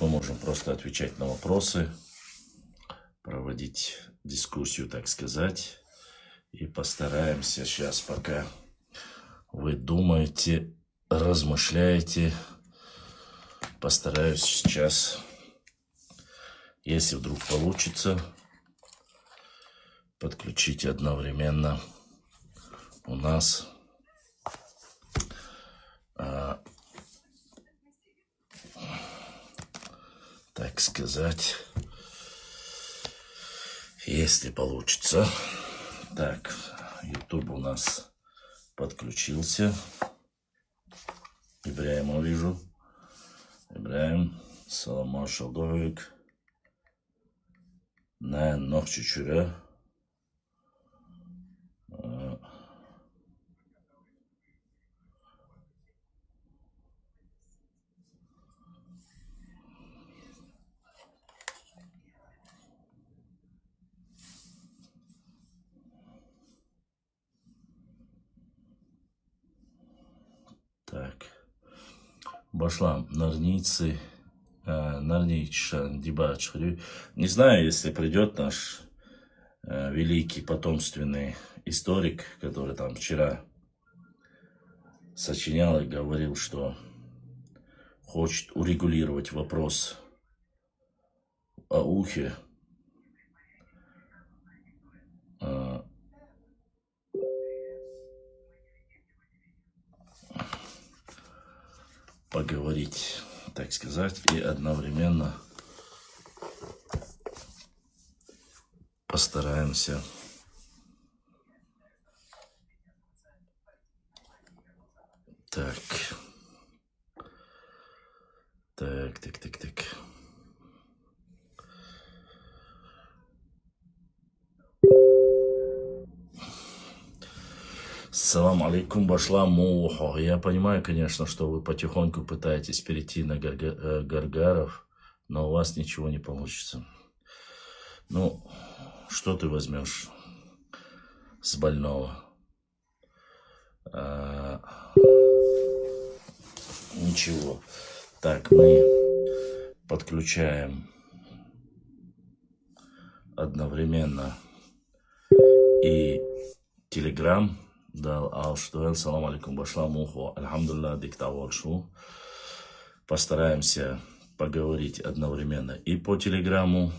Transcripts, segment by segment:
Мы можем просто отвечать на вопросы, проводить дискуссию, так сказать. И постараемся сейчас, пока вы думаете, размышляете, постараюсь сейчас, если вдруг получится, подключить одновременно у нас так сказать, если получится. Так, YouTube у нас подключился. Ибраима вижу. Ибраим, салам алейкум. На ночь чура. Так, башлам нарницы, нарничан дебач. Не знаю, если придет наш великий потомственный историк, который там вчера сочинял и говорил, что хочет урегулировать вопрос о ухе. Поговорить, так сказать, и одновременно постараемся так. Салам алейкум, башлам мухо. Я понимаю, конечно, что вы потихоньку пытаетесь перейти на Гаргаров, но у вас ничего не получится. Ну, что ты возьмешь с больного? Ничего. Так, мы подключаем одновременно и Telegram. Дал алштуэн, салам алейкум, башлам ухо, альхамдулилlah, диктаволшу. Постараемся поговорить одновременно и по Телеграму,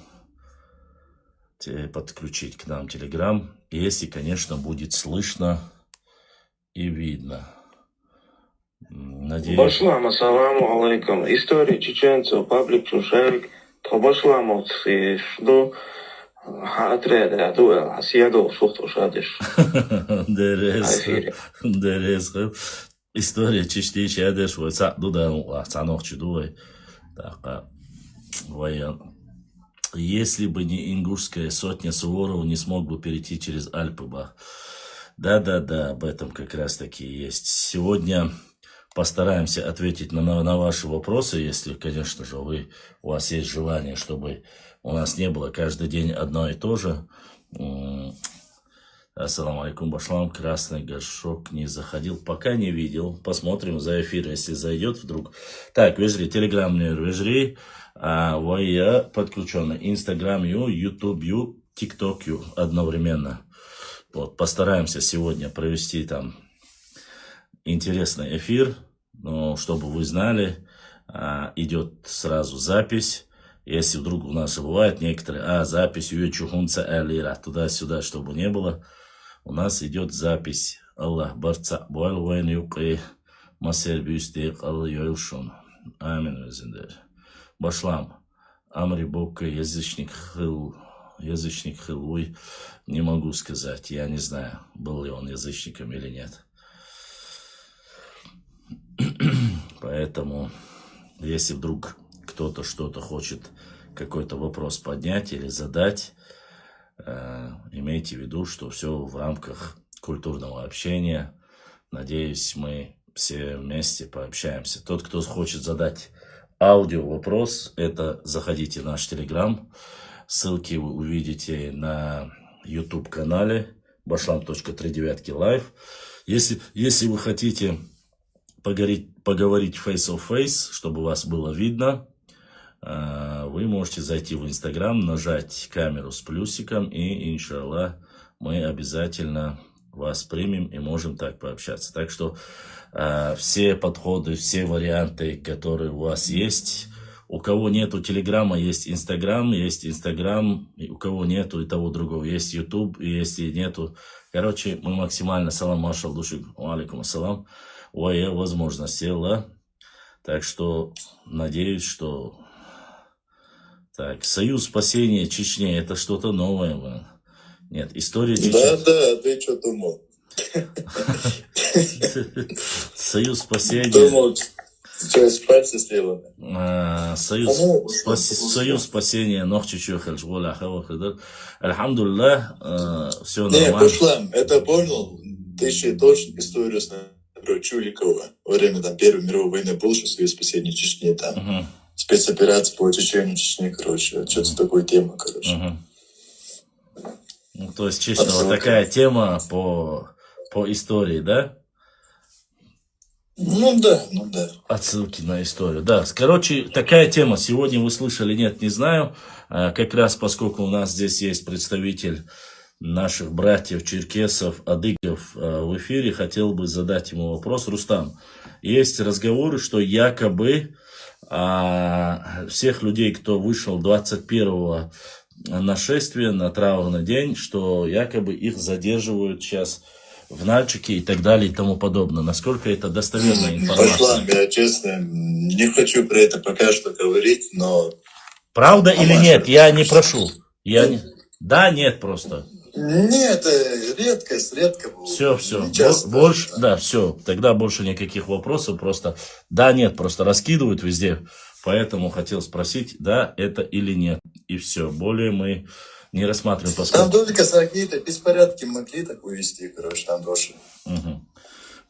подключить к нам Телеграм, если, конечно, будет слышно и видно. Надеюсь. Башлам, ассаламу алейкум. История чеченцев, паблик Шушевик, башламов, что отряда, дуэл, съедал, что шадишь. Дерез. История чечти чедеш, вот саду да, цанох чудуй. Так, воен. Если бы не ингушская сотня, Суворов не смог бы перейти через Альпы. Да, об этом как раз таки есть. Сегодня постараемся ответить на ваши вопросы, если, конечно же, у вас есть желание, чтобы у нас не было каждый день одно и то же. Ассаламу алейкум, башлам. Красный горшок не заходил, пока не видел. Посмотрим за эфир, если зайдет вдруг. Так, вежри, телеграм не вежри. Я подключен. Инстаграм, Ютуб, ТикТок одновременно. Вот, постараемся сегодня провести там интересный эфир. Но чтобы вы знали, идет сразу запись. Если вдруг у нас бывает некоторые, запись чухунца элира, туда-сюда, чтобы не было. У нас идет запись. Аллах барца буал вайн юкы масер бюстек Аллах йойлшун. Амин везендер. Башлам. Амри Бокка язычник хилуй. Не могу сказать. Я не знаю, был ли он язычником или нет. Поэтому, если вдруг кто-то что-то хочет, какой-то вопрос поднять или задать, имейте в виду, что все в рамках культурного общения. Надеюсь, мы все вместе пообщаемся. Тот, кто хочет задать аудио вопрос, это заходите в наш телеграм. Ссылки вы увидите на YouTube канале bashlam.39 live. Если вы хотите поговорить face to face, чтобы вас было видно, вы можете зайти в Инстаграм, нажать камеру с плюсиком, и, иншаллах, мы обязательно вас примем и можем так пообщаться. Так что все подходы, все варианты, которые у вас есть. У кого нету Телеграма, есть Инстаграм, и у кого нету и того другого, есть Ютуб, и если нету. Короче, мы максимально, салам машал души, алейкум ассалам, возможности, так что надеюсь, что... Так, Союз спасения Чечни, это что-то новое. Нет, история Чечни. Да, ты что думал? Союз спасения. Думал, что спать со сливами. Союз спасения, нохчичу хальжгуля хавахадар. Альхамдулиллах, все Не, нормально. Башлам, это понял? Ты еще точно историю с Чуликова. Во время Первой мировой войны был же Союз спасения Чечни там. Спецоперация по очищению Чечни, короче. Что-то такой темы, короче. Ну, то есть, чисто вот такая тема по истории, да? Ну да. Отсылки на историю. Да, короче, такая тема. Сегодня вы слышали, нет, не знаю. Как раз поскольку у нас здесь есть представитель наших братьев, черкесов, адыгов в эфире, хотел бы задать ему вопрос. Рустам, есть разговоры, что якобы всех людей, кто вышел 21-го нашествия на траурный день, что якобы их задерживают сейчас в Нальчике и так далее и тому подобное. Насколько это достоверная информация? Башлам, я честно не хочу про это пока что говорить, но... Правда или нет? Я не прошу. Да, нет просто. Нет, редко было. Все. Больше, да, все. Тогда больше никаких вопросов. Просто да, нет, просто раскидывают везде. Поэтому хотел спросить, да, это или нет. И все. Более мы не рассматриваем. Там только какие-то беспорядки могли так увести, короче, там дошли.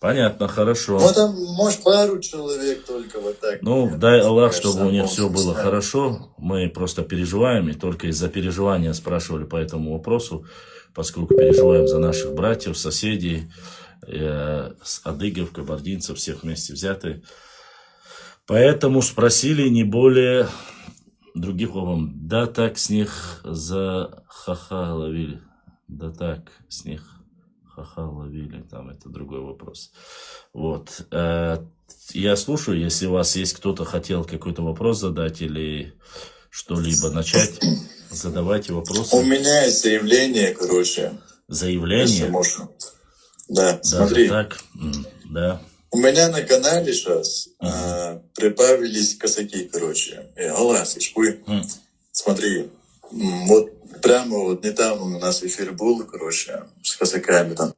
Понятно, хорошо. Ну, там, может, пару человек только вот так. Ну, дай Аллах, чтобы у них все было хорошо. Мы просто переживаем, и только из-за переживания спрашивали по этому вопросу, поскольку переживаем за наших братьев, соседей, с адыгов, кабардинцев, всех вместе взятых. Поэтому спросили не более других вам. Да так с них за ха-ха ловили. Да так с них ха-ха ловили. Там это другой вопрос. Вот. Я слушаю, если у вас есть кто-то хотел какой-то вопрос задать или что-либо начать, задавайте вопросы. У меня есть заявление, короче. Заявление? Да, смотри. Так, да. У меня на канале сейчас прибавились косаки, короче. Смотри, вот прямо вот недавно у нас эфир был, короче, с косаками там.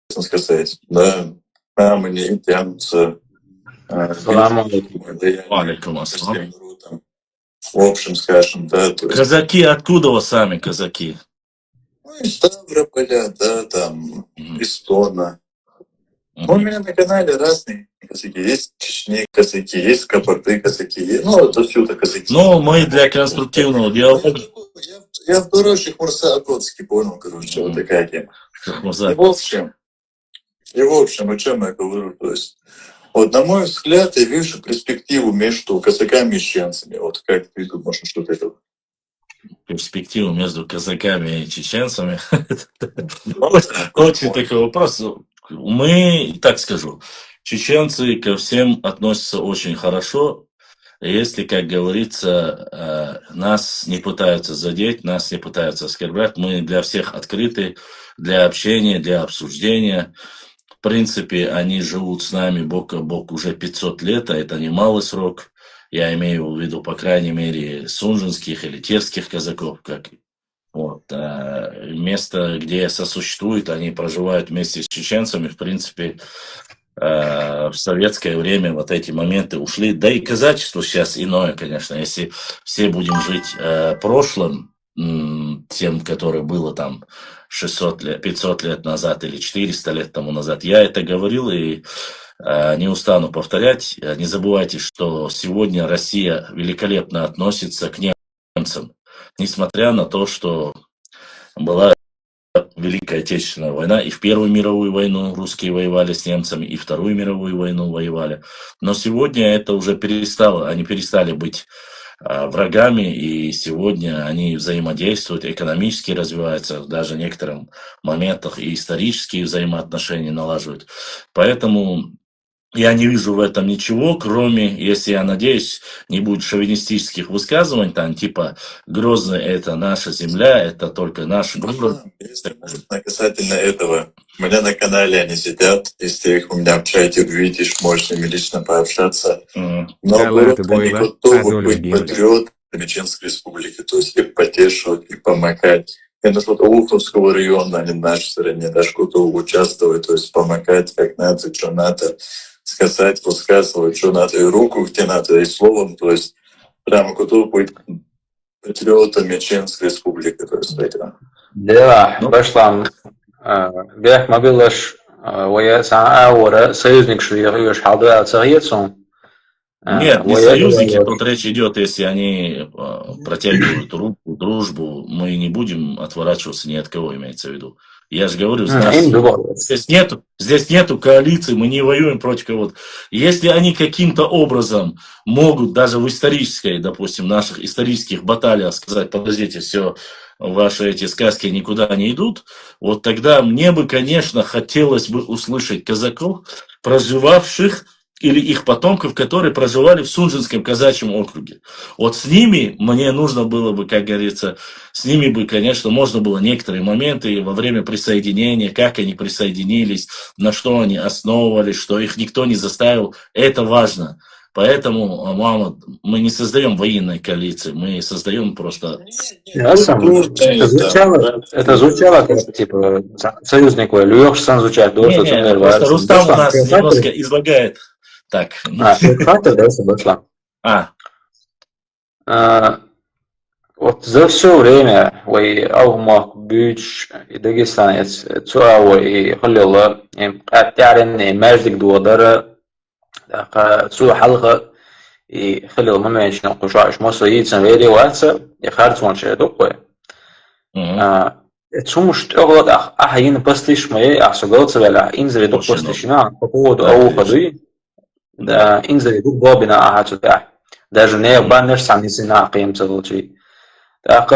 Сказать, да, прямо не тянутся. Алейкум ассалам. В общем, скажем, да. То есть... Казаки, откуда вы сами казаки? Ну, из Ставрополя, да, там, из Тона. У меня на канале разные казаки. Есть чечни казаки, есть кабарды казаки. Ну, отсюда казаки. Ну, мы для конструктивного диалога. Я в дорожных Мурса Акотский понял, короче, вот такая тема. И в общем, о чем я говорю, то есть, вот на мой взгляд, я вижу перспективу между казаками и чеченцами. Вот как ты думаешь, что ты это? Перспективу между казаками и чеченцами. Очень такой вопрос. Мы, так скажу, чеченцы ко всем относятся очень хорошо. Если, как говорится, нас не пытаются задеть, нас не пытаются оскорблять, мы для всех открыты, для общения, для обсуждения. В принципе, они живут с нами бок о бок уже 500 лет, а это немалый срок. Я имею в виду, по крайней мере, сунжинских или терских казаков, как вот. Место, где сосуществует, они проживают вместе с чеченцами, в принципе, в советское время вот эти моменты ушли. Да и казачество сейчас иное, конечно. Если все будем жить прошлым, тем, которое было там 600 лет, 500 лет назад или 400 лет тому назад. Я это говорил и не устану повторять. Не забывайте, что сегодня Россия великолепно относится к немцам, несмотря на то, что была Великая Отечественная война, и в Первую мировую войну русские воевали с немцами, и Вторую мировую войну воевали. Но сегодня это уже перестало, они перестали быть врагами, и сегодня они взаимодействуют, экономически развиваются, даже в некоторых моментах и исторические взаимоотношения налаживают. Поэтому я не вижу в этом ничего, кроме, если я надеюсь, не будет шовинистических высказываний, там типа Грозный это наша земля, это только наш город. Если можно касательно этого, у меня на канале они сидят, если их у меня в чате увидишь, можешь с ними лично пообщаться. Но город, они готовы быть патриотами Чеченской Республики, то есть их поддерживать, их помогать. Это что-то Уховского района, они в нашей стране, даже готовы участвовать, то есть помогать как надо, что надо. Сказать, высказывать, что надо, и руку где надо, и словом, то есть прямо готов быть патриотами Чеченской Республики, то есть это. Да, Башлам, бях мобилаш, я сам союзник, что я говорю, что халда царьецом. Нет, не союзники, тут речь идет, если они протягивают руку, дружбу, мы не будем отворачиваться ни от кого, имеется в виду. Я же говорю, здесь нету коалиции, мы не воюем против кого-то. Если они каким-то образом могут даже в исторической, допустим, наших исторических баталиях сказать, подождите, все, ваши эти сказки никуда не идут, вот тогда мне бы, конечно, хотелось бы услышать казаков, проживавших или их потомков, которые проживали в Сунжинском казачьем округе. Вот с ними мне нужно было бы, как говорится, с ними бы, конечно, можно было некоторые моменты во время присоединения, как они присоединились, на что они основывались, что их никто не заставил. Это важно. Поэтому, мама, мы не создаем военной коалиции, мы создаем просто... Это звучало как, типа, союзник, Люёх сам звучит. Просто Рустам у нас немножко излагает. Так. Вот за все время вы Алмах, Бюч и Дагестанец, Цуао и Халила, Катярин, Междик Дуадара, Цуа Халха и Халил Мамеш, Нокушаш, Мосаидсан, Вери Ватса, и Харцман Шедукве. Цум штогот ахаин пастиш моей, асугалца вела, инзари дук пастишина, по поводу Аухадуи, да, инзари дук Бобина Ахачута. Даже не баннер сам не сина Акиемца Волчи. Так,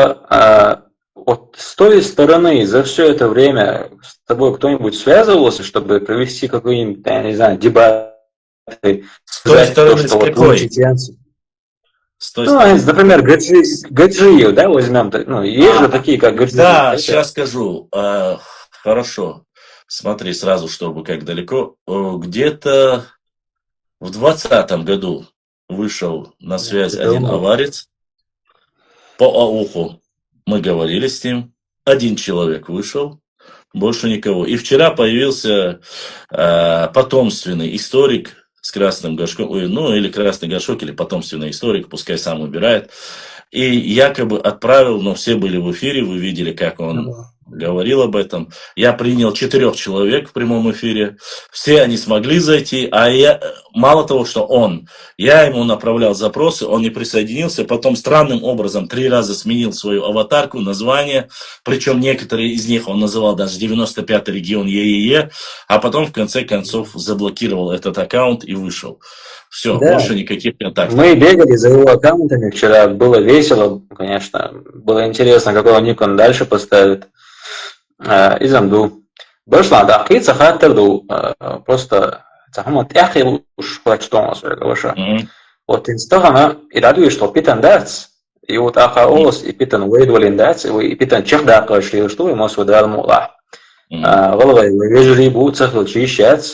вот с той стороны за все это время с тобой кто-нибудь связывался, чтобы провести какой-нибудь, я не знаю, дебаты? С той стороны, с какой? Ну, например, Гаджиев, да, возьмем, ну, есть же такие, как Гаджиев. Да, сейчас скажу. Хорошо. Смотри сразу, чтобы как далеко. Где-то в 2020 году вышел на связь один аварец по Ауху. Мы говорили с ним. Один человек вышел, больше никого. И вчера появился потомственный историк с красным горшком, ну или красный горшок, или потомственный историк, пускай сам убирает. И якобы отправил, но все были в эфире, вы видели, как он говорил об этом. Я принял 4 человек в прямом эфире. Все они смогли зайти, а я, мало того, что я ему направлял запросы, он не присоединился, потом странным образом 3 раза сменил свою аватарку, название, причем некоторые из них он называл даже 95-й регион ЕЕЕ, а потом в конце концов заблокировал этот аккаунт и вышел. Все, Да. больше никаких контактов. Мы бегали за его аккаунтами вчера, было весело, конечно, было интересно, какой ник он дальше поставит. Изамду. Башлада, акица хаттерду, просто захмат яхил уж хвачтомас, говоря. Вот инстаграма и радует, что питан дац, и вот ахаос, и питан уэйдвалин дац, и питан чехдак, что ему сводал мула. والله ويجري بو تسخل شي شات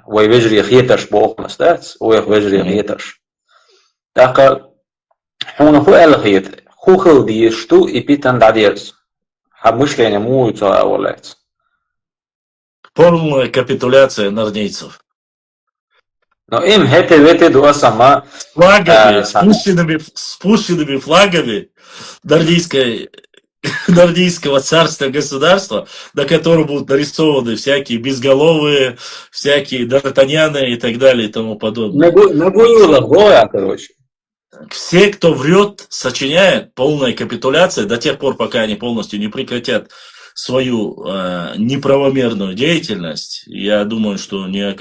ويجري خيتش بوق مستات ويجري خيتش داك هون هو الخيت هو خل دي شتو يبيتن داديرز مشكلة مو تو ولات Полная капитуляция нордейцев. но им это дуа сама Флагами, спущенными флагами нордийского царства, государства, на котором будут нарисованы всякие безголовые, всякие д'Артаньяны и так далее и тому подобное. нагуила боя, короче. Все, кто врет, сочиняет, полная капитуляция до тех пор, пока они полностью не прекратят свою неправомерную деятельность. Я думаю, что ни о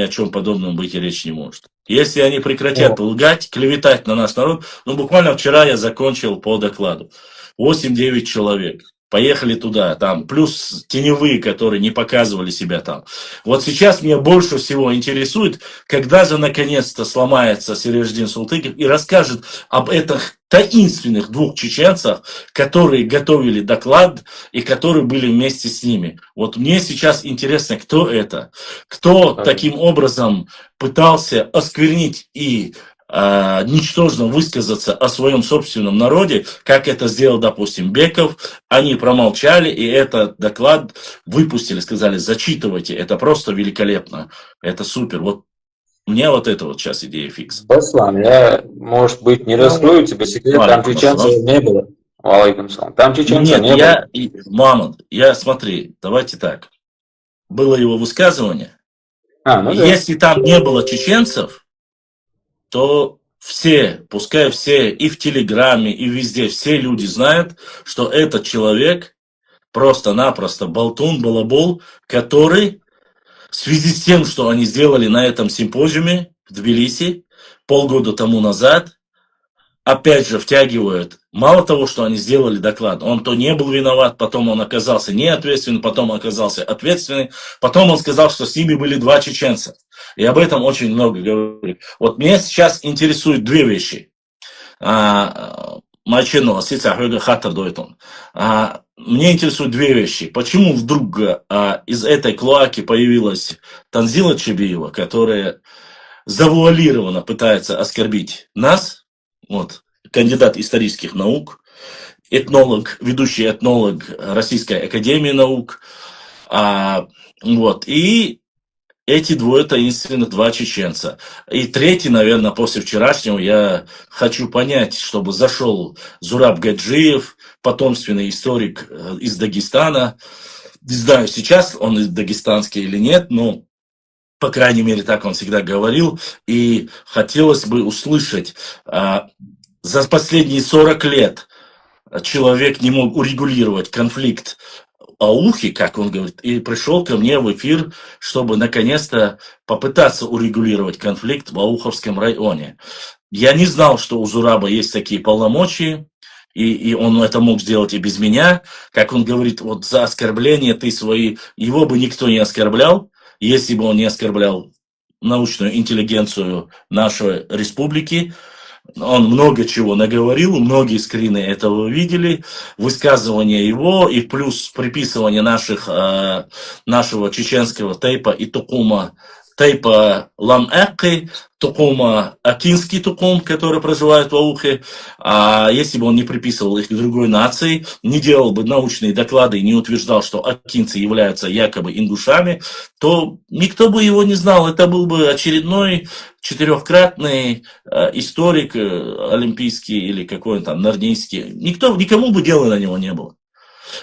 чем подобном быть и речь не может. Если они прекратят лгать, клеветать на наш народ, буквально вчера я закончил по докладу. 8-9 человек. Поехали туда, там, плюс теневые, которые не показывали себя там. Вот сейчас меня больше всего интересует, когда же наконец-то сломается Сереждин Султыков и расскажет об этих таинственных 2 чеченцах, которые готовили доклад и которые были вместе с ними. Вот мне сейчас интересно, кто это, кто таким образом пытался осквернить и ничтожно высказаться о своем собственном народе, как это сделал, допустим, Беков. Они промолчали, и этот доклад выпустили, сказали, зачитывайте, это просто великолепно, это супер. Вот мне вот это вот сейчас идея фикс. Баслам, я, может быть, не раскрою тебе секрет, там чеченцев не было. Алейкум салам. Там чеченцев не было. Мамонт, смотри, давайте так. Было его высказывание. Если там не было чеченцев, то все, пускай все и в Телеграме, и везде, все люди знают, что этот человек просто-напросто болтун, балабол, который в связи с тем, что они сделали на этом симпозиуме в Тбилиси полгода тому назад, опять же втягивают, мало того, что они сделали доклад, он то не был виноват, потом он оказался неответственным, потом оказался ответственным, потом он сказал, что с ними были 2 чеченца. И об этом очень много говорю. Вот меня сейчас интересуют 2 вещи. Мне интересуют 2 вещи. Почему вдруг из этой клоаки появилась Танзила Чебиева, которая завуалированно пытается оскорбить нас, вот, кандидат исторических наук, этнолог, ведущий этнолог Российской академии наук, вот, и эти 2 таинственных 2 чеченца. И 3, наверное, после вчерашнего я хочу понять, чтобы зашел Зураб Гаджиев, потомственный историк из Дагестана. Не знаю, сейчас он дагестанский или нет, но, по крайней мере, так он всегда говорил. И хотелось бы услышать, за последние 40 лет человек не мог урегулировать конфликт Аухи, как он говорит, и пришел ко мне в эфир, чтобы наконец-то попытаться урегулировать конфликт в Ауховском районе. Я не знал, что у Зураба есть такие полномочия, и он это мог сделать и без меня. Как он говорит, вот за оскорбление его бы никто не оскорблял, если бы он не оскорблял научную интеллигенцию нашей республики. Он много чего наговорил, многие скрины этого видели, высказывания его и плюс приписывание нашего чеченского тейпа и тукума, тейпа Лам-Экки, тукума Акинский тукум, который проживает в Аухе. А если бы он не приписывал их к другой нации, не делал бы научные доклады и не утверждал, что акинцы являются якобы ингушами, то никто бы его не знал. Это был бы очередной 4-кратный историк олимпийский или какой-то там нордийский. Никому бы дела на него не было.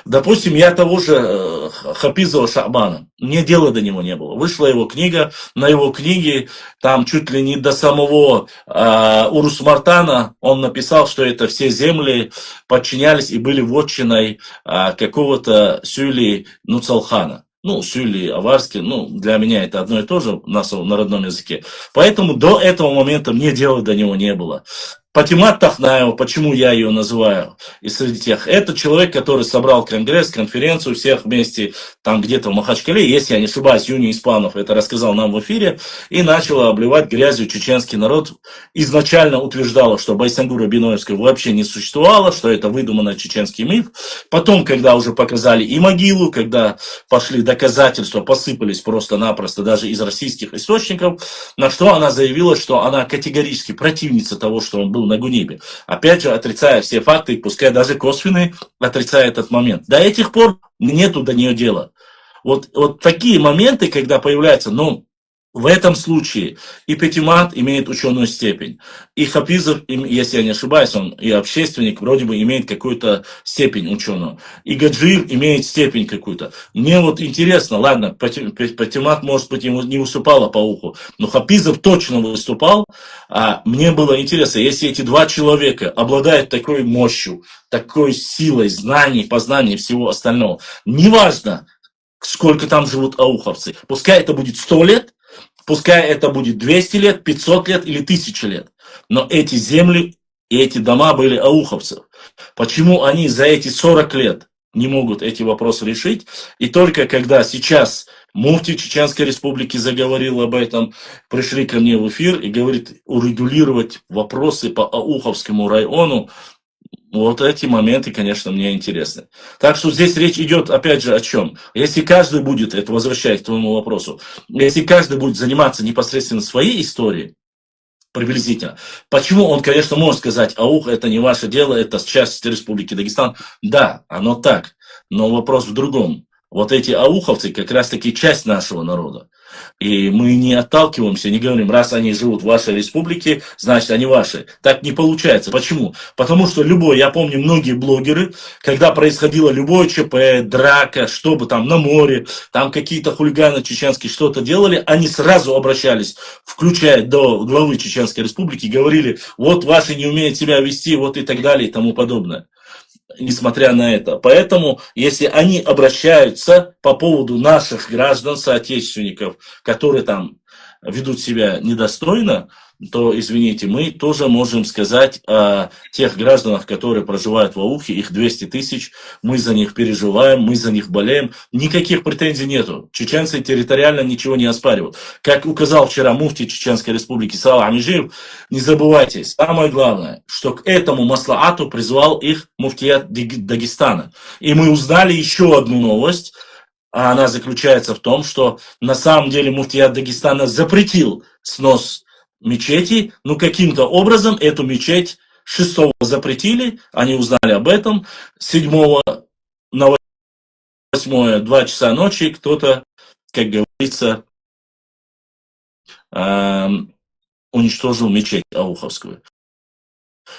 Допустим, я того же Хафизова Шаабана, мне дела до него не было. Вышла его книга, на его книге, там чуть ли не до самого Урус Мартана, он написал, что это все земли подчинялись и были вотчиной какого-то Сюли Нуцалхана. Ну, Сюли, Аварский, ну, для меня это одно и то же на родном языке. Поэтому до этого момента мне дела до него не было. Патимат Тахнаева, почему я ее называю, и среди тех, это человек, который собрал конгресс, конференцию всех вместе, там где-то в Махачкале, если я не ошибаюсь, Юний Испанов это рассказал нам в эфире, и начала обливать грязью чеченский народ. Изначально утверждала, что Байсангура Биноевская вообще не существовало, что это выдуманный чеченский миф. Потом, когда уже показали и могилу, когда пошли доказательства, посыпались просто-напросто даже из российских источников, на что она заявила, что она категорически противница того, что он был на Гунибе. Опять же, отрицая все факты, пускай даже косвенные, отрицая этот момент. До этих пор нету до нее дела. Вот такие моменты, когда появляются, ну, в этом случае и Петимат имеет ученую степень, и Хафизов, если я не ошибаюсь, он и общественник, вроде бы имеет какую-то степень ученую, и Гаджиев имеет степень какую-то. Мне вот интересно, ладно, Петимат, может быть, ему не выступала по уху, но Хафизов точно выступал, а мне было интересно, если эти два человека обладают такой мощью, такой силой знаний, познаний и всего остального, неважно, сколько там живут ауховцы, пускай это будет 100 лет, пускай это будет 200 лет, 500 лет или 1000 лет. Но эти земли и эти дома были ауховцев. Почему они за эти 40 лет не могут эти вопросы решить? И только когда сейчас муфти Чеченской Республики заговорил об этом, пришли ко мне в эфир и говорит, урегулировать вопросы по Ауховскому району, вот эти моменты, конечно, мне интересны. Так что здесь речь идет, опять же, о чем? Если каждый будет, это возвращаясь к твоему вопросу, если каждый будет заниматься непосредственно своей историей, приблизительно, почему он, конечно, может сказать, аух, это не ваше дело, это часть Республики Дагестан. Да, оно так, но вопрос в другом. Вот эти ауховцы как раз-таки часть нашего народа. И мы не отталкиваемся, не говорим, раз они живут в вашей республике, значит они ваши. Так не получается. Почему? Потому что я помню многие блогеры, когда происходило любое ЧП, драка, что бы там на море, там какие-то хулиганы чеченские что-то делали, они сразу обращались, включая до главы Чеченской Республики, говорили, вот ваши не умеют себя вести, вот и так далее и тому подобное. Несмотря на это. Поэтому, если они обращаются по поводу наших граждан, соотечественников, которые там ведут себя недостойно, то, извините, мы тоже можем сказать о тех гражданах, которые проживают в Аухе, их 200 тысяч, мы за них переживаем, мы за них болеем, никаких претензий нету. Чеченцы территориально ничего не оспаривают. Как указал вчера муфти Чеченской Республики Салах Амижиев, не забывайте, самое главное, что к этому маслаату призвал их муфтият Дагестана. И мы узнали еще одну новость, а она заключается в том, что на самом деле муфтият Дагестана запретил снос мечети, но каким-то образом эту мечеть 6-го запретили, они узнали об этом, 7-го на 8-е 2 часа ночи кто-то, как говорится, уничтожил мечеть Ауховскую.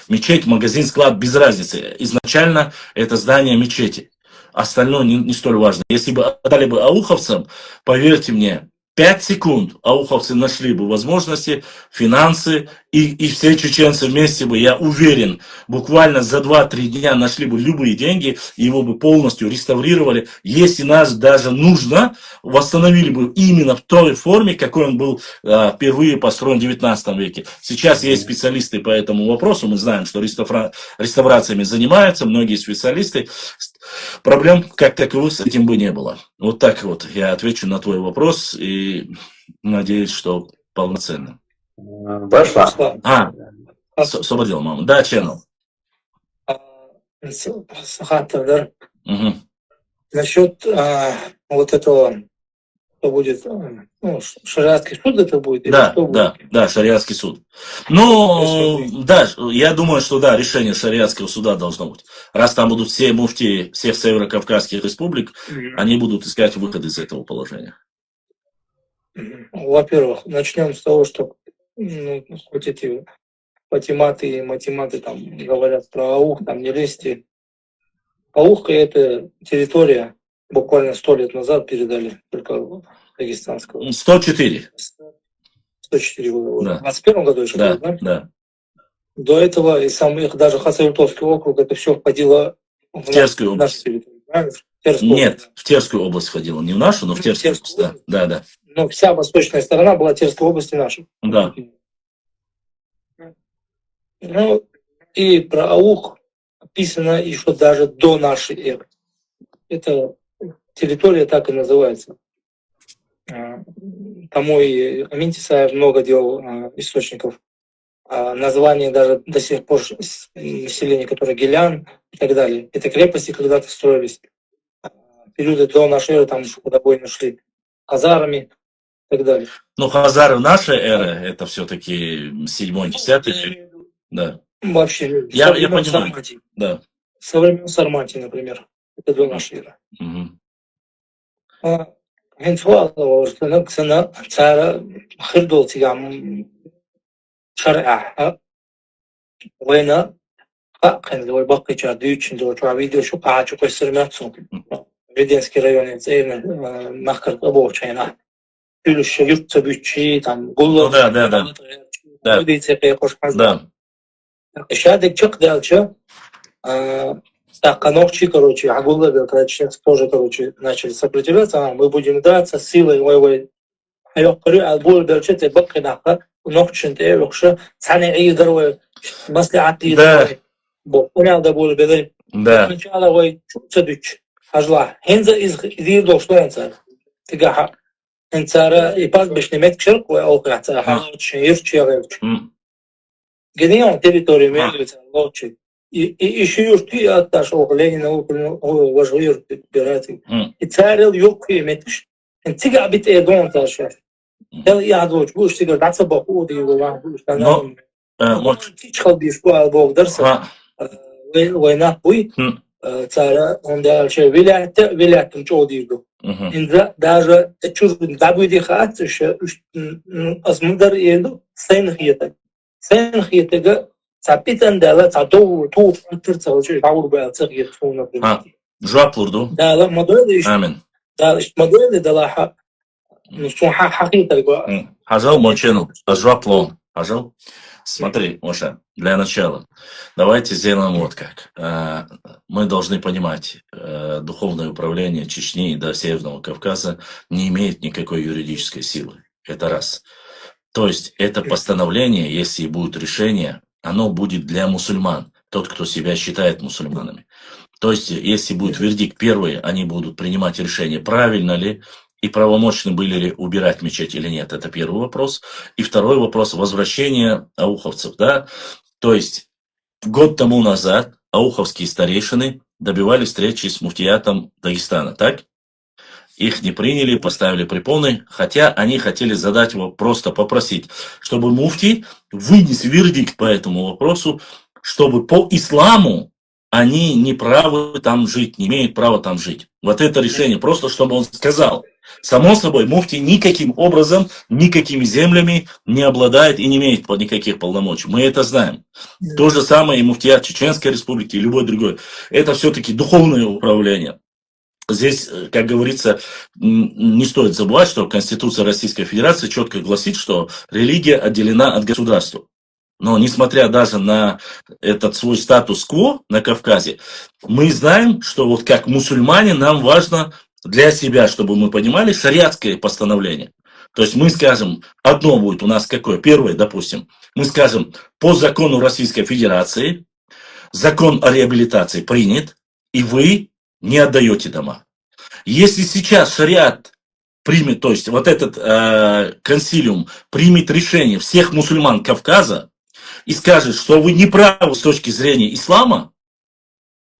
Мечеть, магазин, склад, без разницы. Изначально это здание мечети. Остальное не столь важно. Если бы отдали бы ауховцам, поверьте мне, 5 секунд ауховцы нашли бы возможности, финансы, и все чеченцы вместе бы, я уверен, буквально за 2-3 дня нашли бы любые деньги, и его бы полностью реставрировали. Если нас даже нужно, восстановили бы именно в той форме, какой он был впервые построен в 19 веке. Сейчас есть специалисты по этому вопросу, мы знаем, что реставрациями занимаются многие специалисты. Проблем как таковых с этим бы не было. Вот так вот я отвечу на твой вопрос и надеюсь, что полноценно. Башла. Освободил маму. Да, Channel. Сахатовдар. Угу. Насчет вот этого, что будет, ну, шариатский суд это будет? Да, шариатский суд. Ну, да, я думаю, что да, решение шариатского суда должно быть. Раз там будут все муфтии всех северокавказских республик, они будут искать выход из этого положения. Во-первых, начнем с того, что хоть эти патиматы и математы там говорят про аух, там не лезьте. Аухка — это территория, буквально 100 лет назад передали, только дагестанского. 104. 104 года. Да. В 21 году еще Да, было, да? да. До этого и сам их даже Хасавюртовский округ, это все входило В Терскую нашу область. территорию, правильно? В Терскую Нет, область. в Терскую область входила. Не в нашу, но в Терскую область. Да, да, да. Но вся восточная сторона была Терской области наша. Да. Ну, и про Аух описано еще даже до нашей эры. Эта территория так и называется. Тому и Амин Тесаев много делал источников. Название даже до сих пор населения, которое Гелян и так далее. Это крепости когда-то строились. Периоды до нашей эры, там еще куда войны шли хазарами и так далее. Ну, хазары в нашей эры, это все-таки 7-10 век. Да. Вообще, Я со времен понимаю. Сарматии. Да. Со времен Сарматии, например. Это до нашей эры. Мгм. هنتواضع سنة صار خردول تيام شرع وين قاقن لو باقي جادو تشندو تعويدو شو قاعد شو كسر ماتسون Веденский район махкар обочина. Плюс юртса бючи там гулла. Ну да, да, да. Да. Да. Шадик чок дальше. Стакановчи, короче, агулла, короче, тоже, короче, начали сопротивляться, мы будем драться силой, ой, يقرأ البول برشة بقي ناقة ونقشن تيه وخشة ثاني أي دروي بس لعتي دروي بو أنا ده بول بدي Да. إن شاء الله وي شو تدش أجلا هنزا إز دير دوستو إنسان تجاه إنسان يباز بش نمت شرق وأوقع تها يرتشي غيرتش М. جديان تريتوري ميلوت لوتشي يشيرتي أتاش أو Ленина هو وجهير براتي М. يتسارل يوقي متش انتجع بيت إيدون تاشر يعدوش بوش تقدر تعصب بقودي وبوش Но, вот, تشخل بيشبوع البوغ درسة وينات بوي М. تارا عند شيء ولاية مجودي له Мгм. إن даже تشوف دابو دي خات أزمدر يلو سين خيتك تعبيت عندها تعدو تو ترتاح شيء تعور بقى تغير فونا Ha, Joap vurdu. ده لا ما دوش Amin. ده ما دوش ده لا نصون حقيقة يقول М. Хажал мочену, Joap лон. Хажал. Смотри, Моша, для начала, давайте сделаем вот как. Мы должны понимать, духовное управление Чечни и до Северного Кавказа не имеет никакой юридической силы. Это раз. То есть это постановление, если будет решение, оно будет для мусульман, тот, кто себя считает мусульманами. То есть если будет вердикт первый, они будут принимать решение, правильно ли и правомочны были ли убирать мечеть или нет. Это первый вопрос. И второй вопрос – возвращение ауховцев. Да? То есть год тому назад ауховские старейшины добивались встречи с муфтиятом Дагестана, так? Их не приняли, поставили препоны, хотя они хотели задать его, просто попросить, чтобы муфтий вынес вердикт по этому вопросу, чтобы по исламу они не правы там жить, не имеют права там жить. Вот это решение, просто чтобы он сказал. Само собой, муфтий никаким образом, никакими землями не обладает и не имеет никаких полномочий. Мы это знаем. То же самое и муфтият Чеченской Республики и любой другой. Это все-таки духовное управление. Здесь, как говорится, не стоит забывать, что Конституция Российской Федерации четко гласит, что религия отделена от государства. Но несмотря даже на этот свой статус-кво на Кавказе, мы знаем, что вот как мусульмане нам важно для себя, чтобы мы понимали, шариатское постановление. То есть мы скажем, одно будет у нас какое? Первое, допустим, мы скажем, по закону Российской Федерации закон о реабилитации принят, и вы не отдаете дома. Если сейчас шариат примет, то есть вот этот консилиум примет решение всех мусульман Кавказа и скажет, что вы не правы с точки зрения ислама,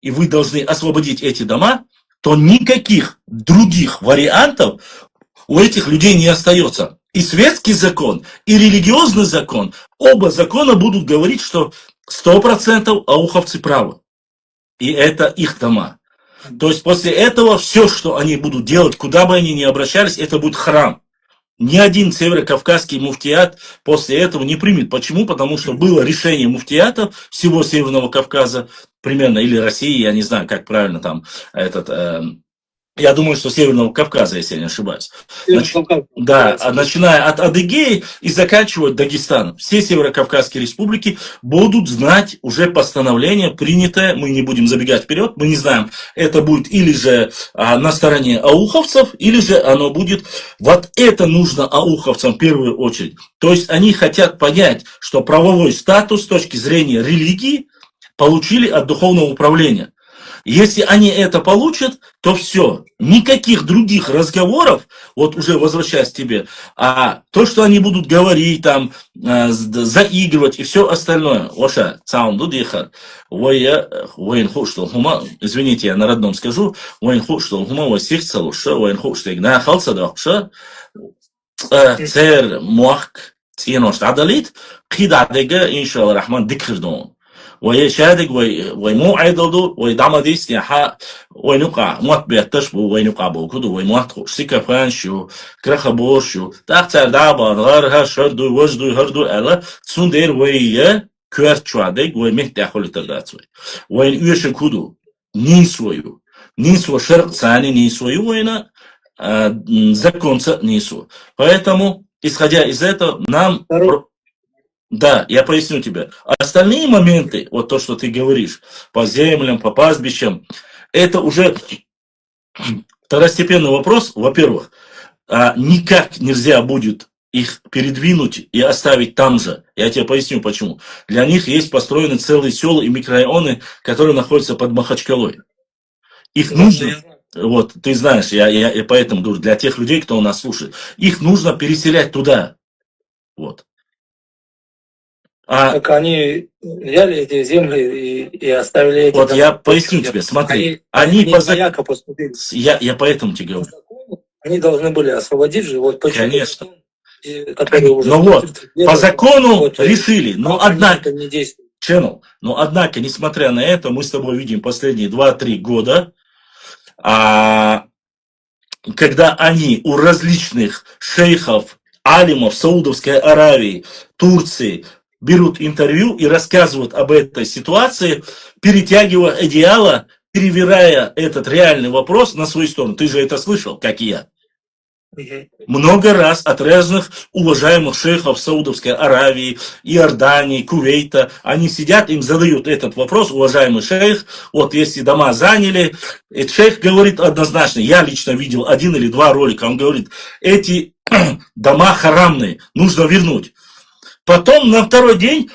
и вы должны освободить эти дома, то никаких других вариантов у этих людей не остается. И светский закон, и религиозный закон, оба закона будут говорить, что 100% ауховцы правы. И это их дома. То есть после этого все, что они будут делать, куда бы они ни обращались, это будет храм. ни один северокавказский муфтият после этого не примет. Почему? Потому что было решение муфтиата всего Северного Кавказа, примерно, или России, я не знаю, как правильно там я думаю, что Северного Кавказа, если я не ошибаюсь. Да, начиная от Адыгеи и заканчивая Дагестаном. Все северокавказские республики будут знать уже постановление, принятое, мы не будем забегать вперед, мы не знаем, это будет или же на стороне ауховцев, или же оно будет, вот это нужно ауховцам в первую очередь. То есть они хотят понять, что правовой статус с точки зрения религии получили от духовного управления. Если они это получат, то все, никаких других разговоров, вот уже возвращаясь к тебе, а то, что они будут говорить, там, заигрывать и все остальное. Оша, извините, я на родном скажу, цер муак тиенош адалит, кидадега иншалла рахман дикрдон. ويشادق ويموعد ويدعمديس يحا وينقع موت بيتشبو وينقع بوكودو ويموت سيكا فانشو كرخ بورشو تاختر دعبا غارها شردو وجدو هردو ألا تسوندير ويا كوارتشوادق ويمهت يحولي ترداتوي وين يوش كودو نيسويو نيسو شرق ثاني نيسويو وينا законца несу. Поэтому, исходя из этого, нам... Да, я поясню тебе. Остальные моменты, вот то, что ты говоришь, по землям, по пастбищам, это уже второстепенный вопрос. Во-первых, никак нельзя будет их передвинуть и оставить там же. Я тебе поясню, почему. Для них есть построены целые села и микрорайоны, которые находятся под Махачкалой. Их нужно... Вот, ты знаешь, я поэтому говорю, для тех людей, кто у нас слушает, их нужно переселять туда. Вот. Так они взяли эти земли и оставили эти... Вот я поясню тебе, смотри. Они я поэтому тебе говорю. Они должны были освободить же. Вот почему. Конечно. Уже но вот, по закону вот, решили, но однако... Channel, но однако, несмотря на это, мы с тобой видим последние 2-3 года, когда они у различных шейхов, алимов Саудовской Аравии, Турции берут интервью и рассказывают об этой ситуации, перетягивая одеяло, перевирая этот реальный вопрос на свою сторону. Ты же это слышал, как и я. Много раз от разных уважаемых шейхов Саудовской Аравии, Иордании, Кувейта, они сидят, им задают этот вопрос, уважаемый шейх, вот если дома заняли, этот шейх говорит однозначно, я лично видел 1 или 2 ролика, он говорит, эти дома харамные, нужно вернуть. Потом на второй день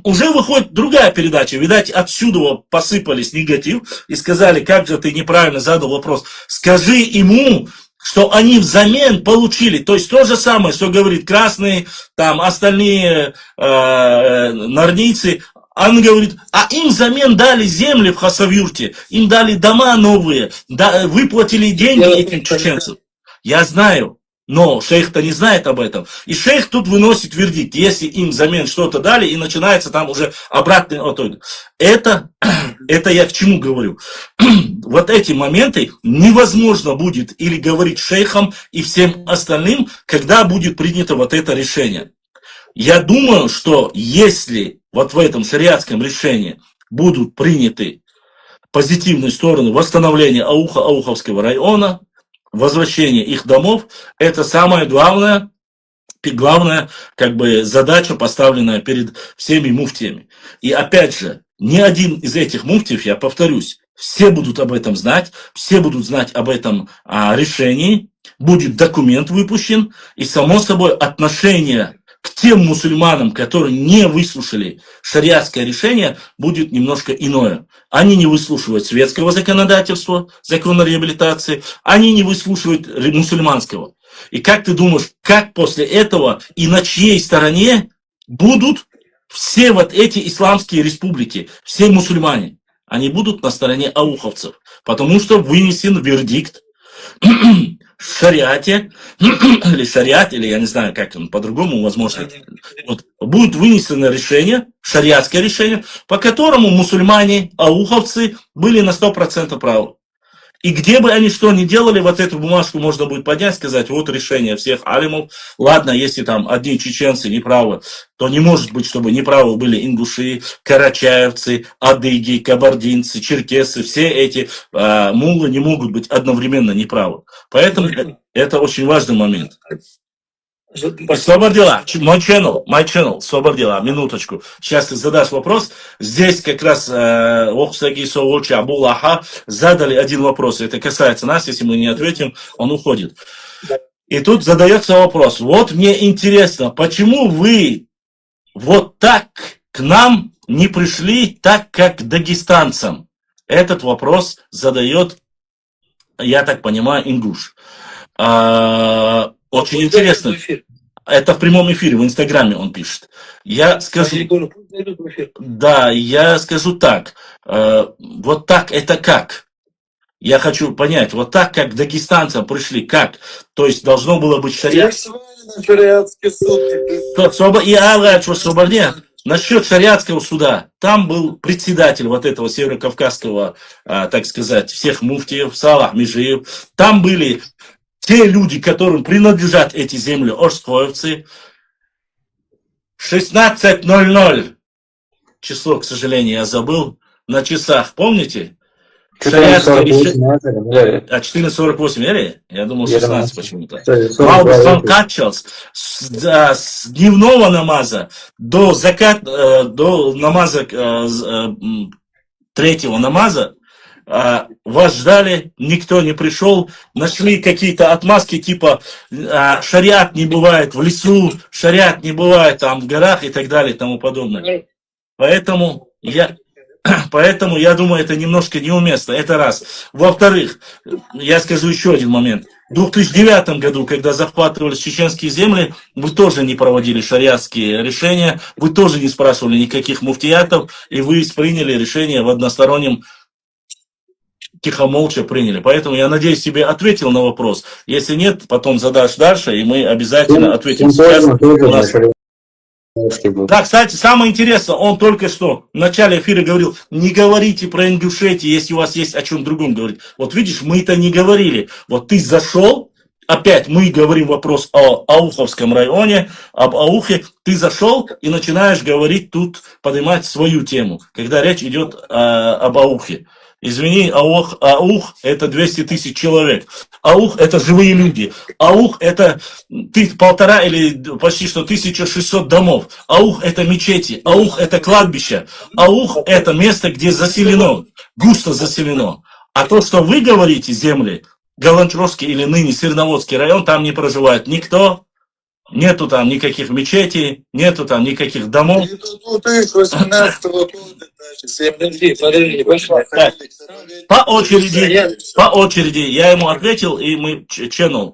уже выходит другая передача. Видать, отсюда посыпались негатив и сказали, как же ты неправильно задал вопрос. Скажи ему, что они взамен получили. То есть то же самое, что говорит красные, там остальные нарнийцы. Он говорит, а им взамен дали земли в Хасавюрте, им дали дома новые, выплатили деньги этим чеченцам. Я знаю. Но шейх-то не знает об этом. И шейх тут выносит вердикт, если им взамен что-то дали, и начинается там уже обратный ответ. Это я к чему говорю? Вот эти моменты невозможно будет или говорить шейхам и всем остальным, когда будет принято вот это решение. Я думаю, что если вот в этом шариатском решении будут приняты позитивные стороны восстановления Ауховского района, возвращение их домов, это самая главная как бы задача, поставленная перед всеми муфтиями. И опять же, ни один из этих муфтиев, я повторюсь, все будут об этом знать, все будут знать об этом решении, будет документ выпущен, и само собой отношение к тем мусульманам, которые не выслушали шариатское решение, будет немножко иное. Они не выслушивают светского законодательства, закона реабилитации, они не выслушивают мусульманского. И как ты думаешь, как после этого и на чьей стороне будут все вот эти исламские республики, все мусульмане? Они будут на стороне ауховцев, потому что вынесен вердикт в шариате, или я не знаю, как он по-другому, возможно, вот, будет вынесено решение, шариатское решение, по которому мусульмане, ауховцы были на 100% правы. И где бы они что ни делали, вот эту бумажку можно будет поднять, сказать, вот решение всех алимов. Ладно, если там одни чеченцы неправы, то не может быть, чтобы неправы были ингуши, карачаевцы, адыги, кабардинцы, черкесы. Все эти муллы не могут быть одновременно неправы. Поэтому это очень важный момент. Свободила, мой channel, Свободила, минуточку. Сейчас ты задашь вопрос. Здесь как раз Охсаги Соучи Абулаха задали один вопрос. Это касается нас, если мы не ответим, он уходит. И тут задается вопрос. Вот мне интересно, почему вы вот так к нам не пришли, так как к дагестанцам? Этот вопрос задает, я так понимаю, ингуш. Очень интересно. Это в прямом эфире, в Инстаграме он пишет. Я скажу, да, я скажу так. Вот так это как? Я хочу понять, вот так как к дагестанцам пришли, как? То есть должно было быть шариат. Насчет шариатского суда, там был председатель вот этого северокавказского, так сказать, всех муфтиев, Салах Межиев. Там были те люди, которым принадлежат эти земли, орскоевцы. 16:00. Число, к сожалению, я забыл. На часах, помните? 14:48, или? Я думал 16 почему-то. С дневного намаза до до намаза, третьего намаза, вас ждали, никто не пришел, нашли какие-то отмазки, типа шариат не бывает в лесу, шариат не бывает там в горах и так далее и тому подобное. Поэтому я думаю, это немножко неуместно. Это раз. Во-вторых, я скажу еще один момент. В 2009 году, когда захватывались чеченские земли, вы тоже не проводили шариатские решения, вы тоже не спрашивали никаких муфтиятов, и вы приняли решение в одностороннем, тихо-молча приняли. Поэтому я надеюсь, тебе ответил на вопрос. Если нет, потом задашь дальше, и мы обязательно ответим. Сейчас у нас... Да, кстати, самое интересное, он только что в начале эфира говорил, не говорите про Ингушетию, если у вас есть о чем другом говорить. Вот видишь, мы это не говорили. Вот ты зашел, опять мы говорим вопрос о Ауховском районе, об Аухе, ты зашел и начинаешь говорить тут, поднимать свою тему, когда речь идет об Аухе. Извини, Аух это 200 тысяч человек. Аух это живые люди. Аух это 1,5 или почти что 1600 домов. Аух это мечети. Аух это кладбище. Аух это место, где заселено, густо заселено. А то, что вы говорите, земли, Галанчровский или ныне Сырноводский район, там не проживает никто. Нету там никаких мечетей, нету там никаких домов. По очереди, я ему ответил, и мы channel.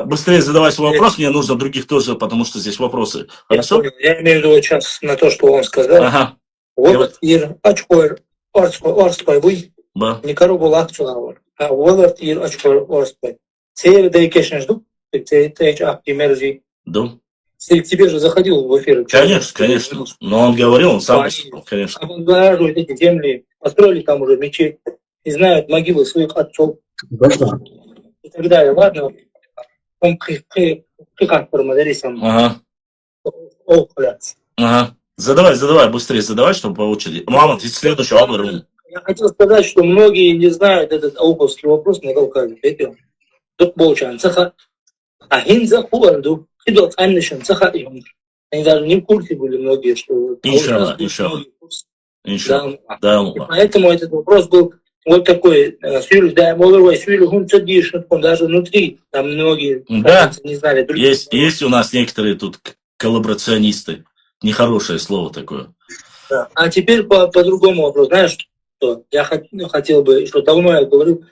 Быстрее задавай свой вопрос, мне нужно других тоже, потому что здесь вопросы. Хорошо? Я имею в виду сейчас на то, что он сказал. Ага. Вот ир очкой орской вы, не коробу лакцуавор, а вот ир очкой орской. Север дейкешн жду, ты мерзи. Да. Тебе же заходил в эфир. Конечно. Но он говорил, он сам, конечно. Облагораживают эти земли, построили там уже мечеть, и знают могилы своих отцов. И так далее. Ладно. Он как промоделисом. Ага. Задавай, быстрее задавай, чтобы по очереди. Мама, ты следующий говорил. Я хотел сказать, что многие не знают этот ауховский вопрос на Кавказе. Тут получается, а хинза хуанду. Они даже не в курсе были многие, что... Иншаллах. Да. Поэтому этот вопрос был вот такой. Даже внутри, там многие не знали. Есть у нас некоторые тут коллаборационисты. Нехорошее слово такое. Да. А теперь по другому вопросу. Знаешь, что я хотел бы, что давно я говорю,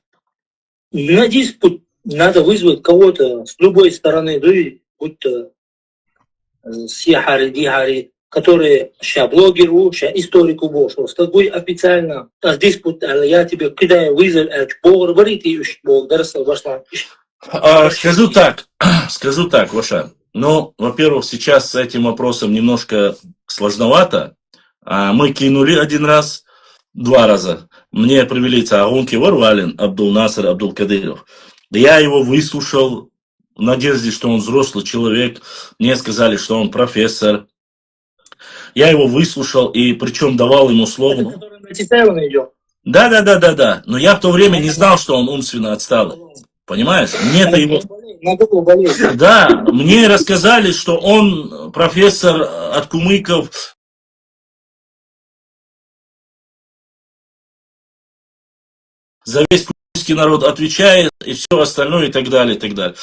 на диспут надо вызвать кого-то с любой стороны, будь то Сихари, которые сейчас блогеру, сейчас историку больше. Скажи официально, диспут, я тебе кидаю вызов, говорит, и Бог дарсал вошла. Скажу так, Ваша. Ну, во-первых, сейчас с этим вопросом немножко сложновато. Мы кинули один раз. 2 раза. Мне привели Цагунки Варвалин, Абдул-Наср, Абдул-Кадыров. Я его выслушал в надежде, что он взрослый человек. Мне сказали, что он профессор. Я его выслушал, и причем давал ему слово. Который на Титаева идет. Да. Но я в то время не знал, что он умственно отсталый. Понимаешь? Мне-то его... На голову болеет. Да, мне рассказали, что он профессор от кумыков. За весь кумыкский народ отвечает, и все остальное, и так далее, и так далее.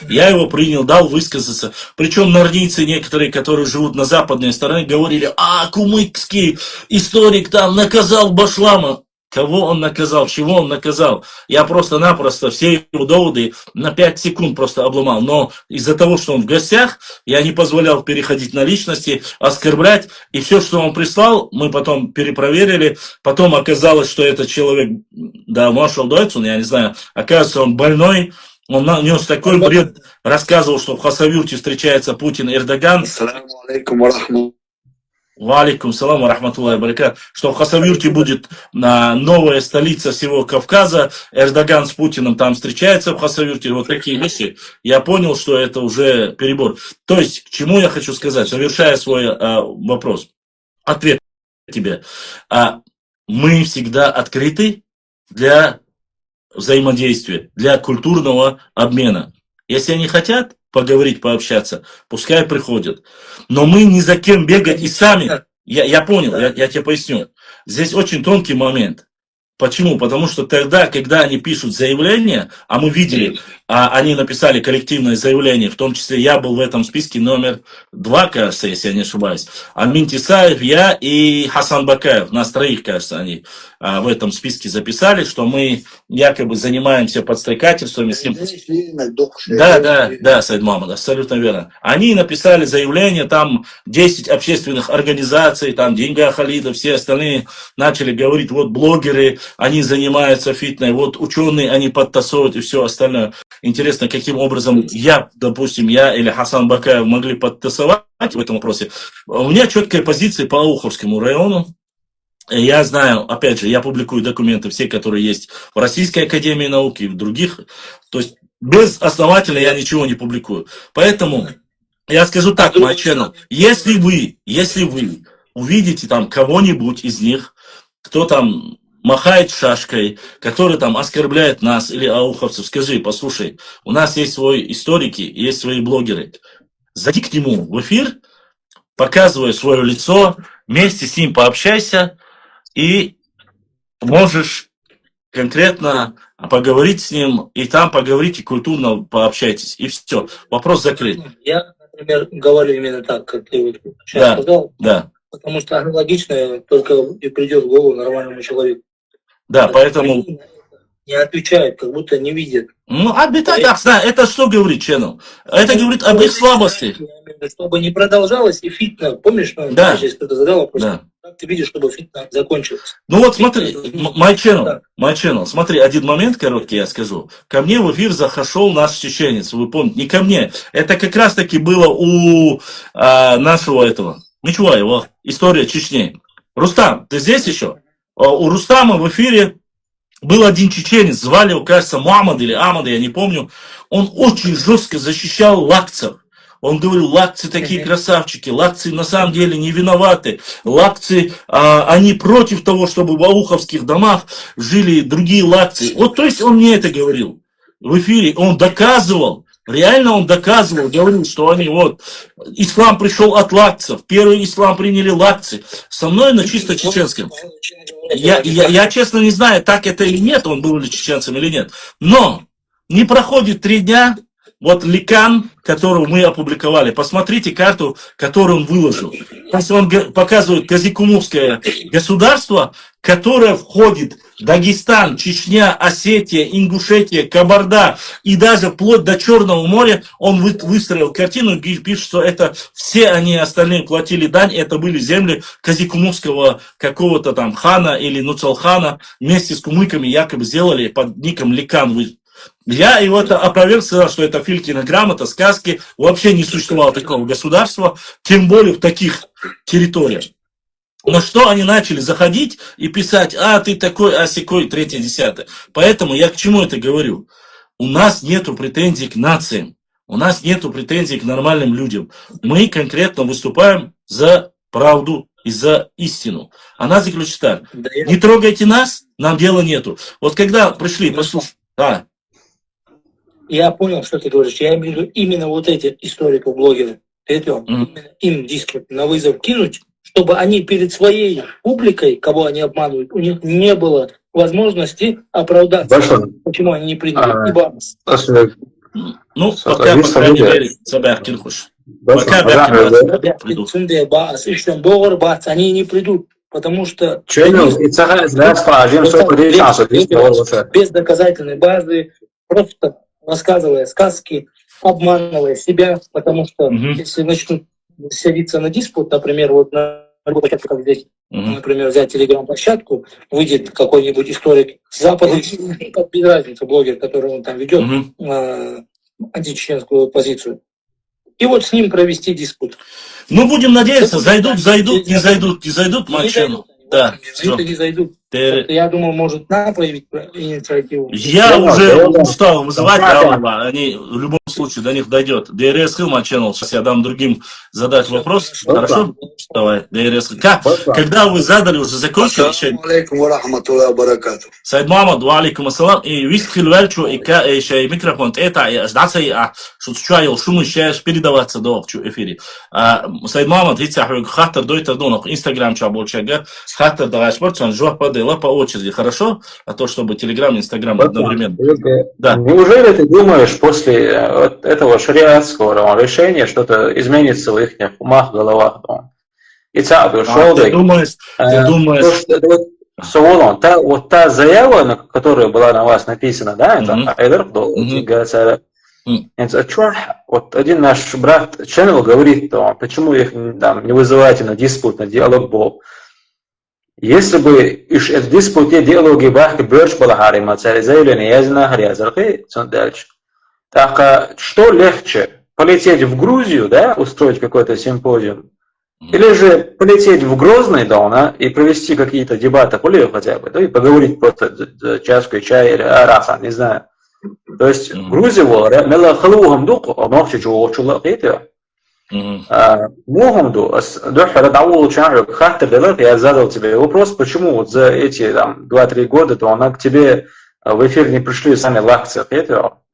Я его принял, дал высказаться. Причем норнийцы некоторые, которые живут на западной стороне, говорили, кумыкский историк там наказал Башлама. Кого он наказал, чего он наказал? Я просто-напросто все его доводы на 5 секунд просто обломал. Но из-за того, что он в гостях, я не позволял переходить на личности, оскорблять. И все, что он прислал, мы потом перепроверили. Потом оказалось, что этот человек, да, Маршал Дойцун, я не знаю, оказывается, он больной. Он нес такой бред, рассказывал, что в Хасавюрте встречается Путин и Эрдоган. Ассаламу алейкум ва рахматуллахи. Валикум салам ва рахматуллахи баракат. Что в Хасавюрте будет новая столица всего Кавказа. Эрдоган с Путиным там встречается в Хасавюрте. Вот такие вещи. Я понял, что это уже перебор. То есть, к чему я хочу сказать, завершая свой вопрос. Ответ тебе. Мы всегда открыты для взаимодействия, для культурного обмена. Если они хотят поговорить, пообщаться, пускай приходят. Но мы ни за кем бегать и сами. Я понял, я тебе поясню. Здесь очень тонкий момент. Почему? Потому что тогда, когда они пишут заявление, а мы видели, они написали коллективное заявление, в том числе я был в этом списке номер 2, кажется, если я не ошибаюсь. Амин Тисаев, я и Хасан Бакаев, нас 3, кажется, они в этом списке записали, что мы якобы занимаемся подстрекательством. Да, Сайд Мамад, абсолютно верно. Они написали заявление, там 10 общественных организаций, там Деньга Халида, все остальные начали говорить, вот блогеры, они занимаются фитнесом, вот ученые, они подтасовывают и все остальное. Интересно, каким образом допустим, я или Хасан Бакаев могли подтасовать в этом вопросе. У меня четкая позиция по Ауховскому району. Я знаю, опять же, я публикую документы, все, которые есть в Российской Академии Науки и в других. То есть, безосновательно я ничего не публикую. Поэтому я скажу так, мой channel, если вы увидите там кого-нибудь из них, кто там махает шашкой, который там оскорбляет нас или ауховцев, скажи, послушай, у нас есть свои историки, есть свои блогеры. Зайди к нему в эфир, показывай свое лицо, вместе с ним пообщайся, и можешь конкретно поговорить с ним, и там поговорите, культурно пообщайтесь, и все, вопрос закрыт. Я, например, говорю именно так, как ты вот сейчас сказал. Да. Потому что аналогичное только и придет в голову нормальному человеку. Да, поэтому... Не отвечают, как будто не видят. Ну, это что говорит channel? Это говорит об их слабости. Чтобы не продолжалось и фитна. Помнишь, если кто-то задал вопрос, как ты видишь, чтобы фитна закончилась? Ну вот смотри, мой channel, смотри, один момент короткий я скажу. Ко мне в эфир зашел наш чеченец, вы помните, не ко мне. Это как раз таки было у нашего этого, Мичуаева, история Чечни. Рустам, ты здесь еще? У Рустама в эфире был один чеченец, звали его, кажется, Муаммад или Амад, я не помню. Он очень жестко защищал лакцев. Он говорил, лакцы такие красавчики, лакцы на самом деле не виноваты. Лакцы, они против того, чтобы в ауховских домах жили другие лакцы. Вот, то есть он мне это говорил в эфире. Он доказывал, реально он доказывал, говорил, что они вот, ислам пришел от лакцев, первый ислам приняли лакцы. Со мной на чисто чеченском. Я честно не знаю, так это или нет, он был ли чеченцем или нет. Но не проходит 3 дня, вот Ликан, которую мы опубликовали, посмотрите карту, которую он выложил. То есть он показывает Казикумовское государство, которое входит Дагестан, Чечня, Осетия, Ингушетия, Кабарда и даже вплоть до Черного моря. Он выстроил картину и пишет, что это все они остальные платили дань, это были земли Казикумовского какого-то там хана или Нуцалхана, вместе с кумыками якобы сделали под ником Ликан. Я его опроверг, сказал, что это Филькина грамота, сказки, вообще не существовало такого государства, тем более в таких территориях. Но что они начали заходить и писать, а ты такой, а сякой, третье, десятое. Поэтому я к чему это говорю? У нас нету претензий к нациям, у нас нету претензий к нормальным людям. Мы конкретно выступаем за правду и за истину. Она заключается так. Да, Не трогайте нас, нам дела нету. Вот когда пришли, послушай, я понял, что ты говоришь. Я имею в виду именно вот эти историков-блогеры. Именно им диск на вызов кинуть, чтобы они перед своей публикой, кого они обманывают, у них не было возможности оправдаться. Почему они не приняли? Ибо... Ну, пока, по крайней мере, Сабах Кирхуш. Пока они не придут, потому что без доказательной базы, просто рассказывая сказки, обманывая себя, потому что если начнут садиться на диспут, например, вот на любой площадке, как здесь, например, взять телеграм-площадку, выйдет какой-нибудь историк с Запада, без разницы, блогер, который он там ведет античеченскую позицию, и вот с ним провести диспут. Ну, будем надеяться, зайдут, не зайдут, мальчину. Да, не зайдут. Я думаю, может, надо проявить инициативу. Я уже устал вызывать, они в любом случае до них дойдет. ДРС Хилма Channel, сейчас я дам другим задать вопрос. Хорошо? Давай, ДРС. Когда вы задали, уже закончили? Сайд Мухаммад, ва алейкум ассалам. И висхил вельчу, и шей микрофон, это, и ждаться, и что шумы сейчас передаваться до эфире. Сайд Мухаммад, хитсахук, хатер дойта донок, инстаграм чаболчага, хатер дагашпорт, жуах дела по очереди, хорошо? А то, чтобы Телеграм и Инстаграм одновременно. Да. Неужели ты думаешь, после этого шариатского решения что-то изменится в их умах, головах? И ты думаешь? Вот та заява, которая была на вас написана, да, это вот один наш брат Channel говорит, почему их там не вызываете на диспут, на диалог был. Если бы этот диспут и диалоги бахки бёрш была харима, заявление язна харязархи, дальше. Так что легче, полететь в Грузию, да, устроить какой-то симпозиум, или же полететь в Грозный, да, и провести какие-то дебаты, хотя бы, да, и поговорить просто чашкой чая или арасан, не знаю. То есть Грузия, мела халугам дух, нохчи чего чула это. Мухаммаду, я задал тебе вопрос, почему вот за эти 2-3 года то она к тебе в эфир не пришли сами лакцы,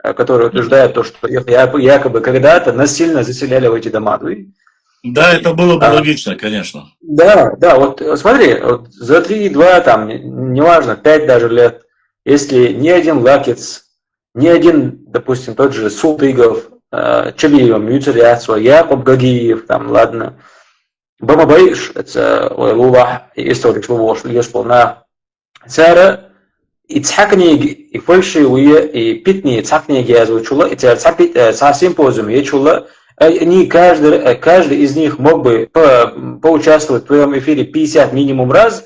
которые утверждают то, что их якобы когда-то насильно заселяли в эти дома. Да, это было бы логично, конечно. Да, вот смотри, вот за 3-2, неважно, 5 даже лет, если ни один лакец, ни один, допустим, тот же Султыгов, Чабиева, Мюцеряцва, Якуб Гагиев, ладно. Бама Баиш, это Лулах, историк Лулаш, Лешполна. Цара, и цхакни, и фальши, и питни, и цхакни, я озвучила, и цар симпозиум, я чула, они, каждый из них мог бы поучаствовать в твоем эфире 50 минимум раз,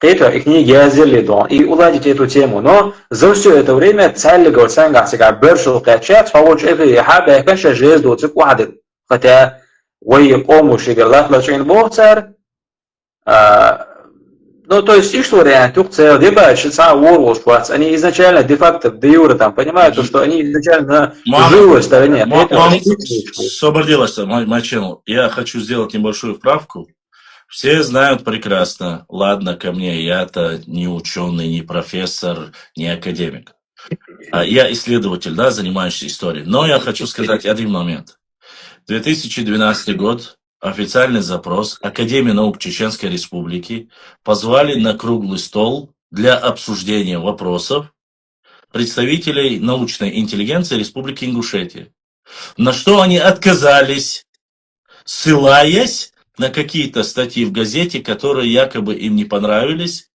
это и книги Азелидон, и уладить эту тему. Но за все это время цель говорится, что Бершел качает, получит это и хабе, конечно, жест до цик вадит. Хотя вы помощь играть лачен бохцер. Ну, то есть, что вариант, цел, дебат, что Уорлшвац, они изначально, де-факто, де-юре понимают, что они изначально на живой стороне. Соборделась, Маченл, я хочу сделать небольшую вправку. Все знают прекрасно, ладно ко мне, я-то не ученый, не профессор, не академик. Я исследователь, да, занимающийся историей. Но я хочу сказать один момент. 2012 год, официальный запрос Академии наук Чеченской Республики позвали на круглый стол для обсуждения вопросов представителей научной интеллигенции Республики Ингушетия. На что они отказались, ссылаясь на какие-то статьи в газете, которые якобы им не понравились,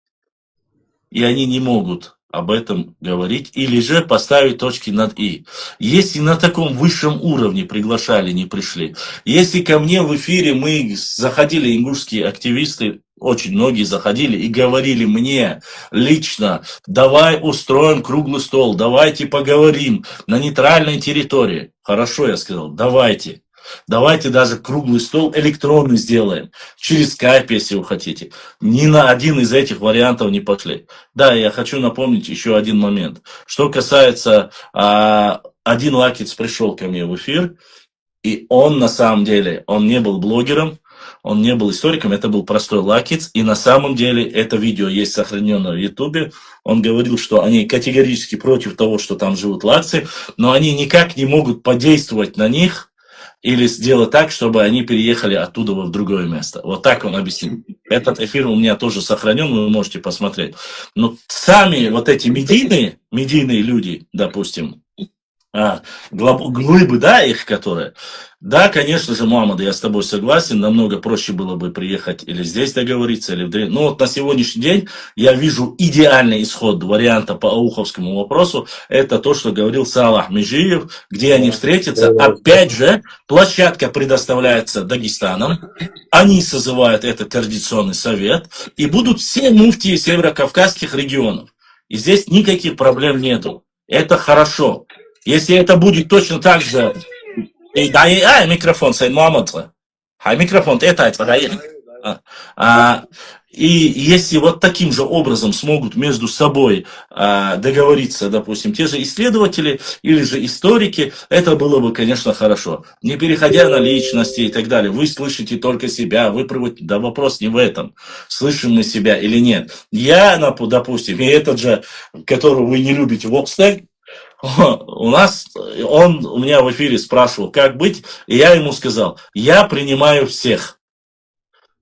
и они не могут об этом говорить, или же поставить точки над «и». Если на таком высшем уровне приглашали, не пришли. Если ко мне в эфире заходили ингушские активисты, очень многие заходили и говорили мне лично: давай устроим круглый стол, давайте поговорим на нейтральной территории. Хорошо, я сказал, давайте. Давайте даже круглый стол электронный сделаем. Через скайп, если вы хотите. Ни на один из этих вариантов не пошли. Да, я хочу напомнить еще один момент. Что касается... один Лакиц пришел ко мне в эфир, и он на самом деле, он не был блогером, он не был историком, это был простой Лакиц, и на самом деле это видео есть сохраненное в Ютубе. Он говорил, что они категорически против того, что там живут лакцы, но они никак не могут подействовать на них или сделать так, чтобы они переехали оттуда в другое место. Вот так он объяснил. Этот эфир у меня тоже сохранен, вы можете посмотреть. Но сами вот эти медийные люди, допустим, глыбы, да, их, которые... Да, конечно же, Мухаммад, я с тобой согласен, намного проще было бы приехать или здесь договориться, или в... Ну, вот на сегодняшний день я вижу идеальный исход варианта по Ауховскому вопросу. Это то, что говорил Салах Межиев, где они встретятся. Опять же, площадка предоставляется Дагестаном. Они созывают этот координационный совет, и будут все муфтии северокавказских регионов. И здесь никаких проблем нету. Это хорошо. Если это будет точно так же... микрофон, Сайд Мухаммад. Микрофон, и если вот таким же образом смогут между собой договориться, допустим, те же исследователи или же историки, это было бы, конечно, хорошо. Не переходя на личности и так далее. Вы слышите только себя, вы приводите... Да вопрос не в этом, слышим мы себя или нет. Я, допустим, и этот же, которого вы не любите, Вокстег, у меня в эфире спрашивал, как быть, и я ему сказал, я принимаю всех,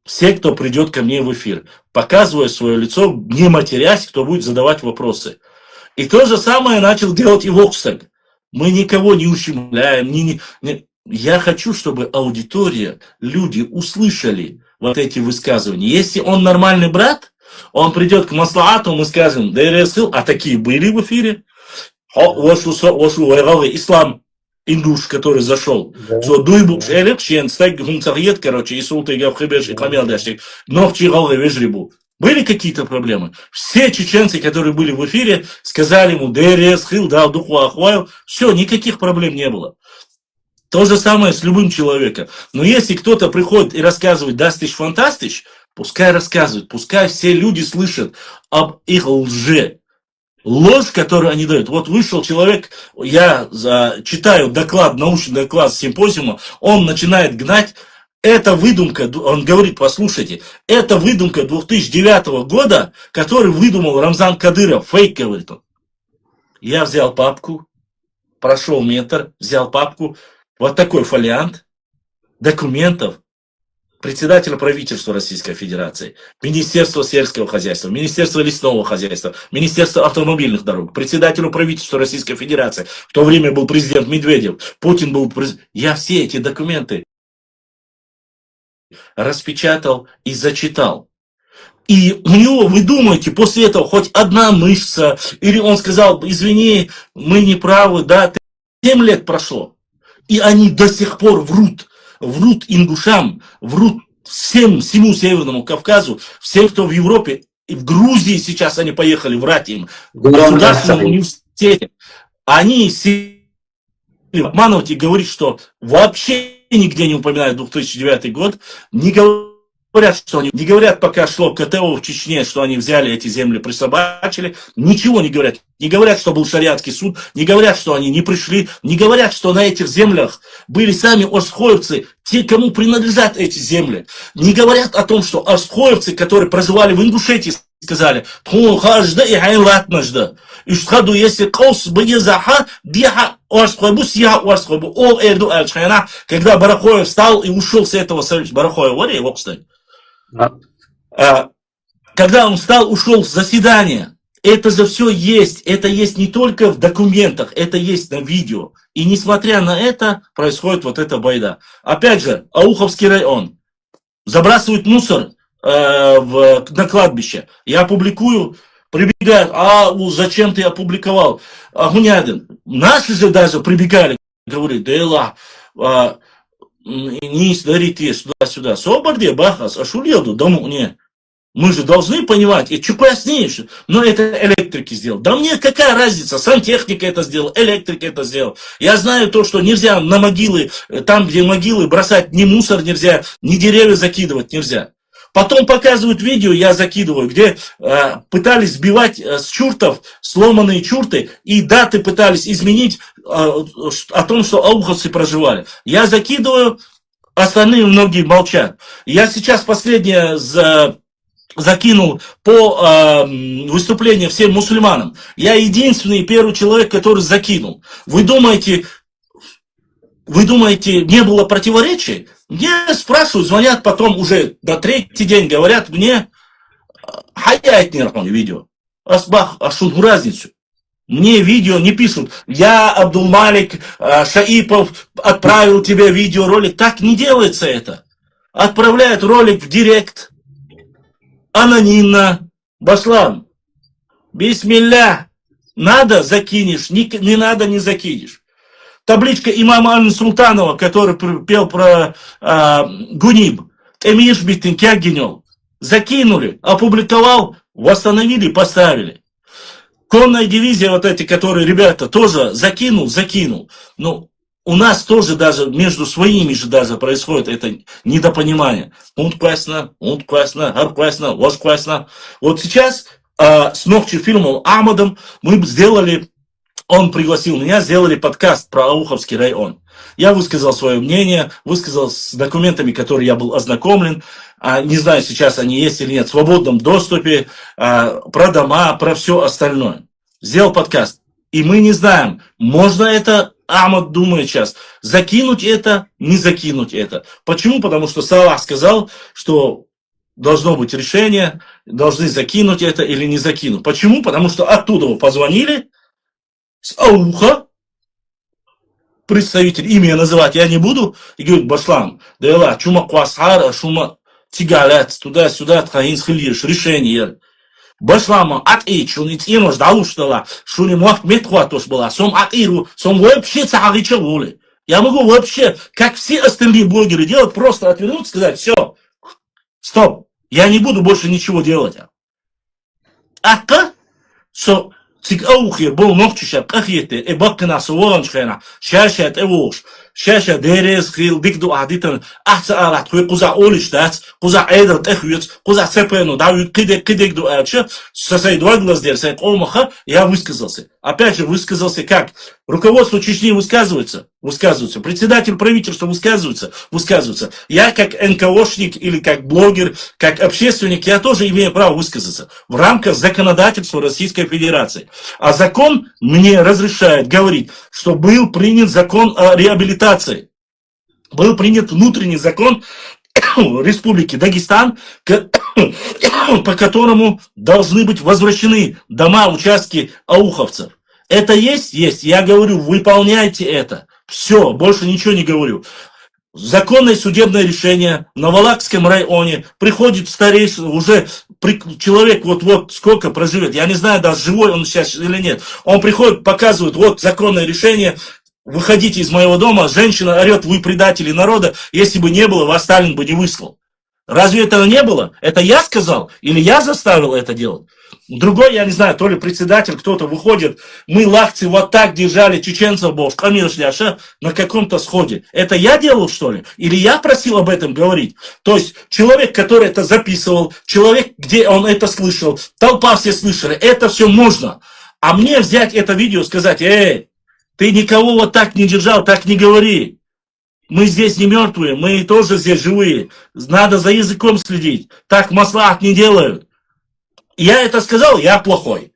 кто придет ко мне в эфир, показывая свое лицо, не матерясь, кто будет задавать вопросы. И то же самое начал делать и Вокстег. Мы никого не ущемляем, я хочу, чтобы аудитория, люди услышали вот эти высказывания. Если он нормальный брат, он придет к Маслаату, мы скажем, а такие были в эфире. Ислам индуш, который зашел. Были какие-то проблемы? Все чеченцы, которые были в эфире, сказали ему, все, никаких проблем не было. То же самое с любым человеком. Но если кто-то приходит и рассказывает «Дастиш фантастиш», пускай рассказывает, пускай все люди слышат об их лже. Ложь, которую они дают. Вот вышел человек, я читаю доклад, научный доклад симпозиума, он начинает гнать. Это выдумка, он говорит, послушайте, это выдумка 2009 года, который выдумал Рамзан Кадыров. Фейк, говорит он. Я взял папку, прошел метр, взял папку, вот такой фолиант документов председателя правительства Российской Федерации, Министерства сельского хозяйства, Министерства лесного хозяйства, Министерства автомобильных дорог, председателю правительства Российской Федерации. В то время был президент Медведев, Путин был президент. Я все эти документы распечатал и зачитал. И у него, вы думаете, после этого хоть одна мышца, или он сказал, извини, мы не правы, да, 7 лет прошло. И они до сих пор врут ингушам, врут всему Северному Кавказу, всем, кто в Европе, и в Грузии сейчас они поехали врать им, в государственном университете. Они обманывать и говорить, что вообще нигде не упоминают 2009 год, не говорят, пока шло КТО в Чечне, что они взяли эти земли, присобачили, ничего не говорят. Не говорят, что был шариатский суд, не говорят, что они не пришли, не говорят, что на этих землях были сами орсхоевцы, те, кому принадлежат эти земли. Не говорят о том, что орсхоевцы, которые проживали в Ингушетии, сказали, когда Барахоев встал и ушел с этого совета. Барахоев, кстати. Когда он встал, ушел с заседания, это же все есть. Это есть не только в документах, это есть на видео. И несмотря на это, происходит вот эта байда. Опять же, Ауховский район. Забрасывают мусор на кладбище. Я публикую, прибегают, зачем ты опубликовал? Гунядин. Наши же даже прибегали, говорят, не дарите сюда-сюда. Соборде, бахас, ашуледу, дому, не. Мы же должны понимать, и что пояснишь, но это электрики сделал. Да мне какая разница, сантехника это сделал, электрика это сделал. Я знаю то, что нельзя на могилы, там где могилы, бросать ни мусор нельзя, ни деревья закидывать нельзя. Потом показывают видео, я закидываю, где пытались сбивать с чуртов сломанные чурты, и даты пытались изменить о том, что ауховцы проживали. Я закидываю, остальные многие молчат. Я сейчас последнее закинул по выступлению всем мусульманам. Я единственный первый человек, который закинул. Вы думаете, не было противоречий? Мне спрашивают, звонят потом уже на третий день, говорят мне, хаять не рахуни видео. Асбах, а что разницу? Мне видео не пишут. Я, Абдулмалик Шаипов, отправил тебе видеоролик. Так не делается это. Отправляют ролик в директ. Анонимно. Башлам. Бисмилля. Надо закинешь, не надо не закинешь. Табличка имама Ан-Султанова, который пел про Гуниб. Эмиш битин кягинел. Закинули, опубликовал, восстановили, поставили. Конная дивизия, вот эти, которые ребята, тоже закинул. Но у нас тоже даже между своими же даже происходит это недопонимание. Он классно, ваш классно. Вот сейчас с Нохчи фильмом Ахмадом мы сделали, он пригласил меня, сделали подкаст про Ауховский район. Я высказал свое мнение, высказал с документами, которые я был ознакомлен. Не знаю, сейчас они есть или нет, в свободном доступе, про дома, про все остальное. Сделал подкаст. И мы не знаем, можно это, Ахмад думает сейчас, закинуть это, не закинуть это. Почему? Потому что Салах сказал, что должно быть решение, должны закинуть это или не закинуть. Почему? Потому что оттуда позвонили, с Ауха, представитель, имя называть я не буду, и говорит, Башлам, да чума квасхара, шума тигалят, туда-сюда, тхаин схилиш, решение. Башлама от эйчил, не тянешь, да уж дала, шуни муахт метхуатош была, сом от иру, сом вообще цагича воли. Я могу вообще, как все остальные блогеры делать, просто отвернуться, сказать, все, стоп, я не буду больше ничего делать. Ака, что цик аухи был ногчиша, кахьете, бакна суворон шхена, шашат эвош, шаша дерез хил дикду адитан, ахцаалат, куза олиштац, куза эдер техвиц, куза цепену, давид кидек ду ача, сосай два глаз дерсай, омаха, я высказался. Опять же, высказался как? Руководство Чечни высказывается, председатель правительства высказывается. Я как НКОшник или как блогер, как общественник, я тоже имею право высказаться в рамках законодательства Российской Федерации. А закон мне разрешает говорить, что был принят закон о реабилитации. Был принят внутренний закон Республики Дагестан, по которому должны быть возвращены дома, участки ауховцев. Это есть? Есть. Я говорю, выполняйте это. Все, больше ничего не говорю. Законное судебное решение в Навалакском районе, приходит старейший, уже человек вот сколько проживет, я не знаю, даже живой он сейчас или нет, он приходит, показывает, вот законное решение, выходите из моего дома, женщина орет, вы предатели народа, если бы не было, вас Сталин бы не выслал. Разве этого не было? Это я сказал? Или я заставил это делать? Другой, я не знаю, то ли председатель, кто-то выходит, мы лахцы вот так держали чеченцев, на каком-то сходе. Это я делал, что ли? Или я просил об этом говорить? То есть человек, который это записывал, человек, где он это слышал, толпа все слышали, это все можно. А мне взять это видео и сказать, ты никого вот так не держал, так не говори. Мы здесь не мертвые, мы тоже здесь живые. Надо за языком следить. Так маслахат не делают. Я это сказал, я плохой.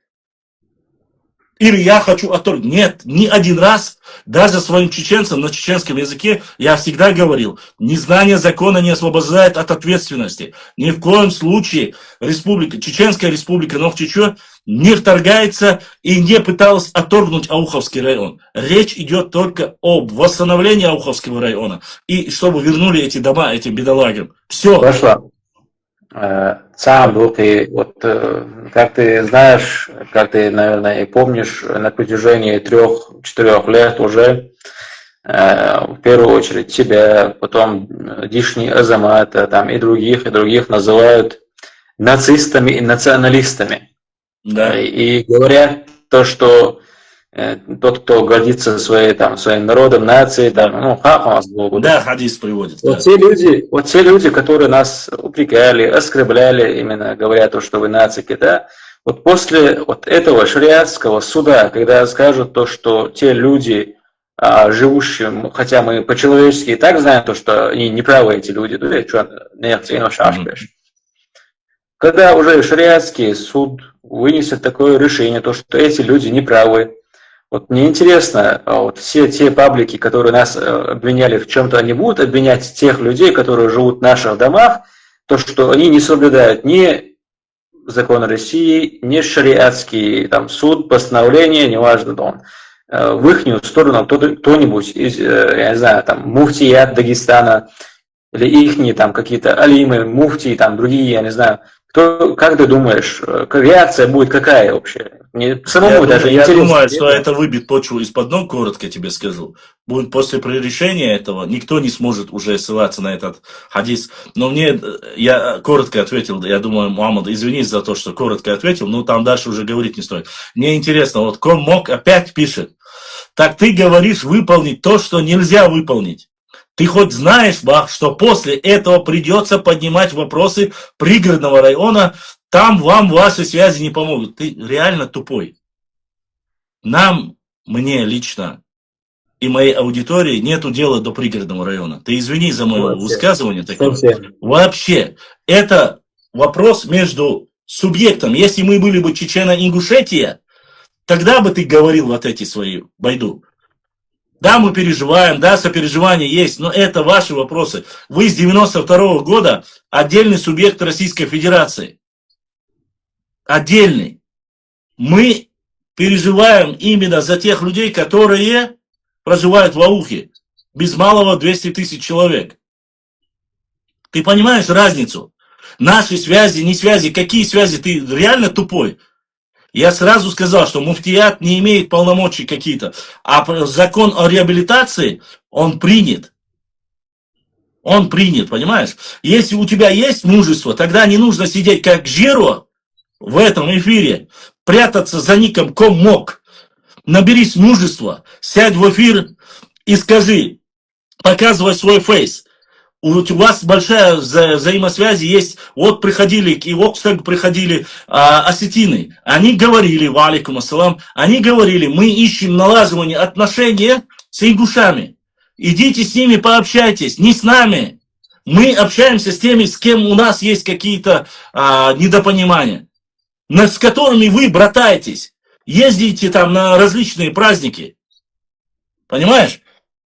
Или я хочу отторгнуть. Нет, ни один раз, даже своим чеченцам на чеченском языке, я всегда говорил, незнание закона не освобождает от ответственности. Ни в коем случае Чеченская республика Нохчичо не вторгается и не пыталась отторгнуть Ауховский район. Речь идет только об восстановлении Ауховского района. И чтобы вернули эти дома этим бедолагам. Все. Хорошо. Сам, ты, вот, как ты знаешь, как ты, наверное, и помнишь, на протяжении 3-4 лет уже, в первую очередь тебя, потом Дишни Азамата, там и других называют нацистами и националистами. Да. И говорят то, что тот, кто гордится своим народом, нацией, Да, хадис приводит. вот Да. те люди, которые нас упрекали, оскорбляли, именно говоря то, что вы нацики, да, вот после вот этого шариатского суда, когда скажут то, что те люди, живущие, хотя мы по-человечески и так знаем то, что они неправы, эти люди, когда уже шариатский суд вынесет такое решение, то, что эти люди неправы. Вот мне интересно, вот все те паблики, которые нас обвиняли в чем-то, они будут обвинять тех людей, которые живут в наших домах, то, что они не соблюдают ни закон России, ни шариатский суд, постановление, неважно, в их сторону кто-нибудь из, я не знаю, муфтият Дагестана, или ихние какие-то алимы, муфтии, другие, я не знаю. Как ты думаешь, реакция будет какая вообще? Мне самому даже Я интересно. думаю, что это выбит почву из-под ног, коротко тебе скажу. Будет после решения этого, никто не сможет уже ссылаться на этот хадис. Но я коротко ответил, я думаю, Мухаммад, извинись за то, что коротко ответил, но там дальше уже говорить не стоит. Мне интересно, вот Коммок опять пишет, так ты говоришь выполнить то, что нельзя выполнить. Ты хоть знаешь, Бах, что после этого придется поднимать вопросы пригородного района, там вам ваши связи не помогут. Ты реально тупой. Мне лично и моей аудитории нету дела до пригородного района. Ты извини за мое высказывание такое. Вообще, это вопрос между субъектом. Если мы были бы Чечено-Ингушетия, тогда бы ты говорил вот эти свои байду. Да, мы переживаем, да, сопереживание есть, но это ваши вопросы. Вы с 92-го года отдельный субъект Российской Федерации. Отдельный. Мы переживаем именно за тех людей, которые проживают в Аухе. Без малого 200 тысяч человек. Ты понимаешь разницу? Наши связи, не связи, какие связи? Ты реально тупой. Я сразу сказал, что муфтият не имеет полномочий какие-то. А закон о реабилитации, он принят. Он принят, понимаешь? Если у тебя есть мужество, тогда не нужно сидеть как Жиро в этом эфире, прятаться за ником Коммок. Наберись мужества, сядь в эфир и скажи, показывай свой фейс. У вас большая взаимосвязь есть. Вот приходили, и вот, кстати, приходили осетины. Они говорили, валикум ассалам, они говорили, мы ищем налаживание отношений с ингушами. Идите с ними пообщайтесь, не с нами. Мы общаемся с теми, с кем у нас есть какие-то недопонимания, с которыми вы братаетесь. Ездите там на различные праздники. Понимаешь?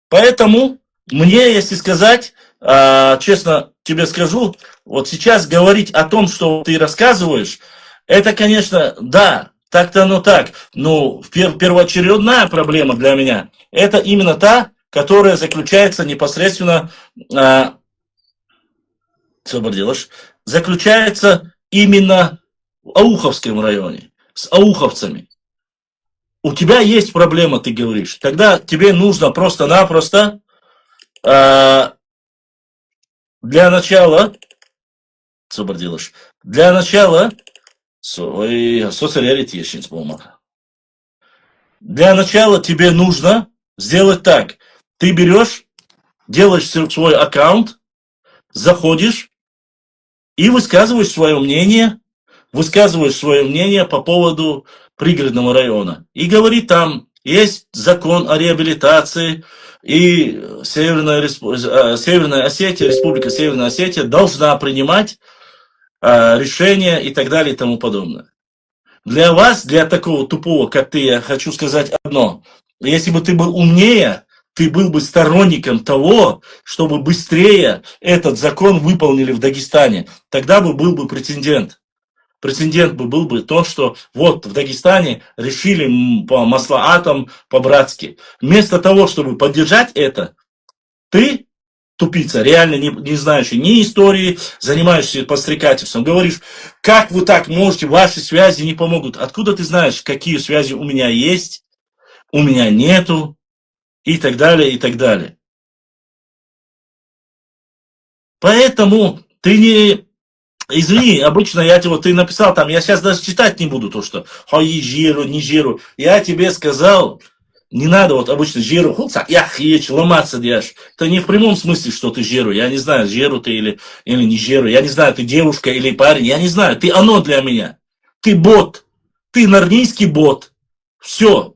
Поэтому мне, если сказать, честно тебе скажу, вот сейчас говорить о том, что ты рассказываешь, это, конечно, да, так-то оно так. Но первоочередная проблема для меня, это именно та, которая заключается непосредственно, заключается именно в Ауховском районе, с ауховцами. У тебя есть проблема, ты говоришь. Тогда тебе нужно просто-напросто для начала, для начала тебе нужно сделать так. Ты берешь, делаешь свой аккаунт, заходишь и высказываешь свое мнение по поводу пригородного района. И говори там, есть закон о реабилитации, и Северная Осетия, Республика Северная Осетия должна принимать решения и так далее и тому подобное. Для вас, для такого тупого, как ты, я хочу сказать одно. Если бы ты был умнее, ты был бы сторонником того, чтобы быстрее этот закон выполнили в Дагестане. Тогда бы был бы прецедент. Прецедент был бы то, что вот в Дагестане решили по маслаатам, по-братски. Вместо того, чтобы поддержать это, ты, тупица, реально не знающий ни истории, занимаешься подстрекательством, говоришь, как вы так можете, ваши связи не помогут. Откуда ты знаешь, какие связи у меня есть, у меня нету, и так далее, и так далее. Поэтому ты Извини, обычно я тебе, вот ты написал там, я сейчас даже читать не буду то, что хаи жиру, не жиру. Я тебе сказал, не надо вот обычно жиру, я хеч, ломаться дешь. Это не в прямом смысле, что ты жиру. Я не знаю, жиру ты или не жиру. Я не знаю, ты девушка или парень. Я не знаю, ты оно для меня. Ты бот. Ты нарнийский бот. Все.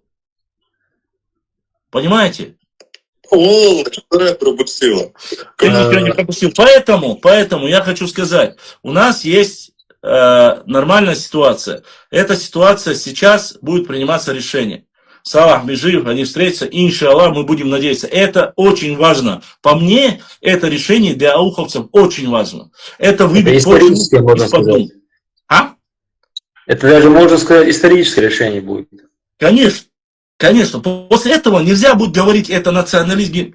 Понимаете? О, что я пропустила. Ты ничего не пропустил. Поэтому я хочу сказать, у нас есть нормальная ситуация. Эта ситуация сейчас будет приниматься решение. Салах Межиев, они встретятся, иншаллах, мы будем надеяться. Это очень важно. По мне, это решение для ауховцев очень важно. Это выбить историческое, можно сказать. А? Это даже, можно сказать, историческое решение будет. Конечно. Конечно. После этого нельзя будет говорить это национализме.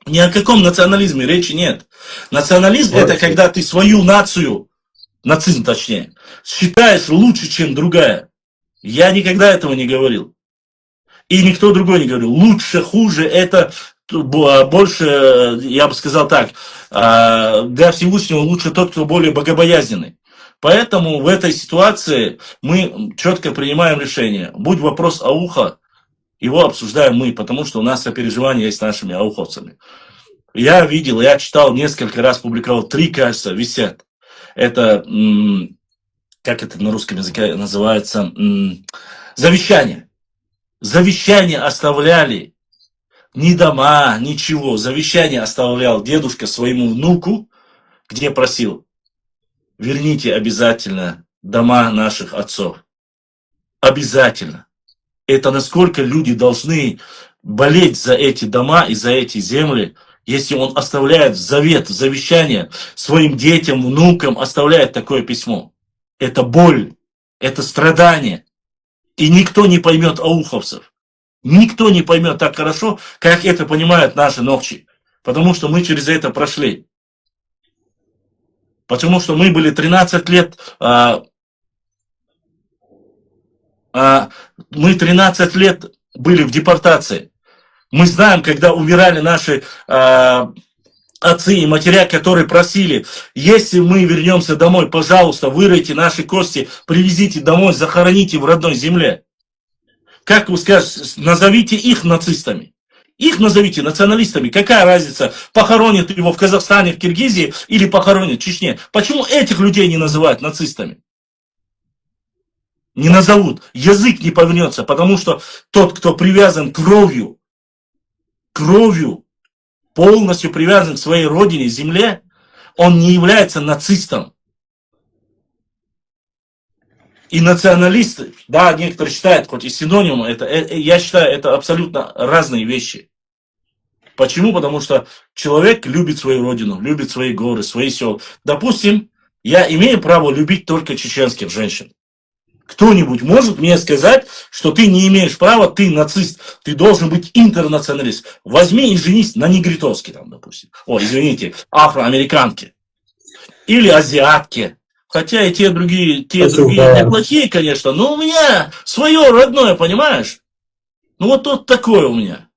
Ни о каком национализме речи нет. Национализм это когда ты свою нацию, нацизм точнее, считаешь лучше, чем другая. Я никогда этого не говорил. И никто другой не говорил. Лучше, хуже, это больше, я бы сказал так, для Всевышнего лучше тот, кто более богобоязненный. Поэтому в этой ситуации мы четко принимаем решение. Будь вопрос ауха, его обсуждаем мы, потому что у нас сопереживание есть с нашими ауховцами. Я видел, я читал несколько раз, публиковал, 3, кажется, висят. Это, как это на русском языке называется, завещание. Завещание оставляли, ни дома, ничего. Завещание оставлял дедушка своему внуку, где просил, верните обязательно дома наших отцов. Обязательно. Это насколько люди должны болеть за эти дома и за эти земли, если он оставляет в завет, в завещание своим детям, внукам, оставляет такое письмо. Это боль, это страдание. И никто не поймет ауховцев. Никто не поймет так хорошо, как это понимают наши новчи. Потому что мы через это прошли. Потому что мы были 13 лет... мы 13 лет были в депортации. Мы знаем, когда умирали наши отцы и матеря, которые просили, если мы вернемся домой, пожалуйста, выройте наши кости, привезите домой, захороните в родной земле. Как вы скажете, назовите их нацистами. Их назовите националистами. Какая разница, похоронят его в Казахстане, в Киргизии или похоронят в Чечне? Почему этих людей не называют нацистами? Не назовут. Язык не повернется, потому что тот, кто привязан кровью, полностью привязан к своей родине, земле, он не является нацистом. И националисты, да, некоторые считают, хоть и синоним, я считаю, это абсолютно разные вещи. Почему? Потому что человек любит свою родину, любит свои горы, свои села. Допустим, я имею право любить только чеченских женщин. Кто-нибудь может мне сказать, что ты не имеешь права, ты нацист, ты должен быть интернационалист. Возьми и женись на негритовске, там, допустим. О, извините, афроамериканке. Или азиатке. Хотя и те другие неплохие, конечно, но у меня свое родное, понимаешь? Ну вот тут такое у меня.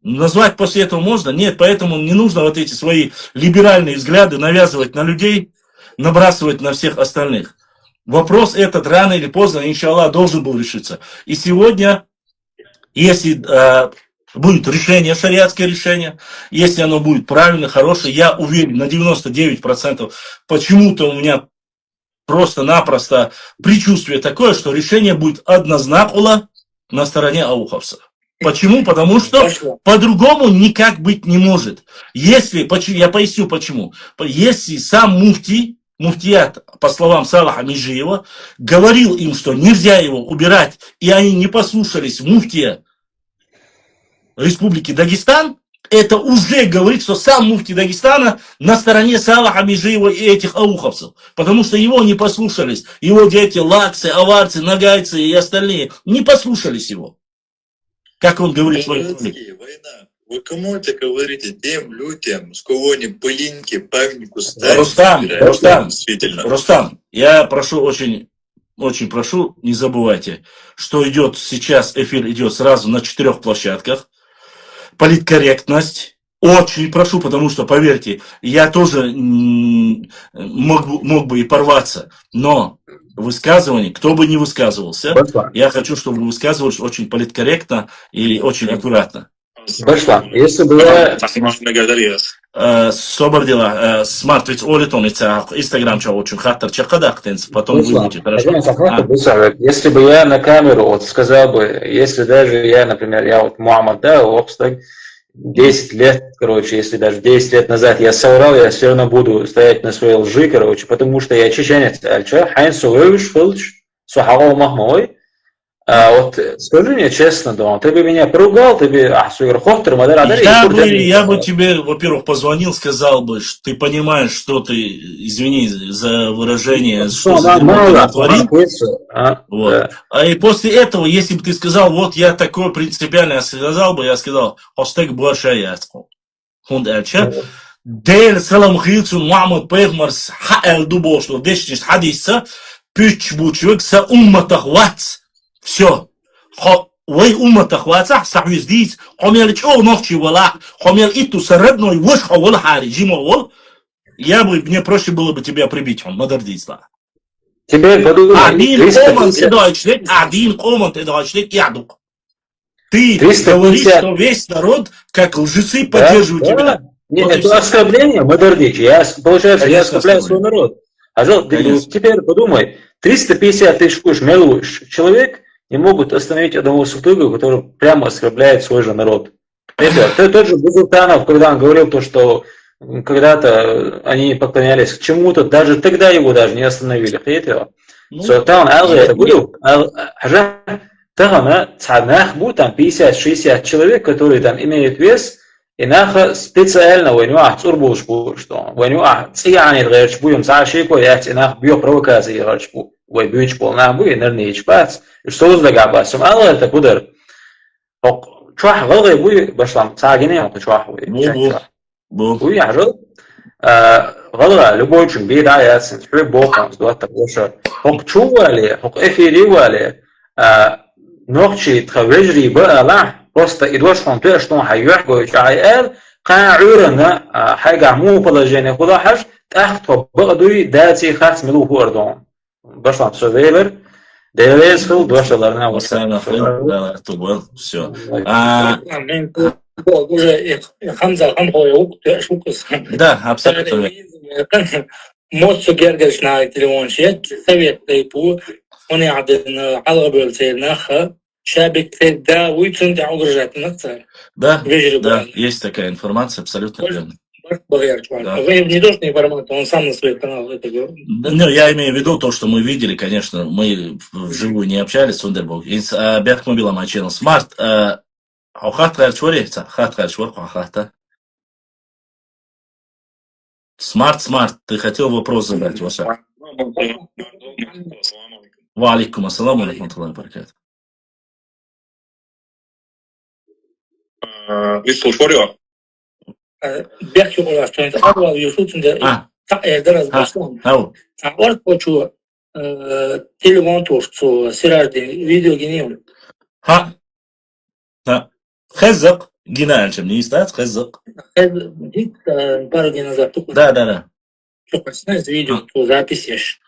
Назвать после этого можно? Нет, поэтому не нужно вот эти свои либеральные взгляды навязывать на людей, набрасывать на всех остальных. Вопрос этот рано или поздно, иншаллах, должен был решиться. И сегодня, если будет решение, шариатское решение, если оно будет правильно, хорошее, я уверен на 99%, почему-то у меня просто-напросто предчувствие такое, что решение будет однозначно на стороне ауховцев. Почему? Потому что по-другому никак быть не может. Если, я поясню почему. Если сам муфтият, по словам Салаха Межиева, говорил им, что нельзя его убирать, и они не послушались муфтия Республики Дагестан, это уже говорит, что сам муфти Дагестана на стороне Салаха Межиева и этих ауховцев. Потому что его не послушались. Его дети, лаксы, аварцы, нагайцы и остальные не послушались его. Как он говорит в своей книге. Война. Вы кому это говорите? Тем людям, с кого они пылинки, памятнику ставят. Рустам, я прошу очень прошу, не забывайте, что идет сейчас, эфир идет сразу на 4 площадках. Политкорректность, Очень прошу, потому что, поверьте, я тоже мог бы и порваться, но высказывание, кто бы ни высказывался, я хочу, чтобы вы высказывались очень политкорректно и очень аккуратно. Башла, если бы я... Собор дела, смарт ведь олитоница, Инстаграм очень хаттер чакадактенс, потом вы будете, хорошо? Если бы я на камеру вот сказал бы, если даже я, например, я вот Мухаммад, да, обстаг, 10 лет, короче, если даже 10 лет назад я соврал, я все равно буду стоять на своей лжи, короче, потому что я чеченец, Хайн Суэвиш, Филч, Сухагол Махмой. Вот скажи мне честно, Дон, ты бы меня поругал, ты бы, я бы тебе, во-первых, позвонил, сказал бы, что ты понимаешь, что ты, извини за выражение, что за дерьмо ты натворил. Вот. И после этого, если бы ты сказал, вот я такой принципиально, я сказал, Остек Буашаяцку. Дейл Салам Хилцун Мухаммад Пейгмарс Хаэл Дубошло, Дешниш Хадиса, Пюч Бучвик, Са Умматах Вац. Все. Вы умата хватса, саху здесь, хомел чо ночи вала, хомел иту средной, вош хавал хари, жимовал. Мне проще было бы тебя прибить, он модердисла. Теперь подумай. Один команд эдочлик ядук. Ты говоришь, что весь народ, как лжецы, поддерживают тебя. Нет, это оскорбление, модердич. Получается, я оскорбляю свой народ. Теперь подумай, 350 тысяч человек не могут остановить одного сутыга, который прямо оскорбляет свой же народ. Это тот же Бузултанов, когда он говорил то, что когда-то они поклонялись к чему-то, даже тогда его даже не остановили. Султан это говорил, там 50-60 человек, которые там имеют вес, и наха специально войнуах цурбушку, что войнуах цияни дгэрчбуем сашико, ять и нах бьё провокации дгэрчбу, вой бьючбол нахбу, и нернич бац, и что уздагабасом, алла это пудер. Чуах галгай буй башлам, цаагине он чуах буй. Буй яжал. Галга любой чин беда яцин, хлеб бокам, сдуат такой что. Хок чували, хок эфири вали, ногчи тхавежри баала, просто идешь он то, что он хайюх гойч айэл, قاعورنا حاجة مو بلاجين خدا حش تحت بقدوي داتي خاص ملو هوردون باشلام سوفيلر ديريز خل دوشلارنا وسلام خير تبغى все. Уже Хамза Хамхоев, шукус. Да, абсолютно. Моцу Гергаш на телефон совет тайпу, он عندنا على بالتيناخ شابك да ويتون تعوجرات نكتر. Да, есть такая информация, абсолютно верно. Да. Вы не должны информацию, он сам на свой канал это говорит. Ну, я имею в виду то, что мы видели, конечно, мы вживую не общались с Ундербург. Из Бяхмобила Мачена Смарт, Хат Харчвори, Хат Харчвор, Хата. Смарт, ты хотел вопрос задать, Ваша? Ва алейкум ассаламу алейкум баракат. Слушаю. Бяхчу у нас, что это авал Юсуцинда. Зараз Башлам. Орт почу телефон то, что сиражды видео генем. ها خزق جنان شمني يستاذ خزق Дит пару дней назад только. Да. Что знаешь, видео, то записешь.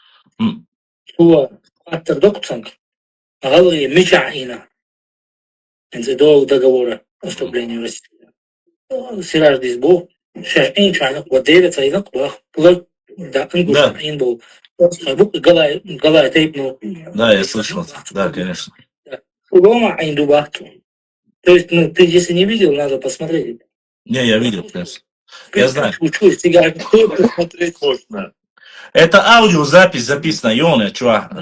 Что автор докцанг, галли мечаина. Это до договора о вступлении в Россию. Сиражды из Бог, шашин чанок, вот девять айнак, плод, да, ангушин был. Галай тейпнул. Да, я слышал. Да, конечно. Дома айндубахту. То есть, ты если не видел, надо посмотреть. Не, я видел, конечно. Я знаю. Учусь, тебя посмотреть можно. Это аудиозапись записана, Йоне, чувак.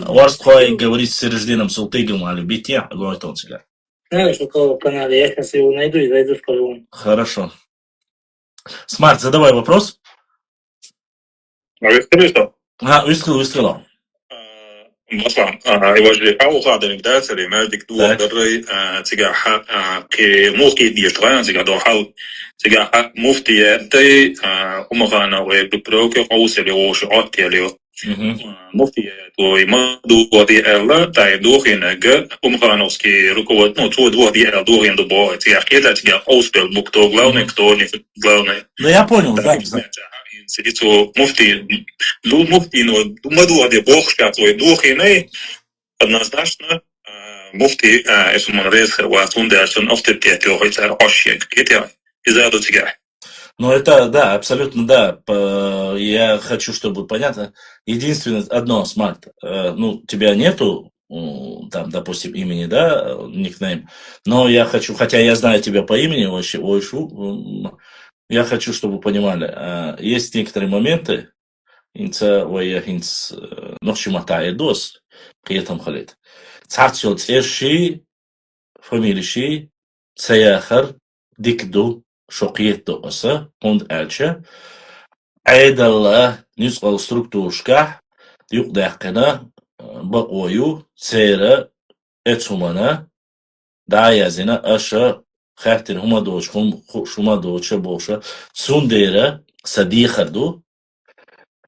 Варсткой говорит с Сереждином Султыгом о любите, говорит он себя. Знаешь, у кого в канале, я сейчас его найду и зайду, скажу вам. Хорошо. Смарт, задавай вопрос. Выстрелил. مثلا يواجه أو قاعد الدراسة اللي ما بدك دوا دري تجاه كموكي ديشتغل تجاه دوحال تجاه مفتي تي ومغانا وبروك أو سلي وش عطي Муфти твой мадуоди элла тай дохинага умхановский руковод, ну, твой дводи элла дохин дубо, тиахкета тебя успел бук кто главный, кто не главный. Ну, я понял, да. Сидицу муфти, муфти, ну, мадуоди бохшка твой дохиной, однозначно, муфти, если он резко, вот он даже авторитет, это ошибка, это из-за тебя. Ну, это, да, абсолютно, да. Я хочу, чтобы понятно. Единственное, одно, Смарт, ну, тебя нету, там, допустим, имени, да, никнейм, но я хочу, хотя я знаю тебя по имени, Ойшу, я хочу, чтобы вы понимали, есть некоторые моменты, нохшиматаедос, при этом халит. Царцо церши, фамилиши, цаяхар, дикду, шокиетто оса, онд элча, айдалла, нюсқал структуршка, юқдақына, бақою, цера, эцумана, даязина, аша, хахтин хумадоч, шумадоча, боша, цундера, садихарду,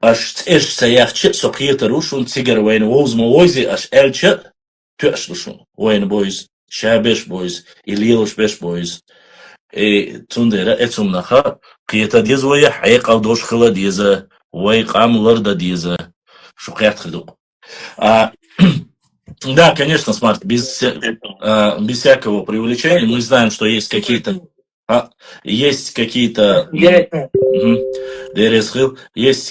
аш эш цаяхча, сокиетто рушун, цигар вайн возма ойзи, аш элча, тюаш рушун, вайн бойз, шабеш бойз, илилуш беш бойз, تنديرا اتسم نخا قيتا ديز ويا حيق او دوش خلا ديزا ويقام ларда диза شو قيات خدوق да, конечно, Смарт, без всякого преувеличения. Мы знаем, что есть какие-то есть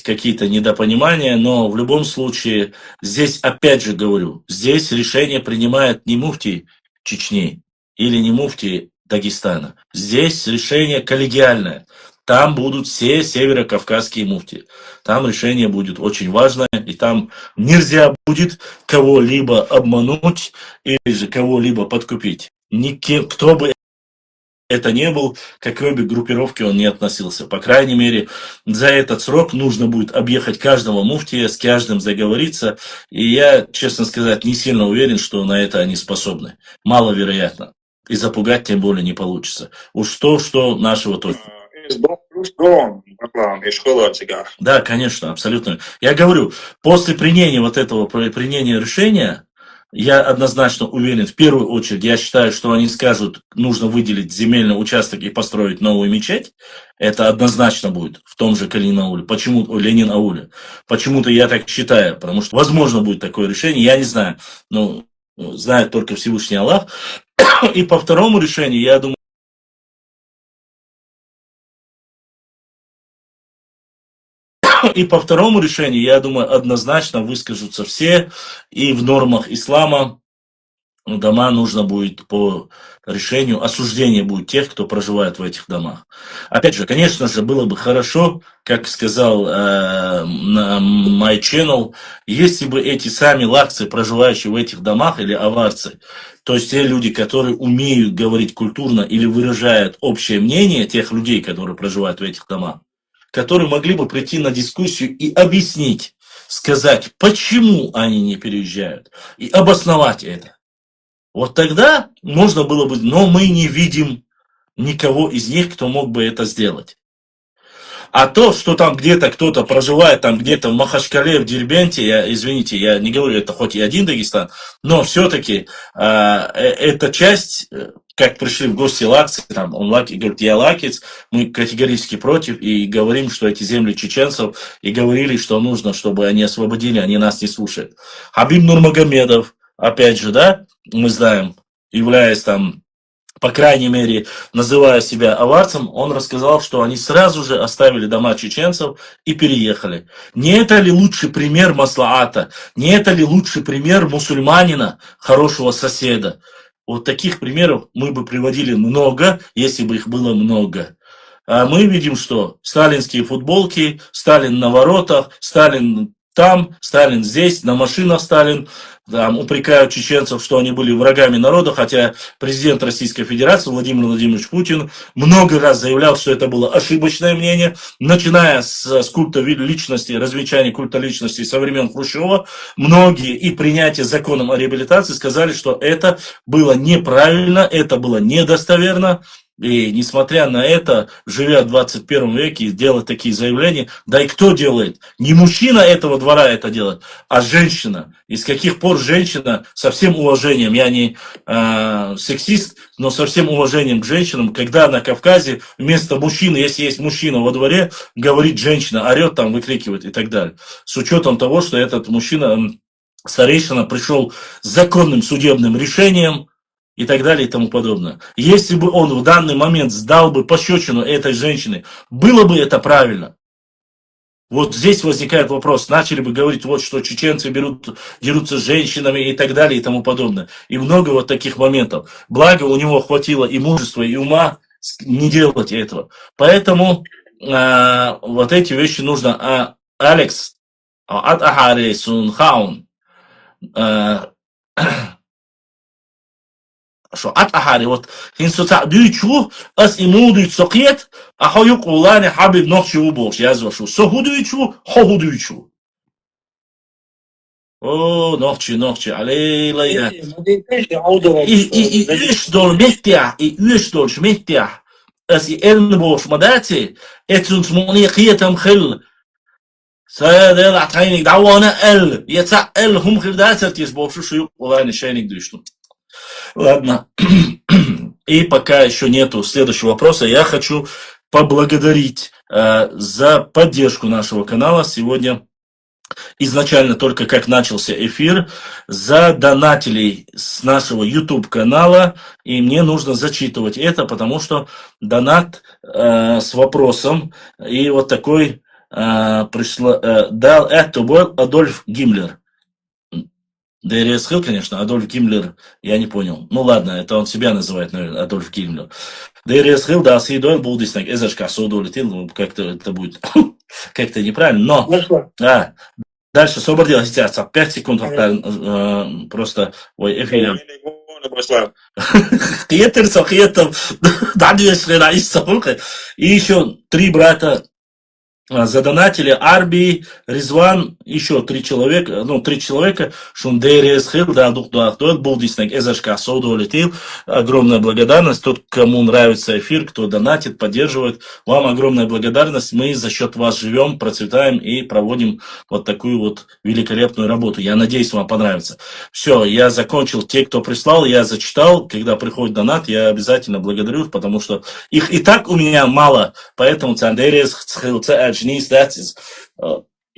какие-то недопонимания, но в любом случае, здесь опять же говорю, здесь решение принимает не муфти Чечни или не муфти Дагестана. Здесь решение коллегиальное. Там будут все северокавказские муфти. Там решение будет очень важное, и там нельзя будет кого-либо обмануть или же кого-либо подкупить. Кто бы это не был, к какой бы группировке он ни относился. По крайней мере, за этот срок нужно будет объехать каждого муфтия, с каждым заговориться. И я, честно сказать, не сильно уверен, что на это они способны. Маловероятно. И запугать тем более не получится. Уж то, что нашего точно. Да, конечно, абсолютно. Я говорю, после принятия вот этого, принятия решения, я однозначно уверен, в первую очередь, я считаю, что они скажут, нужно выделить земельный участок и построить новую мечеть. Это однозначно будет в том же Калин-Ауле. Почему Ленин-Ауле? Почему-то я так считаю, потому что возможно будет такое решение, я не знаю. Но знает только Всевышний Аллах. И по второму решению, я думаю, однозначно выскажутся все, и в нормах ислама дома нужно будет по решению, осуждение будет тех, кто проживает в этих домах. Опять же, конечно же, было бы хорошо, как сказал на My Channel, если бы эти сами лакцы, проживающие в этих домах, или аварцы, то есть те люди, которые умеют говорить культурно или выражают общее мнение тех людей, которые проживают в этих домах, которые могли бы прийти на дискуссию и объяснить, сказать, почему они не переезжают, и обосновать это. Вот тогда можно было бы, но мы не видим никого из них, кто мог бы это сделать. А то, что там где-то кто-то проживает, там где-то в Махачкале, в Дербенте, извините, я не говорю, это хоть и один Дагестан, но все-таки эта часть, как пришли в гости лакцы, там, он говорит, я лакец, мы категорически против и говорим, что эти земли чеченцев, и говорили, что нужно, чтобы они освободили, они нас не слушают. Хабиб Нурмагомедов, опять же, да, мы знаем, являясь там, по крайней мере, называя себя аварцем, он рассказал, что они сразу же оставили дома чеченцев и переехали. Не это ли лучший пример маслаата? Не это ли лучший пример мусульманина, хорошего соседа? Вот таких примеров мы бы приводили много, если бы их было много. А мы видим, что сталинские футболки, Сталин на воротах, Сталин там, Сталин здесь, на машинах Сталин. Там упрекают чеченцев, что они были врагами народа, хотя президент Российской Федерации Владимир Владимирович Путин много раз заявлял, что это было ошибочное мнение, начиная с культа личности, развенчания культа личности со времен Хрущева. Многие и принятие законом о реабилитации сказали, что это было неправильно, это было недостоверно. И несмотря на это, живя в 21 веке, делать такие заявления, да и кто делает? Не мужчина этого двора это делает, а женщина. И с каких пор женщина, со всем уважением, я не сексист, но со всем уважением к женщинам, когда на Кавказе вместо мужчины, если есть мужчина во дворе, говорит женщина, орет там, выкрикивает и так далее. С учетом того, что этот мужчина, старейшина, пришел с законным судебным решением, и так далее и тому подобное. Если бы он в данный момент сдал бы пощечину этой женщине, было бы это правильно? Вот здесь возникает вопрос. Начали бы говорить, вот что чеченцы дерутся с женщинами и так далее и тому подобное. И много вот таких моментов. Благо у него хватило и мужества, и ума не делать этого. Поэтому вот эти вещи нужно. Алекс, от Ахари Сунхаун, شو أحاري وات هنسو تعدي شو أس إمودي تسقيت أحيق ولاني حبيب نقش وبوش يازو شو سهودي شو حهودي شو أوه نقش علي لا إيش دول مهتع إيش دول مهتع أس إلن بوش مداتي إترنس موني قيتم خل سيدل عطينك دعوانا يتسأل هم خير داتر يسبوشو شو ولاني شينك دوشتو. Ладно. И пока еще нету следующего вопроса, я хочу поблагодарить за поддержку нашего канала. Сегодня изначально только как начался эфир, задонателей с нашего YouTube канала, и мне нужно зачитывать это, потому что донат с вопросом, и вот такой дал это был Адольф Гиммлер. ДРС Хилл, конечно, Адольф Гиммлер, я не понял. Ну ладно, это он себя называет, наверное, Адольф Гиммлер. ДРС Хилл, да, Сидойл, Булдиснак, Эзашка, Судолетил, как-то это будет как-то неправильно, но... Дальше освободилась сейчас, 5 секунд, просто, ой, эфир. И еще 3 брата задонатили, Арби, Резван, еще 3 человека, Шундерес Хилл, да, Булдиснак, Эзашка, Судолетил. Огромная благодарность. Тот, кому нравится эфир, кто донатит, поддерживает, вам огромная благодарность. Мы за счет вас живем, процветаем и проводим вот такую вот великолепную работу. Я надеюсь, вам понравится. Все, я закончил. Те, кто прислал, я зачитал. Когда приходит донат, я обязательно благодарю, потому что их и так у меня мало, поэтому Цандерес Хилл,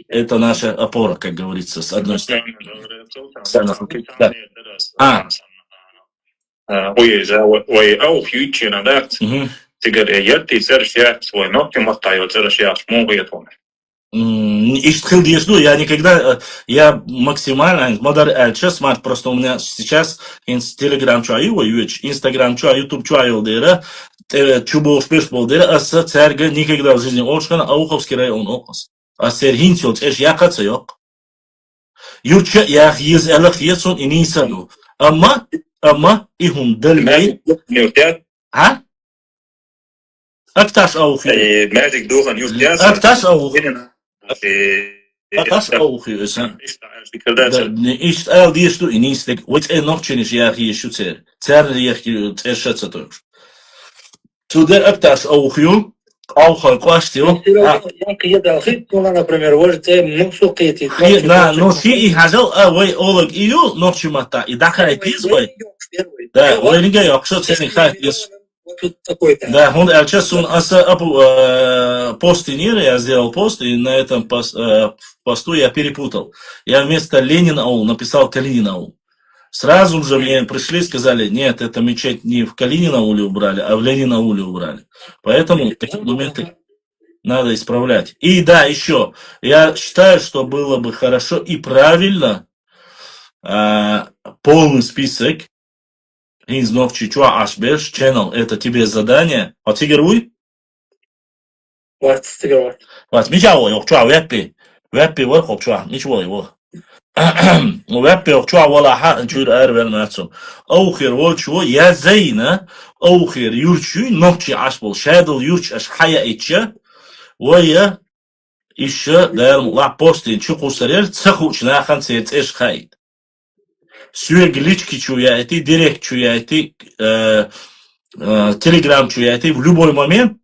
это наша опора, как говорится, с одной стороны. Я никогда, я максимально, смарт, просто у меня сейчас Telegram чаю, Instagram чаю, YouTube чаю, чубо успеш болдера, а с церга никогда в жизни Ошкана, Ауховский район Окас. А Сергин тёлт, якаца ёк. Юрча ях ез элах есон и нисану. Ама ихум дальмей. А? Акташ аухи. Акташ аухи. Акташ аухи. Ишт эл диешту и нистек. Вот нохчениш ях ещу цер. Цер ях цершаца тойш. Тудер акташ аухи. Ауха клаштио. Например, но си и хазал авай олог ио нохчимата. И дахай пизбай. Да, ленига якшо цени хай пиз. Да, он сейчас он пост я сделал пост, и на этом посту я перепутал. Я вместо Ленин аул написал Калинин аул. Сразу же мне пришли и сказали, нет, это мечеть не в Калинин ауле убрали, а в Ленин ауле убрали. Поэтому такие моменты надо исправлять. И да, еще, я считаю, что было бы хорошо и правильно полный список из Новчичуа Ашбеш Channel, это тебе задание. Отигеруй? Вот, Мичао, Йокчуа, Веппи Ворхопчуа, ничего его. Веппи Йокчуа, Валаха, Чур Эрвел Мацум. Аухер Волчуа, я Зейна, Аухер Юрчуй, Новчи Ашбол, Шадл Юрч Ашхая Ича, Вая еще, да, Лапостин, Чукусарер, Цахучна Ханцец Эшхайд. Sürekli çuya eti, direkt çuya eti, Telegram чуяйте, в любой момент,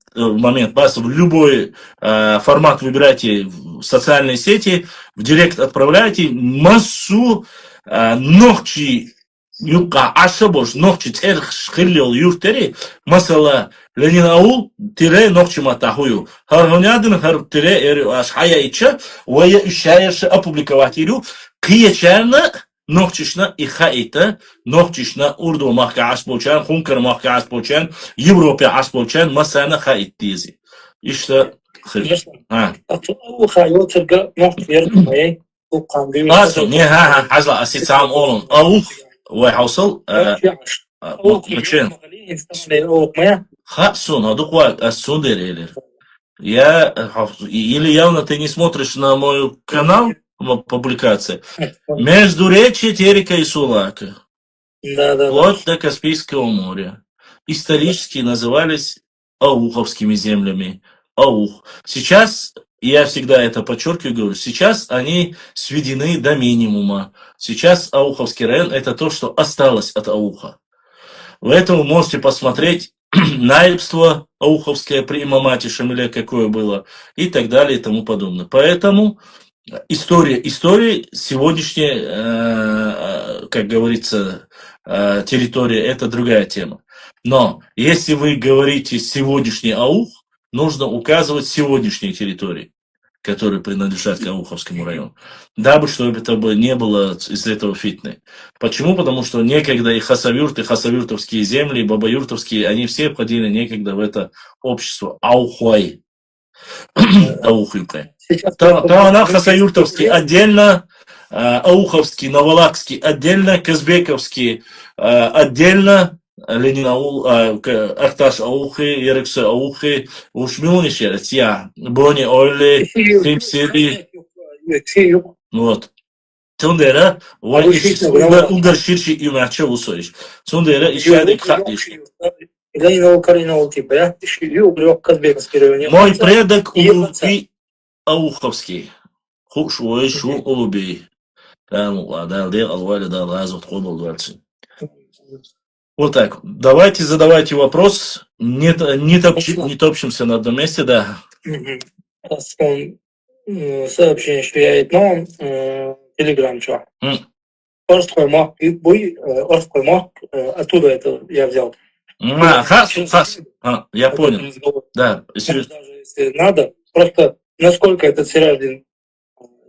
просто в любой формат выбирайте в социальные сети, в директ отправляйте массу ногчи юка ашабош ногчи терх шхиллил юртери масала ленин аул тире ногчи матахую хархонядын хар тире эр ашхая ича вая ишаяш опубликовать иру киечерна ногчишна и хаита ногчишна урду махка асполчан хункар махка асполчан Европе асполчан масана хаит дизи ишта Конечно. Ухайот тирга ногт верхмай. Асо не ха хазла асицам олон аух وحوصل مچن хасун адуква асундерели я или явно ты не смотришь на мой канал публикации Междуречье Терека и Сулака Да. вплоть до Каспийского моря исторически назывались ауховскими землями. Аух. Сейчас, я всегда это подчеркиваю, говорю, сейчас они сведены до минимума. Сейчас Ауховский район – это то, что осталось от Ауха. Поэтому можете посмотреть наибство Ауховское при имамате Шамиле, какое было, и так далее, и тому подобное. Поэтому история сегодняшняя, как говорится, территория – это другая тема. Но если вы говорите сегодняшний Аух, нужно указывать сегодняшние территории, которые принадлежат к Ауховскому району, дабы чтобы это не было из этого фитны. Почему? Потому что некогда и хасавюрт, и хасавюртовские земли, и бабаюртовские, они все входили некогда в это общество Аухуай. Аухуйка. Тавана хасавюртовский отдельно, Ауховский, Навалакский отдельно, Казбековский отдельно, Ленин аул, Ахташ аухи, Ерексе аухи, ушмилниш я, Бони Ойли, Симсили, вот. Тундера, удар ширши и мяча усоиш. Тундера и шадик хатиш. Мой предок Улубий Ауховский. Хушуй шу Улубий. Там ладал дел алвали да лазут хобал двадцать. Вот так. Давайте задавайте вопрос. Не топчемся на одном месте, да. Сообщение, что я одно телеграм, что. Орской маг, оттуда это я взял. Хас. Я понял. Да. Даже если надо, просто насколько этот Сереждин,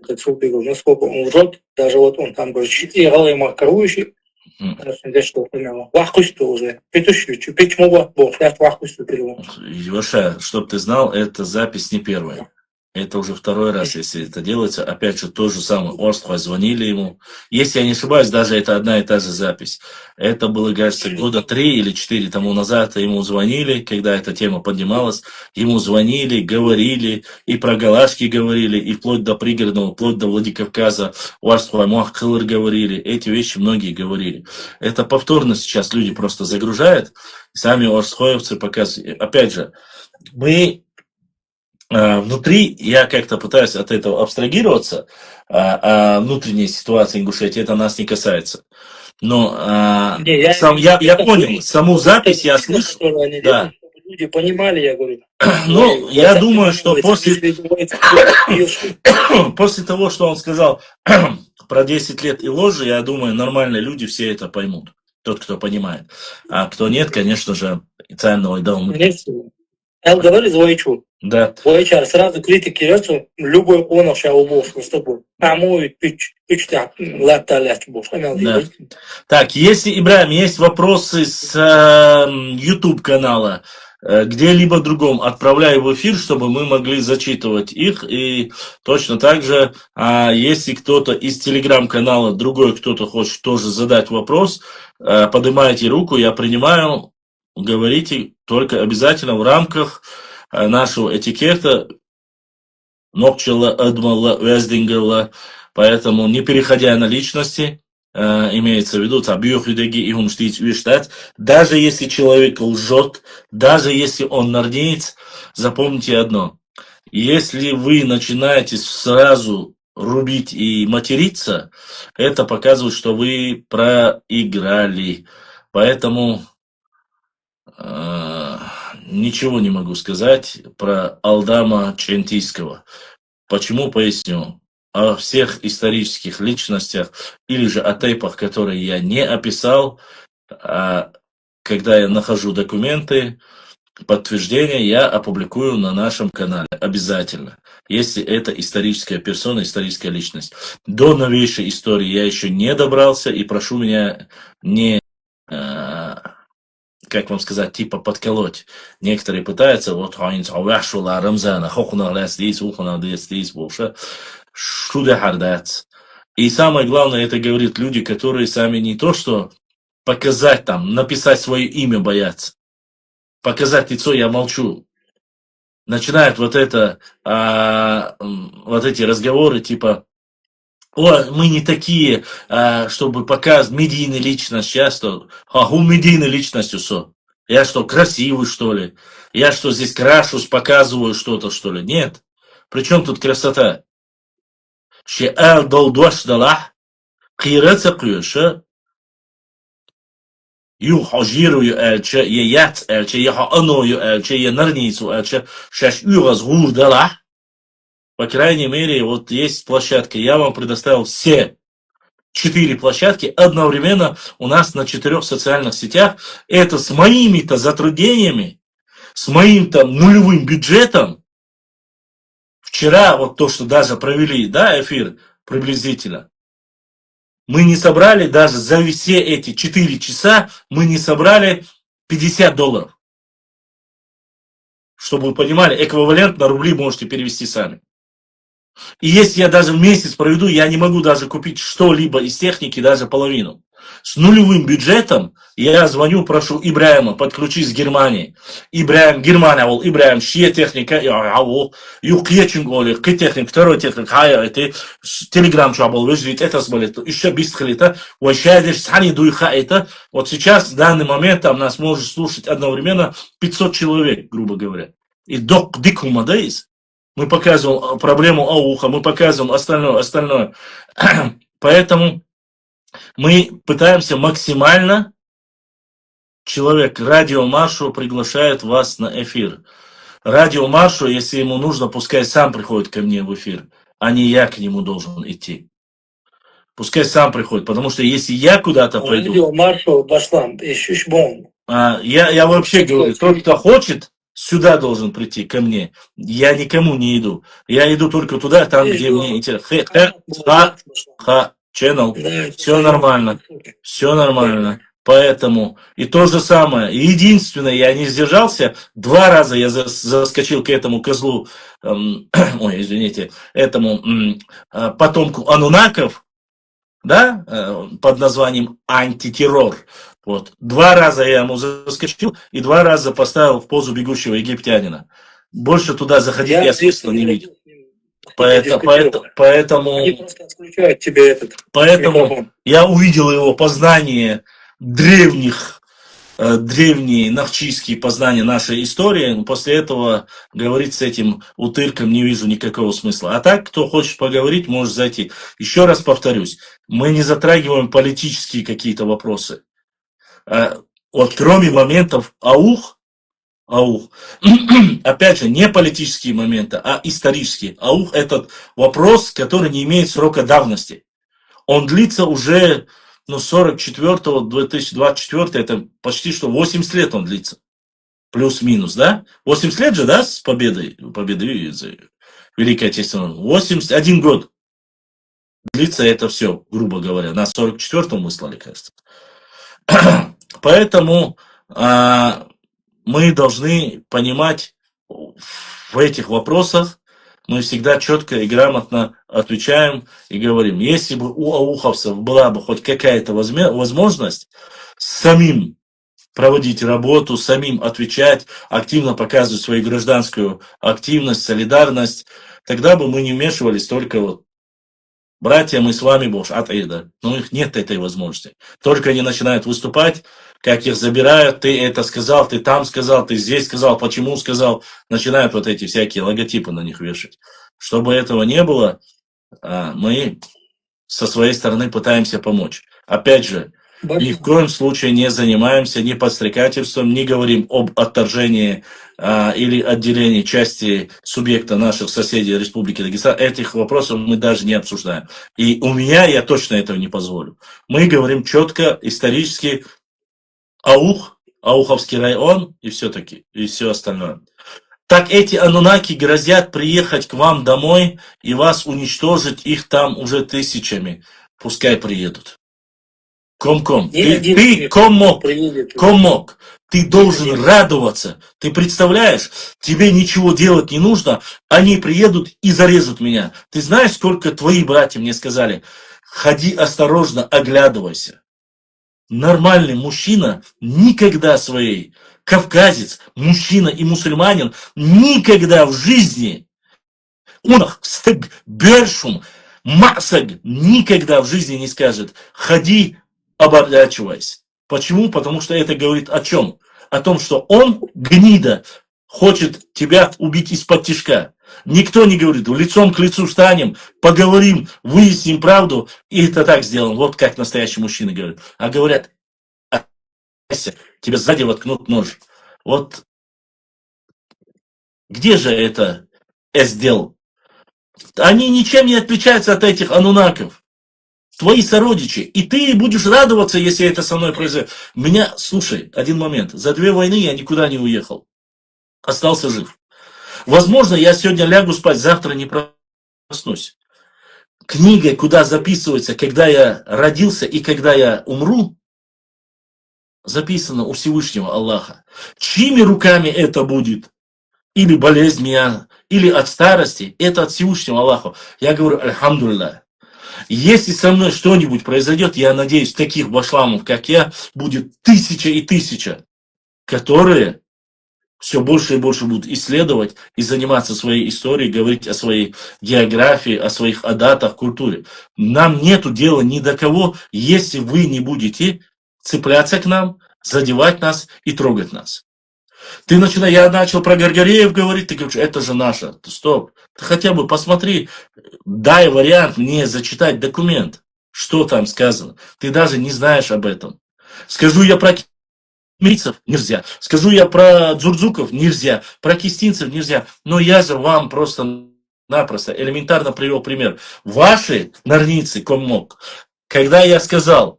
этот Сулбигов, насколько он лжет, даже вот он там говорит, 4 голы маг корующий, Ваша, чтобы ты знал, эта запись не первая. Это уже второй раз, если это делается. Опять же, то же самое. Орстхва звонили ему. Если я не ошибаюсь, даже это одна и та же запись. Это было, кажется, года 3 или 4 тому назад. Ему звонили, когда эта тема поднималась. Ему звонили, говорили, и про Галашки говорили, и вплоть до пригородного, вплоть до Владикавказа. Орстхва Махкылыр говорили. Эти вещи многие говорили. Это повторно сейчас люди просто загружают. Сами орстхоевцы показывают. Опять же, мы... Внутри я как-то пытаюсь от этого абстрагироваться, внутренней ситуации Ингушетии это нас не касается. Но я понял, саму запись я слышу. Да. Люди понимали, я говорю. Ну, я думаю, что после того, что он сказал про 10 лет и ложи, я думаю, нормальные люди все это поймут. Тот, кто понимает. А кто нет, конечно же, ценного и давно. Я говорю, звоню. Да. Воичар, сразу критики речу, любой он шел больше с тобой. А мой пич так, латалять больше. Так, если, Ибрахим, есть вопросы с YouTube канала, где-либо другом, отправляй в эфир, чтобы мы могли зачитывать их. И точно так же, если кто-то из телеграм-канала, другой кто-то хочет тоже задать вопрос, поднимайте руку, я принимаю, говорите, только обязательно в рамках нашего этикета, Нокчела, Эдмала, Вездингела, поэтому не переходя на личности, имеется в виду, даже если человек лжет, даже если он нордеец, запомните одно, если вы начинаете сразу рубить и материться, это показывает, что вы проиграли, поэтому ничего не могу сказать про Алдама Чентийского. Почему? Поясню. О всех исторических личностях или же о тейпах, которые я не описал, когда я нахожу документы, подтверждения, я опубликую на нашем канале. Обязательно. Если это историческая персона, историческая личность. До новейшей истории я еще не добрался, и прошу меня не, как вам сказать, типа подколоть. Некоторые пытаются, вот, и самое главное, это говорит люди, которые сами не то, что показать там, написать свое имя боятся. Показать лицо, я молчу. Начинают вот это, вот эти разговоры, типа, о, мы не такие, чтобы показывать медийную личность. Я что, медийную личностью, что? Я что, красивый, что ли? Я что, здесь крашусь, показываю что-то, что ли? Нет. Причем тут красота? Ше'ал долдуаш далах, кираться клюша, юхажирую эльче, я ят эльче, я хааною эльче, я нарницу эльче, шаш югаз гур далах. По крайней мере, вот есть площадка. Я вам предоставил все 4 площадки одновременно у нас на 4 социальных сетях. Это с моими-то затруднениями, с моим-то нулевым бюджетом. Вчера вот то, что даже провели, да, эфир приблизительно. Мы не собрали даже за все эти 4 часа, мы не собрали $50. Чтобы вы понимали, эквивалент на рубли можете перевести сами. И если я даже в месяц проведу, я не могу даже купить что-либо из техники, даже половину. С нулевым бюджетом я звоню, прошу Ибраима, подключись с Германии. Ибраим, Германия, Ибраим, шье техника, юкьечинг, к техник, второй техник, хая, это телеграм чабал, выжить, это смолит, еще бистрее, уащадишь, сани дуйха, это. Вот сейчас, в данный момент, там нас может слушать одновременно 500 человек, грубо говоря. И док дикума, да, есть? Мы показываем проблему ауха, мы показываем остальное. Поэтому мы пытаемся максимально. Человек Радио Маршу приглашает вас на эфир. Радио Маршу, если ему нужно, пускай сам приходит ко мне в эфир, а не я к нему должен идти. Пускай сам приходит, потому что если я куда-то пойду... Радио Маршу Башлам, еще бон. Я вообще говорю, тот, кто хочет, сюда должен прийти, ко мне. Я никому не иду. Я иду только туда, там, где мне интересно. Channel. Все нормально. Все нормально. Поэтому и то же самое. Единственное, я не сдержался. 2 раза я заскочил к этому козлу, этому потомку анунаков, да, под названием антитеррор. Вот. 2 раза я ему заскочил и 2 раза поставил в позу бегущего египтянина. Больше туда заходить я смысла не видел. Поэтому Они просто отключают тебе этот микрофон. Я увидел его познание древние нахчийские познания нашей истории. Но после этого говорить с этим утырком не вижу никакого смысла. А так, кто хочет поговорить, может зайти. Еще раз повторюсь, мы не затрагиваем политические какие-то вопросы. Вот кроме моментов аух, опять же, не политические моменты, а исторические. Аух – это вопрос, который не имеет срока давности. Он длится уже, 44-го, 2024, это почти что 80 лет он длится. Плюс-минус, да? 80 лет же, да, с победой Великой Отечественной. 81 год длится это все, грубо говоря. На 44-м мы слали, кажется. Поэтому мы должны понимать в этих вопросах, мы всегда четко и грамотно отвечаем и говорим, если бы у ауховцев была бы хоть какая-то возможность самим проводить работу, самим отвечать, активно показывать свою гражданскую активность, солидарность, тогда бы мы не вмешивались только вот братья, мы с вами, Бог, но у них нет этой возможности. Только они начинают выступать, как их забирают, ты это сказал, ты там сказал, ты здесь сказал, почему сказал, начинают вот эти всякие логотипы на них вешать. Чтобы этого не было, мы со своей стороны пытаемся помочь. Опять же, Ни в коем случае не занимаемся ни подстрекательством, не говорим об отторжении или отделении части субъекта наших соседей Республики Дагестан. Этих вопросов мы даже не обсуждаем. И у меня я точно этого не позволю. Мы говорим четко, исторически, Ауховский район и все-таки, и все остальное. Так эти анунаки грозят приехать к вам домой и вас уничтожить, их там уже тысячами. Пускай приедут. Комком. Ты комок. Ты должен радоваться. Ты представляешь, тебе ничего делать не нужно, они приедут и зарежут меня. Ты знаешь, сколько твои братья мне сказали? Ходи осторожно, оглядывайся. Нормальный мужчина никогда своей, кавказец, мужчина и мусульманин, никогда в жизни, бершум, масаг, никогда в жизни не скажет, ходи, оборачивайся. Почему? Потому что это говорит о чем? О том, что он, гнида, хочет тебя убить из-под тишка. Никто не говорит, лицом к лицу встанем, поговорим, выясним правду, и это так сделаем. Вот как настоящие мужчины говорят. А говорят, тебе сзади воткнут нож. Вот где же это сделал? Они ничем не отличаются от этих анунаков. Твои сородичи. И ты будешь радоваться, если это со мной произойдет. Меня, слушай, один момент. За 2 войны я никуда не уехал. Остался жив. Возможно, я сегодня лягу спать, завтра не проснусь. Книга, куда записывается, когда я родился и когда я умру, записано у Всевышнего Аллаха. Чьими руками это будет? Или болезнь меня, или от старости, это от Всевышнего Аллаха. Я говорю, альхамдулилля. Если со мной что-нибудь произойдет, я надеюсь, таких башламов, как я, будет 1000 и 1000, которые все больше и больше будут исследовать и заниматься своей историей, говорить о своей географии, о своих адатах, культуре. Нам нету дела ни до кого, если вы не будете цепляться к нам, задевать нас и трогать нас. Я начал про Гаргареев говорить, ты говоришь, это же наше. Стоп. Ты хотя бы посмотри, дай вариант мне зачитать документ, что там сказано. Ты даже не знаешь об этом. Скажу я про кемерийцев? Нельзя. Скажу я про дзурдзуков? Нельзя. Про кистинцев? Нельзя. Но я же вам просто-напросто элементарно привел пример. Ваши норницы, коммок, когда я сказал,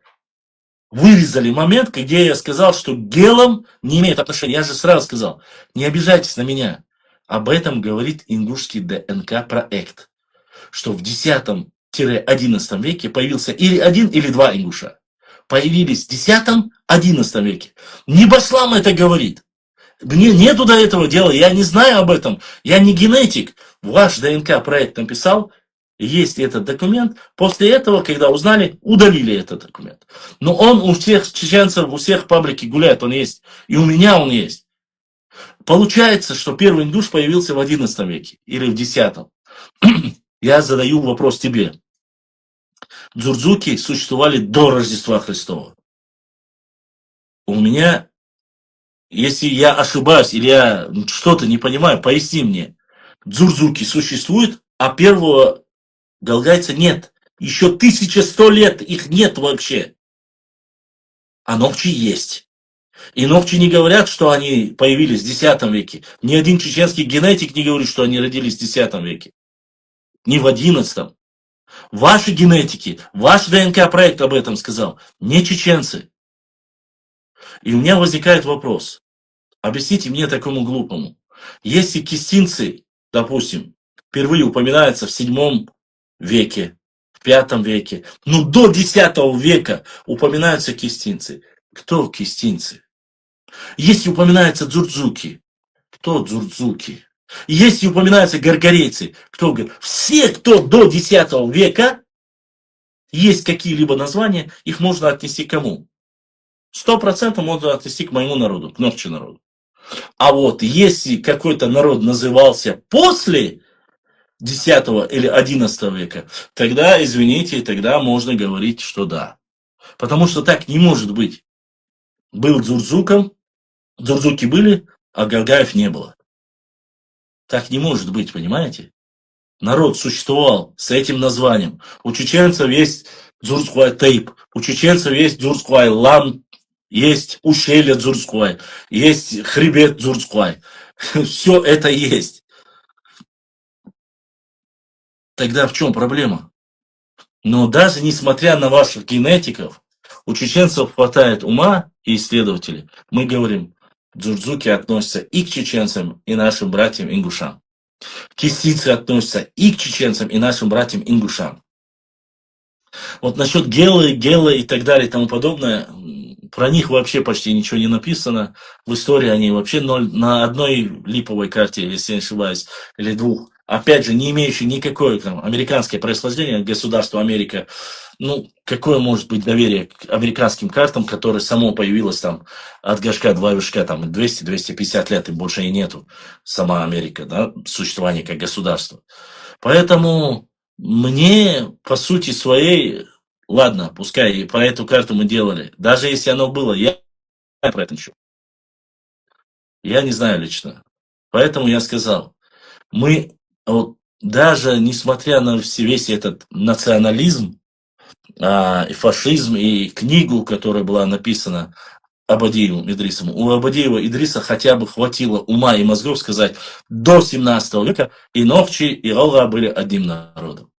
вырезали момент, где я сказал, что гелом не имеет отношения. Я же сразу сказал, не обижайтесь на меня. Об этом говорит ингушский ДНК-проект, что в 10-11 веке появился или 1, или 2 ингуша. Появились в 10-11 веке. Не Башлам это говорит. Мне нету до этого дела, я не знаю об этом. Я не генетик. Ваш ДНК-проект написал, есть этот документ. После этого, когда узнали, удалили этот документ. Но он у всех чеченцев, у всех паблики гуляет, он есть. И у меня он есть. Получается, что первый ингуш появился в 11 веке или в 10. Я задаю вопрос тебе. Дзурдзуки существовали до Рождества Христова. У меня, если я ошибаюсь или я что-то не понимаю, поясни мне. Дзурдзуки существуют, а первого галгайца нет. Еще 1100 лет их нет вообще. А новчи есть. И новчи не говорят, что они появились в 10 веке. Ни один чеченский генетик не говорит, что они родились в 10 веке. Ни в 11. Ваши генетики, ваш ДНК-проект об этом сказал. Не чеченцы. И у меня возникает вопрос. Объясните мне такому глупому. Если кистинцы, допустим, впервые упоминаются в 7 веке, в 5 веке, но до 10 века упоминаются кистинцы. Кто кистинцы? Если упоминаются дзурдзуки, кто дзурдзуки? Если упоминаются гаргарейцы, кто? Все, кто до 10 века, есть какие-либо названия, их можно отнести к кому? 100% можно отнести к моему народу, к новчи народу. А вот если какой-то народ назывался после 10 или 11 века, тогда, извините, тогда можно говорить, что да. Потому что так не может быть. Был дзурдзуком, дзурдзуки были, а Гагаев не было. Так не может быть, понимаете? Народ существовал с этим названием. У чеченцев есть Дзурсквай Тейп, у чеченцев есть Дзурсквай Лам, есть ущелье Дзурсквай, есть хребет Дзурсквай. Все это есть. Тогда в чем проблема? Но даже несмотря на ваших генетиков, у чеченцев хватает ума и исследователей. Мы говорим, дзурзуки относятся и к чеченцам, и нашим братьям-ингушам. Кистинцы относятся и к чеченцам, и нашим братьям-ингушам. Вот насчет гелы и так далее и тому подобное, про них вообще почти ничего не написано. В истории они вообще на одной липовой карте, если я не ошибаюсь, или двух. Опять же, не имеющие никакое там, американское происхождение, государство Америка. Ну, какое может быть доверие к американским картам, которое само появилось там от горшка, два вершка, там 200-250 лет, и больше и нету сама Америка, да, существование как государство. Поэтому мне, по сути своей, ладно, пускай и про эту карту мы делали, даже если оно было, я про это ничего. Я не знаю лично. Поэтому я сказал, мы вот, даже несмотря на весь этот национализм, и фашизм, и книгу, которая была написана Абадиевым Идрисом, у Абадиева Идриса хотя бы хватило ума и мозгов сказать, до 17 века и Нохчи, и Алла были одним народом.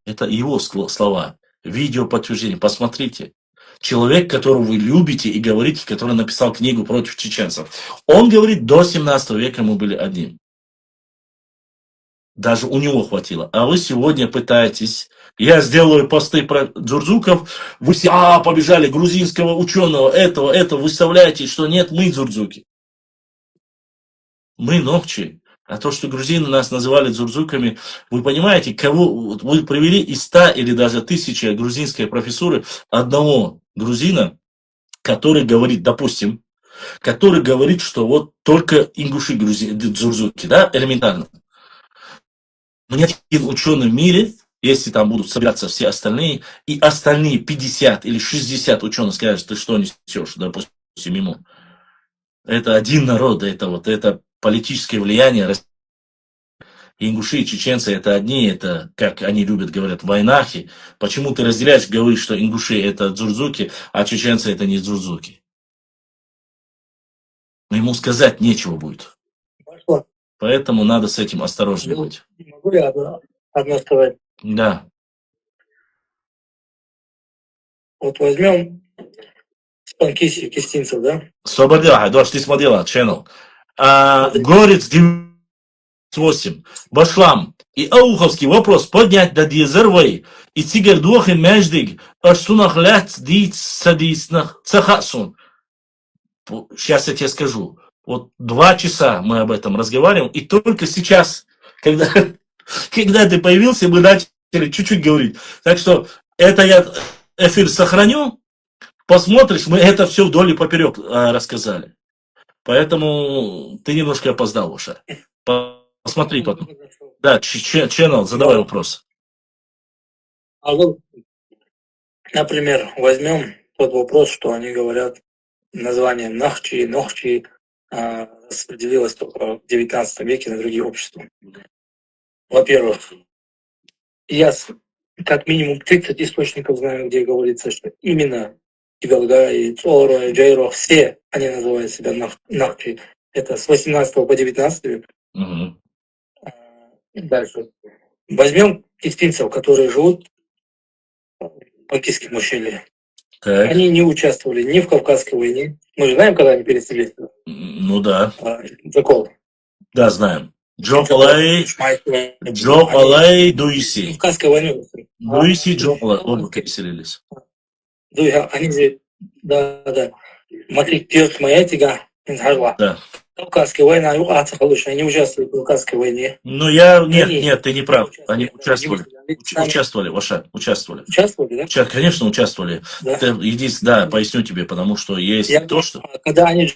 Это его слова. Видео подтверждение. Посмотрите. Человек, которого вы любите и говорите, который написал книгу против чеченцев. Он говорит, до 17 века мы были одним. Даже у него хватило. А вы сегодня пытаетесь... Я сделаю посты про дзурзуков. Вы все побежали грузинского ученого, этого. Выставляете, что нет, мы дзурзуки. Мы нохчи. А то, что грузины нас называли дзурзуками, вы понимаете, кого вы привели из 100 или даже 1000 грузинской профессуры одного грузина, который говорит, допустим, который говорит, что вот только ингуши дзурзуки, да, элементарно. Но ни один ученый в мире, если там будут собираться все остальные, и остальные 50 или 60 ученых скажут, ты что несешь, допустим, ему. Это один народ, это политическое влияние. Ингуши и чеченцы это одни, это, как они любят, говорят, войнахи. Почему ты разделяешь, говоришь, что ингуши это дзурзуки, а чеченцы это не дзурзуки? Но ему сказать нечего будет. Хорошо. Поэтому надо с этим осторожнее быть. Могу я одно сказать? Да. Вот возьмем спанкиси кистинцев, да? Свободя, дождь, ты смотрела, channel. Горец 98. Башлам. И Ауховский вопрос поднять до Дизервей. И Цигер Дуохин Междиг. Ашсунах лят дит садиснах цахасун. Сейчас я тебе скажу. Вот 2 часа мы об этом разговариваем. И только сейчас, когда ты появился, мы начали чуть-чуть говорить. Так что это я эфир сохраню. Посмотришь, мы это все вдоль и поперек рассказали. Поэтому ты немножко опоздал уже. Посмотри потом. Да, channel, задавай вопрос. А вот, например, возьмем тот вопрос, что они говорят, название Нохчи распределилось только в 19 веке на другие общества. Во-первых, я как минимум 30 источников знаю, где говорится, что именно Ивелгай, Цоро, Джейро, все они называют себя Нохчи. Это с 18 по 19 век. Угу. Дальше. Возьмем кистинцев, которые живут в Бакийском ущелье. Так. Они не участвовали ни в Кавказской войне. Мы же знаем, когда они переселились. Ну да. Закол. Да, знаем. Джопалай, Дуиси. Кавказской войне. Дуиси, Джопалай, оба переселились. Они же, да. Смотри, пьет моя тяга, Да. Кавказская война, они не участвовали в Кавказской войне. Ну нет, ты не прав. Они участвовали. Участвовали, Ваша, участвовали. Участвовали, да? Конечно, участвовали. Да. Да, поясню тебе, потому что есть то, что... Когда они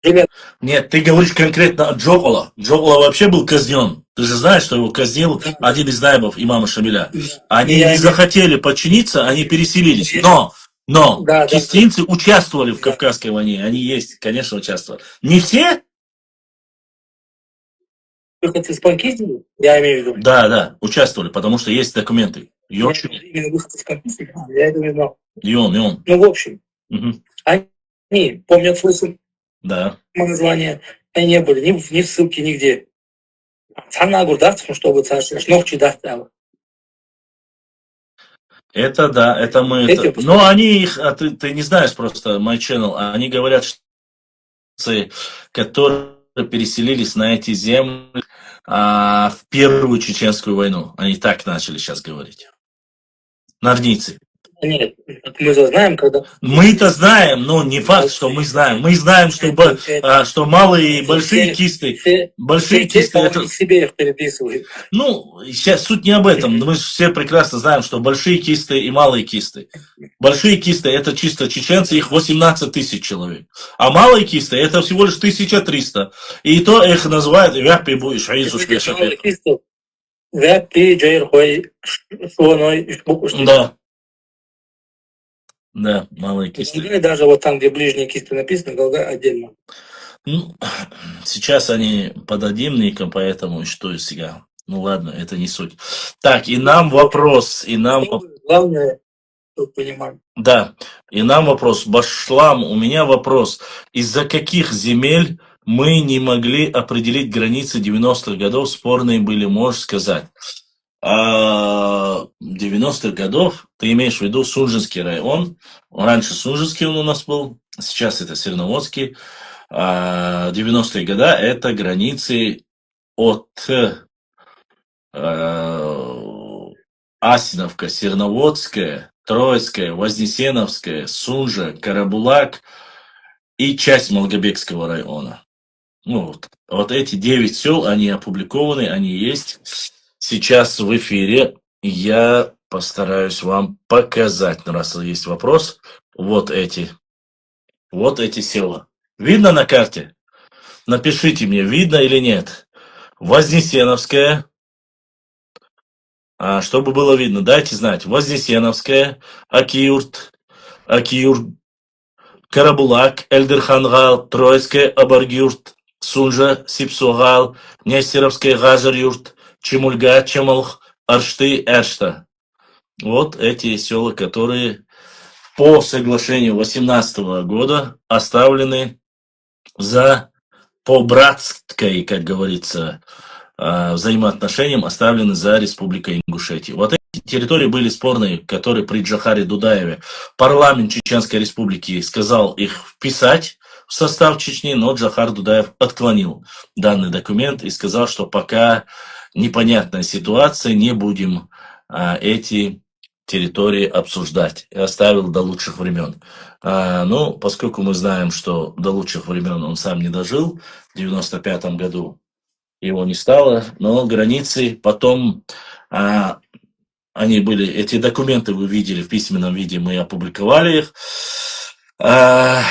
жили... Нет, ты говоришь конкретно о Джокола. Джокола вообще был казнен. Ты же знаешь, что его казнил один из наибов имама Шамиля. Они не захотели подчиниться, они переселились. Но кистинцы участвовали в Кавказской войне. Они есть, конечно, участвовали. Не все, выходцы из Панкизии, я имею в виду. Да, участвовали, потому что есть документы. Именно выходцы из Панкизии, я это не знал. И он. Ну, в общем, Мгм. они помнят смысл Да. названия, они не были ни в ссылке, нигде. Цана гурдартов, чтобы ногчи дартал. Это да, это мы... Эти Это... Но они их... ты не знаешь просто My Channel. Они говорят, что которые переселились на эти земли в Первую Чеченскую войну. Они так начали сейчас говорить. Нордийцы. Нет, мы же знаем, когда... Мы-то знаем, но не факт, что мы знаем. Мы знаем, что малые и большие кисты... Большие кисты это... Они себе их переписывают. Ну, сейчас суть не об этом. Мы же все прекрасно знаем, что большие кисты и малые кисты. Большие кисты это чисто чеченцы, их 18 тысяч человек. А малые кисты это всего лишь 1300. И то их называют Вяпи Буишаизу Шпешапе. Да, малые кисты. Галгай даже вот там, где ближние кисты написано, Галгай отдельно. Ну, сейчас они под одним ником, поэтому что из себя. Ну ладно, это не суть. Так, и нам вопрос, Главное, чтобы понимать. Да, и нам вопрос. Башлам, у меня вопрос. Из-за каких земель мы не могли определить границы 90-х годов? Спорные были, можешь сказать. 90-х годов, ты имеешь в виду Сунжинский район. Раньше Сунжинский он у нас был, сейчас это Серноводский. 90-е годы это границы от Асиновка, Серноводская, Троицкая, Вознесеновская, Сунжа, Карабулак и часть Малгобекского района. Ну, вот эти 9 сел, они опубликованы, они есть сейчас в эфире. Я постараюсь вам показать, раз есть вопрос. Вот эти села. Видно на карте? Напишите мне, видно или нет. Вознесеновская. Чтобы было видно, дайте знать. Вознесеновская, Акиюрт, Карабулак, Эльдерхангал, Троицкая, Абаргюрт, Сунжа, Сипсугал, Нестеровская, Газарюрт, Чемульга, Чемалх, Аршты, Эршта. Вот эти села, которые по соглашению 18 года оставлены по братской, как говорится, взаимоотношениям оставлены за Республикой Ингушетия. Вот эти территории были спорные, которые при Джохаре Дудаеве парламент Чеченской Республики сказал их вписать в состав Чечни, но Джохар Дудаев отклонил данный документ и сказал, что пока непонятная ситуация, не будем эти территории обсуждать. И оставил до лучших времен. Но поскольку мы знаем, что до лучших времен он сам не дожил, в 95 году его не стало, но границы потом, они были, эти документы вы видели в письменном виде, мы опубликовали их. В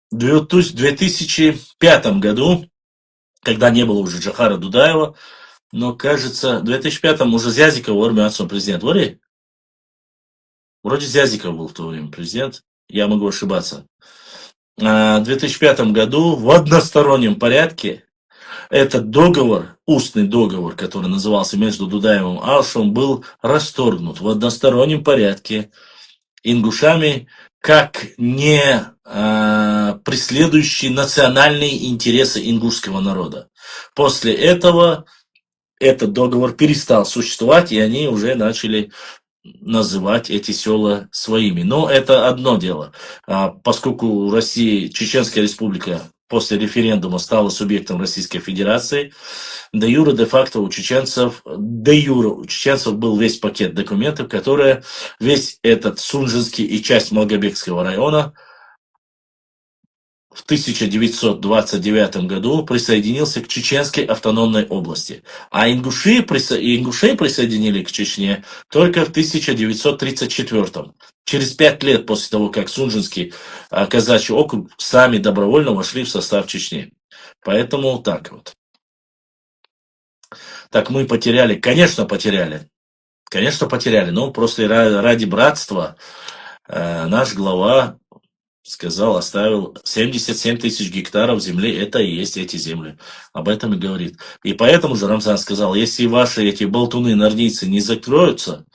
2005 году, когда не было уже Джохара Дудаева, но кажется, в 2005 уже Зязиков в армии президент. Вроде Зязиков был в то время президент, я могу ошибаться. В 2005 году в одностороннем порядке этот договор, устный договор, который назывался между Дудаевым и Алшем, был расторгнут в одностороннем порядке ингушами, как не преследующий национальные интересы ингушского народа. После этого этот договор перестал существовать, и они уже начали называть эти села своими. Но это одно дело. Поскольку Россия, Чеченская Республика после референдума стала субъектом Российской Федерации, де юре, де факто у чеченцев был весь пакет документов, которые весь этот Сунжинский и часть Малгобекского района в 1929 году присоединился к Чеченской автономной области. А ингушей присоединили к Чечне только в 1934. Через 5 лет после того, как Сунжинский казачий округ сами добровольно вошли в состав Чечни. Поэтому так вот. Так мы потеряли, конечно потеряли, но просто ради братства наш глава сказал, оставил 77 тысяч гектаров земли, это и есть эти земли. Об этом и говорит. И поэтому же Рамзан сказал, если ваши эти болтуны, нордийцы не закроются,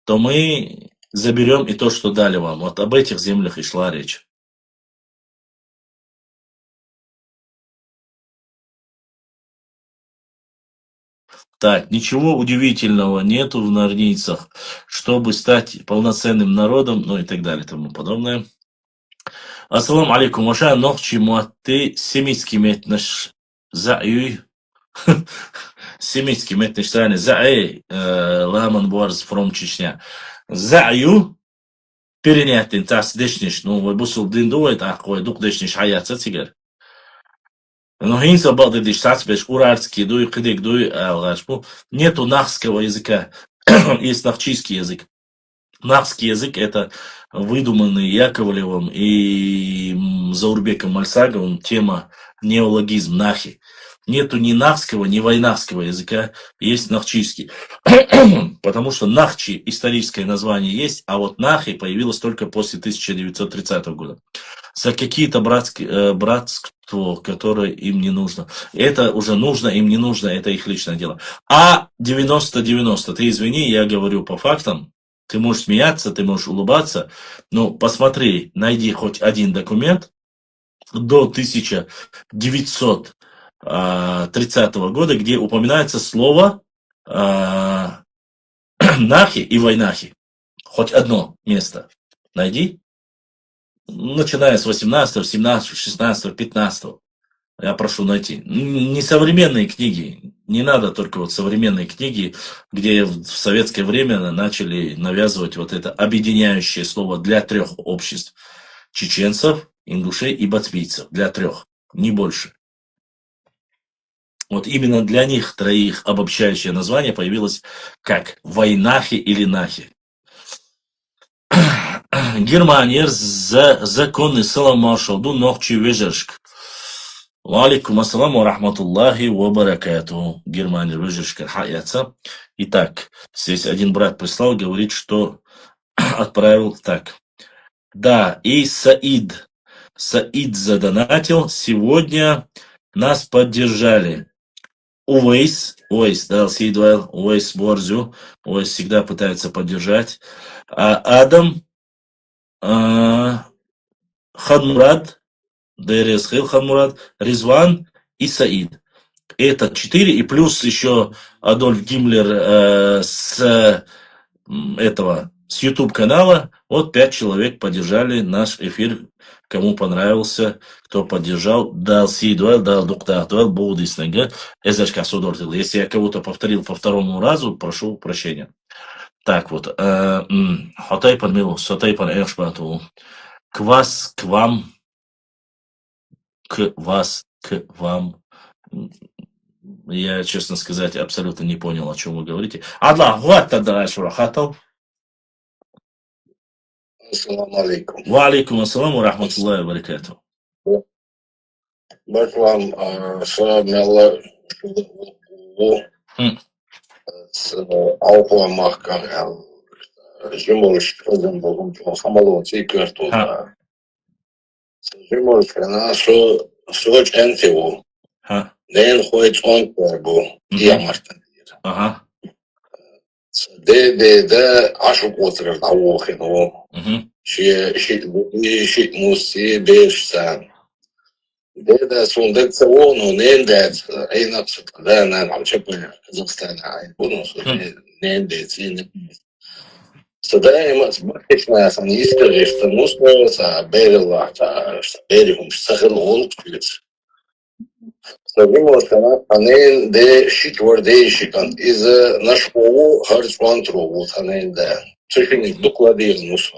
то мы заберем и то, что дали вам. Вот об этих землях и шла речь. Так, ничего удивительного нету в нордийцах, чтобы стать полноценным народом, ну и так далее и тому подобное. Ассаламу алейкум, ваша нохчи муатты семитский метнаш заюй. Семитский метнаш сани зай ламан буарз from Чечня. Заю перенятин тас дешниш, ну вы бусул диндует, ахой дук дешниш хаяца тигер. Но хинца бады диш сацбеш уральский дуй кыдык дуй алгашпу. Нету нахского языка, есть нахчийский язык. Нахский язык это выдуманный Яковлевым и Заурбеком Мальсаговым тема неологизм нахи. Нету ни нахского, ни войнахского языка, есть нахчийский. Потому что нахчи историческое название есть, а вот нахи появилось только после 1930 года. За какие-то братство, которое им не нужно. Это уже нужно, им не нужно, это их личное дело. А 90-90, ты извини, я говорю по фактам. Ты можешь смеяться, ты можешь улыбаться, но посмотри, найди хоть один документ до 1930 года, где упоминается слово нахи и войнахи. Хоть одно место найди, начиная с 18, 17, 16, 15. Я прошу найти. Не современные книги. Не надо только вот современные книги, где в советское время начали навязывать вот это объединяющее слово для 3 обществ. Чеченцев, ингушей и батвийцев. Для 3, не больше. Вот именно для них 3 обобщающее название появилось как войнахи или нахи. Германия законы Саламашалду Нохчи Вежершк. Валикум ассаламу рахматуллахи ва баракату. Германия Вежершка хаяца. Итак, здесь один брат прислал, говорит, что отправил так. Да, и Саид задонатил. Сегодня нас поддержали. Уэйс, да, Сейдвайл, Уэйс Борзю. Уэйс всегда пытается поддержать. Адам, Ханмурад, ДРС Ханмурад, Резван и Саид. Это 4, и плюс еще Адольф Гиммлер с YouTube канала. Вот 5 человек поддержали наш эфир. Кому понравился, кто поддержал, дал Сейдуэл, дал Дуктахтуэл, Боудиснега, Эзешка Судортил. Если я кого-то повторил по 2-му разу, прошу прощения. Так вот, Хотайпан Милу, Сотайпан Эшбату, к вам, я, честно сказать, абсолютно не понял, о чем вы говорите. Адла, вот тогда Ашурахатал. Ассаламу алейкум. Ва алейкум ассаламу рахматуллахи ва баракату. Баклам, Аллах, с Алпуамахкам, Жиморш, Богом, Хамалон, Цикарту, Жиморш, что Чентиву, Нен ходит он Пергу, Ямартан. Ага. Да, ашу котрер на Вохину, щит муси бешсан. Да, сундек цеону, нендец, эйнакс, да, нам чепы Казахстана, айбунус, нендец, Сюда им сборочная история, что нужно заберила, что берегом сахарон купить. Sabemos que tanen de shitwardeyşikan iz nashkovu harçvantrovu tanen de Türkiye'nin dokladığımız.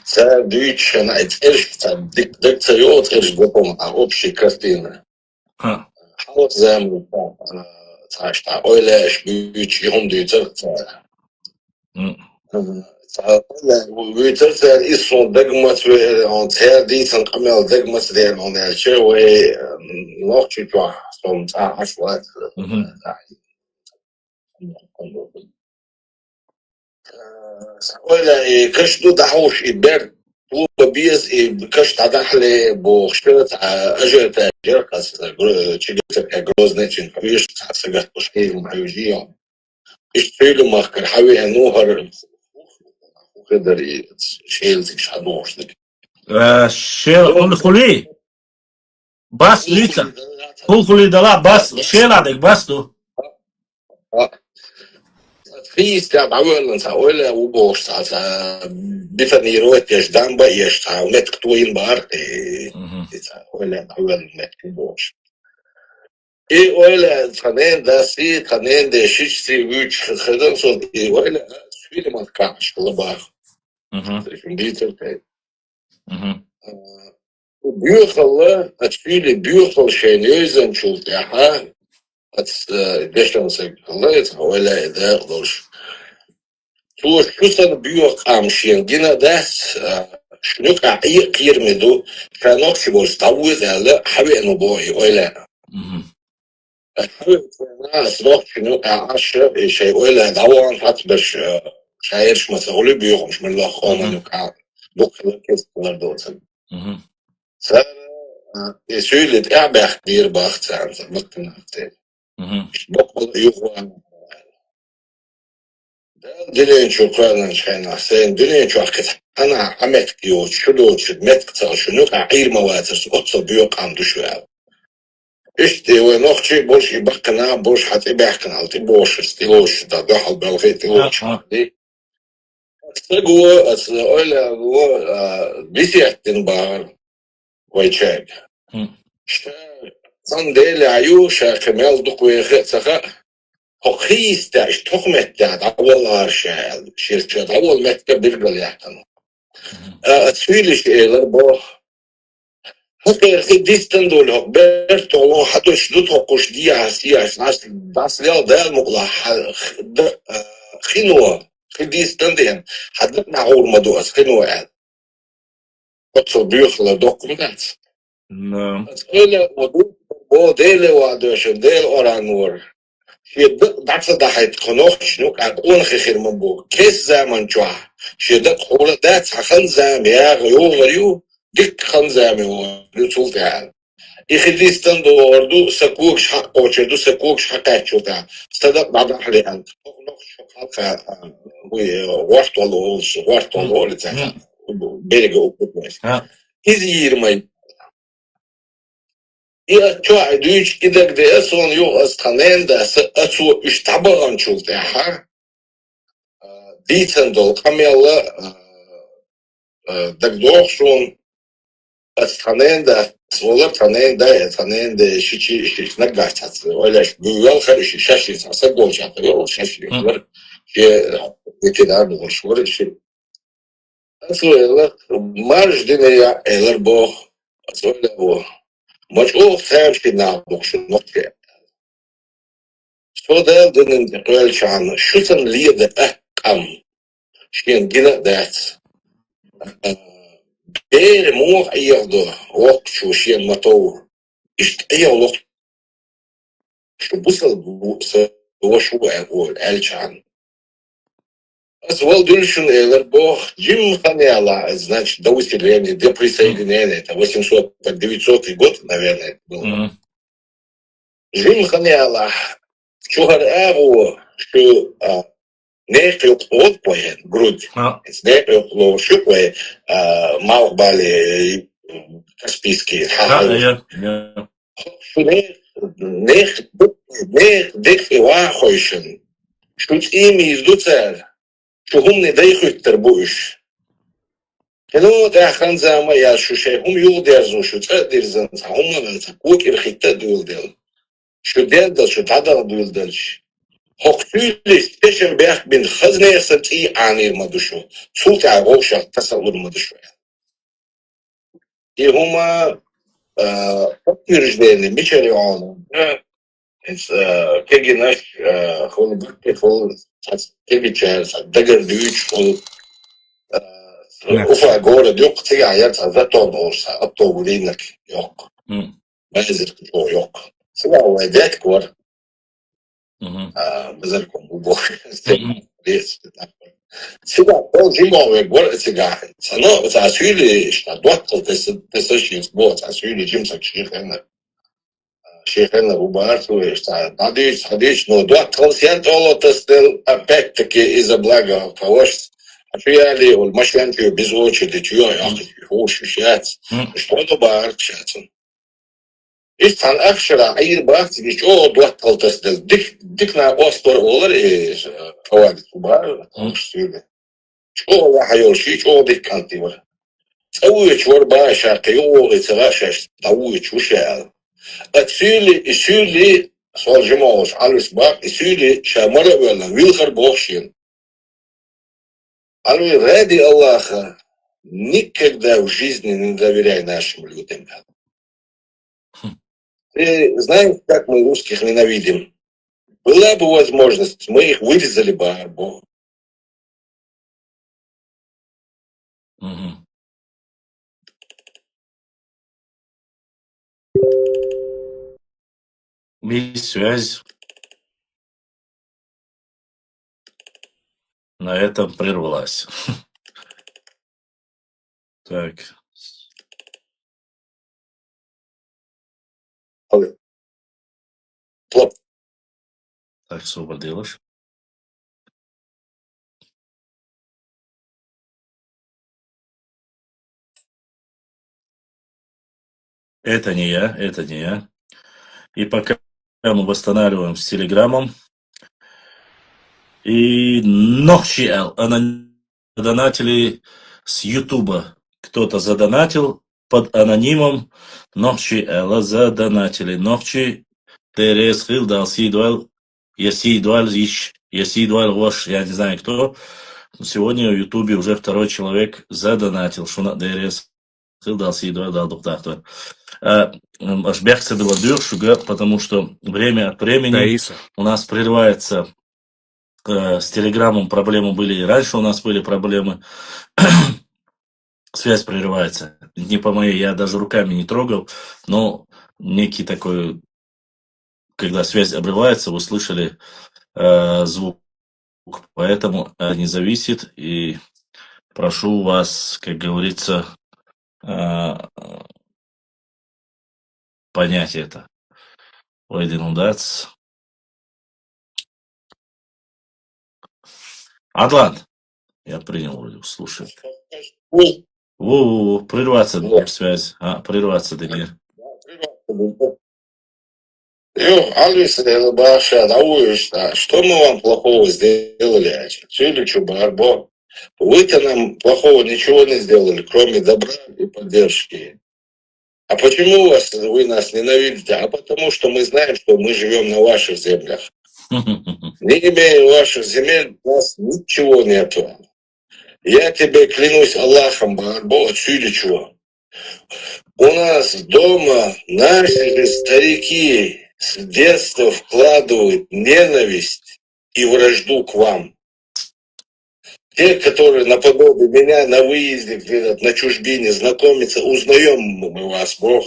Це двічі на це дикціот аж допомога общій картини. От землю це ж та ойлеш двічі гомдується це. ويترسل اسمه دقمت انتهى دي تنقمل دقمت دي من شوي نوقت جوا صوم تاع عشوات öyle kışlı dahuş iber bu biz kış tadahli bu şöyle ajır tacir kas çiğdek grozne için kıyış sagat başkayım hayujiyo işteyli mahkar havi anuhar وقدر شيل شادوش شيل خلي بس ليتسا خلي دلا بس شيل عندك بس تو في استعب عولا سأولا وبوش بفني روت يجدان بقى يشتع ونتك طوين بارك سأولا عولا نتك بوش إيه ولا تنين دا سي تنين دا شيش سي ويش خدم صد إيه ولا سويل ما تكعش لباخ ديتر تاي بيوخل أتفيلي بيوخل شينيزن شلت يحا دشتن سيكلا ولا إذا أقدرش تو شو سن بيوخ أمشين جينا داس شنوك عقيق كير مدو كانوك شبوش تعوذ على حبي أنو بوي ولا حبي ناس روح شنوك عشر شيء ولا دوان حتى باش شايرش مسؤولي بيوخ مش من الله خوانا نوك دوك لكيس كلار دوتن سر يسويلت إعباح دير باخت سان مكتن هفتين بقول يوخوان دلين شو قالن شحنا حسين دلين شو حكت أنا عمت كيو شلو شدمت كتر شنو عير مواتر أتصل بيوق عم دشوا إشتي ونوخشي بوش يبقنا بوش حتى بيحكنا على بوش استيلوش دا دخل بالغيت لوش دي أتسقوا أتسقوا هو بيسيحتن بار ويتشاق صن ديلي عيوشا كمال دقوي خيتسخا خيستاش تخمتات أول هارشال شيرشات أول متك بيرقل يحتنو أتسويلش إيلر بوخ هكذا خي ديستن دول هك بيرتو الله حتو شدوت هكوش دي عسياش ناس داس ليال دال مقلا خينوا خي ديستن دين حدت معور مدوس خينوا يعني قطو بيخلا دوكمنات نعم أتسويلة ودو بو ديلي وادوشن ديل أورانور دعسة دحيت خنوخ شنوك عقون خير من بو كيس زمن جواه شدت حولة دات خن زام يا غيو غريو ديك خن زام يو رسول تعال يخليستن دوردو سكوكش حق وشدو سكوكش حق شوتا استدق بعد حليان خنوخ شو حق وقت والله تعال بيرجع وكويس إذا يرمي يا شو دوش إذا كده أصلا يو أستخدم ده أسوأ إشتباهن شلته ها ديتن دول كميلا دكتور شون أستخدم ده ولا أستخدم ده شيء نقدر تحصل ولا بيوال خارج شاشة تحصل جول شاطر ولا شاشة ولا شيء كده نقول شو ولا شيء أصلا مارج دنيا إلر أصلا هو مجهول خام في نعبوك شو نقطة شو ده نقول شان شو تن ليه ده أم شين جنا ده بير مو أيضا وقت شو شين مطور أي وقت شو بوصل هو شو أقول ألشان أسوال دولشون إلر جيم خاني على значит до выселения до присоединения это 800-900 год наверное было. Жим ханяла чугар агу что нехлюк отпоен грудь нехлюк лошукве мал бали каспийский что нех дехва хойшен что ими издуцер شو هم ندايخو التربوش كانوا داخلين زي ما يا شو شيء هم يودرزون شو تقدر زين هم تقوك الخطة دول دل شو دل شو تعدل دول دلش حقوقي تشم بيخ بين خزنة ستي عني ما دشوا صوت عروش تصور ما دشوا هما يرجعون ميشيل عون كيجي ناش خول بكتي خول كيجي تشارس دقر ديوش خول وفا جورة ديوك تيجي عيات عزاتهم أورسا أطولينك يوك ما يزر كتو يوك سوا وادات كور بزركم وبوخ ليس Сега, полжимове горе сега. Но за сюли, что доктор, ты сочинил год, за сюли жимсак шейхена убартуешь, что надеюсь, но доктор сент олотостел опять-таки из-за блага повышить. А что я ли, он машинки без очереди, чьё, я хочу считать, что то барчаться. Ich kann أخشى عير بارتي مش دوت تصدق ديكنا أسطر أولر إيش فوائد كبار مش تيجي شو راح يورشي شو ديك كانتي ولا سوي شو باشا قيوغ يتغاشش طوي شو شاعر أتسيلي صار جماعة على السباق يسيلي شامرة ولا ويلخر بوخشين على ради Аллаха никогда в жизни не доверяй нашим людям. Ты знаешь, как мы русских ненавидим? Была бы возможность, мы их вырезали бы арбу. Мгм. Есть связь. На этом прервалась. Так. Плохо. Так, освободилась. Это не я, это не я. И пока мы восстанавливаем с Телеграмом. И Нохчиэл, она донатили с Ютуба. Кто-то задонатил под анонимом Нохчиэла задонатили. Нохчи Терес Хилдал Сидуэл, Ясидуэль Иш, Ясидуэль Вош, я не знаю кто. Но сегодня в Ютубе уже второй человек задонатил. Шуна Терес Хилдал Сидуэль дал доктор. Ашбехса была дюршуга, потому что время от времени Таиса. у нас прерывается с Телеграмом проблемы были и раньше у нас были проблемы. Связь прерывается. Не по моей, я даже руками не трогал, но некий такой, когда связь обрывается, вы слышали звук. Поэтому не зависит. И прошу вас, как говорится, понять это. Войден удац. Адлан. Я принял вроде, слушай. Во-во-во, прерваться Вот. связь. Прерваться, Демир. Алиса, Баша, что мы вам плохого сделали? Чили Чубарбо. Вы-то нам плохого ничего не сделали, кроме добра и поддержки. А почему вы нас ненавидите? А потому что мы знаем, что мы живем на ваших землях. Не имея ваших земель, у нас ничего нету. Я тебе клянусь Аллахом, Барбо, отсюда чего. У нас дома наши же старики с детства вкладывают ненависть и вражду к вам. Те, которые наподобие меня на выезде где-то на чужбине знакомятся, узнаем мы вас, Бог.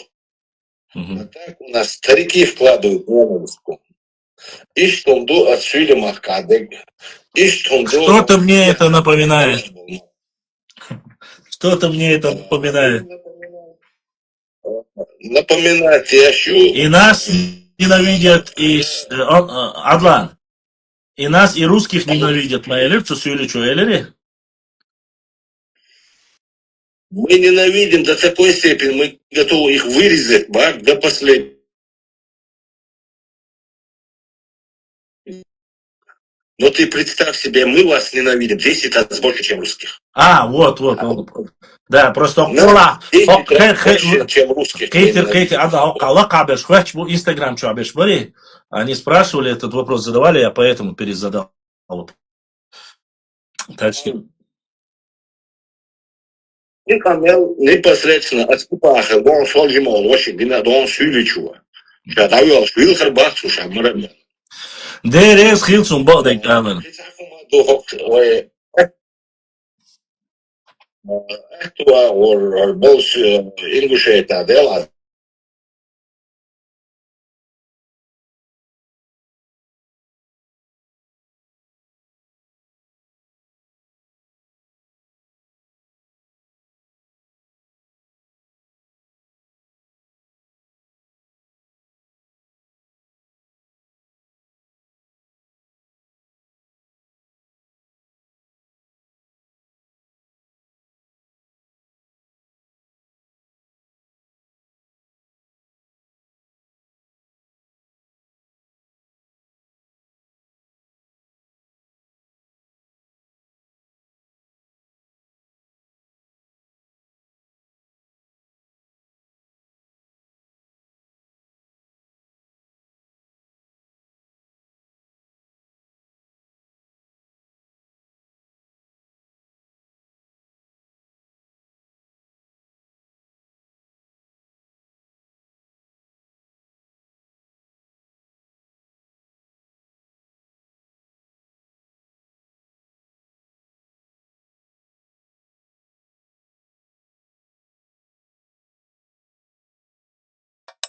А так у нас старики вкладывают ненависть. Иштунду отсюда Махкадек. Что-то мне это напоминает. Что-то мне это напоминает. Напоминать ящу. И нас ненавидят, Адлан. И нас, и русских ненавидят. Моя лекция Сюличу Эллери. Мы ненавидим до такой степени, мы готовы их вырезать, до последнего. Но ты представь себе, мы вас ненавидим 10 раз больше, чем русских. Вот. Да, просто... 10 раз больше, чем русских. Кейтер, Кабеш, Инстаграм, Чабеш, Бори. Они спрашивали этот вопрос, задавали, я поэтому перезадал. Так что... Непосредственно от Купаха, он шел ему, он очень он Сюличу. Я даю, Сюлихар Бахсу, Шамарам. Дерес Хилсун Бодек Амен. Or both English,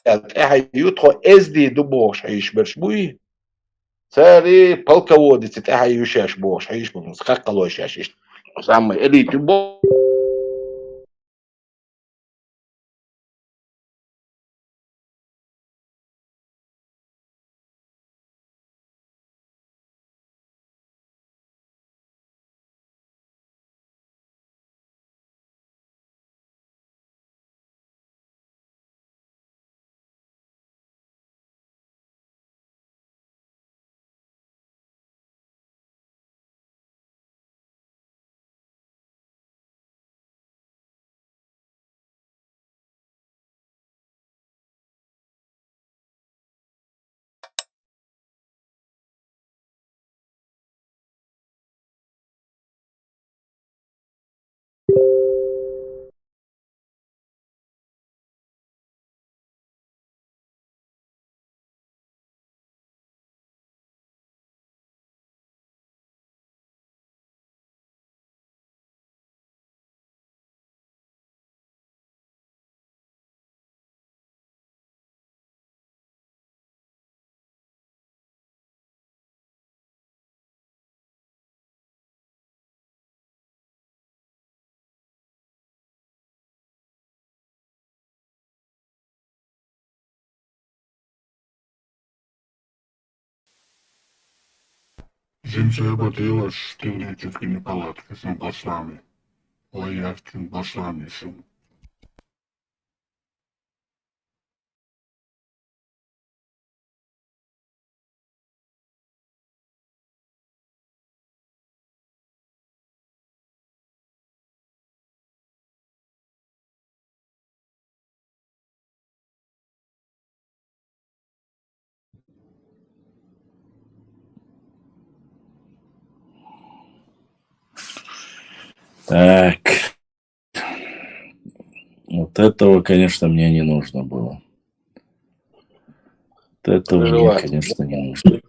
يدخل ازدي دبوش عيش برشبوي ساري بالكودي تتاهي يشاش بوش عيش من سقق يشاش سامي اللي تبو Zimse batıyla şiştiğinde çiftliğini palatkasını başlamı. O yaştın başlamısın. Так. Вот этого, конечно, мне не нужно было. Вот этого мне, конечно, не нужно.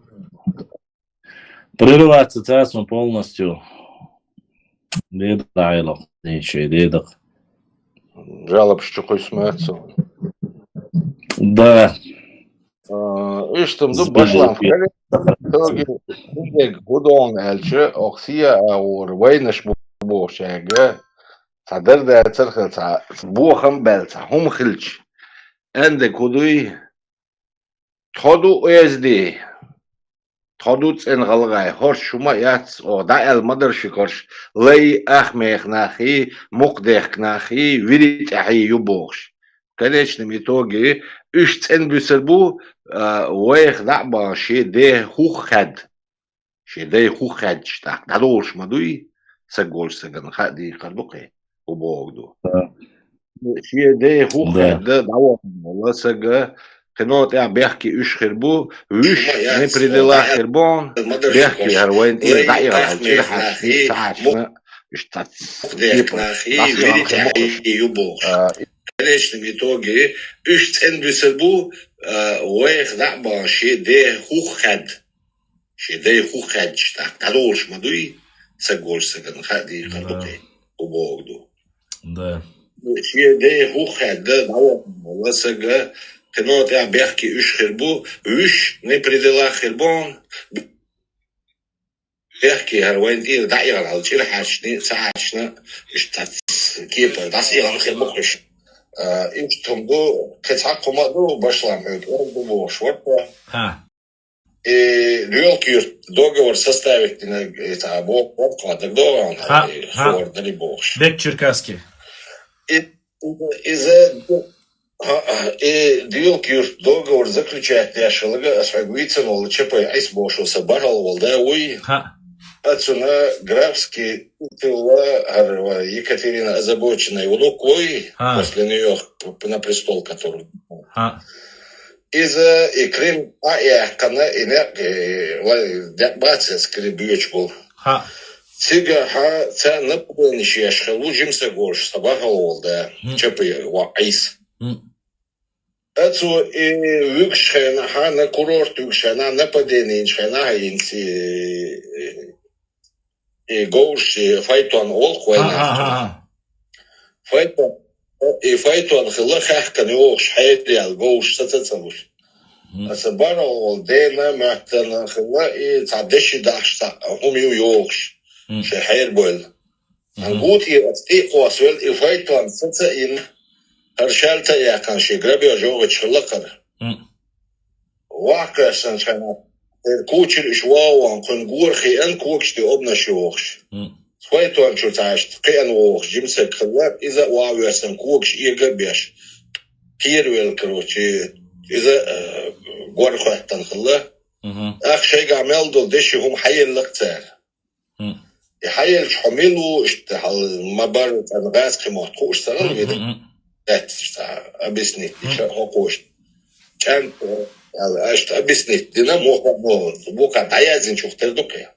Прерывать ассоциацию полностью. Дедайло. Еще и дедок. жалоб щукой смеется. Да. İşte bu başlam. Togi gudon elçi oksiya or waynish bu şege. Sadar da tsarkha bu ham belsa hum khilch. Ende kuduy todu ezdi. Todu tsen galgay hor shuma yats o da el madar shikosh lay ahmekh nahi muqdekh nahi virit ahi yubosh. Конечно, итоге üç tsen büsel bu ويخ دعبا شي ده خوخد شي ده خوخد شتاق دلوش مدوي سجول سجن خدي خلقي وبوغدو شي ده خوخد ده دعوة والله سجا كنوت يا بيحكي ايش خربو ويش نبريدلا خربون بيحكي هروين ايه دعيرة هالشي حاسي ساعشنا مش В конечном итоге üç tsen büsel bu ويخ دعبا شي ده خوخد شي ده خوخد شتاق دلوش مدوي سجول سجن خدي خلقي وبوغدو Да. شي ده خوخد ده دعوة والله سجا كنوت يا بيحكي ايش خربو ويش نبريدلا خربون بيحكي هروين ايه دعيرة هالشي حاشني ساعشنا اشتات كيبا دعيرة خربوش İşte bu kaçakmadı başlamıyor. Bu boş var. Релки договор составить на это обкладок договор. Дали бош. Бек Черкасский. Из-за релки договор заключает яшелга освободиться, но лучше по айсбошу собрал, да, уй. Отсюда графский титула Екатерина озабочена его рукой после нее на престол, который из-за и Крым кана и не бацы скребёч был сига ца напомнишь шалужимся гош собахал да чапы ва айс Отсюда и выкшена на курорт выкшена нападение иншена инси и гоуш файтон ол хвайна файтон إفايتو أنخلا خاخ كان يوغش حياتي على الجوش ستتصلوش أسبارا والدينا معتنا خلا تعدش داش هم يوغش شحير بول أنقوتي أتيق واسويل إفايتو أنستا إن هرشالتا يا كان شجربي وجوغ تشلقر واقع سنشانا كوتشر إشواو وانكون جور خيان كوكش دي أبنا شوغش فايتو أنشو تعشت قيان ووغش جمسك خلاب إذا واوي أسن كوكش إيجا بيش كيرويل كروتشي إذا جور خواتن خلا أخ شيء عمل دول دشي هم حيل لقتار يحيل حملو اشتحل مبارد أنغاز خمات كوش سرال بيدا أبسني هوكوش كان أشت أبسني دينا موقع تعيازين شوف تردوكي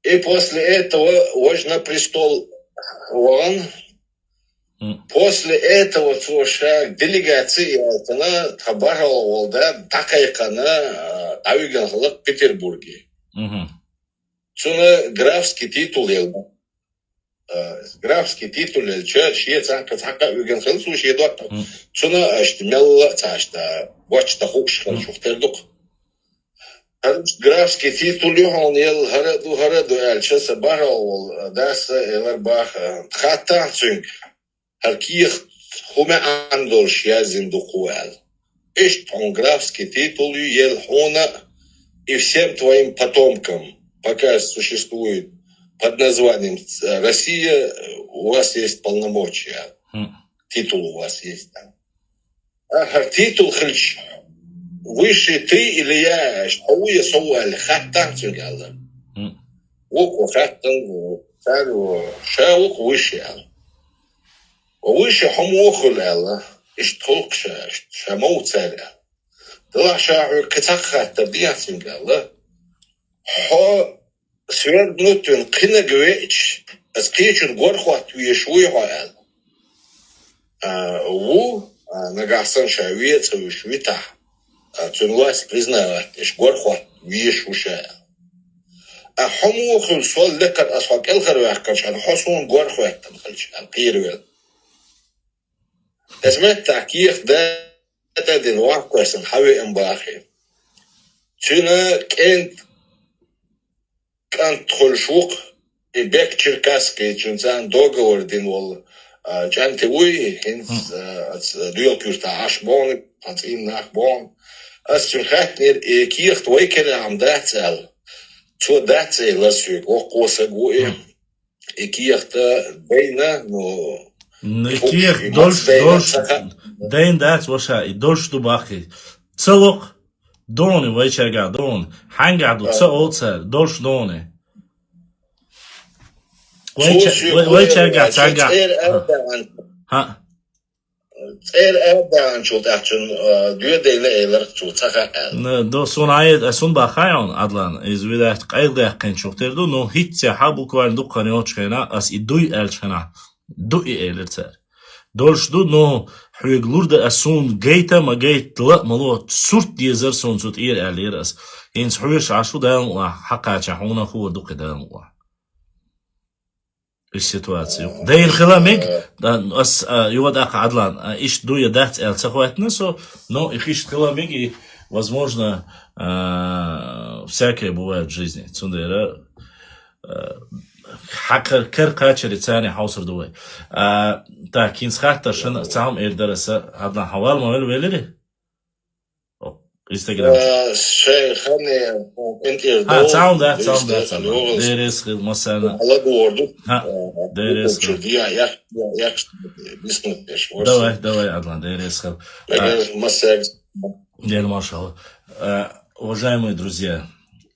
И после этого важно престол Ван. После этого слушай делегация она табарала да такайкана авиганхала в Петербурге. Суна графский титул ел. Графский титул ел чьи цанка така авиганхала слушай доктор. Суна аштмелла цашта вачта хушхан шухтердук. Графский титул он ел хараду эльча сабарал даса эларбах хата цинг харких хуме андолш язин духуэл. Ишт он графский титул ел хона и всем твоим потомкам, пока существует под названием Россия, у вас есть полномочия. Титул у вас есть там. А титул хрич. Выше ты или я, что я соуэль, хаттан цугала. Уку хаттан, цару, шаук выше. Выше хомохул эла, иштолк шамоу царя. Дала шау катахата биятингала. Хо свергнутен кинагвеч, аскечен горхват вешуйхаэл. Ву нагасан шавец вишвита. Цунлась признавать, что горхват вишуша. А хомухul сол лекар асфак элхарвах кашан хосун горхват танхалч алкирвел. اسمت تحقيق ده دين واقع حوي امباخي. تنا كانت خلشوق البيك تشيركاسكي تشنزان договор دين وال جانتوي هنس دويل كورتا عشبون تنسين ناخبون أستون خاتنير كيخت ويكرا عم داتسال تو داتسال لسويك وقوسا قوئي كيخت بينا نو كيخ دولش دين دات وشا دولش دباخي تسلق دوني ويشاقا دون حنقعدو تسأل دولش دوني ويشاقا تساقا ها Eğer Erdoğan çok açın diyor değil çok takar. Do sonayet son bakhayon adlan izvidat qayda qan çok terdo no hiç ha bu kvar dukkan yochena as iduy elchena du elerter dolshdu no huiglurda asun geita ma geitla malo surt dizer son sut eleras ins huish ashu dan wa haqa chahuna hu duqdan wa السيتواتسيو ده الخلامك أس يوضع عدلان إيش دوية دات التخواتنا но их ищет хламиги возможно всякое бывает в жизни цундера حكر كرقاتشري ثاني حوصر دوي تا كينس خاطر شن سام إردرسة عدلان حوال ما ويلي Instagram. Hani tamam da. Deriz mesela. Allah doğurdu. Deriz. Давай, Адлан, дерез. Машалла. Уважаемые друзья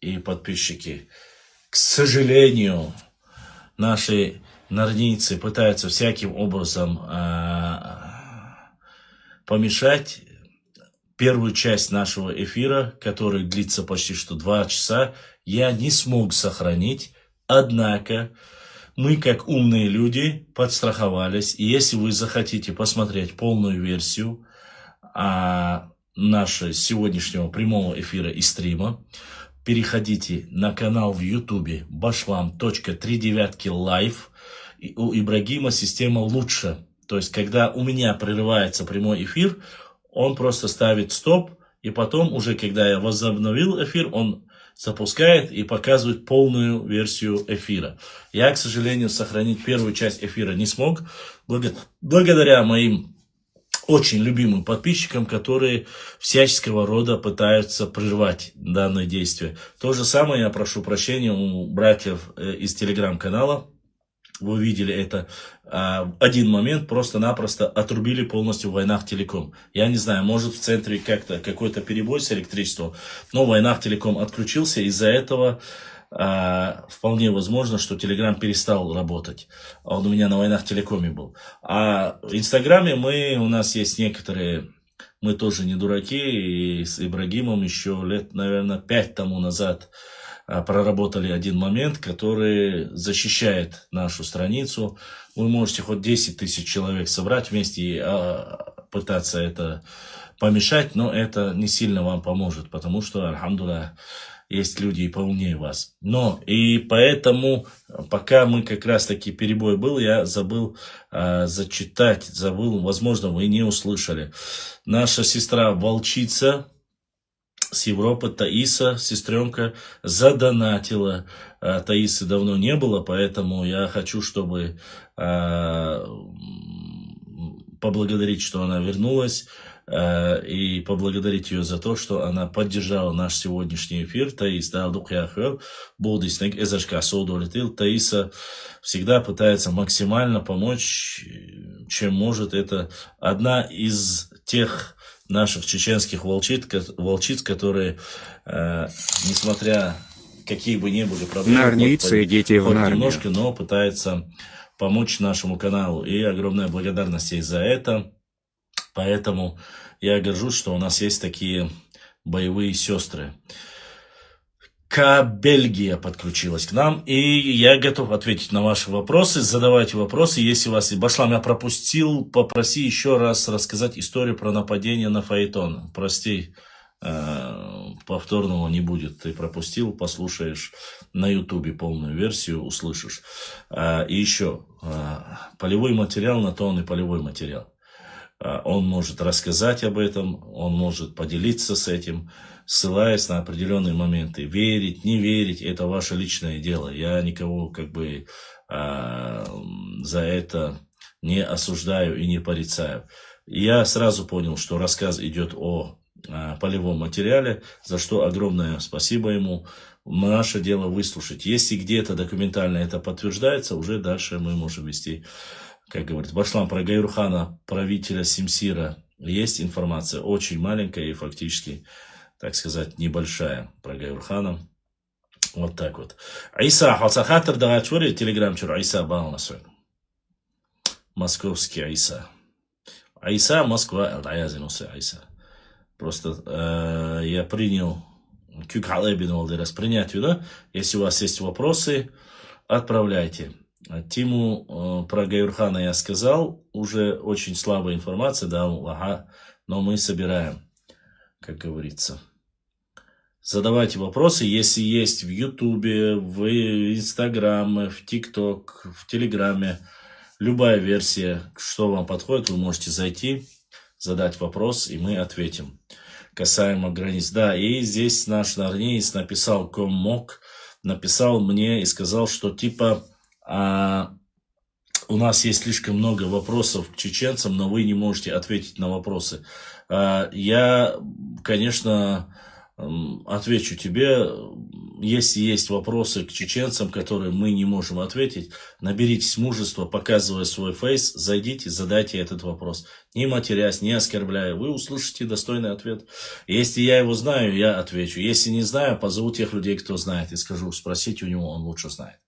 и подписчики, к сожалению, наши норнийцы пытаются всяким образом помешать первую часть нашего эфира, который длится почти что 2 часа, я не смог сохранить. Однако мы, как умные люди, подстраховались. И если вы захотите посмотреть полную версию нашего сегодняшнего прямого эфира и стрима, переходите на канал в Ютубе bashlam.39live. У Ибрагима система лучше. То есть, когда у меня прерывается прямой эфир, он просто ставит стоп, и потом уже, когда я возобновил эфир, он запускает и показывает полную версию эфира. Я, к сожалению, сохранить первую часть эфира не смог, благодаря моим очень любимым подписчикам, которые всяческого рода пытаются прервать данное действие. То же самое я прошу прощения у братьев из телеграм-канала. Вы видели это. Один момент просто-напросто отрубили полностью Вайнах Телеком. Я не знаю, может в центре как-то какой-то перебой с электричеством, но Вайнах Телеком отключился. Из-за этого вполне возможно, что Телеграм перестал работать. Он у меня на Вайнах Телекоме был. А в Инстаграме у нас есть некоторые, мы тоже не дураки, и с Ибрагимом еще лет, наверное, 5 тому назад проработали один момент, который защищает нашу страницу. Вы можете хоть 10 тысяч человек собрать вместе и пытаться это помешать, но это не сильно вам поможет, потому что, альхамдулилlah, есть люди и поумнее вас. Но и поэтому, пока мы как раз таки перебой был, я забыл зачитать, возможно, вы не услышали. Наша сестра Волчица с Европы, Таиса, сестренка, задонатила. Таисы давно не было, поэтому я хочу, чтобы поблагодарить, что она вернулась, и поблагодарить ее за то, что она поддержала наш сегодняшний эфир. Таиса всегда пытается максимально помочь, чем может. Это одна из тех наших чеченских волчиц, которые, несмотря какие бы ни были проблемы, Нарнийцы, дети в Нарнии, немножко, но пытается помочь нашему каналу. И огромная благодарность ей за это. Поэтому я горжусь, что у нас есть такие боевые сестры. Бельгия подключилась к нам, и я готов ответить на ваши вопросы. Задавайте вопросы, если у вас... Башлам, я пропустил, попроси еще раз рассказать историю про нападение на Фаэтон. Прости, повторного не будет. Ты пропустил, послушаешь на ютубе полную версию, услышишь. И еще, полевой материал, на то он и полевой материал. Он может рассказать об этом, он может поделиться с этим, ссылаясь на определенные моменты. Верить, не верить, это ваше личное дело. Я никого за это не осуждаю и не порицаю. Я сразу понял, что рассказ идет о полевом материале, за что огромное спасибо ему. Наше дело выслушать. Если где-то документально это подтверждается, уже дальше мы можем вести. Как говорится, Башлам, про Гайрухана, правителя Симсира, есть информация, очень маленькая и фактически, так сказать, небольшая про Гайрухана. Вот так вот. Айса, Халсахатр, давай чури, телеграм чур, Айса Балнасу. Московский Айса. Айса, Москва, Аязинусы Айса. Просто я принял принятию, да? Если у вас есть вопросы, отправляйте. Тиму про Гайрухана я сказал, уже очень слабая информация, да, но мы собираем, как говорится. Задавайте вопросы, если есть в Ютубе, в Инстаграме, в ТикТок, в Телеграме, любая версия, что вам подходит, вы можете зайти, задать вопрос, и мы ответим. Касаемо границ. Да, и здесь наш нарнеец написал, коммок, написал мне и сказал, что типа... у нас есть слишком много вопросов к чеченцам, но вы не можете ответить на вопросы. Я, конечно, отвечу тебе. Если есть вопросы к чеченцам, которые мы не можем ответить, наберитесь мужества, показывая свой фейс, зайдите, задайте этот вопрос. Не матерясь, не оскорбляя, вы услышите достойный ответ. Если я его знаю, я отвечу. Если не знаю, позову тех людей, кто знает, и скажу, спросите у него, он лучше знает.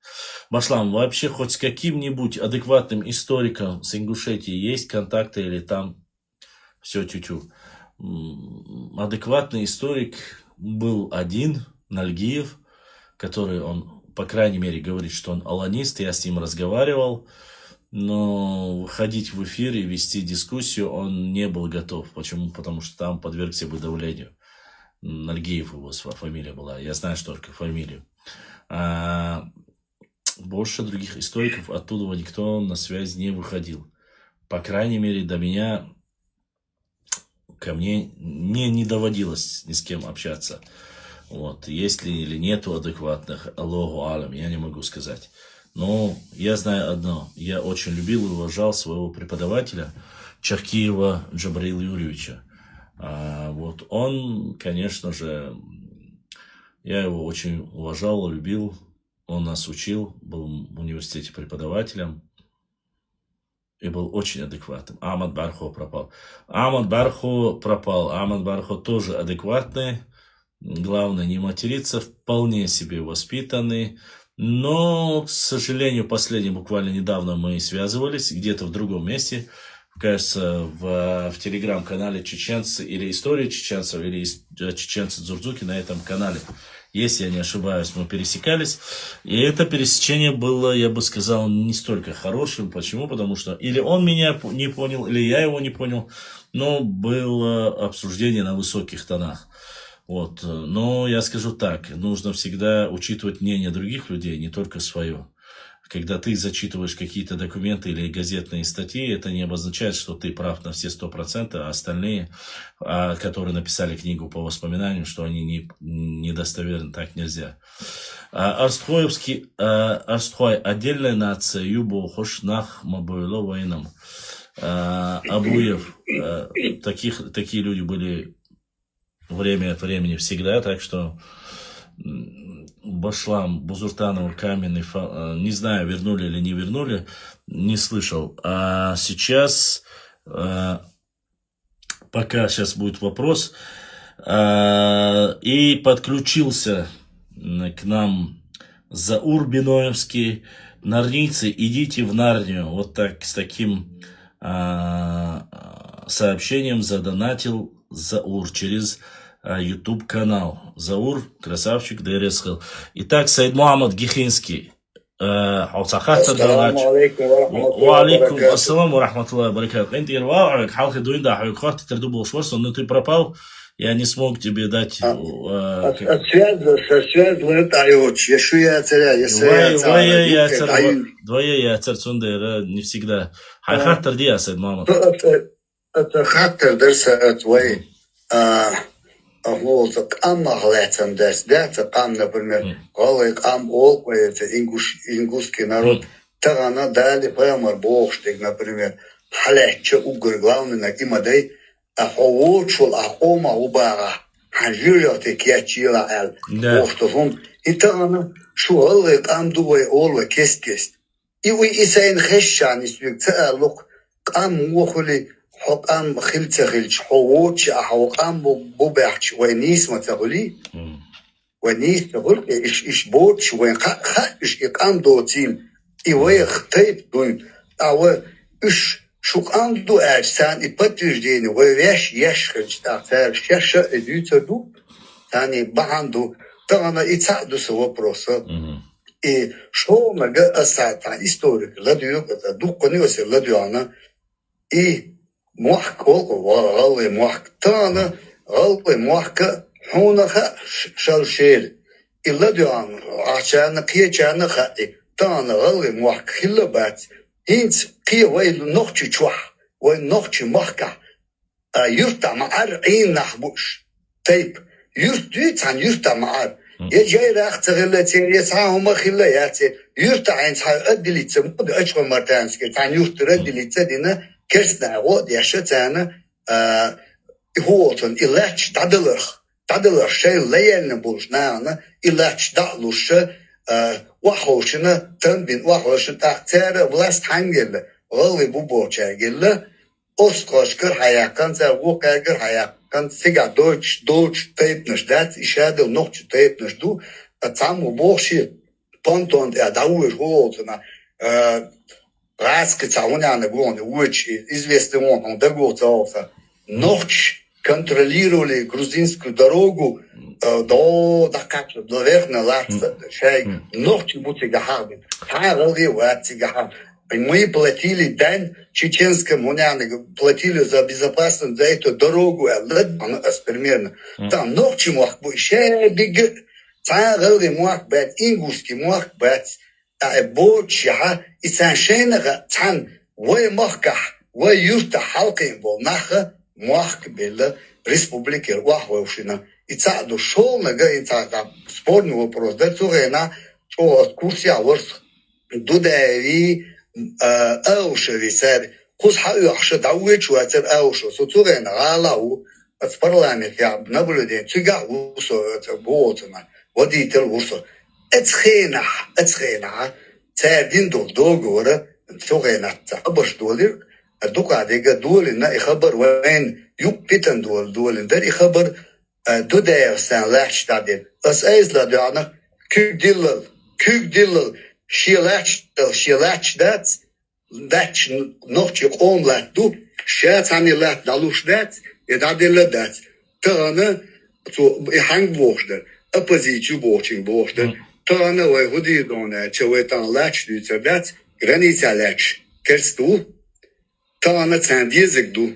Башлам, вообще хоть с каким-нибудь адекватным историком с Ингушетии есть контакты или там все тю-тю? Адекватный историк был один, Нальгиев, который он, по крайней мере, говорит, что он аланист. Я с ним разговаривал, но выходить в эфир и вести дискуссию он не был готов. Почему? Потому что там подвергся бы давлению. Нальгиев его фамилия была. Я знаю, что только фамилию. Больше других историков оттуда никто на связь не выходил. по крайней мере, до меня, мне не доводилось ни с кем общаться. Вот. Есть ли или нету адекватных, Аллаху алям, я не могу сказать. Но я знаю одно. Я очень любил и уважал своего преподавателя Чаркиева Джабраила Юрьевича. Вот он, конечно же, я его очень уважал, любил. Он нас учил, был в университете преподавателем. И был очень адекватным. Ахмад Бархо пропал. Ахмад Бархо тоже адекватный. Главное, не материться, вполне себе воспитанный. Но, к сожалению, буквально недавно мы связывались, где-то в другом месте. Кажется, в телеграм-канале «Чеченцы» или «История чеченцев», или «Чеченцы Дзурдзуки» на этом канале. Если я не ошибаюсь, мы пересекались. И это пересечение было, я бы сказал, не столько хорошим. Почему? Потому что или он меня не понял, или я его не понял. Но было обсуждение на высоких тонах. Вот. Но я скажу так, нужно всегда учитывать мнение других людей, не только свое. Когда ты зачитываешь какие-то документы или газетные статьи, это не обозначает, что ты прав на все 100%, а остальные, которые написали книгу по воспоминаниям, что они недостоверны, так нельзя. Арстхой отдельная нация, юбо хошнах мабуэло войнам. Абуев, такие люди были время от времени всегда, так что Башлам, Бузуртанов, Каменный, не знаю, вернули или не вернули, не слышал. А сейчас, пока сейчас будет вопрос, и подключился к нам Заур Биноевский. Нарнийцы, идите в Нарнию. Вот так, с таким сообщением задонатил Заур через YouTube канал. Заур, красавчик, Дересхел. Итак, Саид Мухаммад Гихинский. Ассаламу алейкум Уалейкум ассалам ва рахматуллахи ва баракатуху. Энти ирва'ак халхи дуинда хавикхат терду был шварсон, но ты пропал. Я не смог тебе дать... Связывает айоч. Ешу я царя, Двое яцер цундера не всегда. Хайхаттер ди, Саид Мухаммад. Это хаттер дерса твой... Вот, кам наглецам дес, кам, например, голый кам олк, это ингушский народ, тагана дали прямо богштег, например, халеча угр, главный на имадей, а хоучул, а ома убара, ханжулёте кячила эл, богштовун, и тагана, шу голый кам дуой олва кест. И вы исайн хэшан, испек цаалук, кам мохули, حقام خلتخلش حووش حقام ببحش ونيس ما تقولي ونيس تقول إيش بوتش وين إيش إقام دوتين إيوه خطيب دوين أو إيش شو قام دو أجسان إبتدش ديني ويش يشخج تأثير شاشة إديوت دو ثاني بعندو طبعا يتعدو سوا بروسا إيه شو ما جاء أساعد عن إستوريك لديو دو قنيوس لديو أنا إيه موحك غالي موحك تانا غالي موحك حونها شلشيل إلا دوان عشان قيا خاتي تانا غالي موحك خلا بات هينس قيا ويل نوختي تشوح ويل نوختي محكا يرتع معار عين نحبوش طيب يرتع يرتع معار يجي راح تغلتين يسعاهم خلا ياتي يرتع عين أدلي تسمود أشغل مرتانسكي تعني يرتع أدلي تدينا كرسنا وقت يشتانا هوتن إلاش تدلخ شيء لين بوجنانا إلاش دعلوش وحوشنا تنبين وحوشنا تختار بلاست حنجل غالي بوبوشاجل أسقاشكر حياكان زوقاجر حياكان سيجا دوتش تيبنش دات إشادل نوتش تيبنش دو تعمو بوشي بانتون دعوش هوتنا Раска цауняна гон, очень известный он договорился. Ночь контролировали грузинскую дорогу до Дакара, до Верхней Латвии. Ночь будете гахабин. Харали вати гахаб. Мы платили дань чеченскому уняне, платили за безопасность, за эту дорогу, примерно. Там ночь мог быть, ще бег. Харали мог быть, ингушский мог быть. بوتش إنسان شينغ تان وي مخكح ويرت حلقين بولناخ موحك بيلا ريسبوبليكير واحوشنا يتعدوا شغلنا جاي يتعدوا سبورن وبروز ده تغينا شو كورسيا ورث دوداري أوشري سار خص حقي أحشد عويش واتر أوشو سو تغينا غالاو أتبرلاني يا نبلدين تيجا وصو بوتنا ودي تل وصو اتخينا تادين دول دوغورا تغينا تعبش دولير الدوكا ديجا دول إن إخبر وين يبتن دول در إخبر دو داير سان لاش تادين أس أيزلا دعنا كيك ديلل شيلاش دات نوتشي قوم لات دو شاتاني لات دالوش دات يدادل دات تانا تو إحنگ بوشدر أبزيجو بوشدر تانا ويهودي دونا چويتان لاش دو دات غنيتا لاش كرستو تانا تانديزك دو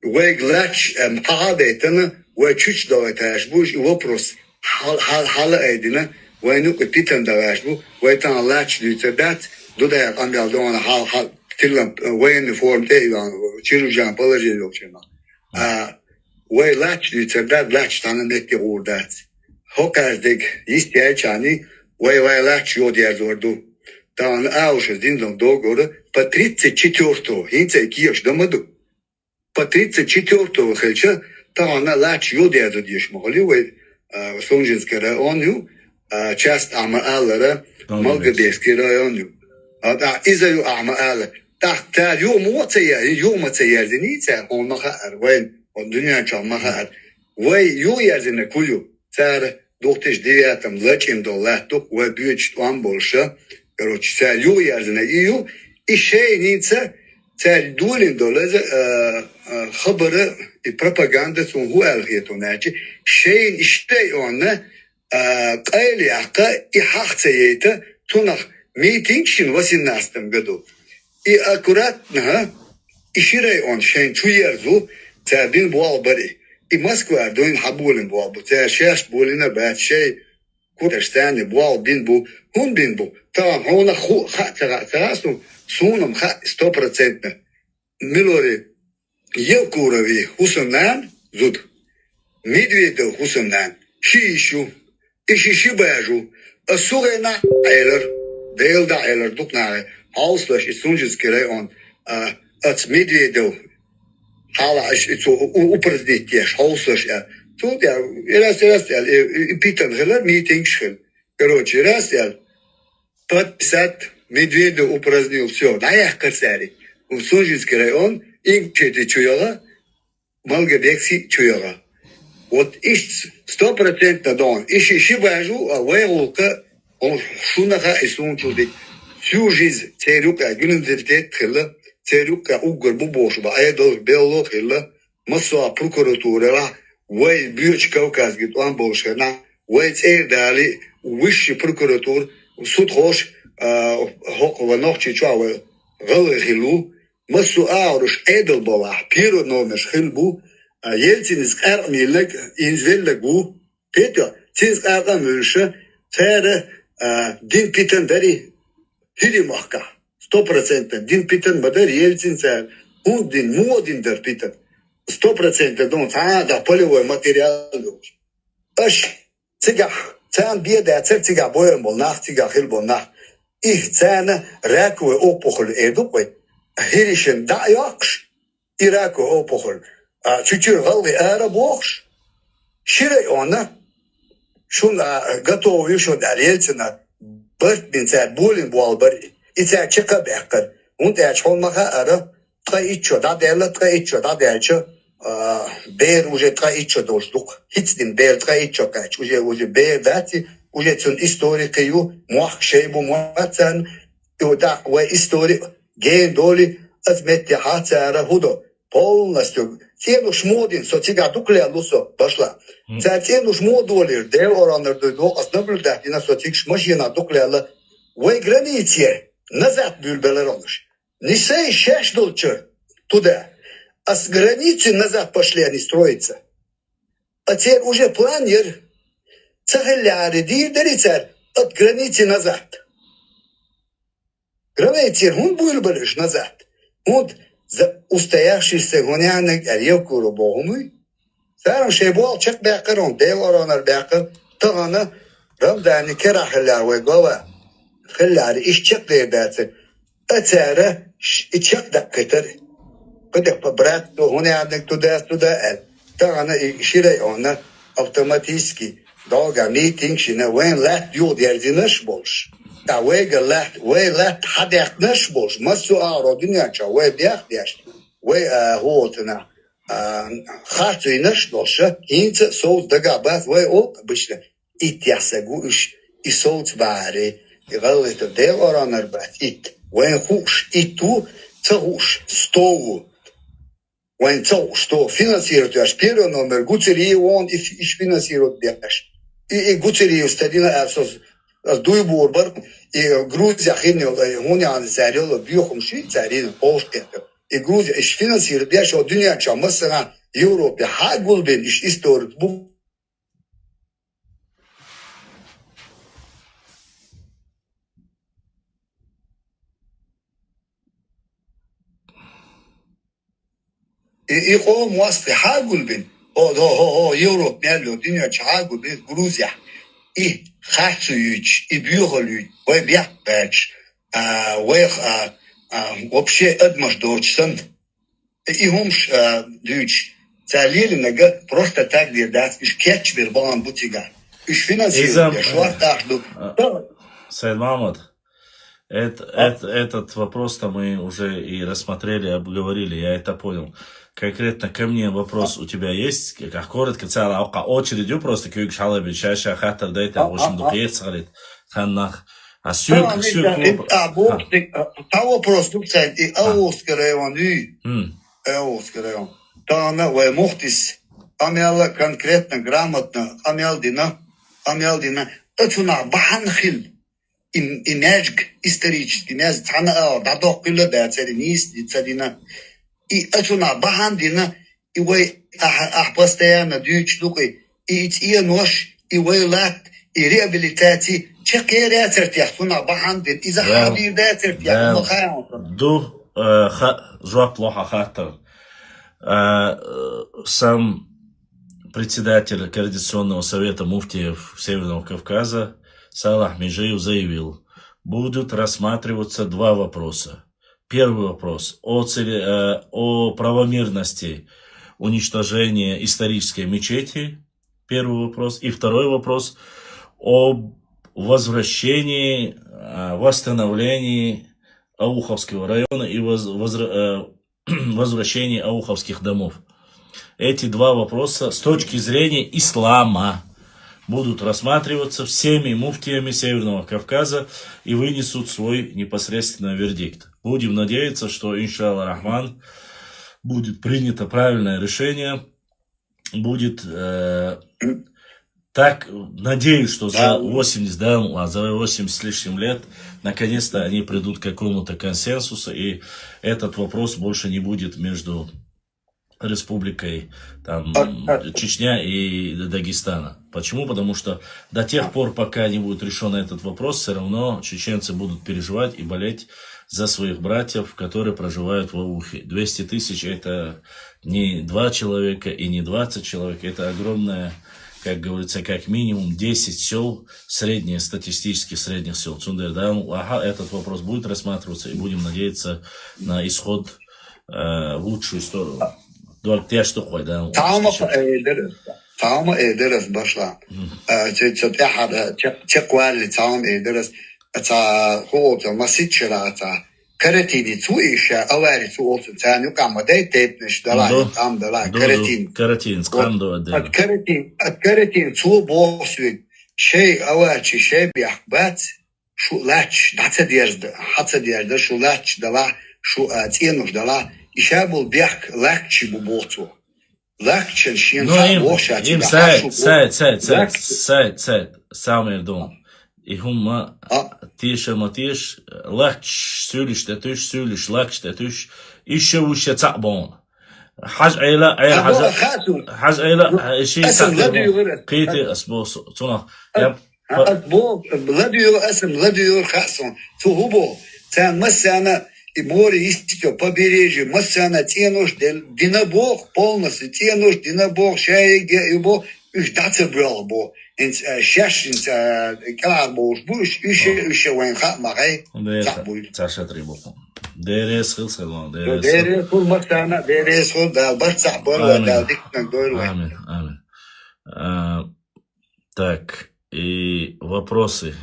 ويغلاش محادتنا وچوش دوتاش بوش وبروس حال ايدنا وينو كتيتن دواشبو ويتان لاش دو دات دو دا قامل دونا حال تلم وين فورم تيوان چيروجان بلجي يوچنا وي لاش دو دات لاش تانا نكي اوردات هوكاردك يستيچاني وي لاش يودير زوردو تان ауш диндон догора по 34-го хинце киеш дамаду по 34-го хелча тана лач юдеда диш могли вей Сонжинский район часть Амаалара Малгобекский район да изаю Амаала та юмацая зеница он махар вей он дуня чал махар вей юязина кулю цар 2009-м лачим доллату вей бюч там больше. Короче, цель юязна ию, и шейница цель дулин долаза хабара и пропаганда сунгу алгету начи шейн иштей онна кайли ака и хахцеета тунах митинг шин 18 году. И аккуратно иширей он шейн чуерзу цадин буалбари. И Москва дуин хабулин буалбу. Ця шеш булина бат шей куташтани буал бинбу хун бинбу. Там он хатарасу сунам 100%. Милори Евкурови хусамнан зуд. Медведев хусамнан шишу и шишибажу. Асурена эйлер дейлда эйлер дукнае. Алслаш и Сонжинский район. От Медведев хала упразднитеш алслаш. Тут я раз и питан гелер митинг шхел. Короче, раз я подписать Медведев упразднил все. Да я касари. В Сонжинский район им чети чуяла, Малгобекский чуяла. Вот ищ 100% дон. Ищи шибажу, а вейлука он шунаха и сунчудик. Всю жизнь церюка гюнзельтет хилла, церюка угор бубошба, айдол белло хилла, масса прокуратура, вей бьюч Кавказ гит он болшена, вей цер дали высший прокуратур, суд хош хокова ночи чуава галы хилу, массу ауруш айдол бала, пиро номеш хилбу, Ельцин из армийлек инзвеллек бу, Петя, цинс армийлше, цере дин питен дари Хиримахка, 100%. Дин питен бадар Ельцин цер, дин муодин дар питен, 100% дон да полевой материал. Аш цигах, цан беда цига боем бол нах цига хил бол нах. Их цана раковый опухоль эдукой, хиришен да якш, и раковый опухоль. Чуть-чуть галли эра бокш. Ширей она, шун готовый шун Ельцина. Бърт бин цар булин буалбар и цар чека бэккар. Он цар чхолмаха ара траичо да дэлчо бэр уже траичо доштук. Хитдин бэр траичо кач. Уже бэр дати, уже цун историкаю муах шейбу муацан. И да, уэ историк ген доли азметти хацара худо. Полностью. Цену шмодин, со цыга дукле лусо пошла. Цену шмодолир, дел оранер до основлюдать, и на социк машина дукле в границе назад бюльбелер оныш. Не сей шеш долчер туда, а с границы назад пошли они строиться. А теперь уже планер цагеляри дирдерицер от границы назад. Границы он бюльбелеш назад. Вот устоявшийся гонянок Алевкуру Богумы, сарам шейбол чек бекарон, дейлоранар бекар, тагана, рамдани керахилар вегова, хилар, ишчек дейдатся, тацара, ичек даккатар, кадек побрат, то гонянок туда, тагана, ширай она автоматически, долго митинг, шина, вен лат юд ярдинаш больше. تا وی لات حدیق نشبوش مسو آرو دنیا چا وی بیاخ بیاشت وی هوتنا خاطری نشبوشه هینت صوت دقا باز وی اوک بشنه ایتیاسگو اش ای صوت باری غلط دیل آرانر بات ایت وی خوش ایتو تهوش ستوو وی تهوش تو فینانسیرد بیاش پیرو نمبر گوتری وان ایش فینانسیرد بیاش ای گوتری استادینا افسوس دوی بوربر Грузия хинил гунян зарила бьюхом Швейцарии полштет. И Грузия иш финансирует бяшо dünya çamasına Европе хагул бен иш историк bu и о муасфи хагул бен о Европе мело dünya çagul бен Грузия и хацуюч и бьюхолюч ой бяхбач ой вообще адмаш дочсан и хумш дюч залили нага просто так дердас иш кетч бербан бутига иш финансирует швартахду. Сайд Мамад, этот вопрос-то мы уже и рассмотрели, обговорили, я это понял. Конкретно ко мне вопрос у тебя есть? Как коротко, целая очередью просто кюк шалаби, чаще хатар дайта, в общем, дует сарит, ханнах. А сюк, того просто, кстати, Аостер район, Аостер район. Тана, вы мухтис, амяла конкретно, грамотно, амялдина, это на баханхил. Имяжг исторический, имяж цана, дадок кило, да, царинис, царина. И это на бахандина, и вы постоянно дюч лукой, и и нож, и вы лат, и реабилитации, чекеря цертях, на бахандин, и захабир да цертях, ду, жуа плохо хатер. Сам председатель Координационного совета муфтиев Северного Кавказа Салах Межиев заявил, будут рассматриваться два вопроса. Первый вопрос о правомерности уничтожения исторической мечети. Первый вопрос. И второй вопрос о возвращении, восстановлении Ауховского района и возвращении ауховских домов. Эти два вопроса с точки зрения ислама будут рассматриваться всеми муфтиями Северного Кавказа и вынесут свой непосредственный вердикт. Будем надеяться, что, иншаллах рахман, будет принято правильное решение. Будет так, надеюсь, что за 80, за 80 с лишним лет, наконец-то они придут к какому-то консенсусу, и этот вопрос больше не будет между республикой там, Чечня и Дагестана. Почему? Потому что до тех пор, пока не будет решен этот вопрос, все равно чеченцы будут переживать и болеть за своих братьев, которые проживают в Аухе. 200 тысяч это не 2 человека и не 20 человек, это огромное, как говорится, как минимум 10 сел, средние, статистически средних сел. Этот вопрос будет рассматриваться, и будем надеяться на исход в лучшую сторону. Tamam ederiz başla. Çekvalli tamam ederiz. Ta hoca masitçela ta karatini tu işe averi tu olsun. Sen yok ama da tepmiş dalay tam dalay Karatin skandu da. Karatin tu boşu şey avaçı şey bir akbat şu laç hatsa diyerde şu laç dala şu atinuş dala işe bul biak lakçı bu boğtu. Lakçın şin им сайт, самый дом. И хумма тише матиш, лакч сюлиш сюлиш лакч татуш, еще уще цабон. Хаж айла شيء قيتي اسبوس تونا لا ديور اسم لا ديور خاصون تو هبو تان مسانا и море истинно, побережье, Массана, Тенуш, Динабог, полностью, Тенуш, Динабог, Шайге, Юбо, Даться брал бо. Шашинс, Калабо, Буш, Юше, Венха, Магай, Забуй. Саша Трибуху. Дерес Хилсалон, Дерес Хул Массана, Дерес Хул, да, Барца, Борла, да, Дикнан, Дойла. Амин, амин. Так, и вопросы.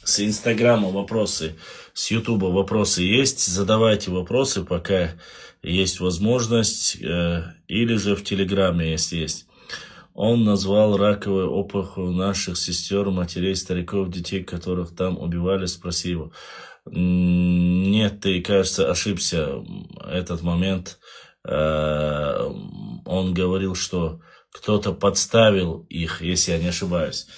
С Инстаграма вопросы, с Ютуба вопросы есть. Задавайте вопросы, пока есть возможность. Или же в Телеграме, если есть. Он назвал раковой опухолью наших сестер, матерей, стариков, детей, которых там убивали. Спроси его. Нет, ты, кажется, ошибся. Этот момент. Он говорил, что кто-то подставил их, если я не ошибаюсь.